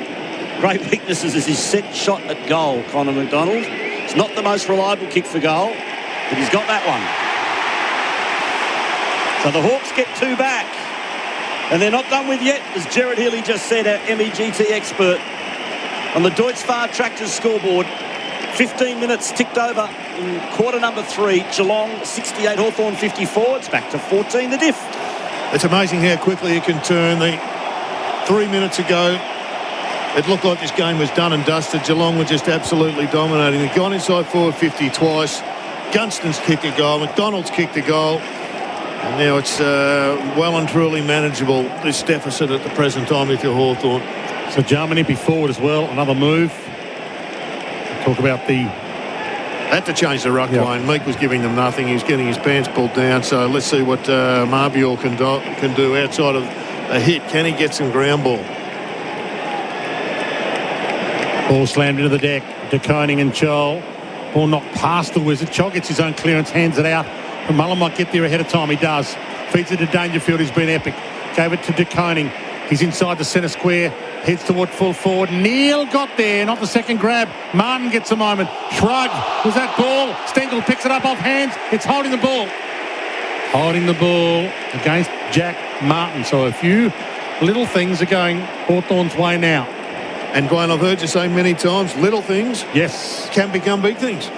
great weaknesses is his set shot at goal, Connor McDonald. It's not the most reliable kick for goal, but he's got that one. So the Hawks get two back. And they're not done with yet, as Gerard Healy just said, our MEGT expert. On the Deutz Far Tractors scoreboard, 15 minutes ticked over in quarter number 3. Geelong 68, Hawthorn 54. It's back to 14, the diff. It's amazing how quickly it can turn. 3 minutes ago, it looked like this game was done and dusted. Geelong were just absolutely dominating. They've gone inside forward 50 twice. Gunston's kicked a goal. McDonald's kicked a goal. And now it's well and truly manageable, this deficit at the present time if you're Hawthorn. So Jarman Impey forward as well, another move. Talk about the... Had to change the ruck line. Meek was giving them nothing. He was getting his pants pulled down. So let's see what Marbior can do outside of a hit. Can he get some ground ball? Ball slammed into the deck. De Koning and Chol. Ball knocked past the Wizard. Chol gets his own clearance, hands it out. And Mullen might get there ahead of time. He does. Feeds it to Dangerfield, who's been epic. Gave it to De Koning. He's inside the centre square. Heads toward full forward. Neal got there. Not the second grab. Martin gets a moment. Shrug. Was that ball? Stengel picks it up off hands. It's holding the ball. Holding the ball against Jack Martin. So a few little things are going Hawthorn's way now. And Dwayne, I've heard you say many times, little things can become big things.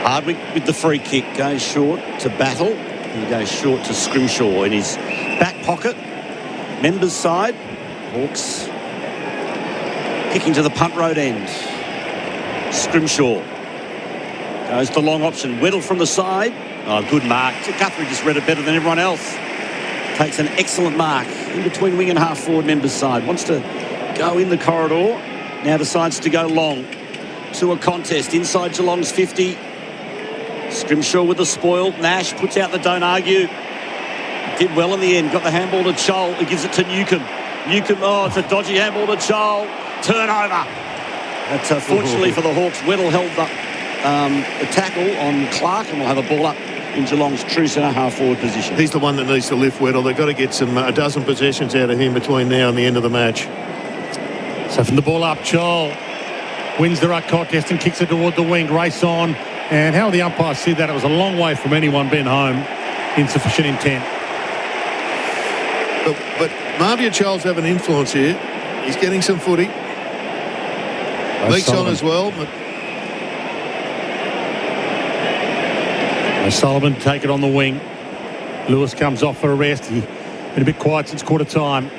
Hardwick with the free kick goes short to Battle. He goes short to Scrimshaw in his back pocket. Members side. Hawks kicking to the punt road end. Scrimshaw goes the long option. Weddle from the side. Oh, good mark. Guthrie just read it better than everyone else. Takes an excellent mark in between wing and half forward Members side. Wants to go in the corridor. Now decides to go long to a contest inside Geelong's 50. Scrimshaw with the spoil. Nash puts out the don't argue. Did well in the end. Got the handball to Chol. He gives it to Newcomb. Newcomb, it's a dodgy handball to Chol. Turnover. But fortunately for the Hawks, Weddle held up the tackle on Clark and will have a ball up in Geelong's true centre half-forward position. He's the one that needs to lift Weddle. They've got to get a dozen possessions out of him between now and the end of the match. So from the ball up, Chol wins the ruck contest and kicks it toward the wing. Race on. And how the umpire said that, it was a long way from anyone being home. Insufficient intent. But Marvia Charles have an influence here. He's getting some footy. Leaks on as well. But Sullivan take it on the wing. Lewis comes off for a rest. He's been a bit quiet since quarter time.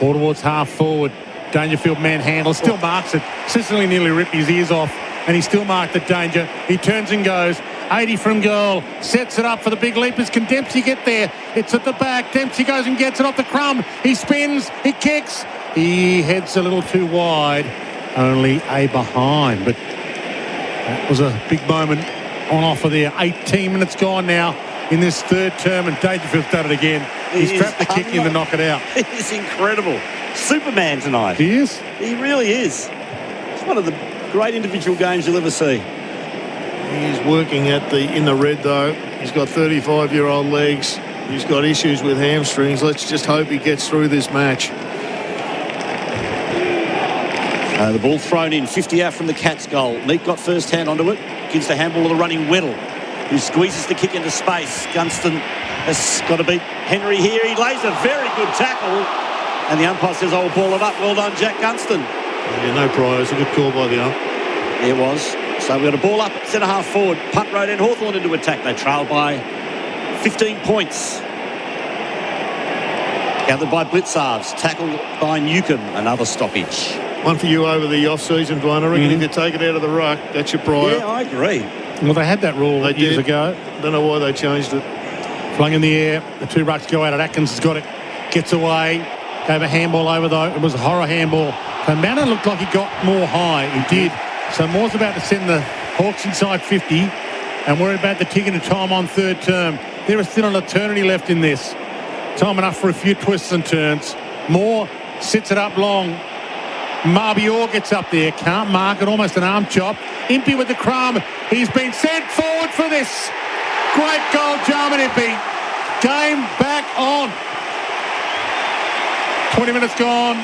Ball towards half forward. Dangerfield manhandles. Still marks it. Sicily nearly ripped his ears off. And he still marked the danger. He turns and goes. 80 from goal. Sets it up for the big leapers. Can Dempsey get there? It's at the back. Dempsey goes and gets it off the crumb. He spins. He kicks. He heads a little too wide. Only a behind. But that was a big moment on offer there. 18 minutes gone now in this third term. And Dangerfield's done it again. He's trapped the kick in to knock it out. He's incredible. Superman tonight. He is. He really is. It's one of the great individual games you'll ever see. He's working in the red though. He's got 35-year-old legs. He's got issues with hamstrings. Let's just hope he gets through this match. The ball thrown in, 50 out from the Cats' goal. Meek got first hand onto it. Gives the handball to the running Weddle, who squeezes the kick into space. Gunston has got to beat Henry here. He lays a very good tackle. And the umpire says, "Oh, ball it up." Well done, Jack Gunston. Yeah, no prior. It's a good call by the ump. It was. So we've got a ball up at centre half forward. Punt road and Hawthorn into attack. They trail by 15 points. Gathered by Blitzarves. Tackled by Newcomb. Another stoppage. One for you over the off-season, Dwayne. I reckon if you take it out of the ruck, that's your prior. Yeah, I agree. Well, they had that rule years ago. Don't know why they changed it. Flung in the air. The two rucks go out. Atkins has got it. Gets away. Gave a handball over, though. It was a horror handball. So Manor looked like he got more high. He did. So Moore's about to send the Hawks inside 50. And we're about to kick into time on third term. There is still an eternity left in this. Time enough for a few twists and turns. Moore sits it up long. Marbior gets up there. Can't mark it. Almost an arm chop. Impey with the crumb. He's been sent forward for this. Great goal, Jarman Impey. Game back on. 20 minutes gone.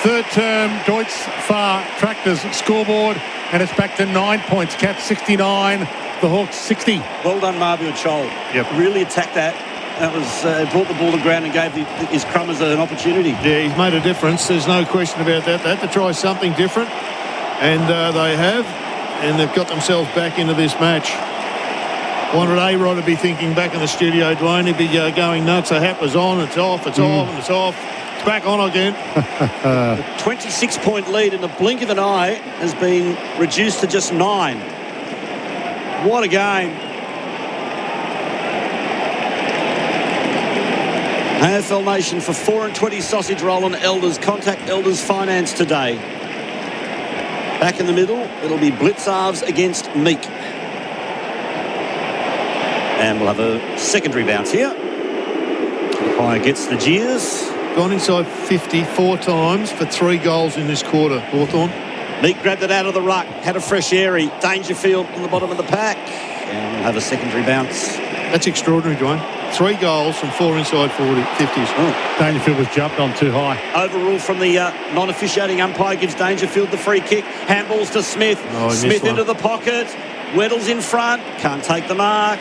Third term, Deutz Far Tractors scoreboard, and it's back to 9 points. Cats 69, the Hawks 60. Well done, Marbior Chol. Yep. Really attacked that. That was brought the ball to ground and gave his crummers an opportunity. Yeah, he's made a difference. There's no question about that. They had to try something different, and they have, and they've got themselves back into this match. Wanted A-Rod to be thinking back in the studio, Dwayne. He'd be going nuts. The hat was on, it's off, it's off, and it's off. It's back on again. The 26-point lead in the blink of an eye has been reduced to just 9. What a game. AFL Nation for 4 and 20 sausage roll on Elders. Contact Elders Finance today. Back in the middle, it'll be Blitzarves against Meek. And we'll have a secondary bounce here. Umpire gets the jeers. Gone inside 54 times for 3 goals in this quarter, Hawthorn. Meek grabbed it out of the ruck, had a fresh airy. Dangerfield on the bottom of the pack. And we'll have a secondary bounce. That's extraordinary, Dwayne. 3 goals from 4 inside 50s. Oh. Dangerfield was jumped on too high. Overrule from the non-officiating umpire gives Dangerfield the free kick. Handballs to Smith. Oh, Smith into the pocket. Weddle's in front. Can't take the mark.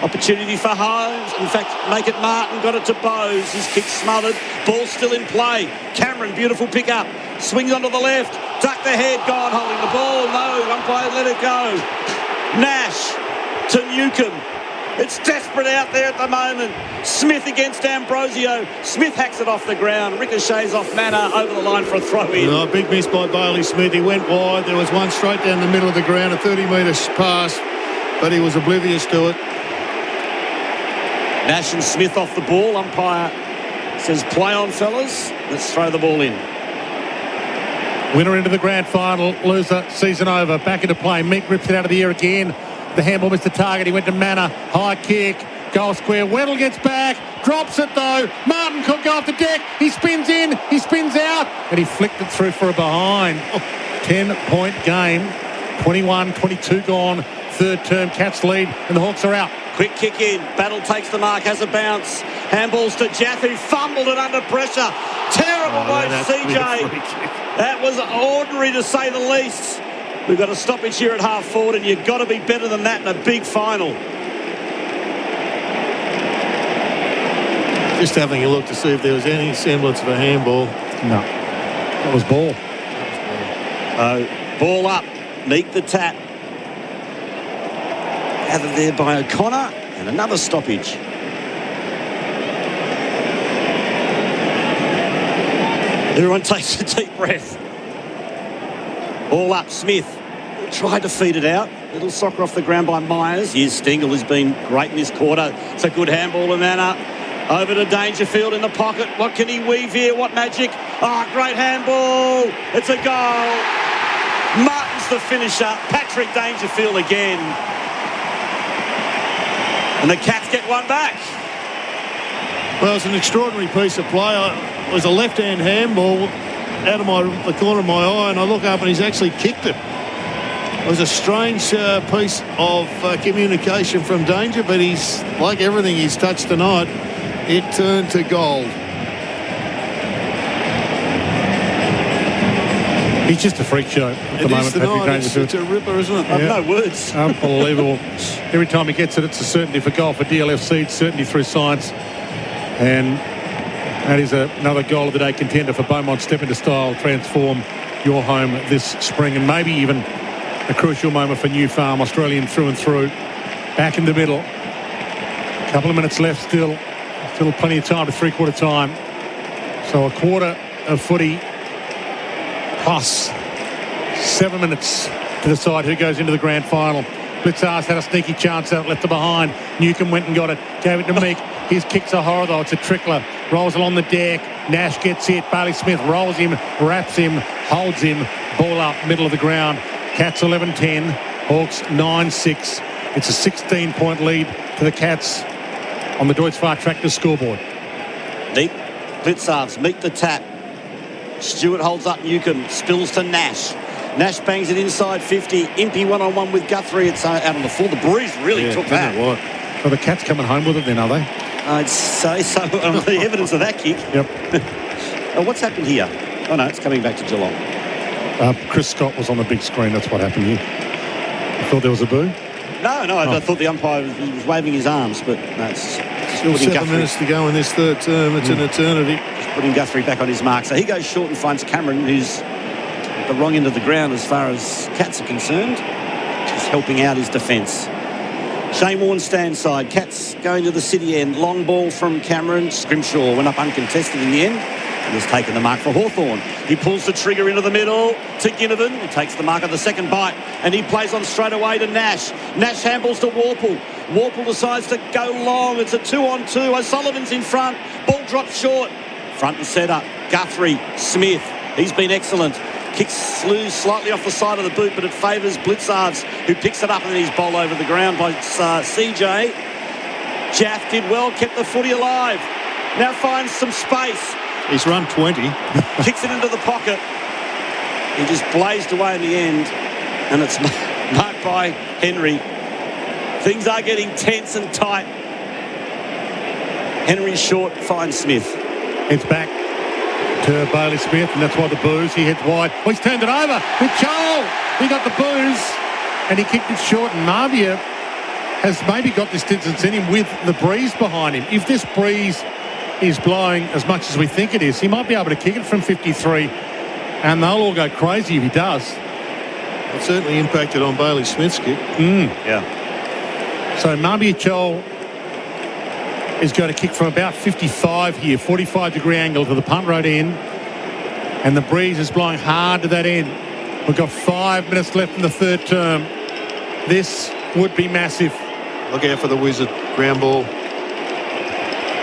Opportunity for Hodge. In fact, make it Martin. Got it to Bowes. His kick smothered. Ball still in play. Cameron, beautiful pick up. Swings onto the left. Duck the head. God holding the ball. No, umpire let it go. Nash to Newcomb. It's desperate out there at the moment. Smith against Ambrosio. Smith hacks it off the ground. Ricochets off Manor over the line for a throw-in. Oh, big miss by Bailey Smith. He went wide. There was one straight down the middle of the ground, a 30-metre pass, but he was oblivious to it. Nash and Smith off the ball. Umpire says, play on, fellas. Let's throw the ball in. Winner into the grand final, loser, season over. Back into play. Meek rips it out of the air again. The handball missed the target. He went to Manor. High kick. Goal square. Weddle gets back. Drops it though. Martin could go off the deck. He spins in. He spins out. And he flicked it through for a behind. 10-point game. 21-22 gone. Third term. Cats lead. And the Hawks are out. Quick kick in. Battle takes the mark. Has a bounce. Handballs to Jaffe. Fumbled it under pressure. Terrible by CJ. That was ordinary to say the least. We've got a stoppage here at half forward, and you've got to be better than that in a big final. Just having a look to see if there was any semblance of a handball. No. That was ball. Ball up. Meek the tap. Gathered there by O'Connor, and another stoppage. Everyone takes a deep breath. All up, Smith. Tried to feed it out. Little soccer off the ground by Myers. Here's Stengel, who's been great in this quarter. It's a good handball to Manor. Over to Dangerfield in the pocket. What can he weave here? What magic? Oh, great handball. It's a goal. Martin's the finisher. Patrick Dangerfield again. And the Cats get one back. Well, it's an extraordinary piece of play. It was a left-hand handball out of the corner of my eye, and I look up and he's actually kicked it. It was a strange piece of communication from Danger, but he's, like everything he's touched tonight, it turned to gold. He's just a freak show at the moment, Patrick Dangerfield. It's a ripper, isn't it? I've no words. Unbelievable. Every time he gets it, it's a certainty for goal for DLFC. It's certainty through science. And that is another goal of the day contender for Beaumont. Step into style, transform your home this spring, and maybe even a crucial moment for New Farm, Australian through and through. Back in the middle. A couple of minutes left still. Still plenty of time to three-quarter time. So a quarter of footy plus 7 minutes to decide who goes into the grand final. Blitzars had a sneaky chance out, left it behind. Newcomb went and got it, gave it to Meek. His kicks are horror though, it's a trickler. Rolls along the deck, Nash gets it, Bailey Smith rolls him, wraps him, holds him, ball up, middle of the ground. Cats 11-10, Hawks 9-6. It's a 16-point lead to the Cats on the Deutz Far Tractor scoreboard. Deep, Blitzars, Meek the tap. Stewart holds up Newcomb, spills to Nash. Nash bangs it inside 50. Impey one-on-one with Guthrie. It's out on the floor. The Breeze really took that. So the Cats coming home with it then, are they? I'd say so. The evidence of that kick. Yep. Oh, what's happened here? Oh, no, it's coming back to Geelong. Chris Scott was on the big screen. That's what happened here. I thought there was a boo. No, I thought the umpire was waving his arms, but no, it's still 7 minutes to go in this third term. It's an eternity. Just putting Guthrie back on his mark. So he goes short and finds Cameron, who's at the wrong end of the ground as far as Cats are concerned. Just helping out his defence. Shane Warne stand side. Cats going to the city end. Long ball from Cameron. Scrimshaw went up uncontested in the end and has taken the mark for Hawthorn. He pulls the trigger into the middle to Ginnivan. He takes the mark of the second bite and he plays on straight away to Nash. Nash handballs to Warple. Warple decides to go long. It's a 2-on-2. O'Sullivan's in front. Ball drops short. Front and centre. Guthrie. Smith. He's been excellent. Kicks loose slightly off the side of the boot, but it favours Blitzards, who picks it up and then he's bowled over the ground by CJ. Jaff did well, kept the footy alive. Now finds some space. He's run 20. Kicks it into the pocket. He just blazed away in the end, and it's marked by Henry. Things are getting tense and tight. Henry short, finds Smith. It's back to Bailey Smith, and that's why the boos. He hits wide. Oh, he's turned it over with Joel. He got the boos, and he kicked it short. And Marvia has maybe got this distance in him with the breeze behind him. If this breeze is blowing as much as we think it is, he might be able to kick it from 53, and they'll all go crazy if he does. It certainly impacted on Bailey Smith's kick. Yeah. So Mumby Chol is going to kick from about 55 here, 45-degree angle to the punt road end, and the breeze is blowing hard to that end. We've got 5 minutes left in the third term. This would be massive. Look out for the wizard. Ground ball.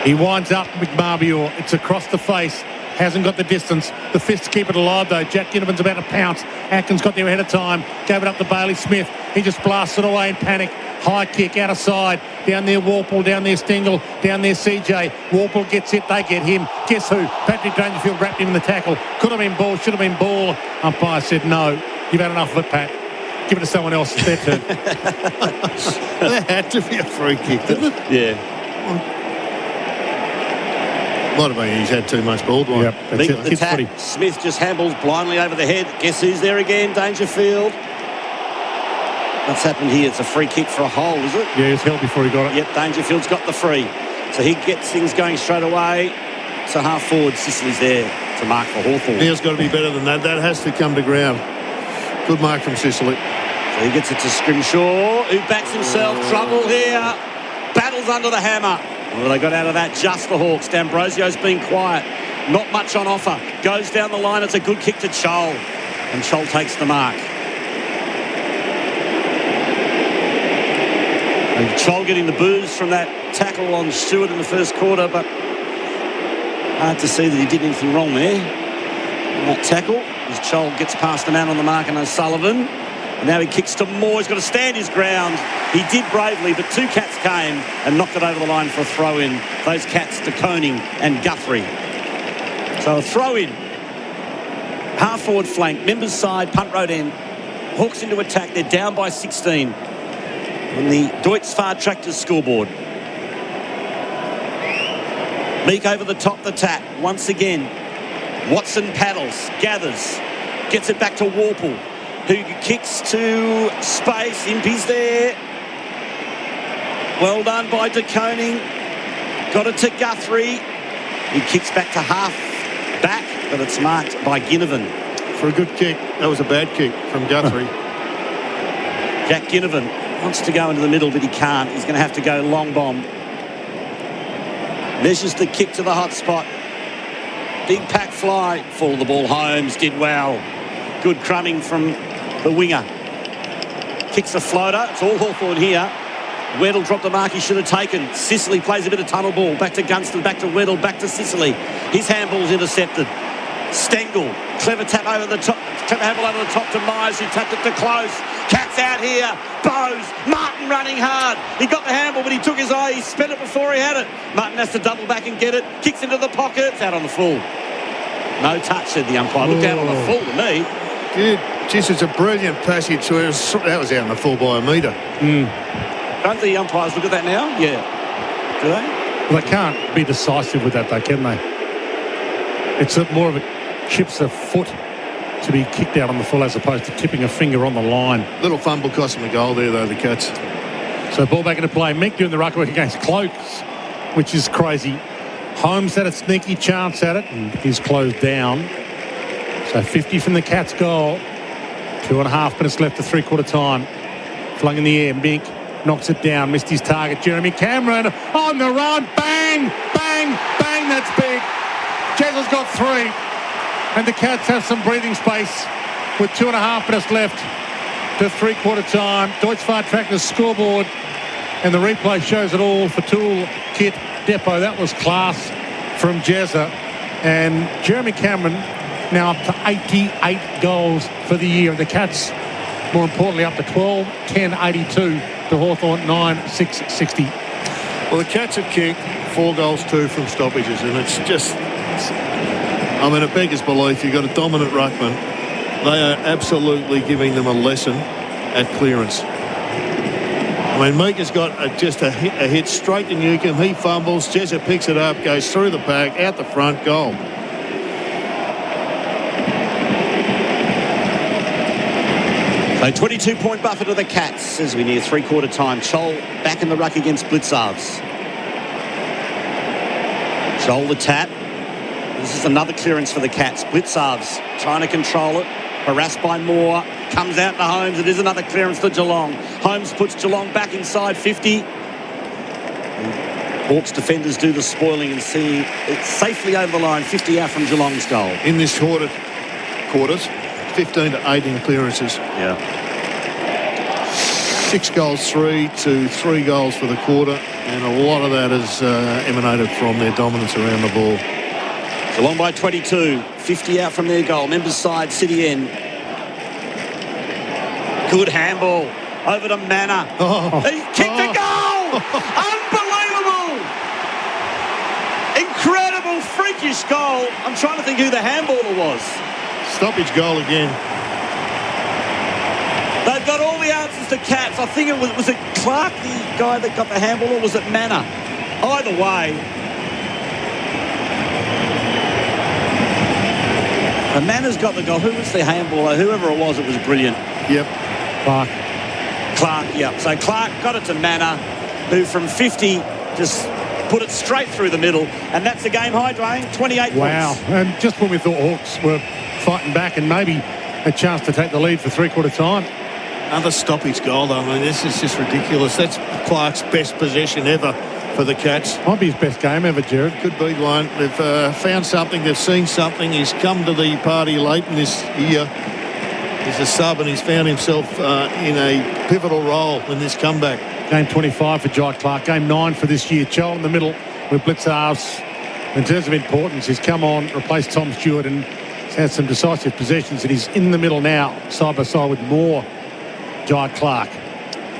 He winds up McMarbior. It's across the face. Hasn't got the distance. The fists keep it alive, though. Jack Ginnivan's about to pounce. Atkins got there ahead of time. Gave it up to Bailey Smith. He just blasted away in panic. High kick out of side. Down there, Warple. Down there, Stengel. Down there, CJ. Warple gets it. They get him. Guess who? Patrick Dangerfield wrapped him in the tackle. Could have been ball. Should have been ball. Umpire said no. You've had enough of it, Pat. Give it to someone else. It's their turn. That had to be a free kick, didn't it? Yeah. Might have been he's had too much ball, Dwayne. Yep, The tap. Smith just handles blindly over the head. Guess who's there again? Dangerfield. What's happened here? It's a free kick for a hole, is it? Yeah, it's held before he got it. Yep, Dangerfield's got the free. So he gets things going straight away. So half forward, Sicily's there to mark for Hawthorn. Neil's got to be better than that. That has to come to ground. Good mark from Sicily. So he gets it to Scrimshaw, who backs himself. Trouble here. Battles under the hammer. Well, they got out of that just the Hawks. D'Ambrosio's been quiet. Not much on offer. Goes down the line. It's a good kick to Chol. And Chol takes the mark. And Chol getting the booze from that tackle on Stewart in the first quarter, but hard to see that he did anything wrong there. And that tackle, as Chol gets past the man on the mark and O'Sullivan. And now he kicks to Moore. He's got to stand his ground. He did bravely, but 2 cats came and knocked it over the line for a throw-in. Those cats to Koning and Guthrie. So a throw-in. Half-forward flank. Members side, punt road end. Hawks into attack. They're down by 16 on the Deutz Far Tractors scoreboard. Meek over the top, the tap. Once again, Watson paddles, gathers, gets it back to Warple, who kicks to space. Impey's there. Well done by De Koning. Got it to Guthrie. He kicks back to half back, but it's marked by Ginnivan. For a good kick. That was a bad kick from Guthrie. Jack Ginnivan wants to go into the middle, but he can't. He's going to have to go long bomb. Measures the kick to the hot spot. Big pack fly. Fall the ball. Holmes did well. Good crumbing from the winger. Kicks a floater. It's all Hawthorn here. Weddle dropped the mark he should have taken. Sicily plays a bit of tunnel ball. Back to Gunston, back to Weddle, back to Sicily. His handball's intercepted. Stengel, clever tap over the top. Clever handball over the top to Myers, who tapped it to close. Cat's out here. Bowes. Martin running hard. He got the handball, but he took his eye. He spent it before he had it. Martin has to double back and get it. Kicks into the pocket. It's out on the full. No touch, said the umpire. Looked out on the full to me. Good. Jeez, it's a brilliant passage. That was out on the full by a metre. Don't the umpires look at that now? Yeah. Do they? Well, they can't be decisive with that, though, can they? It's more of a chips a foot to be kicked out on the full as opposed to tipping a finger on the line. Little fumble cost him a goal there, though, the Cats. So ball back into play. Mick doing the ruck work against Cloaks, which is crazy. Holmes had a sneaky chance at it and he's closed down. So 50 from the Cats' goal. 2.5 minutes left to three-quarter time. Flung in the air. Mick knocks it down. Missed his target. Jeremy Cameron on the run. Bang, bang, bang. That's big. Jezza's got 3. And the Cats have some breathing space with 2.5 minutes left to three-quarter time. Deutz Far Tractors scoreboard. And the replay shows it all for Tool Kit Depot. That was class from Jezza. And Jeremy Cameron now up to 88 goals for the year. And the Cats, more importantly, up to 12, 10, 82 to Hawthorn, 9, 6, 60. Well, the Cats have kicked 4 goals, 2 from stoppages, and it's just... I mean, it beggars belief. You've got a dominant ruckman. They are absolutely giving them a lesson at clearance. I mean, Meeker's got just a hit straight to Newcomb. He fumbles. Jezza picks it up, goes through the pack, out the front, goal. So 22-point buffer to the Cats as we near three-quarter time. Scholl back in the ruck against Blitzarves. Scholl the tap. This is another clearance for the Cats. Blitzarves trying to control it. Harassed by Moore. Comes out to Holmes. It is another clearance to Geelong. Holmes puts Geelong back inside 50. Hawks defenders do the spoiling and see it safely over the line. 50 out from Geelong's goal. In this quarters, 15 to 18 clearances. Yeah. 6 goals, 3 to 3 goals for the quarter, and a lot of that has emanated from their dominance around the ball. Geelong by 22. 50 out from their goal. Members side, City End. Good handball. Over to Manor. He kicked the goal! Unbelievable! Incredible, freakish goal. I'm trying to think who the handballer was. Stoppage goal again. They've got all the answers to Cats. I think it was it Clark, the guy that got the handball, or was it Manor? Either way. The Manor's got the goal. Who was the handballer? Whoever it was brilliant. Yep. Clark, yep. So Clark got it to Manor, who from 50 just put it straight through the middle. And that's the game high, Dwayne. 28 wow. points. And just when we thought Hawks were fighting back and maybe a chance to take the lead for three-quarter time. Another stoppage goal, though. I mean, this is just ridiculous. That's Clark's best possession ever for the Cats. Might be his best game ever, Gerard. Could be one. They've found something. They've seen something. He's come to the party late in this year. He's a sub, and he's found himself in a pivotal role in this comeback. Game 25 for Jai Clark. Game 9 for this year. Choll in the middle with Blitzarves. In terms of importance, he's come on, replaced Tom Stewart, and he's had some decisive possessions, and he's in the middle now, side by side with more Jai Clark.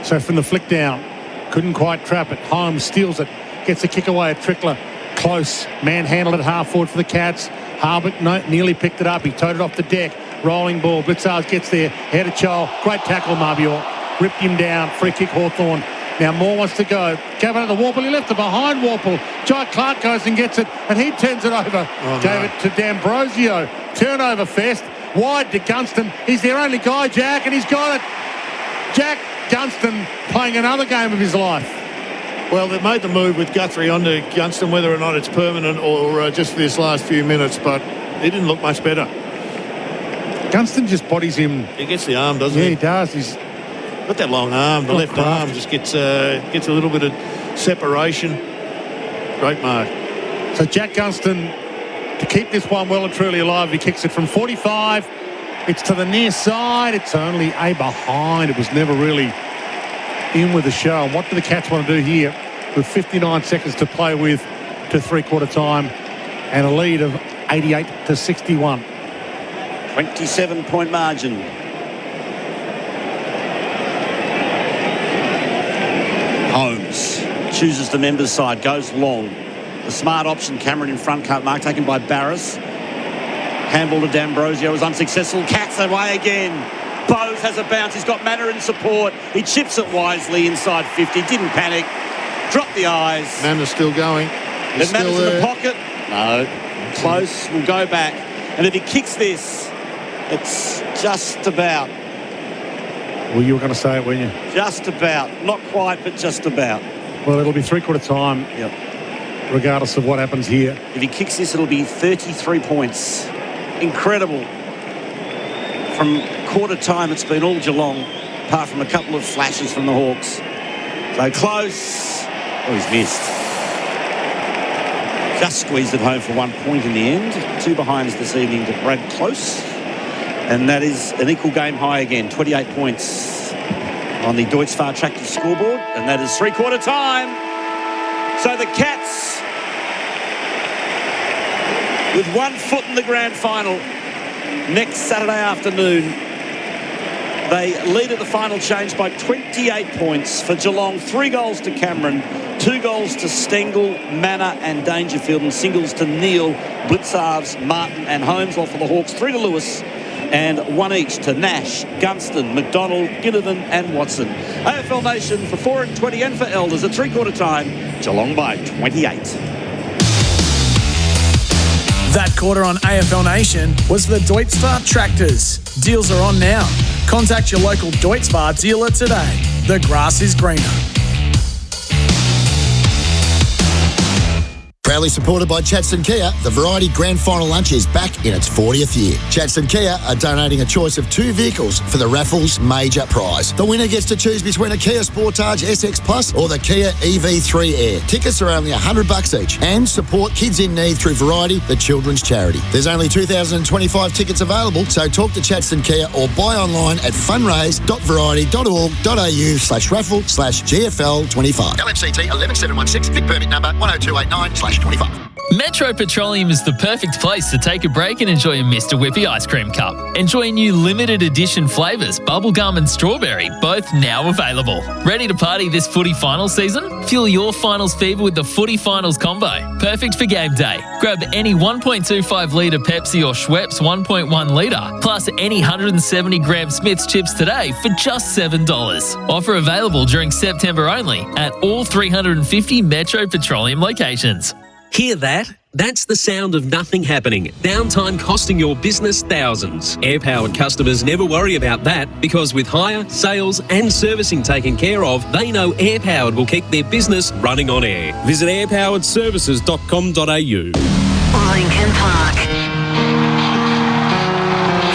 So from the flick down, couldn't quite trap it. Holmes steals it, gets a kick away at Trickler. Close, manhandled it half forward for the Cats. Harbert nearly picked it up. He towed it off the deck. Rolling ball. Blitzarves gets there. Head of Choll. Great tackle, Marbior. Ripped him down. Free kick, Hawthorn. Now Moore wants to go. Gave it to Warple. He left it behind Warple. Jai Clark goes and gets it, and he turns it over. Gave it to D'Ambrosio. Turnover fest. Wide to Gunston. He's their only guy, Jack, and he's got it. Jack Gunston playing another game of his life. Well, they've made the move with Guthrie onto Gunston, whether or not it's permanent or just for this last few minutes, but he didn't look much better. Gunston just bodies him. He gets the arm, doesn't he? Yeah, he does. He's got that long arm. The left arm just gets a little bit of separation. Great mark. So Jack Gunston, to keep this one well and truly alive, he kicks it from 45. It's to the near side. It's only a behind. It was never really in with the show. And what do the Cats want to do here with 59 seconds to play with to three-quarter time and a lead of 88 to 61? 27-point margin. Holmes chooses the members' side, goes long. The smart option, Cameron in front, cut mark taken by Barris. Handball to D'Ambrosio was unsuccessful. Cats away again. Bowes has a bounce. He's got Manor in support. He chips it wisely inside 50. Didn't panic. Dropped the eyes. Manor's still going. Then Manor's in the pocket. No. Close. Will go back. And if he kicks this, it's just about. Well, you were going to say it, weren't you? Just about. Not quite, but just about. Well, it'll be three-quarter time. Yep. Regardless of what happens here. If he kicks this, it'll be 33 points. Incredible. From quarter time, it's been all Geelong, apart from a couple of flashes from the Hawks. So close. Oh, he's missed. Just squeezed it home for 1 point in the end. 2 behinds this evening to Brad Close. And that is an equal game high again. 28 points on the Deutsch Fahr Tractor scoreboard. And that is three-quarter time. So the Cats, with 1 foot in the grand final, next Saturday afternoon, they lead at the final change by 28 points for Geelong. 3 goals to Cameron, 2 goals to Stengel, Manor and Dangerfield, and singles to Neal, Blitzarves, Martin and Holmes. While for the Hawks, 3 to Lewis and 1 each to Nash, Gunston, McDonald, Ginnivan and Watson. AFL Nation for 4 and 20 and for Elders at three-quarter time, Geelong by 28. That quarter on AFL Nation was the Deutsch Fahr Tractors. Deals are on now. Contact your local Deutz dealer today. The grass is greener. Proudly supported by Chadstone Kia, the Variety Grand Final Lunch is back in its 40th year. Chadstone Kia are donating a choice of 2 vehicles for the raffle's major prize. The winner gets to choose between a Kia Sportage SX Plus or the Kia EV3 Air. Tickets are only $100 each and support kids in need through Variety, the children's charity. There's only 2,025 tickets available, so talk to Chadstone Kia or buy online at fundraise.variety.org.au/raffle/GFL25. LMCT 11716, Vic permit number 10289/25. Metro Petroleum is the perfect place to take a break and enjoy a Mr. Whippy ice cream cup. Enjoy new limited edition flavours, bubblegum and strawberry, both now available. Ready to party this footy final season? Fuel your finals fever with the Footy Finals combo. Perfect for game day. Grab any 1.25 litre Pepsi or Schweppes 1.1 litre, plus any 170 gram Smith's chips today for just $7. Offer available during September only at all 350 Metro Petroleum locations. Hear that? That's the sound of nothing happening. Downtime costing your business thousands. Air-powered customers never worry about that because with hire, sales and servicing taken care of, they know Air-Powered will keep their business running on air. Visit airpoweredservices.com.au. Lincoln Park.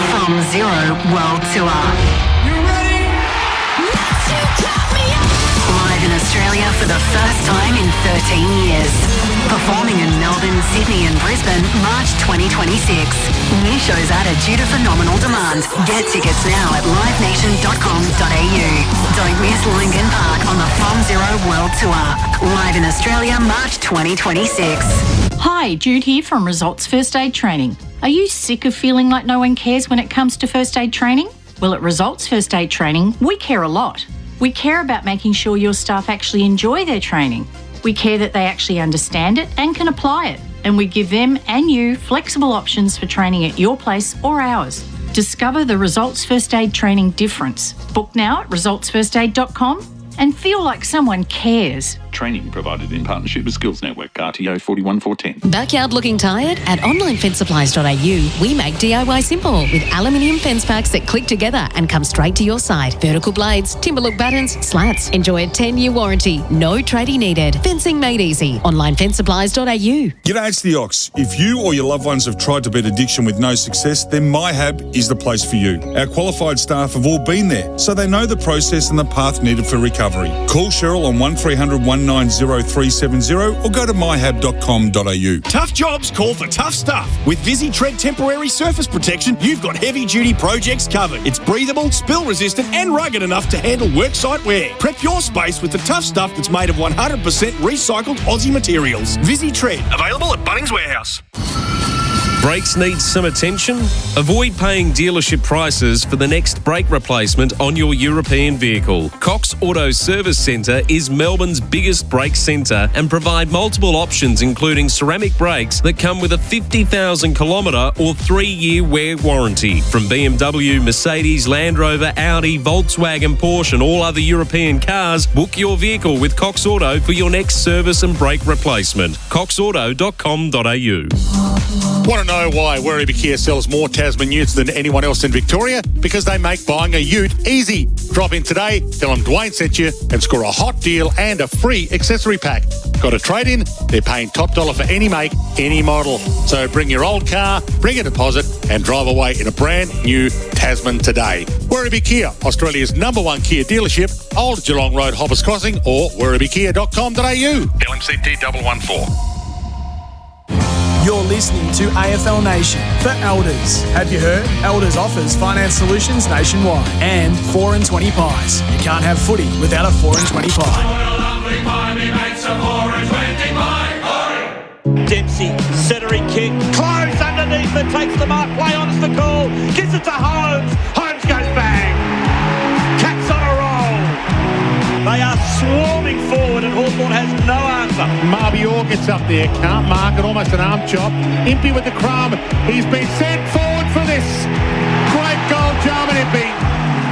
From Zero World Tour. Live in Australia for the first time in 13 years. Performing in Melbourne, Sydney and Brisbane, March 2026. New shows added due to phenomenal demand. Get tickets now at livenation.com.au. Don't miss Lincoln Park on the From Zero World Tour. Live in Australia, March 2026. Hi, Jude here from Results First Aid Training. Are you sick of feeling like no one cares when it comes to first aid training? Well, at Results First Aid Training, we care a lot. We care about making sure your staff actually enjoy their training. We care that they actually understand it and can apply it. And we give them and you flexible options for training at your place or ours. Discover the Results First Aid Training difference. Book now at resultsfirstaid.com and feel like someone cares. Training provided in partnership with Skills Network, RTO 41410. Backyard looking tired? At onlinefencesupplies.au, we make DIY simple with aluminium fence packs that click together and come straight to your site. Vertical blades, timber look buttons, slats. Enjoy a 10-year warranty. No tradie needed. Fencing made easy. Onlinefencesupplies.au. G'day, it's the Ox. If you or your loved ones have tried to beat addiction with no success, then MyHab is the place for you. Our qualified staff have all been there, so they know the process and the path needed for recovery. Call Cheryl on 1300 190370 or go to myhab.com.au. Tough jobs call for tough stuff. With VisiTread Temporary Surface Protection, you've got heavy-duty projects covered. It's breathable, spill-resistant and rugged enough to handle worksite wear. Prep your space with the tough stuff that's made of 100% recycled Aussie materials. VisiTread, available at Bunnings Warehouse. Brakes need some attention? Avoid paying dealership prices for the next brake replacement on your European vehicle. Cox Auto Service Centre is Melbourne's biggest brake centre and provide multiple options including ceramic brakes that come with a 50,000 kilometre or 3-year wear warranty. From BMW, Mercedes, Land Rover, Audi, Volkswagen, Porsche and all other European cars, book your vehicle with Cox Auto for your next service and brake replacement. coxauto.com.au. Want to know why Werribee Kia sells more Tasman utes than anyone else in Victoria? Because they make buying a ute easy. Drop in today, tell them Dwayne sent you, and score a hot deal and a free accessory pack. Got a trade-in? They're paying top dollar for any make, any model. So bring your old car, bring a deposit, and drive away in a brand new Tasman today. Werribee Kia, Australia's #1 Kia dealership, Old Geelong Road, Hoppers Crossing, or werribeekia.com.au. LMCT 114. You're listening to AFL Nation for Elders. Have you heard? Elders offers finance solutions nationwide and 4 and 20 pies. You can't have footy without a 4 and 20 pie. Dempsey, centering kick, close underneath it, takes the mark, play on the call, gives it to Holmes, Holmes goes bang. Cats on a roll. They are swarming forward and Hawthorn has no answer. Marbior gets up there, can't mark it, almost an arm chop. Impey with the crumb, he's been sent forward for this. Great goal, Jarman Impey.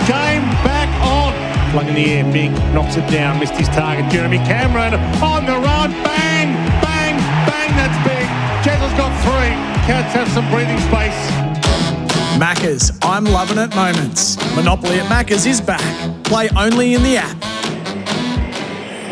Game back on. Plug in the air, Big knocks it down, missed his target. Jeremy Cameron on the run, bang, bang, bang, that's big. Jessel's got 3. Cats have some breathing space. Macca's I'm Loving It moments. Monopoly at Macca's is back. Play only in the app.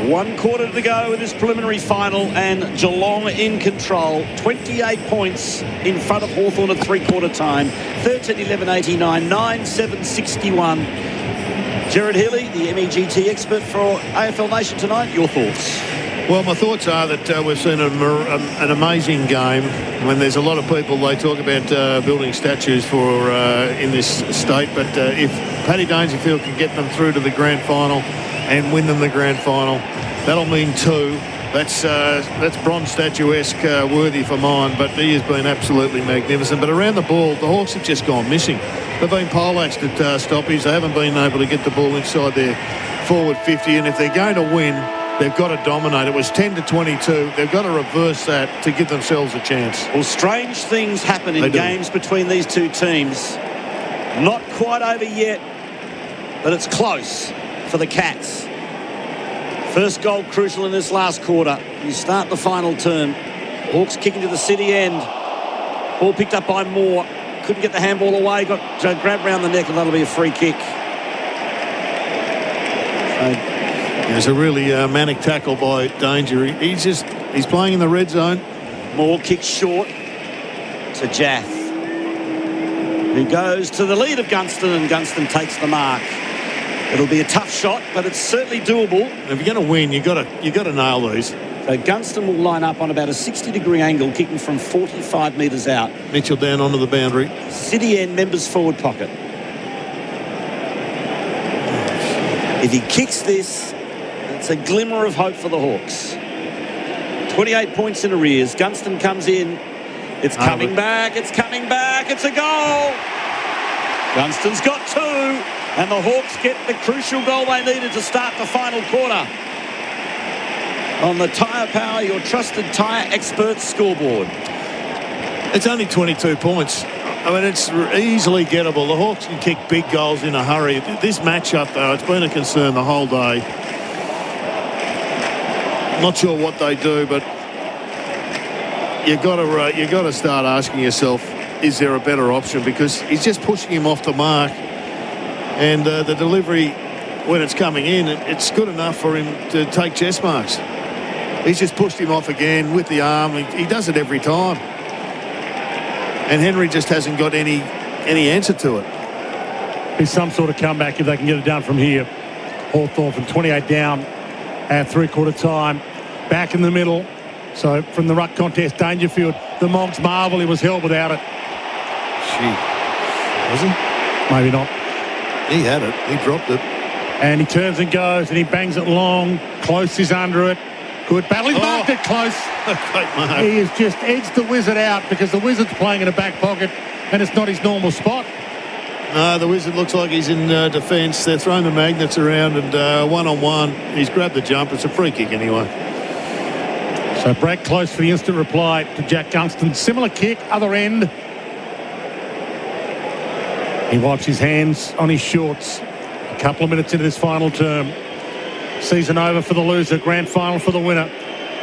1 quarter to go in this preliminary final, and Geelong in control. 28 points in front of Hawthorn at three-quarter time. 13-11-89, 9-7-61. Gerard Healy, the MEGT expert for AFL Nation tonight. Your thoughts? Well, my thoughts are that we've seen an amazing game. When there's a lot of people, they talk about building statues for in this state, but if Paddy Dangerfield can get them through to the grand final and win them the grand final, that'll mean 2. That's bronze statuesque worthy for mine, but he has been absolutely magnificent. But around the ball, the Hawks have just gone missing. They've been poleaxed at stoppies. They haven't been able to get the ball inside their forward 50, and if they're going to win, they've got to dominate. It was 10-22. They've got to reverse that to give themselves a chance. Well, strange things happen in games between these two teams. Not quite over yet, but it's close for the Cats. First goal crucial in this last quarter. You start the final term. Hawks kicking to the city end. Ball picked up by Moore. Couldn't get the handball away. Got grabbed round the neck, and that'll be a free kick. There's a really manic tackle by Danger. He's playing in the red zone. Moore kicks short to Jaff, who goes to the lead of Gunston, and Gunston takes the mark. It'll be a tough shot, but it's certainly doable. If you're going to win, you've got to nail these. So Gunston will line up on about a 60-degree angle, kicking from 45 metres out. Mitchell down onto the boundary. City end, members forward pocket. If he kicks this, it's a glimmer of hope for the Hawks. 28 points in arrears. Gunston comes in. It's coming back. It's coming back. It's a goal. Gunston's got 2. And the Hawks get the crucial goal they needed to start the final quarter. On the Tyre Power, your trusted tyre expert scoreboard. It's only 22 points. I mean, it's easily gettable. The Hawks can kick big goals in a hurry. This matchup, though, it's been a concern the whole day. Not sure what they do, but you got to start asking yourself, is there a better option? Because he's just pushing him off the mark. And the delivery, when it's coming in, it's good enough for him to take chest marks. He's just pushed him off again with the arm. He does it every time. And Henry just hasn't got any answer to it. There's some sort of comeback if they can get it done from here. Hawthorn from 28 down at three-quarter time. Back in the middle. So from the ruck contest, Dangerfield, the Monks marvel he was held without it. Was he? Maybe not. He had it. He dropped it. And he turns and goes, and he bangs it long. Close is under it. Good battle. He's marked it close. Great mark. He has just edged the Wizard out because the Wizard's playing in a back pocket, and it's not his normal spot. No, the Wizard looks like he's in defence. They're throwing the magnets around, and one-on-one, he's grabbed the jump. It's a free kick anyway. So break close for the instant reply to Jack Gunston. Similar kick, other end. He wipes his hands on his shorts. A couple of minutes into this final term. Season over for the loser. Grand final for the winner.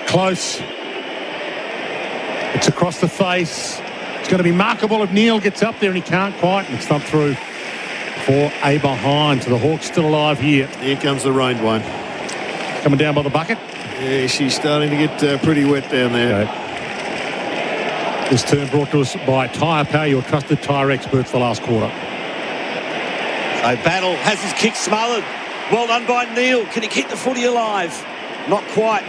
Close. It's across the face. It's going to be markable if Neil gets up there, and he can't quite. And it's not through for a behind. So the Hawks still alive here. Here comes the rain, Dwayne. Coming down by the bucket. Yeah, she's starting to get pretty wet down there. Okay. This turn brought to us by Tyre Power, your trusted tyre experts the last quarter. So Battle has his kick smothered. Well done by Neil. Can he keep the footy alive? Not quite.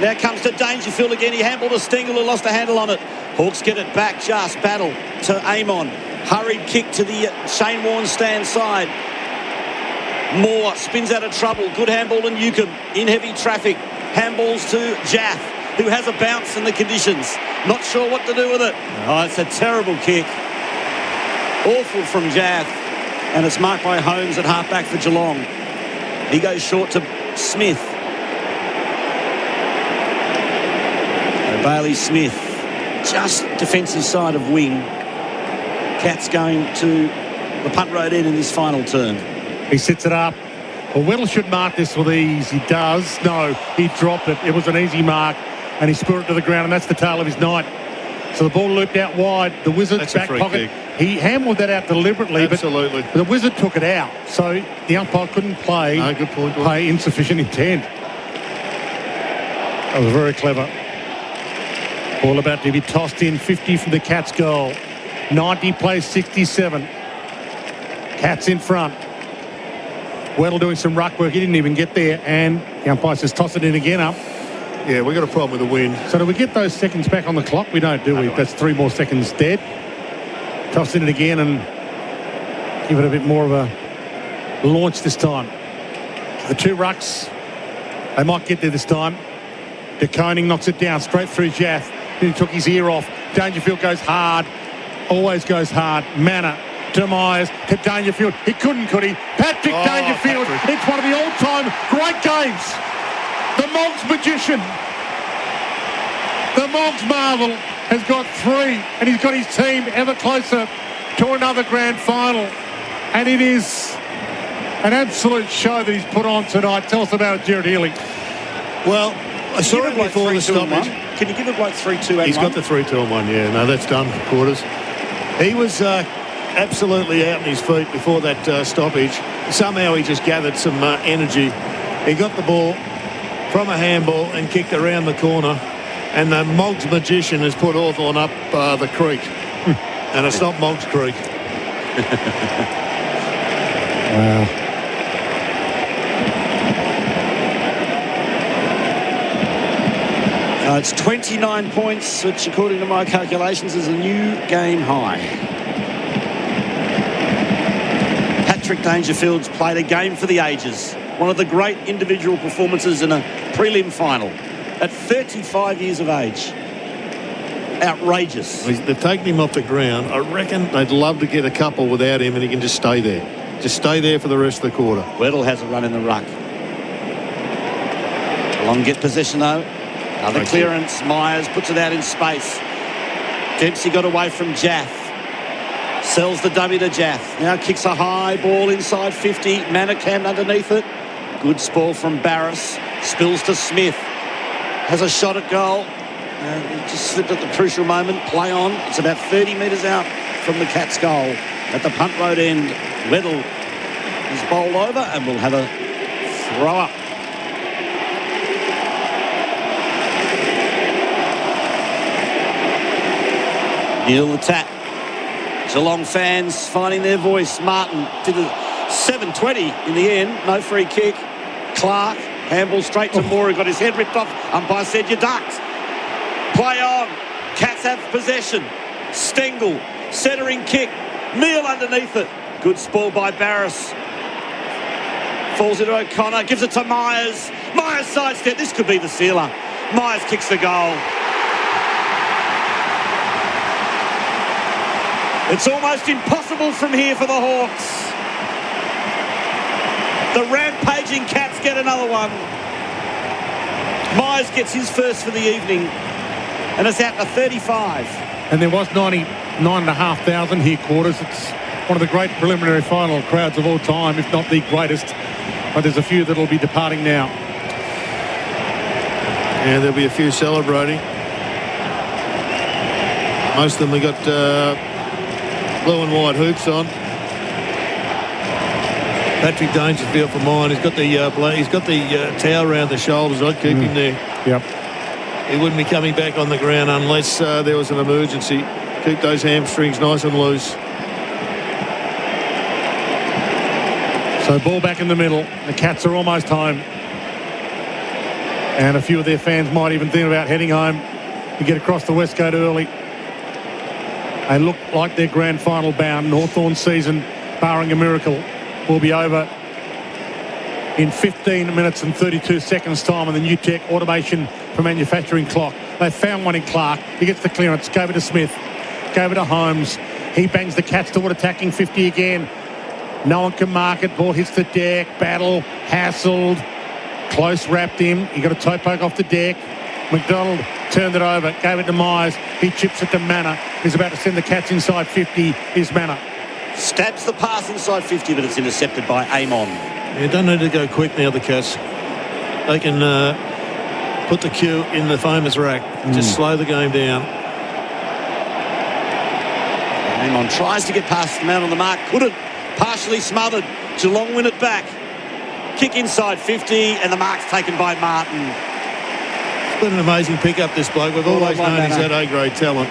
Now comes to Dangerfield again. He handled a Stengel who lost a handle on it. Hawks get it back just. Battle to Amon. Hurried kick to the Shane Warne stand side. Moore spins out of trouble. Good handball in Newcomb. In heavy traffic. Handballs to Jaff, who has a bounce in the conditions. Not sure what to do with it. Oh, it's a terrible kick. Awful from Jaff. And it's marked by Holmes at halfback for Geelong. He goes short to Smith. Bailey Smith, just defensive side of wing. Cats going to the punt road end in this final turn. He sits it up. Well, Whittle should mark this with ease. He does. No, he dropped it. It was an easy mark, and he spurred it to the ground, and that's the tale of his night. So the ball looped out wide. The Wizard's back pocket. He hammered that out deliberately, but the Wizard took it out. So the umpire couldn't play. No, good point. Play insufficient intent. That was very clever. Ball about to be tossed in. 50 from the Cats goal. 90 plays 67. Cats in front. Weddle doing some ruck work. He didn't even get there. And the umpire says toss it in again up. Yeah, we got a problem with the wind. So do we get those seconds back on the clock? We don't, do we? That's 3 more seconds dead. Toss in it again and give it a bit more of a launch this time. The 2 rucks, they might get there this time. De Koning knocks it down straight through Jaff. Then he took his ear off. Dangerfield goes hard. Always goes hard. Manor to Myers to Dangerfield. He couldn't, could he? Patrick Dangerfield. Patrick. It's one of the all-time great games. The Moggs magician. The Moggs marvel has got 3, and he's got his team ever closer to another grand final. And it is an absolute show that he's put on tonight. Tell us about it, Gerard Healy. Well, I saw it before the stoppage. Can you give it like 3-2 and He's 1? got the 3-2 and 1, yeah. No, that's done, Quarters. He was absolutely out on his feet before that stoppage. Somehow he just gathered some energy. He got the ball from a handball and kicked around the corner. And the Moggs magician has put Hawthorn up the creek. And it's not Moggs Creek. Wow. It's 29 points, which according to my calculations is a new game high. Patrick Dangerfield's played a game for the ages. One of the great individual performances in a prelim final at 35 years of age. Outrageous. They've taken him off the ground. I reckon they'd love to get a couple without him and he can just stay there. Just stay there for the rest of the quarter. Weddle has a run in the ruck. Long get possession though. Another clearance. Myers puts it out in space. Dempsey got away from Jaff. Sells the dummy to Jaff. Now kicks a high ball inside 50. Manacam underneath it. Good spoil from Barris. Spills to Smith. Has a shot at goal. Just slipped at the crucial moment. Play on. It's about 30 metres out from the Cats' goal. At the punt road end, Weddle is bowled over and we'll have a throw up. Neil the tap. Geelong fans finding their voice. Martin did a 7:20 in the end. No free kick. Clark, handball straight to Moore, who got his head ripped off. Umpire said you ducked. Play on. Cats have possession. Stengel, centering kick. Neil underneath it. Good spoil by Barris. Falls into O'Connor, gives it to Myers. Myers sidestep. This could be the sealer. Myers kicks the goal. It's almost impossible from here for the Hawks. The rampaging Cats get another one. Myers gets his first for the evening. And it's out to 35. And there was 99,500 here, Quarters. It's one of the great preliminary final crowds of all time, if not the greatest. But there's a few that'll be departing now. Yeah, there'll be a few celebrating. Most of them we got blue and white hoops on. Patrick Dangerfield for mine. He's got the towel around the shoulders. I'd keep him there. Yep. He wouldn't be coming back on the ground unless there was an emergency. Keep those hamstrings nice and loose. So ball back in the middle. The Cats are almost home. And a few of their fans might even think about heading home to get across the West Coast early. They look like they're grand final bound. Hawthorn season, barring a miracle, will be over in 15 minutes and 32 seconds time on the new tech automation for manufacturing clock. They found one in Clark. He gets the clearance. Gave it to Smith. Gave it to Holmes. He bangs the Cats toward attacking 50 again. No one can mark it. Ball hits the deck. Battle. Hassled. Close wrapped him. He got a toe poke off the deck. McDonald turned it over. Gave it to Myers. He chips it to Manor. He's about to send the Cats inside 50. Here's Manor. Stabs the pass inside 50, but it's intercepted by Amon. You don't need to go quick now, the Cats. They can put the cue in the famous rack. Just slow the game down. Amon tries to get past the man on the mark. Couldn't. Partially smothered. Geelong win it back. Kick inside 50, and the mark's taken by Martin. It's been an amazing pickup, this bloke. We've always known he's had A-grade talent.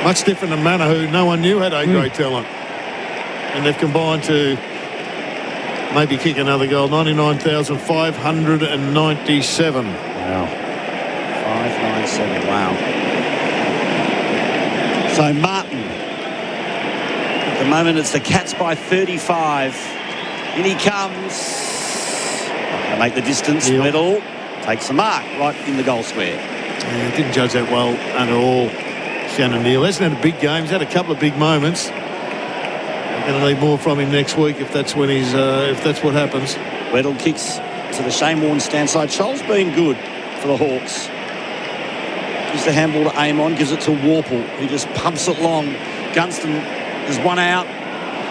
Much different than Manor, who no one knew had A-grade talent. And they've combined to maybe kick another goal. 99,597. Wow. 597, wow. So Martin, at the moment it's the Cats by 35. In he comes. Not going to make the distance. Weddle takes the mark right in the goal square. Yeah, didn't judge that well at all. Shannon Neal hasn't had a big game. He's had a couple of big moments. We're going to need more from him next week if that's when he's if that's what happens. Weddle kicks to the Shane Warne stand side. Scholl's been good for the Hawks. Gives the handball to Amon, gives it to Warple, who just pumps it long. Gunston is one out.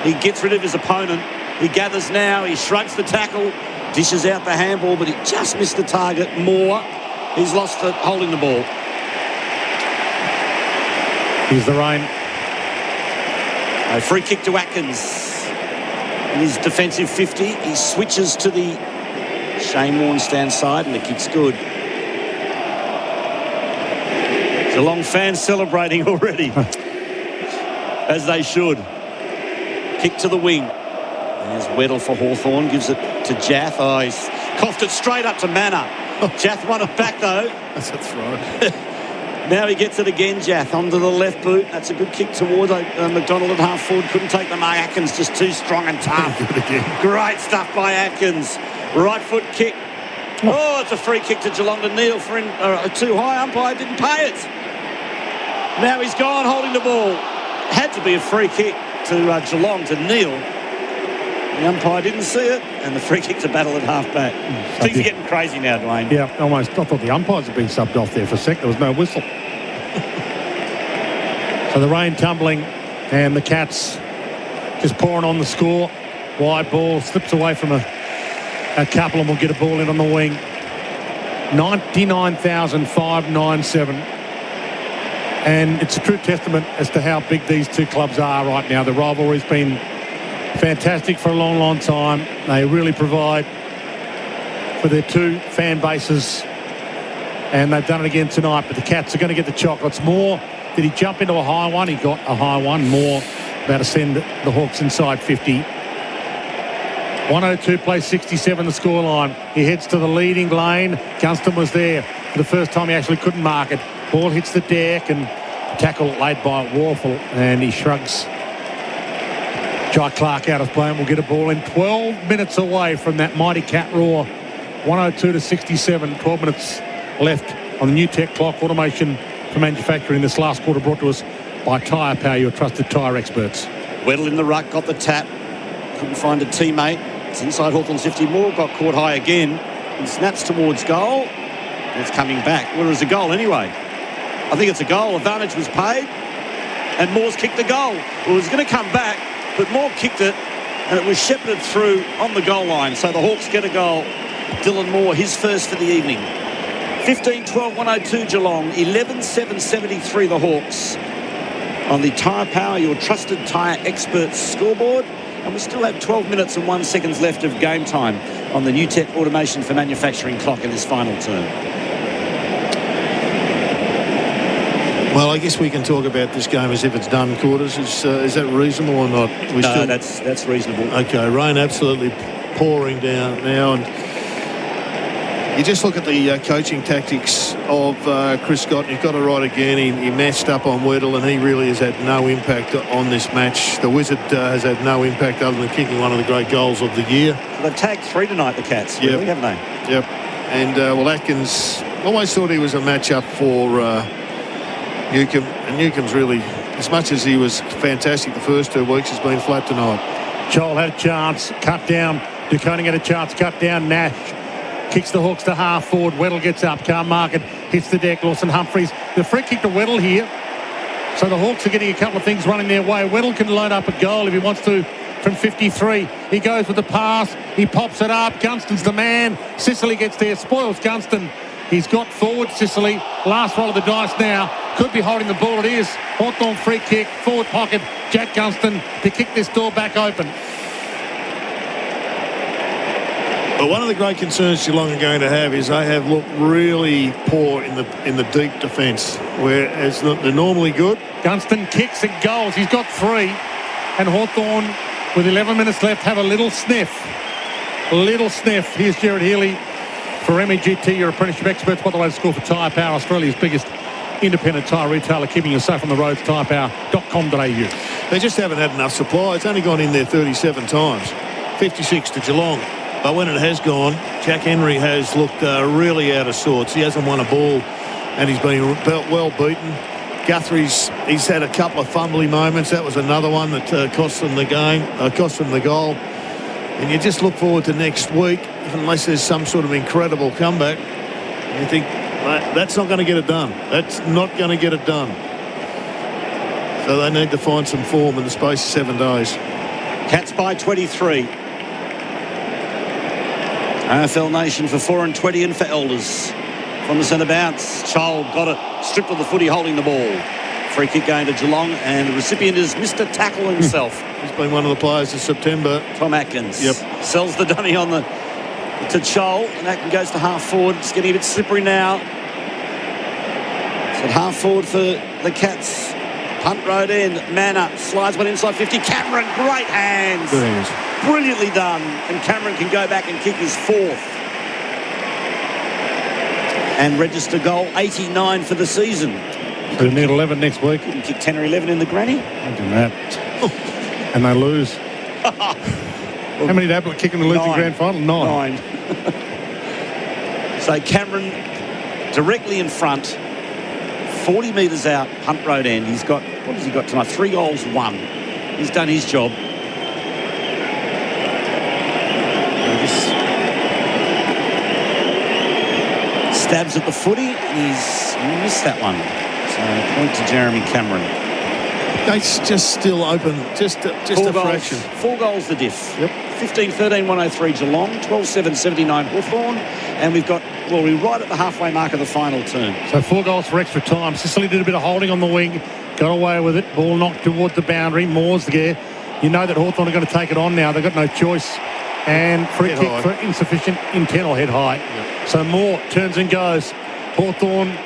He gets rid of his opponent. He gathers now. He shrugs the tackle, dishes out the handball, but he just missed the target. Moore, he's lost it holding the ball. Here's the rain. A free kick to Atkins. In his defensive 50, he switches to the Shane Warne stand side, and the kick's good. Geelong fans celebrating already, as they should. Kick to the wing. There's Weddle for Hawthorn, gives it to Jath. Oh, he's coughed it straight up to Manor. Jath won it back, though. That's a throw. Now he gets it again, Jath, onto the left boot. That's a good kick towards McDonald at half forward. Couldn't take the mark. Atkins just too strong and tough. Great stuff by Atkins. Right foot kick. Oh, it's a free kick to Geelong to Neal for too high. Umpire didn't pay it. Now he's gone holding the ball. Had to be a free kick to Geelong to Neal. The umpire didn't see it, and the free kick's a battle at half-back. Things are getting crazy now, Dwayne. Yeah, almost. I thought the umpires had been subbed off there for a sec. There was no whistle. So the rain tumbling, and the Cats just pouring on the score. Wide ball, slips away from a couple, and will get a ball in on the wing. 99,597. And it's a true testament as to how big these two clubs are right now. The rivalry's been fantastic for a long, long time. They really provide for their two fan bases, and they've done it again tonight. But the Cats are going to get the chocolates. Moore, did he jump into a high one? He got a high one. Moore about to send the Hawks inside 50. 102 plays 67 the scoreline. He heads to the leading lane. Gunston was there for the first time. He actually couldn't mark it. Ball hits the deck, and tackle laid by Warfel, and he shrugs Jai Clark out of play, and will get a ball in 12 minutes away from that mighty Cat roar. 102 to 67, 12 minutes left on the new tech clock. Automation for manufacturing. This last quarter brought to us by Tyre Power, your trusted tyre experts. Weddle in the ruck, got the tap. Couldn't find a teammate. It's inside Hawthorn's 50. Moore got caught high again. He snaps towards goal. And it's coming back. Well, it was a goal anyway. I think it's a goal. Advantage was paid, and Moore's kicked the goal. Well, it was going to come back, but Moore kicked it, and it was shepherded through on the goal line. So the Hawks get a goal. Dylan Moore, his first for the evening. 15-12, 102 Geelong. 11-7-73 the Hawks. On the Tyre Power, your trusted tyre experts scoreboard. And we still have 12 minutes and 1 second left of game time on the new tech automation for manufacturing clock in this final term. Well, I guess we can talk about this game as if it's done, Quarters. Is that reasonable or not? No, that's reasonable. Okay, rain absolutely pouring down now, and you just look at the coaching tactics of Chris Scott. You've got it right again. He matched up on Weddle, and he really has had no impact on this match. The Wizard has had no impact other than kicking one of the great goals of the year. So they've tagged 3 tonight, the Cats, really, haven't they? Yep. And, well, Atkins, always thought he was a match-up for Newcomb, and Newcomb's really, as much as he was fantastic the first 2 weeks, has been flat tonight. Joel had a chance, cut down. DeConing had a chance, cut down. Nash kicks the Hawks to half forward. Weddle gets up, can't mark it, hits the deck. Lawson Humphries, the free kick to Weddle here. So the Hawks are getting a couple of things running their way. Weddle can load up a goal if he wants to from 53. He goes with the pass, he pops it up. Gunston's the man. Sicily gets there, spoils Gunston. He's got forward Sicily. Last roll of the dice now. Could be holding the ball. It is. Hawthorn free kick. Forward pocket. Jack Gunston to kick this door back open. But one of the great concerns Geelong are going to have is they have looked really poor in the deep defence, whereas they're normally good. Gunston kicks and goals. He's got 3. And Hawthorn, with 11 minutes left, have a little sniff. Little sniff. Here's Gerard Healy for MEGT, your apprenticeship experts. By the way, the score for Tyre Power, Australia's biggest independent tyre retailer, keeping you safe on the roads. tyrepower.com.au. They just haven't had enough supply. It's only gone in there 37 times. 56 to Geelong. But when it has gone, Jack Henry has looked really out of sorts. He hasn't won a ball, and he's been well beaten. Guthrie's, he's had a couple of fumbly moments. That was another one that cost them the game, cost them the goal. And you just look forward to next week, unless there's some sort of incredible comeback. You think, that's not going to get it done. That's not going to get it done. So they need to find some form in the space of 7 days. Cats by 23. AFL Nation for 4 and 20 and for Elders. From the centre bounce, Child got it. Stripped of the footy, holding the ball. Free kick going to Geelong, and the recipient is Mr. Tackle himself. He's been one of the players of September. Tom Atkins. Yep. Sells the dummy on to Child, and Atkins goes to half forward. It's getting a bit slippery now. So half forward for the Cats. Punt road end. Manor slides one inside 50. Cameron, great hands. Good hands. Brilliantly done. And Cameron can go back and kick his 4th. And register goal 89 for the season. So they need 11 next week. Couldn't kick 10 or 11 in the granny. Imagine that. And they lose. How many did Ablett kick in the losing grand final? 9. So Cameron directly in front. 40 metres out, Hunt Road end. He's got, what has he got tonight? 3 goals, 1. He's done his job. Stabs at the footy, and he's missed that one. So point to Jeremy Cameron. Gates just still open, just a fraction. 4 goals the diff. Yep. 15-13, 103 Geelong, 12-7, 79 Hawthorn, and we've got, well, we're right at the halfway mark of the final term. So 4 goals for extra time. Sicily did a bit of holding on the wing, got away with it. Ball knocked towards the boundary. Moore's there. You know that Hawthorn are going to take it on now. They've got no choice. And free kick for insufficient intent or head high. Yep. So Moore turns and goes. Hawthorn,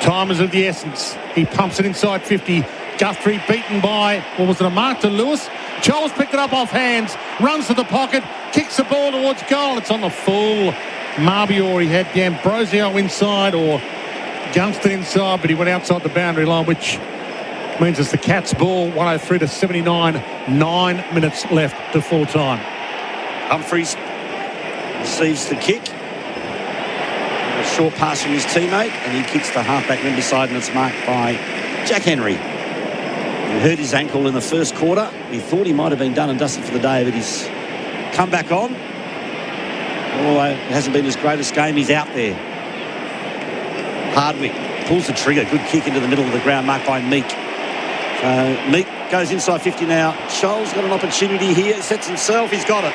time is of the essence. He pumps it inside 50. Guthrie beaten by, what was it, a mark to Lewis? Charles picked it up off hands, runs to the pocket, kicks the ball towards goal. It's on the full. Marbior, he had D'Ambrosio inside or Gunston inside, but he went outside the boundary line, which means it's the Cats' ball, 103 to 79, 9 minutes left to full time. Humphreys receives the kick. A short pass from his teammate, and he kicks the halfback rim beside, and it's marked by Jack Henry. He hurt his ankle in the first quarter. He thought he might have been done and dusted for the day, but he's come back on. Although it hasn't been his greatest game, he's out there. Hardwick pulls the trigger. Good kick into the middle of the ground, marked by Meek. Meek goes inside 50 now. Scholl's got an opportunity here. He sets himself. He's got it.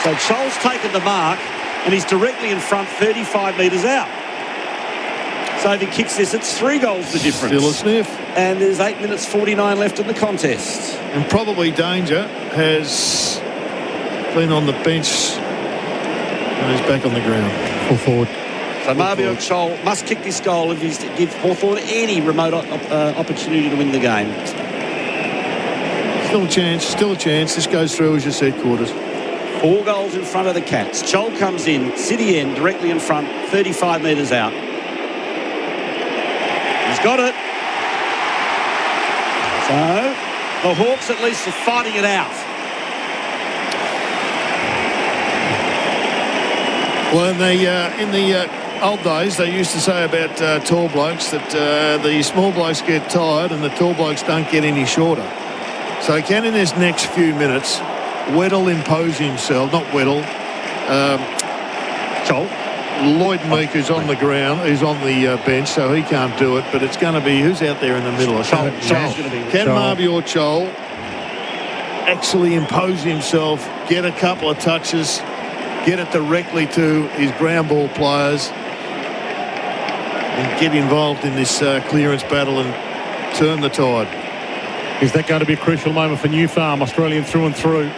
So Scholl's taken the mark, and he's directly in front, 35 metres out. So if he kicks this, it's 3 goals the difference. Still a sniff. And there's 8 minutes 49 left in the contest. And probably Danger has been on the bench. And he's back on the ground. Full forward. So Marbior Scholl must kick this goal if he's to give Hawthorn any remote opportunity to win the game. Still a chance, still a chance. This goes through, as you said, quarters. 4 goals in front of the Cats. Scholl comes in, City end, directly in front, 35 metres out. He's got it. So the Hawks at least are fighting it out. Well, in the old days, they used to say about tall blokes that the small blokes get tired and the tall blokes don't get any shorter. So can in this next few minutes, Weddle impose himself, not Weddle, Lloyd Meek is on the ground, he's on the bench, so he can't do it, but it's going to be, who's out there in the middle? Can Marbior Chol actually impose himself, get a couple of touches, get it directly to his ground ball players? and get involved in this clearance battle and turn the tide. Is that going to be a crucial moment for New Farm? Australian through and through.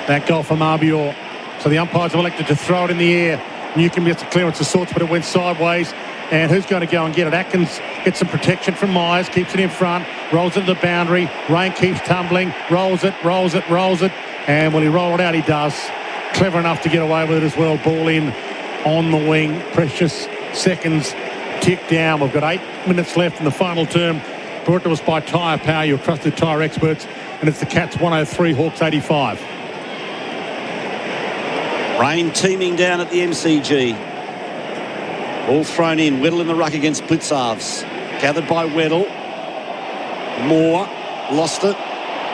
That goal from Arbior. So the umpires have elected to throw it in the air. Newcombe gets a clearance of sorts, but it went sideways. And who's going to go and get it? Atkins gets some protection from Myers, keeps it in front, rolls it to the boundary. Rain keeps tumbling, rolls it. And when he roll it out, he does. Clever enough to get away with it as well. Ball in on the wing. Precious seconds tick down. We've got 8 minutes left in the final term. Brought to us by Tyre Power, your trusted tyre experts. And it's the Cats 103, Hawks 85. Rain teeming down at the MCG. Ball thrown in. Weddle in the ruck against Blitzarves. Gathered by Weddle. Moore lost it.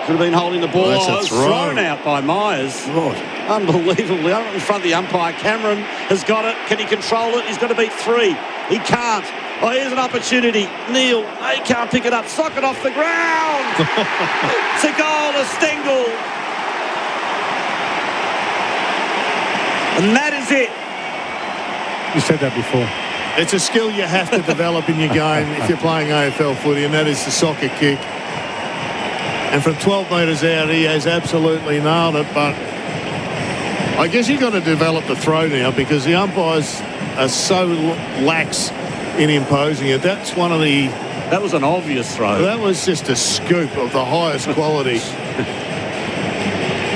Could have been holding the ball. Thrown out by Myers. God. Unbelievably. In front of the umpire. Cameron has got it. Can he control it? He's got to beat 3. He can't. Oh, here's an opportunity. Neil, he can't pick it up. Sock it off the ground. It's a goal to Stengel. And that is it. You said that before. It's a skill you have to develop in your game if you're playing AFL footy, and that is the soccer kick. And from 12 metres out, he has absolutely nailed it. But I guess you've got to develop the throw now because the umpires are so lax in imposing it. That's one of the... That was an obvious throw. That was just a scoop of the highest quality.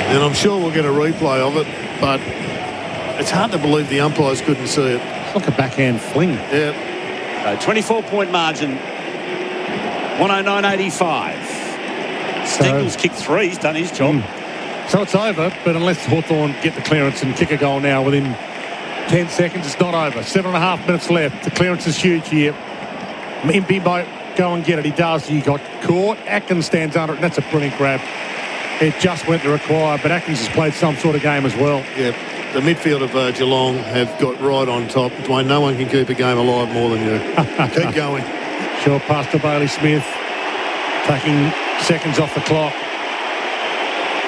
And I'm sure we'll get a replay of it, but it's hard to believe the umpires couldn't see it. It's like a backhand fling. Yeah. 24-point margin. 109.85. Stengel's kicked 3. He's done his job. So it's over, but unless Hawthorn get the clearance and kick a goal now within 10 seconds, it's not over. 7.5 minutes left. The clearance is huge here. Impey might go and get it. He does. He got caught. Atkins stands under it, and that's a brilliant grab. It just went to require, but Atkins has played some sort of game as well. Yeah. The midfield of Geelong have got right on top. Dwayne, no one can keep a game alive more than you. Keep going. Short pass to Bailey Smith. Taking seconds off the clock.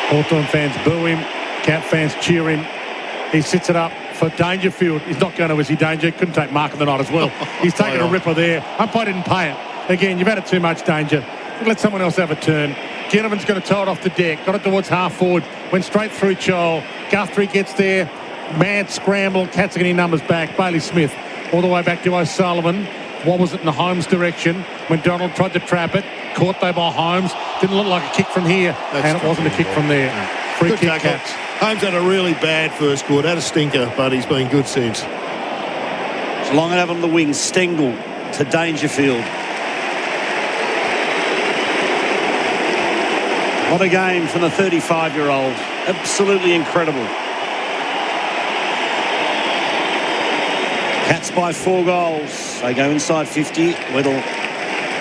Hawthorn fans boo him. Cat fans cheer him. He sits it up for Dangerfield. He's not going to, is he, Danger? Couldn't take mark of the night as well. He's taking a ripper there. Umpire didn't pay it. Again, you've had it too much, Danger. Let someone else have a turn. Ginnivan's going to tow it off the deck. Got it towards half forward. Went straight through Chol. Guthrie gets there. Mad scramble. Cats are getting numbers back. Bailey Smith all the way back to O'Sullivan. Wobbles it in the Holmes direction. When Donald tried to trap it. Caught though by Holmes. Didn't look like a kick from here. And it wasn't a kick from there. Free Good kick, tackle. Cats. Holmes had a really bad first quarter. Had a stinker, but he's been good since. Geelong and have on the wing. Stengel to Dangerfield. What a game from the 35-year-old. Absolutely incredible. Cats by 4 goals. They go inside 50. Weddle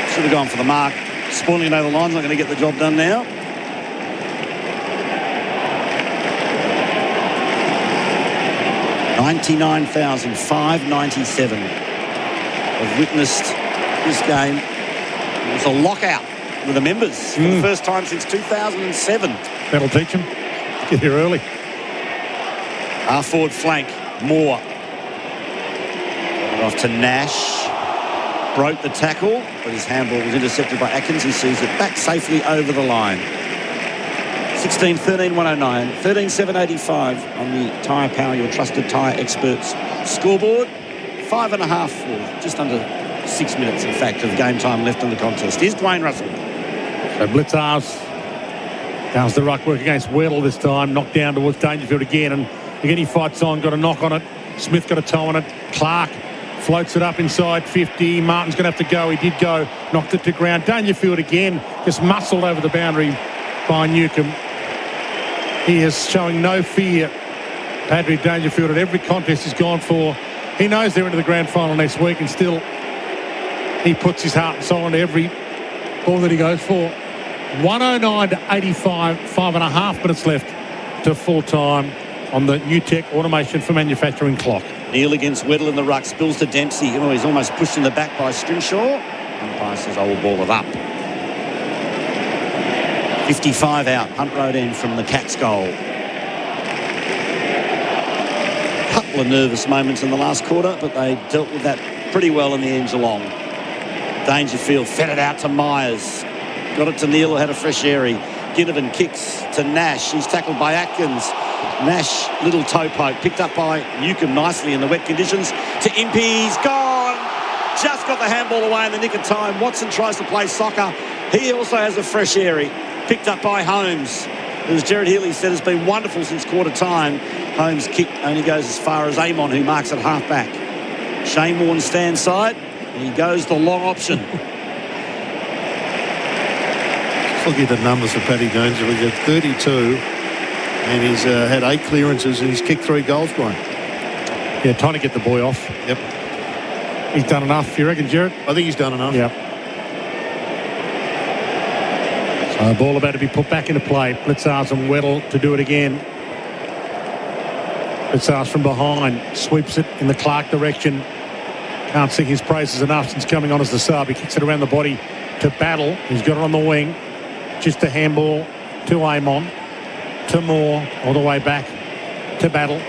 should have gone for the mark. Spoiling it over the line's not going to get the job done now. $99,597 have witnessed this game. It was a lockout with the members for the first time since 2007. That'll teach him. Get here early. Half forward flank, Moore. Off to Nash. Broke the tackle, but his handball was intercepted by Atkins. He sees it back safely over the line. 16-13, 109. 13-7-85 on the Tyre Power, your trusted tyre experts scoreboard. 5.5 or just under 6 minutes, in fact, of game time left in the contest. Here's Dwayne Russell. So Blitzarves does the ruck work against Weddle this time. Knocked down towards Dangerfield again. And again, he fights on. Got a knock on it. Smith got a toe on it. Clark floats it up inside 50. Martin's going to have to go. He did go. Knocked it to ground. Dangerfield again. Just muscled over the boundary by Newcombe. He is showing no fear. Patrick Dangerfield at every contest he's gone for. He knows they're into the grand final next week, and still he puts his heart and soul into every ball that he goes for. 109-85, 5.5 minutes left to full time on the New Tech automation for manufacturing clock. Neil against Weddle in the ruck, spills to Dempsey. Oh, he's almost pushed in the back by Scrimshaw. Umpire says, I will ball it up. 55 out, Hunt Road end from the Cats goal. Couple of nervous moments in the last quarter, but they dealt with that pretty well in the end, Geelong. Dangerfield fed it out to Myers. Got it to Neil, who had a fresh airy. Ginnivan kicks to Nash. He's tackled by Atkins. Nash, little toe poke, picked up by Newcomb nicely in the wet conditions. To Impey, he's gone. Just got the handball away in the nick of time. Watson tries to play soccer. He also has a fresh airy. Picked up by Holmes. As Gerard Healy said, it's been wonderful since quarter time. Holmes' kick only goes as far as Amon, who marks at half back. Shane Warne stands side. And he goes the long option. Look at the numbers for Paddy Danger. He's had 32 and he's had 8 clearances and he's kicked 3 goals for him. Yeah, trying to get the boy off. Yep. He's done enough, you reckon, Gerard? I think he's done enough. Yep. So ball about to be put back into play. Blitzars and Weddle to do it again. Blitzars from behind. Sweeps it in the Clark direction. Can't sing his praises enough since coming on as the sub. He kicks it around the body to Battle. He's got it on the wing. Just a handball to Amon. To Moore. All the way back to Battle.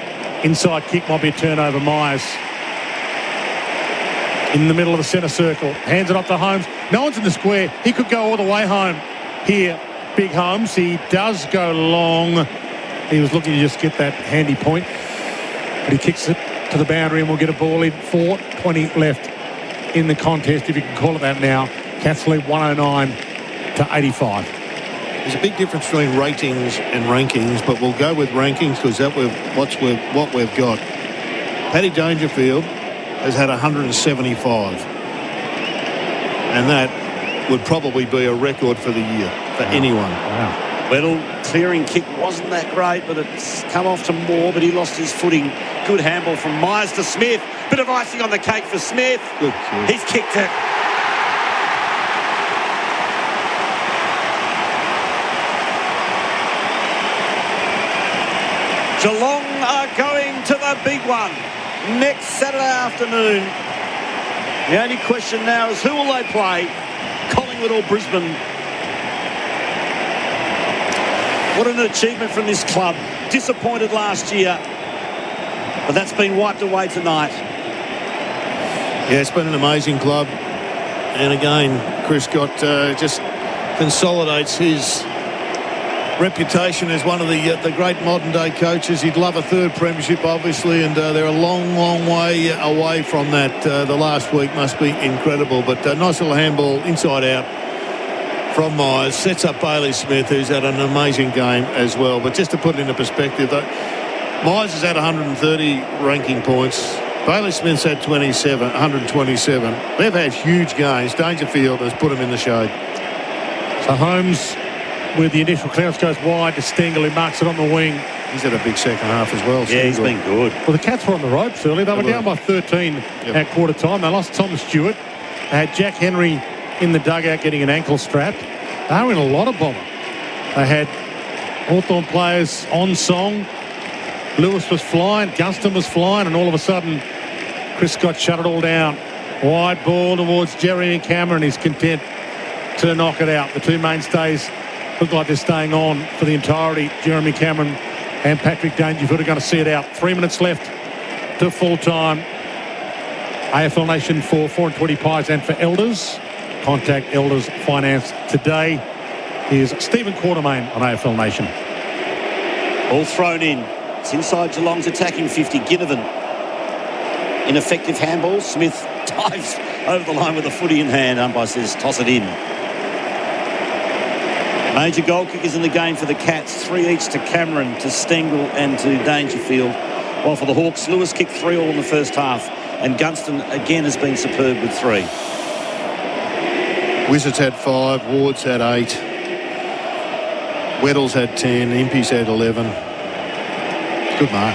Inside kick might be a turnover. Myers in the middle of the centre circle. Hands it up to Holmes. No one's in the square. He could go all the way home. Here, Big Holmes. He does go long. He was looking to just get that handy point. But he kicks it to the boundary and we'll get a ball in. 4:20 left in the contest, if you can call it that now. Cats lead 109 to 85. There's a big difference between ratings and rankings, but we'll go with rankings because that's what we've got. Paddy Dangerfield has had 175. And that would probably be a record for the year for anyone. Wow. Weddle clearing kick wasn't that great, but it's come off to Moore, but he lost his footing. Good handball from Myers to Smith. Bit of icing on the cake for Smith. Good kick. He's kicked it. Geelong are going to the big one next Saturday afternoon. The only question now is who will they play? Collingwood or Brisbane? What an achievement from this club. Disappointed last year, but that's been wiped away tonight. Yeah, it's been an amazing club. And again, Chris Scott just consolidates his reputation as one of the great modern-day coaches. He'd love a third premiership, obviously, and they're a long, long way away from that. The last week must be incredible, but nice little handball inside out from Myers. Sets up Bailey Smith, who's had an amazing game as well. But just to put it into perspective, Myers has had 130 ranking points. Bailey Smith's had 127. They've had huge gains. Dangerfield has put them in the shade. So Holmes, with the initial clearance, goes wide to Stengel, who marks it on the wing. He's had a big second half as well. Yeah, he's been good. Well, the Cats were on the ropes early. They were down by 13 at quarter time. They lost Thomas Stewart. They had Jack Henry in the dugout getting an ankle strap. They were in a lot of bother. They had Hawthorn players on song. Lewis was flying, Gunston was flying, and all of a sudden Chris Scott shut it all down. Wide ball towards Jerry and Cameron. He's content to knock it out. The two mainstays look like they're staying on for the entirety. Jeremy Cameron and Patrick Dangerfield are going to see it out. 3 minutes left to full time. AFL Nation for 420 Pies and for Elders. Contact Elders Finance today. Here's Stephen Quartermain on AFL Nation. All thrown in. It's inside Geelong's attacking 50. Ginnivan. Ineffective handball. Smith dives over the line with a footy in hand. Umpire says toss it in. Major goal kickers in the game for the Cats. 3 each to Cameron, to Stengel and to Dangerfield. While for the Hawks, Lewis kicked 3 all in the first half. And Gunston again has been superb with 3. Wizards had 5. Ward's had 8. Weddle's had 10. Impey's had 11. Good mark.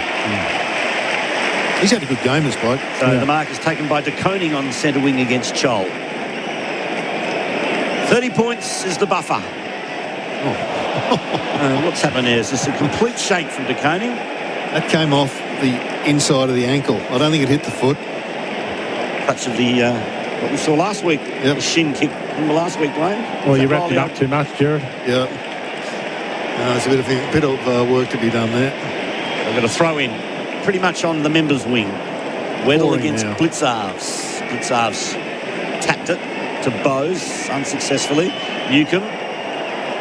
He's had a good game, this bloke. So the mark is taken by De Koning on centre wing against Chol. 30 points is the buffer. What's happened there? Is this a complete shake from De Koning? That came off the inside of the ankle. I don't think it hit the foot. Touch of the what we saw last week. Yep. The shin kick from the last week, Dwayne. Well, you wrapped it up too much, Gerard. Yeah. There's a bit of work to be done there. They're going to throw in pretty much on the members' wing. Weddle against Blitzarves. Blitzarves tapped it to Bowes unsuccessfully. Newcomb,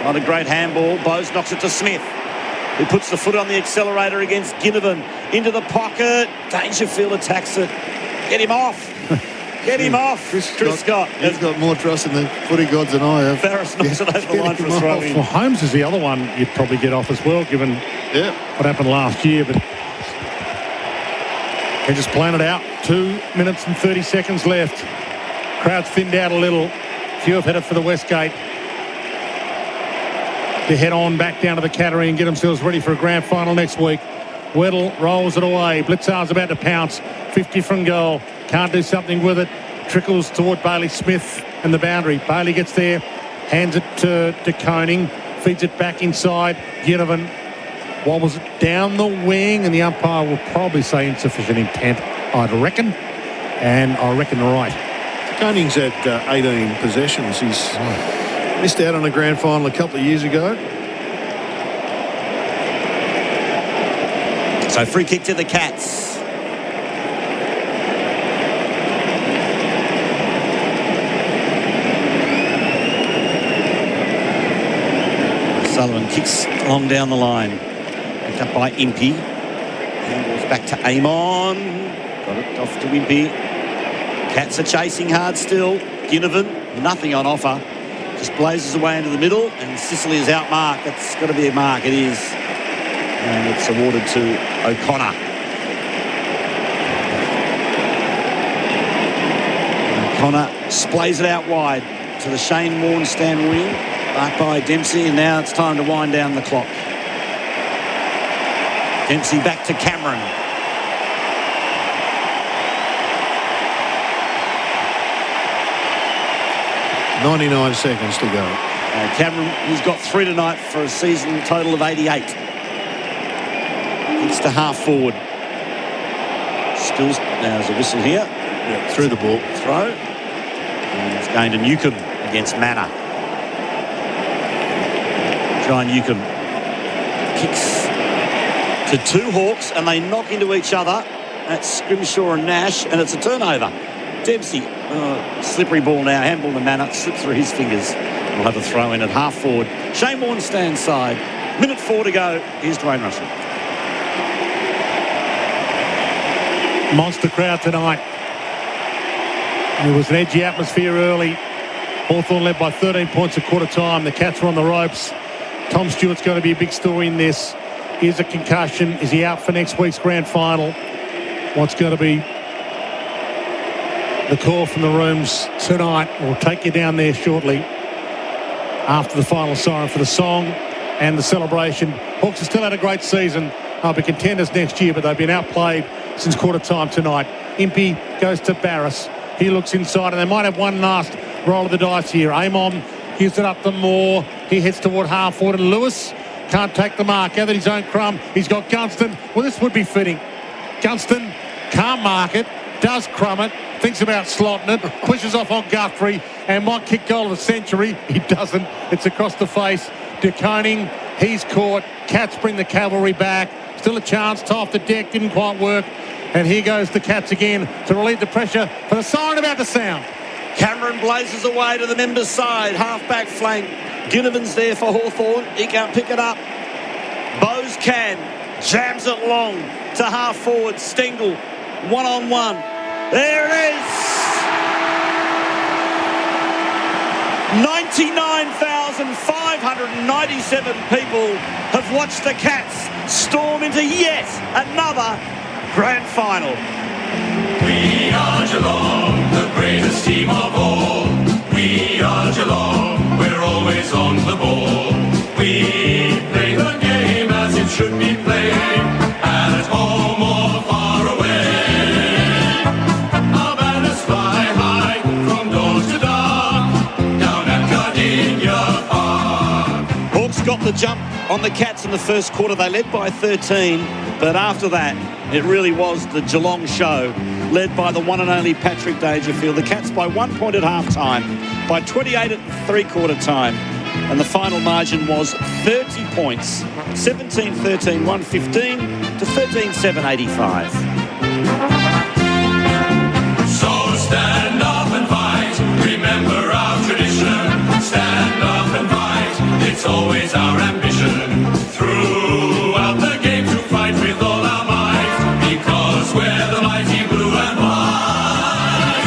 not a great handball. Bowes knocks it to Smith, who puts the foot on the accelerator against Ginnivan. Into the pocket. Dangerfield attacks it. Get him off. Get him off. Chris Scott. He's got more trust in the footy gods than I have. Ferris knocks it over the line for a throw in. Well, Holmes is the other one you'd probably get off as well, given what happened last year. But they just plan it out. 2 minutes and 30 seconds left. Crowd's thinned out a little. Few have headed for the Westgate to head on back down to the Cattery and get themselves ready for a grand final next week. Weddle rolls it away. Blitzar's about to pounce. 50 from goal. Can't do something with it. Trickles toward Bailey Smith and the boundary. Bailey gets there. Hands it to Koning. Feeds it back inside. Ginnivan wobbles it down the wing, and the umpire will probably say insufficient intent, I'd reckon. And I reckon right. Koning's at 18 possessions. He's missed out on a grand final a couple of years ago. So free kick to the Cats. Sullivan kicks long down the line. Picked up by Impey. Handballs back to Amon. Got it off to Impey. Cats are chasing hard still. Ginnivan, nothing on offer. Just blazes away into the middle, and Sicily is out marked. That's got to be a mark. It is. And it's awarded to O'Connor. O'Connor splays it out wide to the Shane Warne stand wing. Marked by Dempsey, and now it's time to wind down the clock. Dempsey back to Cameron. .99 seconds to go. Cameron, he's got 3 tonight for a season total of 88. Kicks to half forward. Still, now there's a whistle here. Yeah, through the ball. Throw. And it's going to Newcomb against Manor. John Newcomb kicks to 2 Hawks, and they knock into each other. That's Scrimshaw and Nash, and it's a turnover. Dempsey, slippery ball now, handball to Manor, slips through his fingers. We'll have a throw in at half forward. Shane Warne stands side. Minute 4 to go. Here's Dwayne Russell. Monster crowd tonight. It was an edgy atmosphere early. Hawthorn led by 13 points at quarter time. The Cats were on the ropes. Tom Stewart's going to be a big story in this. Here's a concussion. Is he out for next week's grand final? What's going to be the call from the rooms tonight? We'll take you down there shortly after the final siren for the song and the celebration. Hawks have still had a great season. They'll be contenders next year, but they've been outplayed since quarter time tonight. Impey goes to Barris. He looks inside, and they might have one last roll of the dice here. Amon gives it up to Moore. He heads toward half forward, and Lewis can't take the mark. Gathered his own crumb. He's got Gunston. Well, this would be fitting. Gunston can't mark it, does crumb it, thinks about slotting it, pushes off on Guthrie, and might kick goal of the century. He doesn't. It's across the face. De Koning, he's caught. Cats bring the cavalry back. Still a chance. Tie off the deck, didn't quite work. And here goes the Cats again to relieve the pressure for the siren about to sound. Cameron blazes away to the members' side. Half-back flank. Ginnivan's there for Hawthorn. He can't pick it up. Bowes can. Jams it long to half forward. Stengel, one-on-one. There it is. 99,597 people have watched the Cats storm into yet another grand final. We are Geelong, the greatest team of all. We are Geelong, we're always on the ball. We play the game as it should be played, at home or far away. Our banners fly high from dawn to dark, down at Gardenia Park. Hawks got the jump on the Cats in the first quarter. They led by 13, but after that, it really was the Geelong show, led by the one and only Patrick Dangerfield. The Cats by 1 point at half-time, by 28 at three-quarter time, and the final margin was 30 points, 17-13, 115 to 13-7, 85. So stand it's always our ambition. Throughout the game to fight with all our might, because we're the mighty blue and white.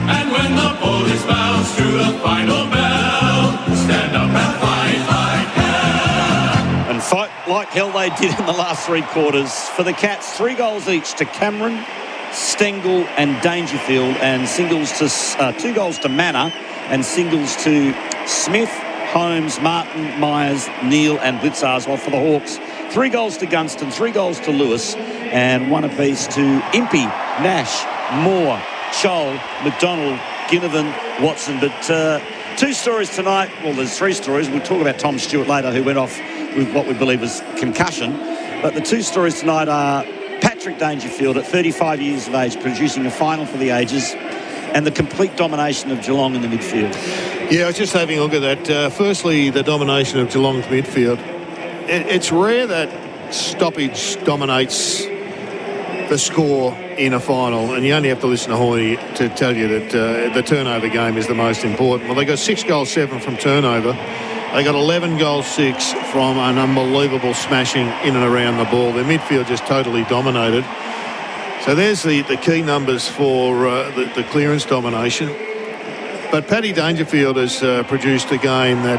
And when the ball is bounced to the final bell, stand up and fight like hell. And fight like hell they did in the last three quarters. For the Cats, 3 goals each to Cameron, Stengel and Dangerfield, and singles to 2 goals to Manor, and singles to Smith, Holmes, Martin, Myers, Neal and Blitzars. While for the Hawks, 3 goals to Gunston, 3 goals to Lewis, and 1 apiece to Impey, Nash, Moore, Scholl, McDonald, Ginnivan, Watson. But 2 stories tonight. Well, there's 3 stories. We'll talk about Tom Stewart later, who went off with what we believe was concussion. But the 2 stories tonight are Patrick Dangerfield at 35 years of age, producing a final for the ages, and the complete domination of Geelong in the midfield. Yeah, I was just having a look at that. Firstly, the domination of Geelong's midfield. It's rare that stoppage dominates the score in a final, and you only have to listen to Hoy to tell you that the turnover game is the most important. Well, they got 6 goals 7 from turnover. They got 11 goals 6 from an unbelievable smashing in and around the ball. Their midfield just totally dominated. So there's the key numbers for the clearance domination. But Paddy Dangerfield has produced a game that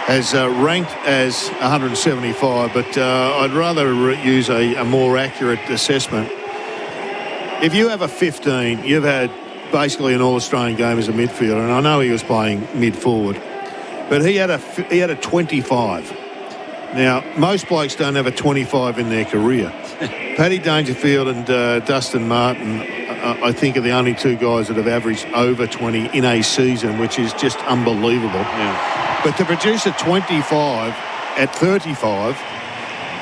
has ranked as 175, but I'd rather use a more accurate assessment. If you have a 15, you've had basically an All-Australian game as a midfielder, and I know he was playing mid-forward, but he had a 25. Now, most blokes don't have a 25 in their career. Paddy Dangerfield and Dustin Martin, I think, are the only 2 guys that have averaged over 20 in a season, which is just unbelievable. Yeah. But to produce a 25 at 35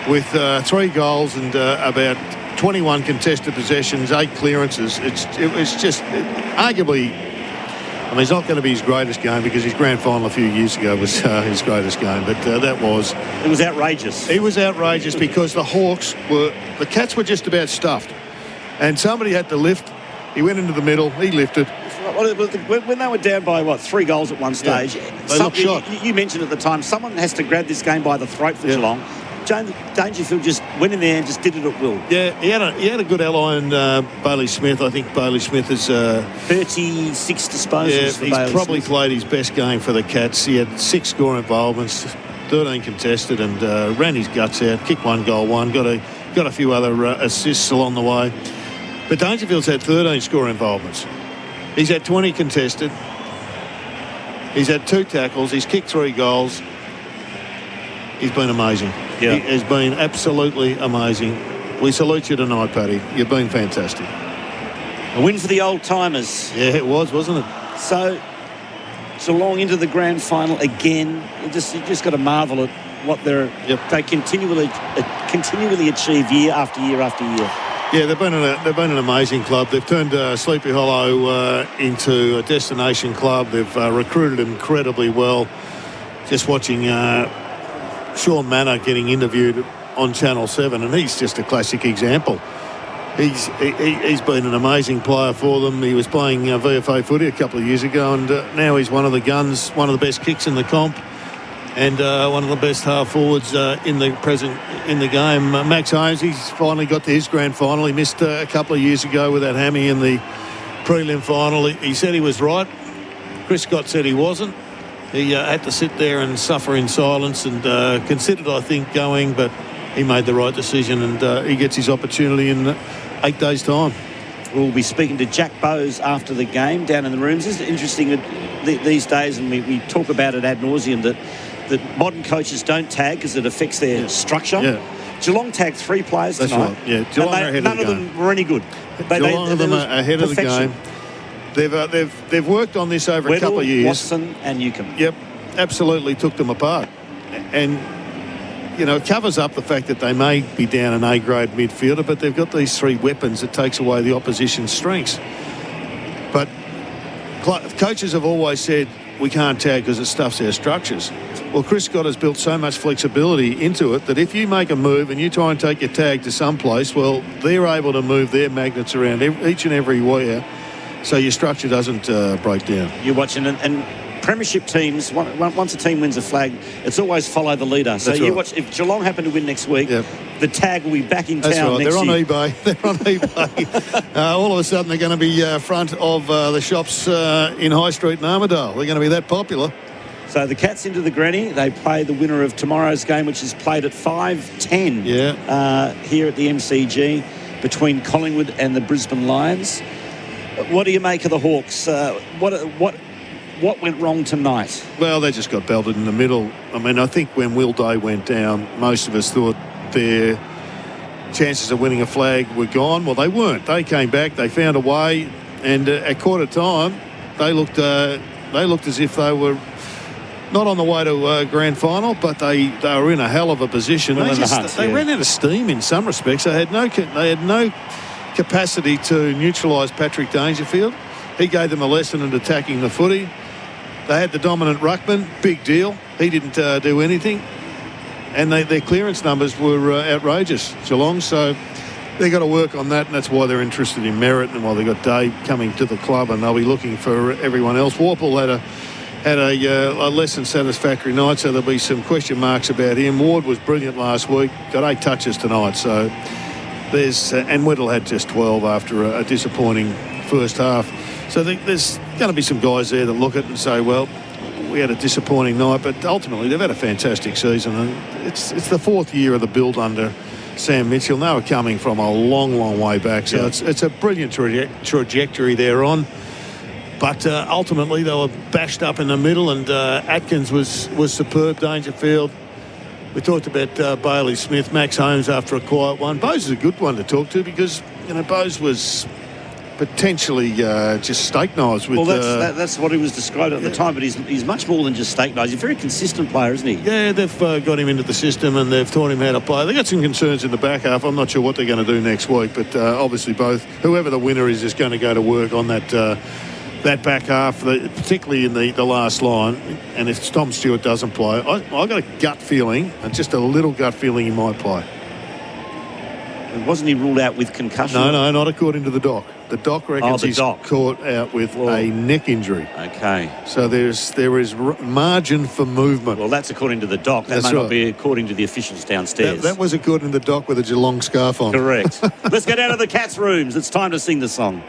with 3 goals and about 21 contested possessions, 8 clearances, it was just arguably... I mean, it's not going to be his greatest game because his grand final a few years ago was his greatest game, but that was... It was outrageous. It was outrageous because the Cats were just about stuffed. And somebody had to lift. He went into the middle, he lifted. When they were down by, 3 goals at one stage, they looked shot. You mentioned at the time, someone has to grab this game by the throat for Geelong. Dangerfield just went in there and just did it at will. Yeah, he had a good ally in Bailey Smith. I think Bailey Smith is 36 disposals. Yeah, for he's Bailey probably Smith. played his best game for the Cats. He had 6 score involvements, 13 contested, and ran his guts out. Kicked 1 goal, got a few other assists along the way. But Dangerfield's had 13 score involvements. He's had 20 contested. He's had 2 tackles. He's kicked 3 goals. He's been amazing. Yeah. He has been absolutely amazing. We salute you tonight, Paddy. You've been fantastic. A win for the old-timers. Yeah, it was, wasn't it? So, Geelong into the grand final again. You just got to marvel at what they continually achieve year after year after year. Yeah, they've been an amazing club. They've turned Sleepy Hollow into a destination club. They've recruited incredibly well. Just watching Sean Manor getting interviewed on Channel 7, and he's just a classic example. He's been an amazing player for them. He was playing VFA footy a couple of years ago, and now he's one of the guns, one of the best kicks in the comp, and one of the best half forwards in the game. Max Holmes, he's finally got to his grand final. He missed a couple of years ago with that hammy in the prelim final. He said he was right. Chris Scott said he wasn't. He had to sit there and suffer in silence and considered, I think, going, but he made the right decision, and he gets his opportunity in 8 days' time. We'll be speaking to Jack Bowes after the game down in the rooms. It's interesting that these days, and we talk about it ad nauseum, that modern coaches don't tag because it affects their structure. Yeah. Geelong tagged 3 players That's tonight. Right. Yeah, Geelong are ahead none of the of game. them were any good. Geelong of them are ahead of the perfection. game. They've worked on this over a couple of years. Watson and Newcombe. Yep, absolutely took them apart. And, you know, it covers up the fact that they may be down an A-grade midfielder, but they've got these 3 weapons that takes away the opposition's strengths. But coaches have always said, we can't tag because it stuffs our structures. Well, Chris Scott has built so much flexibility into it that if you make a move and you try and take your tag to some place, well, they're able to move their magnets around each and every wire so your structure doesn't break down. You're watching, and premiership teams, once a team wins a flag, it's always follow the leader. So That's you right. watch, if Geelong happen to win next week, the tag will be back in That's town right. next They're on year. eBay. They're on eBay. All of a sudden, they're going to be front of the shops in High Street in Armidale. They're going to be that popular. So the Cats into the granny. They play the winner of tomorrow's game, which is played at 5:10 here at the MCG between Collingwood and the Brisbane Lions. What do you make of the Hawks? What went wrong tonight? Well, they just got belted in the middle. I mean, I think when Will Day went down, most of us thought their chances of winning a flag were gone. Well, they weren't. They came back. They found a way, and at quarter time, they looked as if they were not on the way to a grand final, but they were in a hell of a position. They ran out of steam in some respects. They had no capacity to neutralise Patrick Dangerfield. He gave them a lesson in attacking the footy. They had the dominant ruckman, big deal. He didn't do anything, and their clearance numbers were outrageous, Geelong. So they've got to work on that, and that's why they're interested in Merritt and why they've got Dave coming to the club, and they'll be looking for everyone else. Warple had a less than satisfactory night, so there'll be some question marks about him. Ward was brilliant last week, got 8 touches tonight, so there's and Weddle had just 12 after a disappointing first half. So there's going to be some guys there that look at it and say, well, we had a disappointing night, but ultimately they've had a fantastic season, and it's the 4th year of the build under Sam Mitchell. They were coming from a long, long way back, so it's a brilliant trajectory they're on. But ultimately, they were bashed up in the middle, and Atkins was superb. Dangerfield. We talked about Bailey Smith, Max Holmes after a quiet one. Bose is a good one to talk to because Bose was potentially just steak knives with. Well, that's what he was described at the time, but he's much more than just steak knives. He's a very consistent player, isn't he? Yeah, they've got him into the system and they've taught him how to play. They've got some concerns in the back half. I'm not sure what they're going to do next week, but obviously whoever the winner is going to go to work on that back half, particularly in the last line. And if Tom Stewart doesn't play, I've got a gut feeling, just a little gut feeling he might play. Wasn't he ruled out with concussion? No, not according to the doc. The doc reckons he's caught out with a neck injury. Okay. So there is margin for movement. Well, that's according to the doc. That may not be according to the officials downstairs. That was according to the doc with a Geelong scarf on. Correct. Let's go down to the Cats' rooms. It's time to sing the song.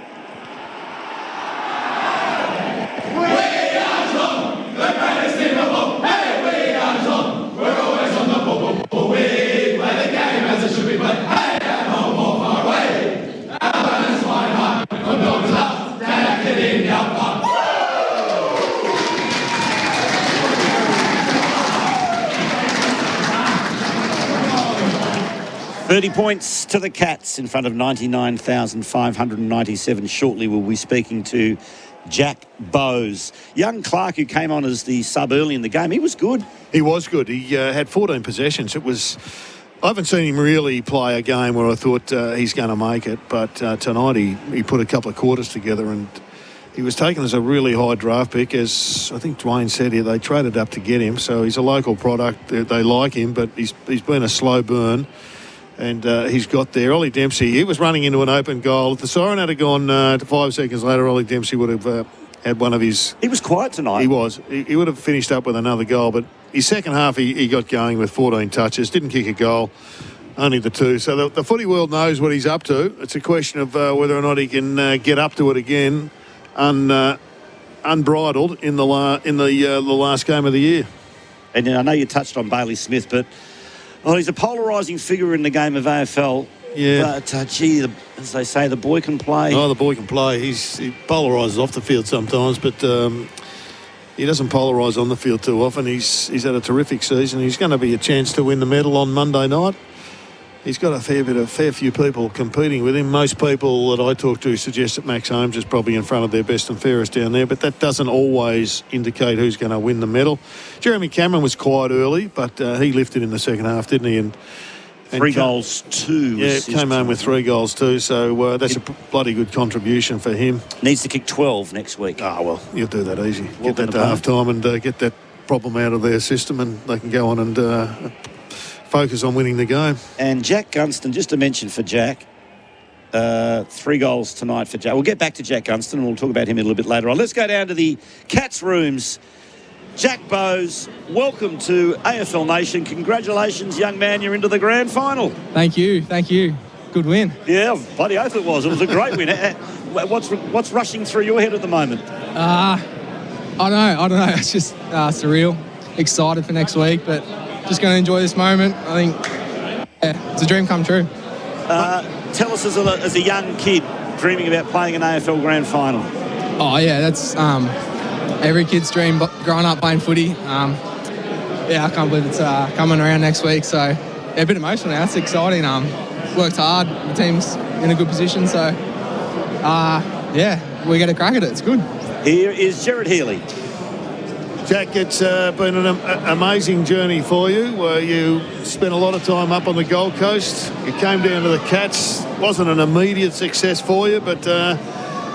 $30 points to the Cats in front of 99,597. Shortly we'll be speaking to Jack Bowes. Young Clark, who came on as the sub early in the game, he was good. He was good. He had 14 possessions. I haven't seen him really play a game where I thought he's going to make it, but tonight he put a couple of quarters together and he was taken as a really high draft pick. As I think Dwayne said here, they traded up to get him, so he's a local product. They like him, but he's been a slow burn. And he's got there. Ollie Dempsey, he was running into an open goal. If the siren had gone to 5 seconds later, Ollie Dempsey would have had one of his... He was quiet tonight. He was. He would have finished up with another goal. But his second half, he got going with 14 touches. Didn't kick a goal, only the 2. So the footy world knows what he's up to. It's a question of whether or not he can get up to it again unbridled in the last game of the year. And I know you touched on Bailey Smith, but... Well, he's a polarising figure in the game of AFL. Yeah. But, as they say, the boy can play. Oh, the boy can play. He polarises off the field sometimes, but he doesn't polarise on the field too often. He's had a terrific season. He's going to be a chance to win the medal on Monday night. He's got a fair few people competing with him. Most people that I talk to suggest that Max Holmes is probably in front of their best and fairest down there, but that doesn't always indicate who's going to win the medal. Jeremy Cameron was quiet early, but he lifted in the second half, didn't he? And 3 goals, 2. Yeah, came home with 3 goals too, so that's a bloody good contribution for him. Needs to kick 12 next week. Oh, well, you'll do that easy. Get that to half-time and get that problem out of their system, and they can go on and... focus on winning the game. And Jack Gunston, just to mention for Jack, 3 goals tonight for Jack. We'll get back to Jack Gunston and we'll talk about him a little bit later on. Let's go down to the Cats' rooms Jack Bowes, welcome to AFL Nation. Congratulations, young man, you're into the grand final. Thank you. Good win. Yeah, bloody oath it was. It was a great win. What's rushing through your head at the moment? I don't know. It's just surreal. Excited for next week, but just going to enjoy this moment. I think it's a dream come true. Tell us as a young kid dreaming about playing an AFL grand final. Oh, yeah, that's every kid's dream growing up playing footy. I can't believe it's coming around next week. So, a bit emotional now. It's exciting. Worked hard. The team's in a good position. So, we get a crack at it. It's good. Here is Gerard Healy. Jack, it's been an amazing journey for you. You spent a lot of time up on the Gold Coast. You came down to the Cats. Wasn't an immediate success for you, but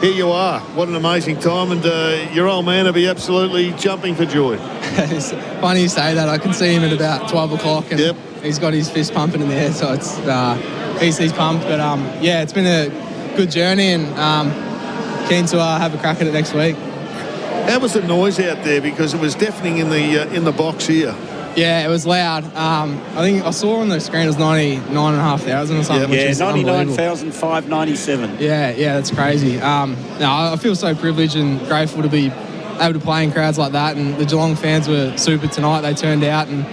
here you are. What an amazing time, and your old man will be absolutely jumping for joy. It's funny you say that. I can see him at about 12 o'clock, and he's got his fist pumping in the air, so it's he's pumped. But it's been a good journey, and keen to have a crack at it next week. How was the noise out there? Because it was deafening in the box here. Yeah, it was loud. I think I saw on the screen it was 99,500 or something. Yeah, 99,597. Yeah, that's crazy. I feel so privileged and grateful to be able to play in crowds like that. And the Geelong fans were super tonight. They turned out, and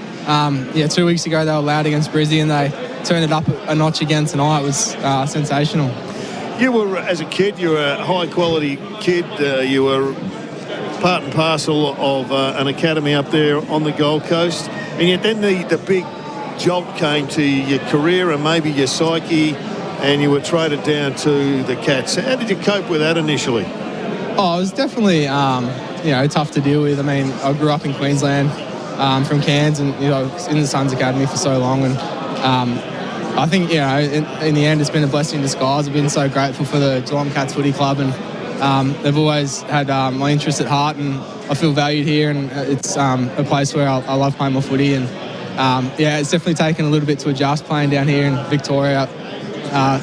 2 weeks ago they were loud against Brizzy, and they turned it up a notch again tonight. It was sensational. You were, as a kid, you were a high-quality kid. You were part and parcel of an academy up there on the Gold Coast, and yet then the big jolt came to your career and maybe your psyche, and you were traded down to the Cats. How did you cope with that initially? Oh, it was definitely tough to deal with. I mean, I grew up in Queensland from Cairns, and in the Suns Academy for so long, and I think in the end it's been a blessing in disguise. I've been so grateful for the Geelong Cats Footy Club, and they've always had my interest at heart, and I feel valued here, and it's a place where I love playing my footy, and it's definitely taken a little bit to adjust playing down here in Victoria,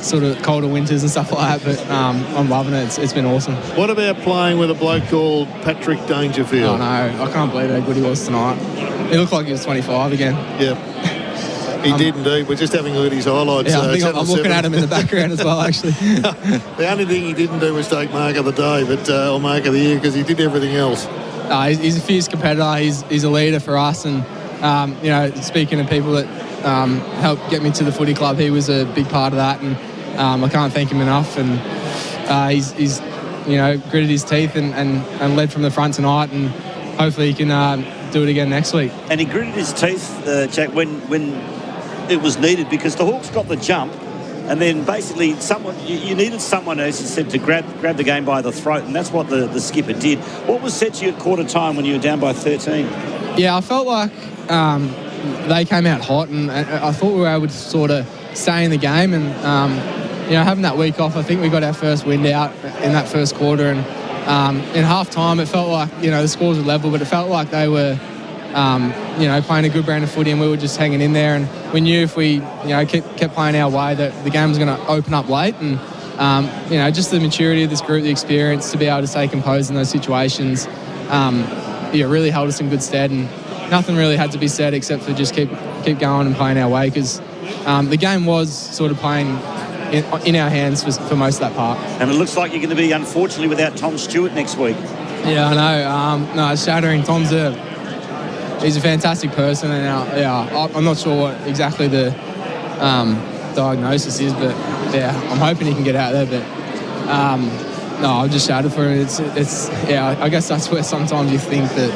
sort of colder winters and stuff like that, but I'm loving it. It's been awesome. What about playing with a bloke called Patrick Dangerfield? Oh no, I can't believe how good he was tonight. He looked like he was 25 again. Yeah. He did indeed. We're just having a look at his highlights. Yeah, I think I'm looking at him in the background as well, actually. The only thing he didn't do was take mark of the day, or mark of the year, because he did everything else. He's a fierce competitor. He's a leader for us, and speaking of people that helped get me to the footy club, he was a big part of that, and I can't thank him enough. And he's gritted his teeth and led from the front tonight, and hopefully he can do it again next week. And he gritted his teeth, Jack, when it was needed, because the Hawks got the jump, and then basically you needed someone, as you said, to grab the game by the throat, and that's what the skipper did. What was said to you at quarter time when you were down by 13? Yeah, I felt like they came out hot, and I thought we were able to sort of stay in the game, and having that week off, I think we got our first wind out in that first quarter, and in half time it felt like the scores were level, but it felt like they were playing a good brand of footy, and we were just hanging in there, and we knew if we kept playing our way that the game was going to open up late, and just the maturity of this group, the experience to be able to stay composed in those situations really held us in good stead, and nothing really had to be said except for just keep going and playing our way, because the game was sort of playing in our hands for most of that part. And it looks like you're going to be, unfortunately, without Tom Stewart next week. Yeah, I know. No, it's shattering. He's a fantastic person, and I'm not sure what exactly the diagnosis is, but I'm hoping he can get out there. But I'm just shattered for him. It's I guess that's where sometimes you think that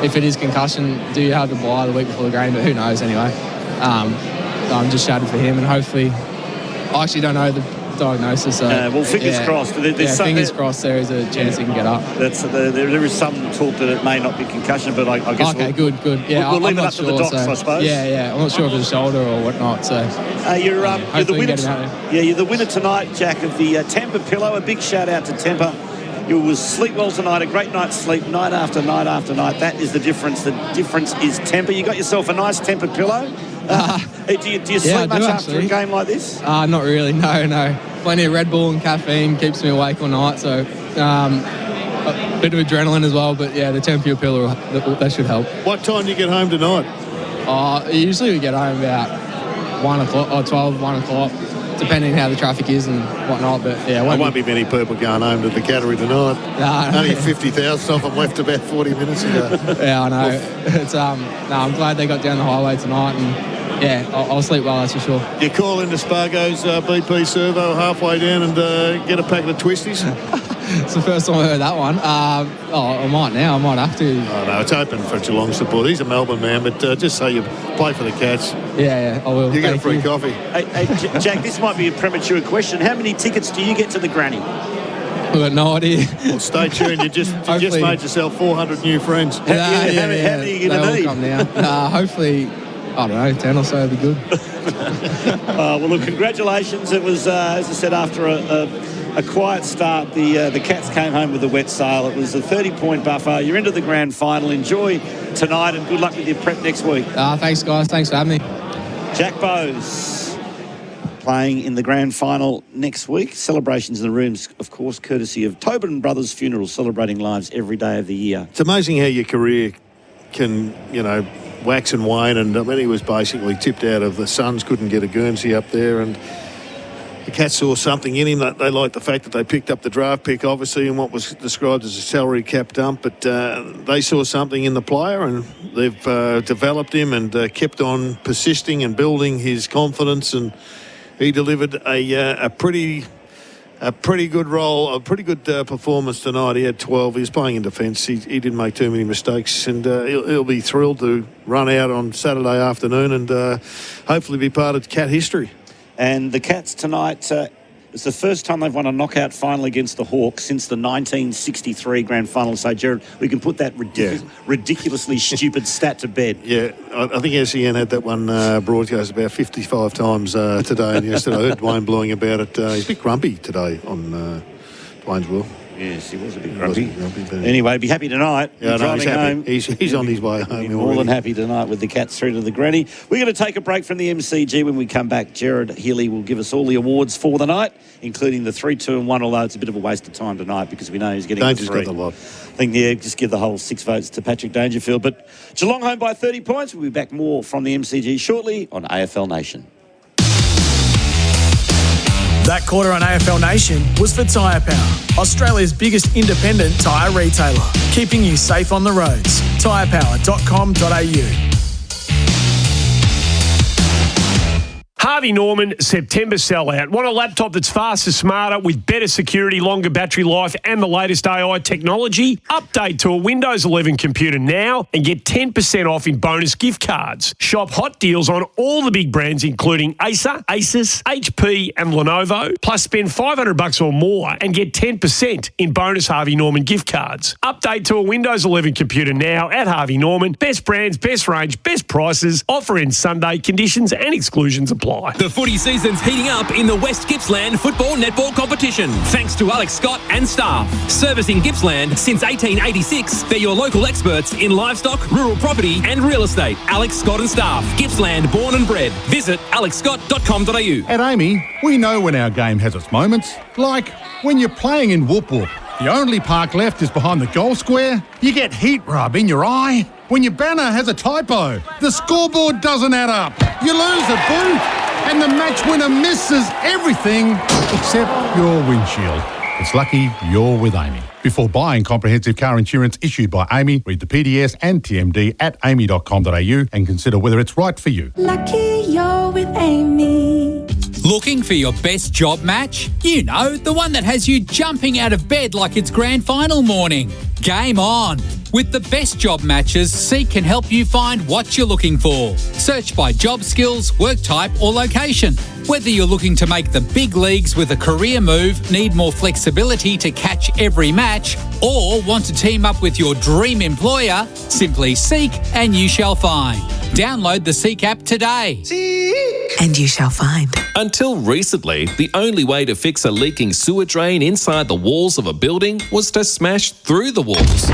if it is concussion, do you have the bye the week before the game? But who knows anyway. I'm just shattered for him, and hopefully, I actually don't know the diagnosis. So, fingers crossed. Fingers crossed there is a chance he can get up. There is some talk that it may not be concussion, but I guess good. Yeah, we'll leave it up to the docs, I suppose. Yeah. I'm not sure if it's a shoulder or whatnot. So you're the winner. You're the winner tonight, Jack, of the Temper Pillow. A big shout out to Temper. You will sleep well tonight, a great night's sleep, night after night after night. That is the difference. The difference is Temper. You got yourself a nice Temper pillow. Do you sleep much after a game like this? Not really, no. Plenty of Red Bull and caffeine keeps me awake all night. So, a bit of adrenaline as well. But yeah, the 10 pure pill, that should help. What time do you get home tonight? Usually we get home about 1 o'clock or 12, 1 o'clock, depending how the traffic is and whatnot. But yeah, there won't be many people going home to the Cattery tonight. No. Only 50,000 of them left about 40 minutes ago. Yeah, I know. It's I'm glad they got down the highway tonight, and yeah, I'll sleep well, that's for sure. You call into Spargo's BP servo halfway down and get a packet of twisties? It's the first time I heard that one. I might now. I might have to. Oh, no, it's open for Geelong support. He's a Melbourne man, but just say you play for the Cats. Yeah, I will. You get a free coffee. Hey, Jack, this might be a premature question. How many tickets do you get to the granny? I've got no idea. Well, stay tuned. You just made yourself 400 new friends. How many are you going to need? Come now. Hopefully, I don't know, 10 or so would be good. Well, look, congratulations. It was, as I said, after a quiet start, the Cats came home with a wet sail. It was a 30-point buffer. You're into the grand final. Enjoy tonight and good luck with your prep next week. Thanks, guys. Thanks for having me. Jack Bowes playing in the grand final next week. Celebrations in the rooms, of course, courtesy of Tobin Brothers Funerals, celebrating lives every day of the year. It's amazing how your career can, wax and wane. And I mean, he was basically tipped out of the Suns, couldn't get a Guernsey up there, and the Cats saw something in him. That they liked the fact that they picked up the draft pick, obviously, in what was described as a salary cap dump. But they saw something in the player, and they've developed him and kept on persisting and building his confidence. And he delivered a pretty good role, a pretty good performance tonight. He had 12. He was playing in defence. He didn't make too many mistakes, and he'll be thrilled to run out on Saturday afternoon and hopefully be part of Cat history. And the Cats tonight, it's the first time they've won a knockout final against the Hawks since the 1963 grand final. So, Gerard, we can put that ridiculously stupid stat to bed. Yeah, I think SEN had that one broadcast about 55 times today and yesterday. I heard Dwayne blowing about it. He's a bit grumpy today on Dwayne's Will. Yes, he was a bit grumpy. Anyway, be happy tonight. Yeah, no, he's happy. Home. He's on his way home. More than happy tonight with the Cats through to the granny. We're going to take a break from the MCG. When we come back, Gerard Healy will give us all the awards for the night, including the 3, 2 and 1, although it's a bit of a waste of time tonight because we know he's getting Danger's 3. got the lot. I think, just give the whole 6 votes to Patrick Dangerfield. But Geelong home by 30 points. We'll be back more from the MCG shortly on AFL Nation. That quarter on AFL Nation was for Tyre Power, Australia's biggest independent tyre retailer, keeping you safe on the roads. tyrepower.com.au. Harvey Norman, September sellout. Want a laptop that's faster, smarter, with better security, longer battery life, and the latest AI technology? Update to a Windows 11 computer now and get 10% off in bonus gift cards. Shop hot deals on all the big brands, including Acer, Asus, HP, and Lenovo. Plus, spend $500 or more and get 10% in bonus Harvey Norman gift cards. Update to a Windows 11 computer now at Harvey Norman. Best brands, best range, best prices. Offer ends Sunday. Conditions and exclusions apply. The footy season's heating up in the West Gippsland Football Netball Competition, thanks to Alex Scott and staff. Servicing Gippsland since 1886, they're your local experts in livestock, rural property and real estate. Alex Scott and staff, Gippsland born and bred. Visit alexscott.com.au. At Amy, we know when our game has its moments, like when you're playing in Whoop Whoop. The only park left is behind the goal square. You get heat rub in your eye. When your banner has a typo, the scoreboard doesn't add up. You lose a boot, and the match winner misses everything except your windshield. It's lucky you're with Amy. Before buying comprehensive car insurance issued by Amy, read the PDS and TMD at amy.com.au and consider whether it's right for you. Lucky you're with Amy. Looking for your best job match? You know, the one that has you jumping out of bed like it's grand final morning. Game on! With the best job matches, Seek can help you find what you're looking for. Search by job skills, work type or location. Whether you're looking to make the big leagues with a career move, need more flexibility to catch every match, or want to team up with your dream employer, simply seek and you shall find. Download the Seek app today. Seek! And you shall find. Until recently, the only way to fix a leaking sewer drain inside the walls of a building was to smash through the walls.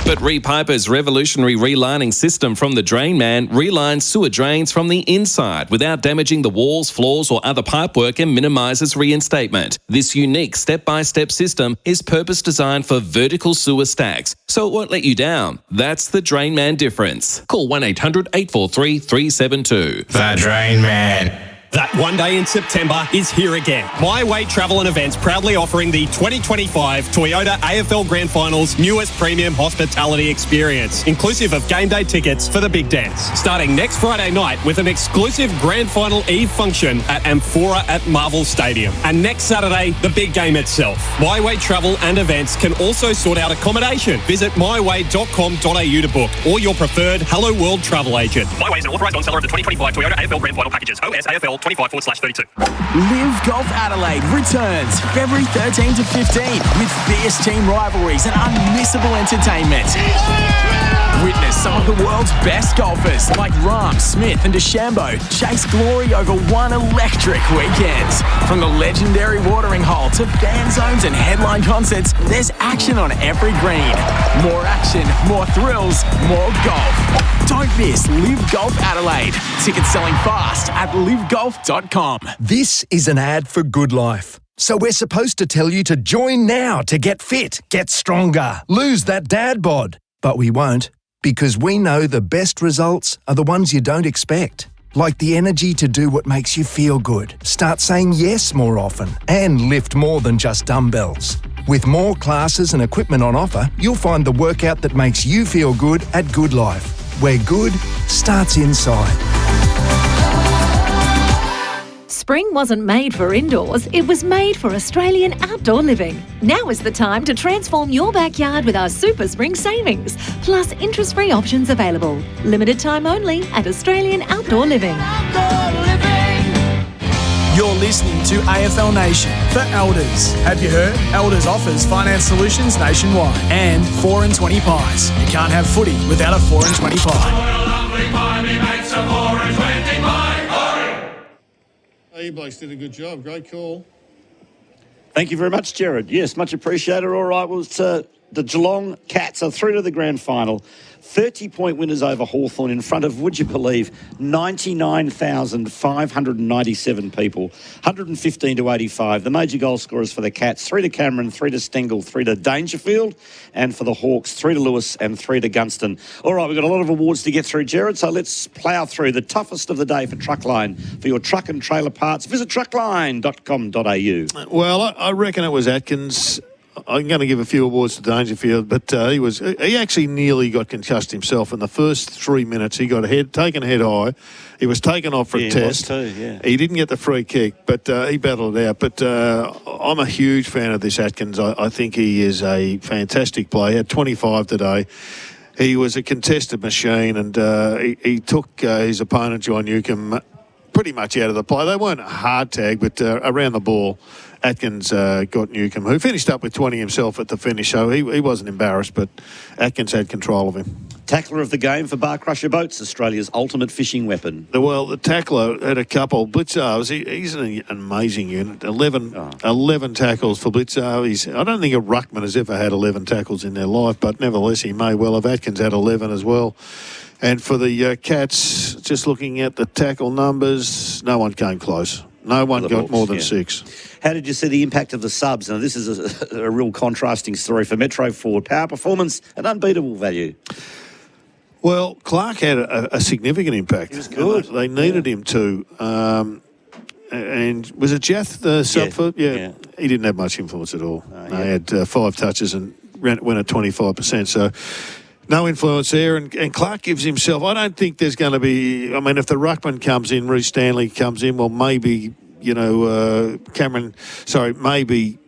But Repiper's revolutionary relining system from the Drain Man relines sewer drains from the inside without damaging the walls, floors or other pipework and minimises reinstatement. This unique step-by-step system is purpose designed for vertical sewer stacks, so it won't let you down. That's the Drain Man difference. Call 1-800-843-372. The Drain Man. That one day in September is here again. My Way Travel and Events proudly offering the 2025 Toyota AFL Grand Finals newest premium hospitality experience, inclusive of game day tickets for the big dance. Starting next Friday night with an exclusive Grand Final Eve function at Amphora at Marvel Stadium. And next Saturday, the big game itself. My Way Travel and Events can also sort out accommodation. Visit myway.com.au to book or your preferred Hello World travel agent. My Way is an authorised on-seller of the 2025 Toyota AFL Grand Final packages. OSAFL 25/32. Live Golf Adelaide returns February 13 to 15 with fierce team rivalries and unmissable entertainment. Witness some of the world's best golfers like Rahm, Smith and DeChambeau chase glory over one electric weekend. From the legendary watering hole to fan zones and headline concerts, there's action on every green. More action, more thrills, more golf. Don't miss Live Golf Adelaide. Tickets selling fast at livegolf.com. This is an ad for Good Life. So we're supposed to tell you to join now to get fit, get stronger, lose that dad bod. But we won't, because we know the best results are the ones you don't expect. Like the energy to do what makes you feel good, start saying yes more often, and lift more than just dumbbells. With more classes and equipment on offer, you'll find the workout that makes you feel good at Good Life, where good starts inside. Spring wasn't made for indoors, it was made for Australian outdoor living. Now is the time to transform your backyard with our Super Spring savings, plus interest-free options available. Limited time only at Australian Outdoor Living. You're listening to AFL Nation for Elders. Have you heard? Elders offers finance solutions nationwide and 4 and 20 pies. You can't have footy without a 4 and 20 pie. You blokes did a good job. Great call. Thank you very much, Gerard. Yes, much appreciated. All right, well, it's, the Geelong Cats are through to the grand final. 30-point winners over Hawthorn in front of, would you believe, 99,597 people, 115 to 85. The major goal scorers for the Cats, 3 to Cameron, 3 to Stengel, 3 to Dangerfield, and for the Hawks, 3 to Lewis and 3 to Gunston. All right, we've got a lot of awards to get through, Gerard, so let's plough through the toughest of the day for Truckline. For your truck and trailer parts, visit truckline.com.au. Well, I reckon it was Atkins. I'm going to give a few awards to Dangerfield, but he actually nearly got concussed himself in the first 3 minutes. He got taken head high. He was taken off for a test. He didn't get the free kick, but he battled it out. But I'm a huge fan of this Atkins. I think he is a fantastic player. He had 25 today. He was a contested machine, and he took his opponent, John Newcomb, pretty much out of the play. They weren't a hard tag, but around the ball, Atkins got Newcomb, who finished up with 20 himself at the finish, so he wasn't embarrassed, but Atkins had control of him. Tackler of the game for Bar Crusher Boats, Australia's ultimate fishing weapon. Well, the tackler had a couple. Blitzar, he's an amazing unit. 11 tackles for Blitzar. I don't think a ruckman has ever had 11 tackles in their life, but nevertheless, he may well have. Atkins had 11 as well. And for the Cats, just looking at the tackle numbers, no one came close. No one got more than 6. How did you see the impact of the subs? Now, this is a real contrasting story for Metro Ford. Power, performance and unbeatable value. Well, Clark had a significant impact. He was good. They needed him to. And was it Jath, the sub for? Yeah. He didn't have much influence at all. He had 5 touches and went at 25%. So no influence there. And Clark gives himself, I don't think there's going to be, I mean, if the ruckman comes in, Reece Stanley comes in, well, maybe, maybe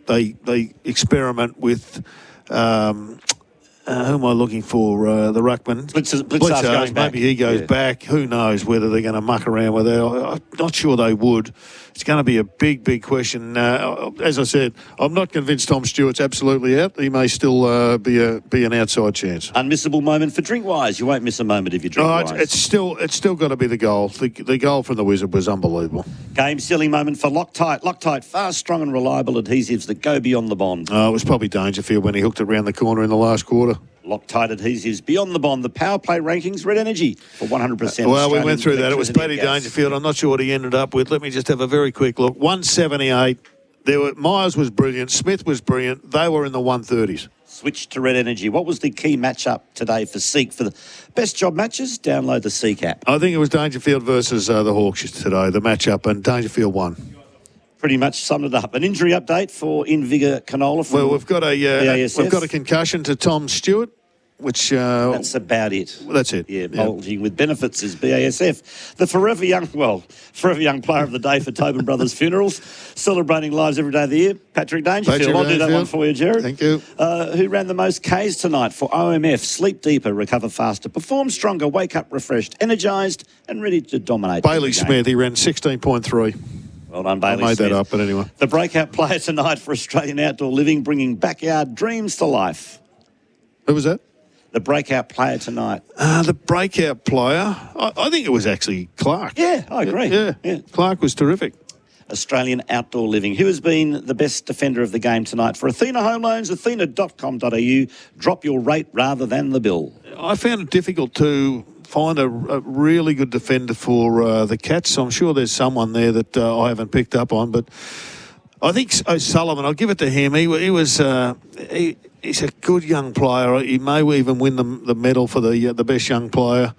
they experiment with, who am I looking for? The ruckman. Blitzar's going back. Maybe he goes back. Who knows whether they're going to muck around with it. I'm not sure they would. It's going to be a big, big question. As I said, I'm not convinced Tom Stewart's absolutely out. He may still be an outside chance. Unmissable moment for Drinkwise. You won't miss a moment if you Drinkwise. It's still got to be the goal. The goal from the Wizard was unbelievable. Game-sealing moment for Loctite. Loctite, fast, strong and reliable adhesives that go beyond the bond. It was probably Dangerfield when he hooked it around the corner in the last quarter. Loctite adhesives beyond the bond. The power play rankings, Red Energy for 100%. Well, we went through that. It was electricity Paddy and gas. Dangerfield. I'm not sure what he ended up with. Let me just have a very quick look. 178. Myers was brilliant. Smith was brilliant. They were in the 130s. Switch to Red Energy. What was the key matchup today for Seek? For the best job matches, download the Seek app. I think it was Dangerfield versus the Hawks today, the matchup, and Dangerfield won. Pretty much summed it up. An injury update for Invigor Canola from Well, we've got ASF. a concussion to Tom Stewart, which that's about it. That's it. Yeah, bulging with benefits is BASF. The forever young player of the day for Tobin Brothers Funerals, celebrating lives every day of the year. Patrick Dangerfield. I'll do that one for you, Gerard. Thank you. Who ran the most Ks tonight for OMF? Sleep deeper, recover faster, perform stronger, wake up refreshed, energised, and ready to dominate. Bailey Smith, he ran 16.3. Well done, Bailey I made Smith. that up, but anyway. The breakout player tonight for Australian Outdoor Living, bringing backyard dreams to life. Who was that? The breakout player tonight. The breakout player, I think it was actually Clark. Yeah, I agree. Yeah. Clark was terrific. Australian Outdoor Living. Who has been the best defender of the game tonight? For Athena Home Loans, athena.com.au. Drop your rate rather than the bill. I found it difficult to find a really good defender for the Cats. I'm sure there's someone there that I haven't picked up on, but I think O'Sullivan, I'll give it to him. He's a good young player. He may even win the medal for the best young player.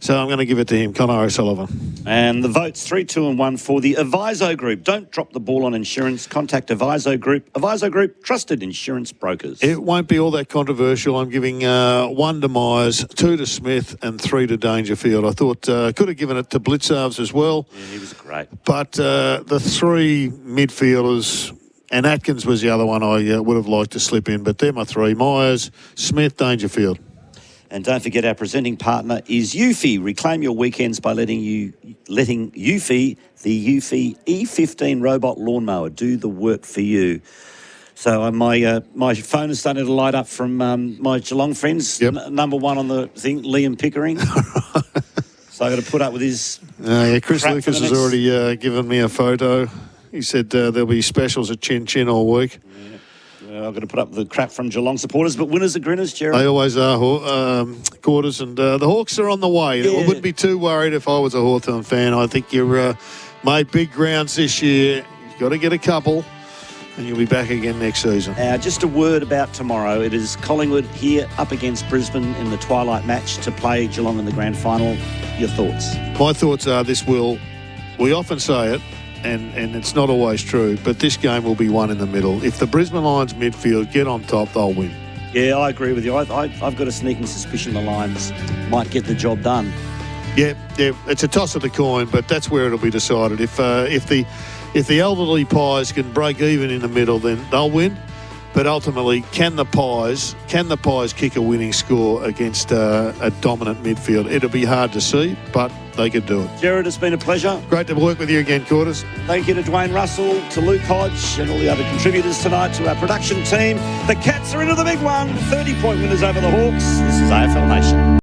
So I'm going to give it to him, Connor O'Sullivan. And the votes 3, 2 and 1 for the Aviso Group. Don't drop the ball on insurance. Contact Aviso Group. Aviso Group, trusted insurance brokers. It won't be all that controversial. I'm giving 1 to Myers, 2 to Smith and 3 to Dangerfield. I thought could have given it to Blitzarves as well. Yeah, he was great. But the 3 midfielders, and Atkins was the other one I would have liked to slip in, but they're my 3. Myers, Smith, Dangerfield. And don't forget, our presenting partner is Eufy. Reclaim your weekends by letting Eufy, the Eufy E15 robot lawnmower, do the work for you. So my phone is starting to light up from my Geelong friends. Yep. Number 1 on the thing, Liam Pickering. So I got to put up with his. Chris Lucas has already given me a photo. He said there'll be specials at Chin Chin all week. I've got to put up the crap from Geelong supporters, but winners are grinners, Gerard. They always are, Quarters, and the Hawks are on the way. Yeah. I wouldn't be too worried if I was a Hawthorn fan. I think you've made big grounds this year. You've got to get a couple, and you'll be back again next season. Just a word about tomorrow. It is Collingwood here up against Brisbane in the twilight match to play Geelong in the grand final. Your thoughts? My thoughts are we often say it, and it's not always true, but this game will be won in the middle. If the Brisbane Lions midfield get on top, they'll win. Yeah, I agree with you. I've got a sneaking suspicion the Lions might get the job done. Yeah, it's a toss of the coin, but that's where it'll be decided. If the elderly Pies can break even in the middle, then they'll win. But ultimately, can the Pies kick a winning score against a dominant midfield? It'll be hard to see, but they could do it. Gerard, it's been a pleasure. Great to work with you again, Quarters. Thank you to Dwayne Russell, to Luke Hodge, and all the other contributors tonight, to our production team. The Cats are into the big one. 30-point winners over the Hawks. This is AFL Nation.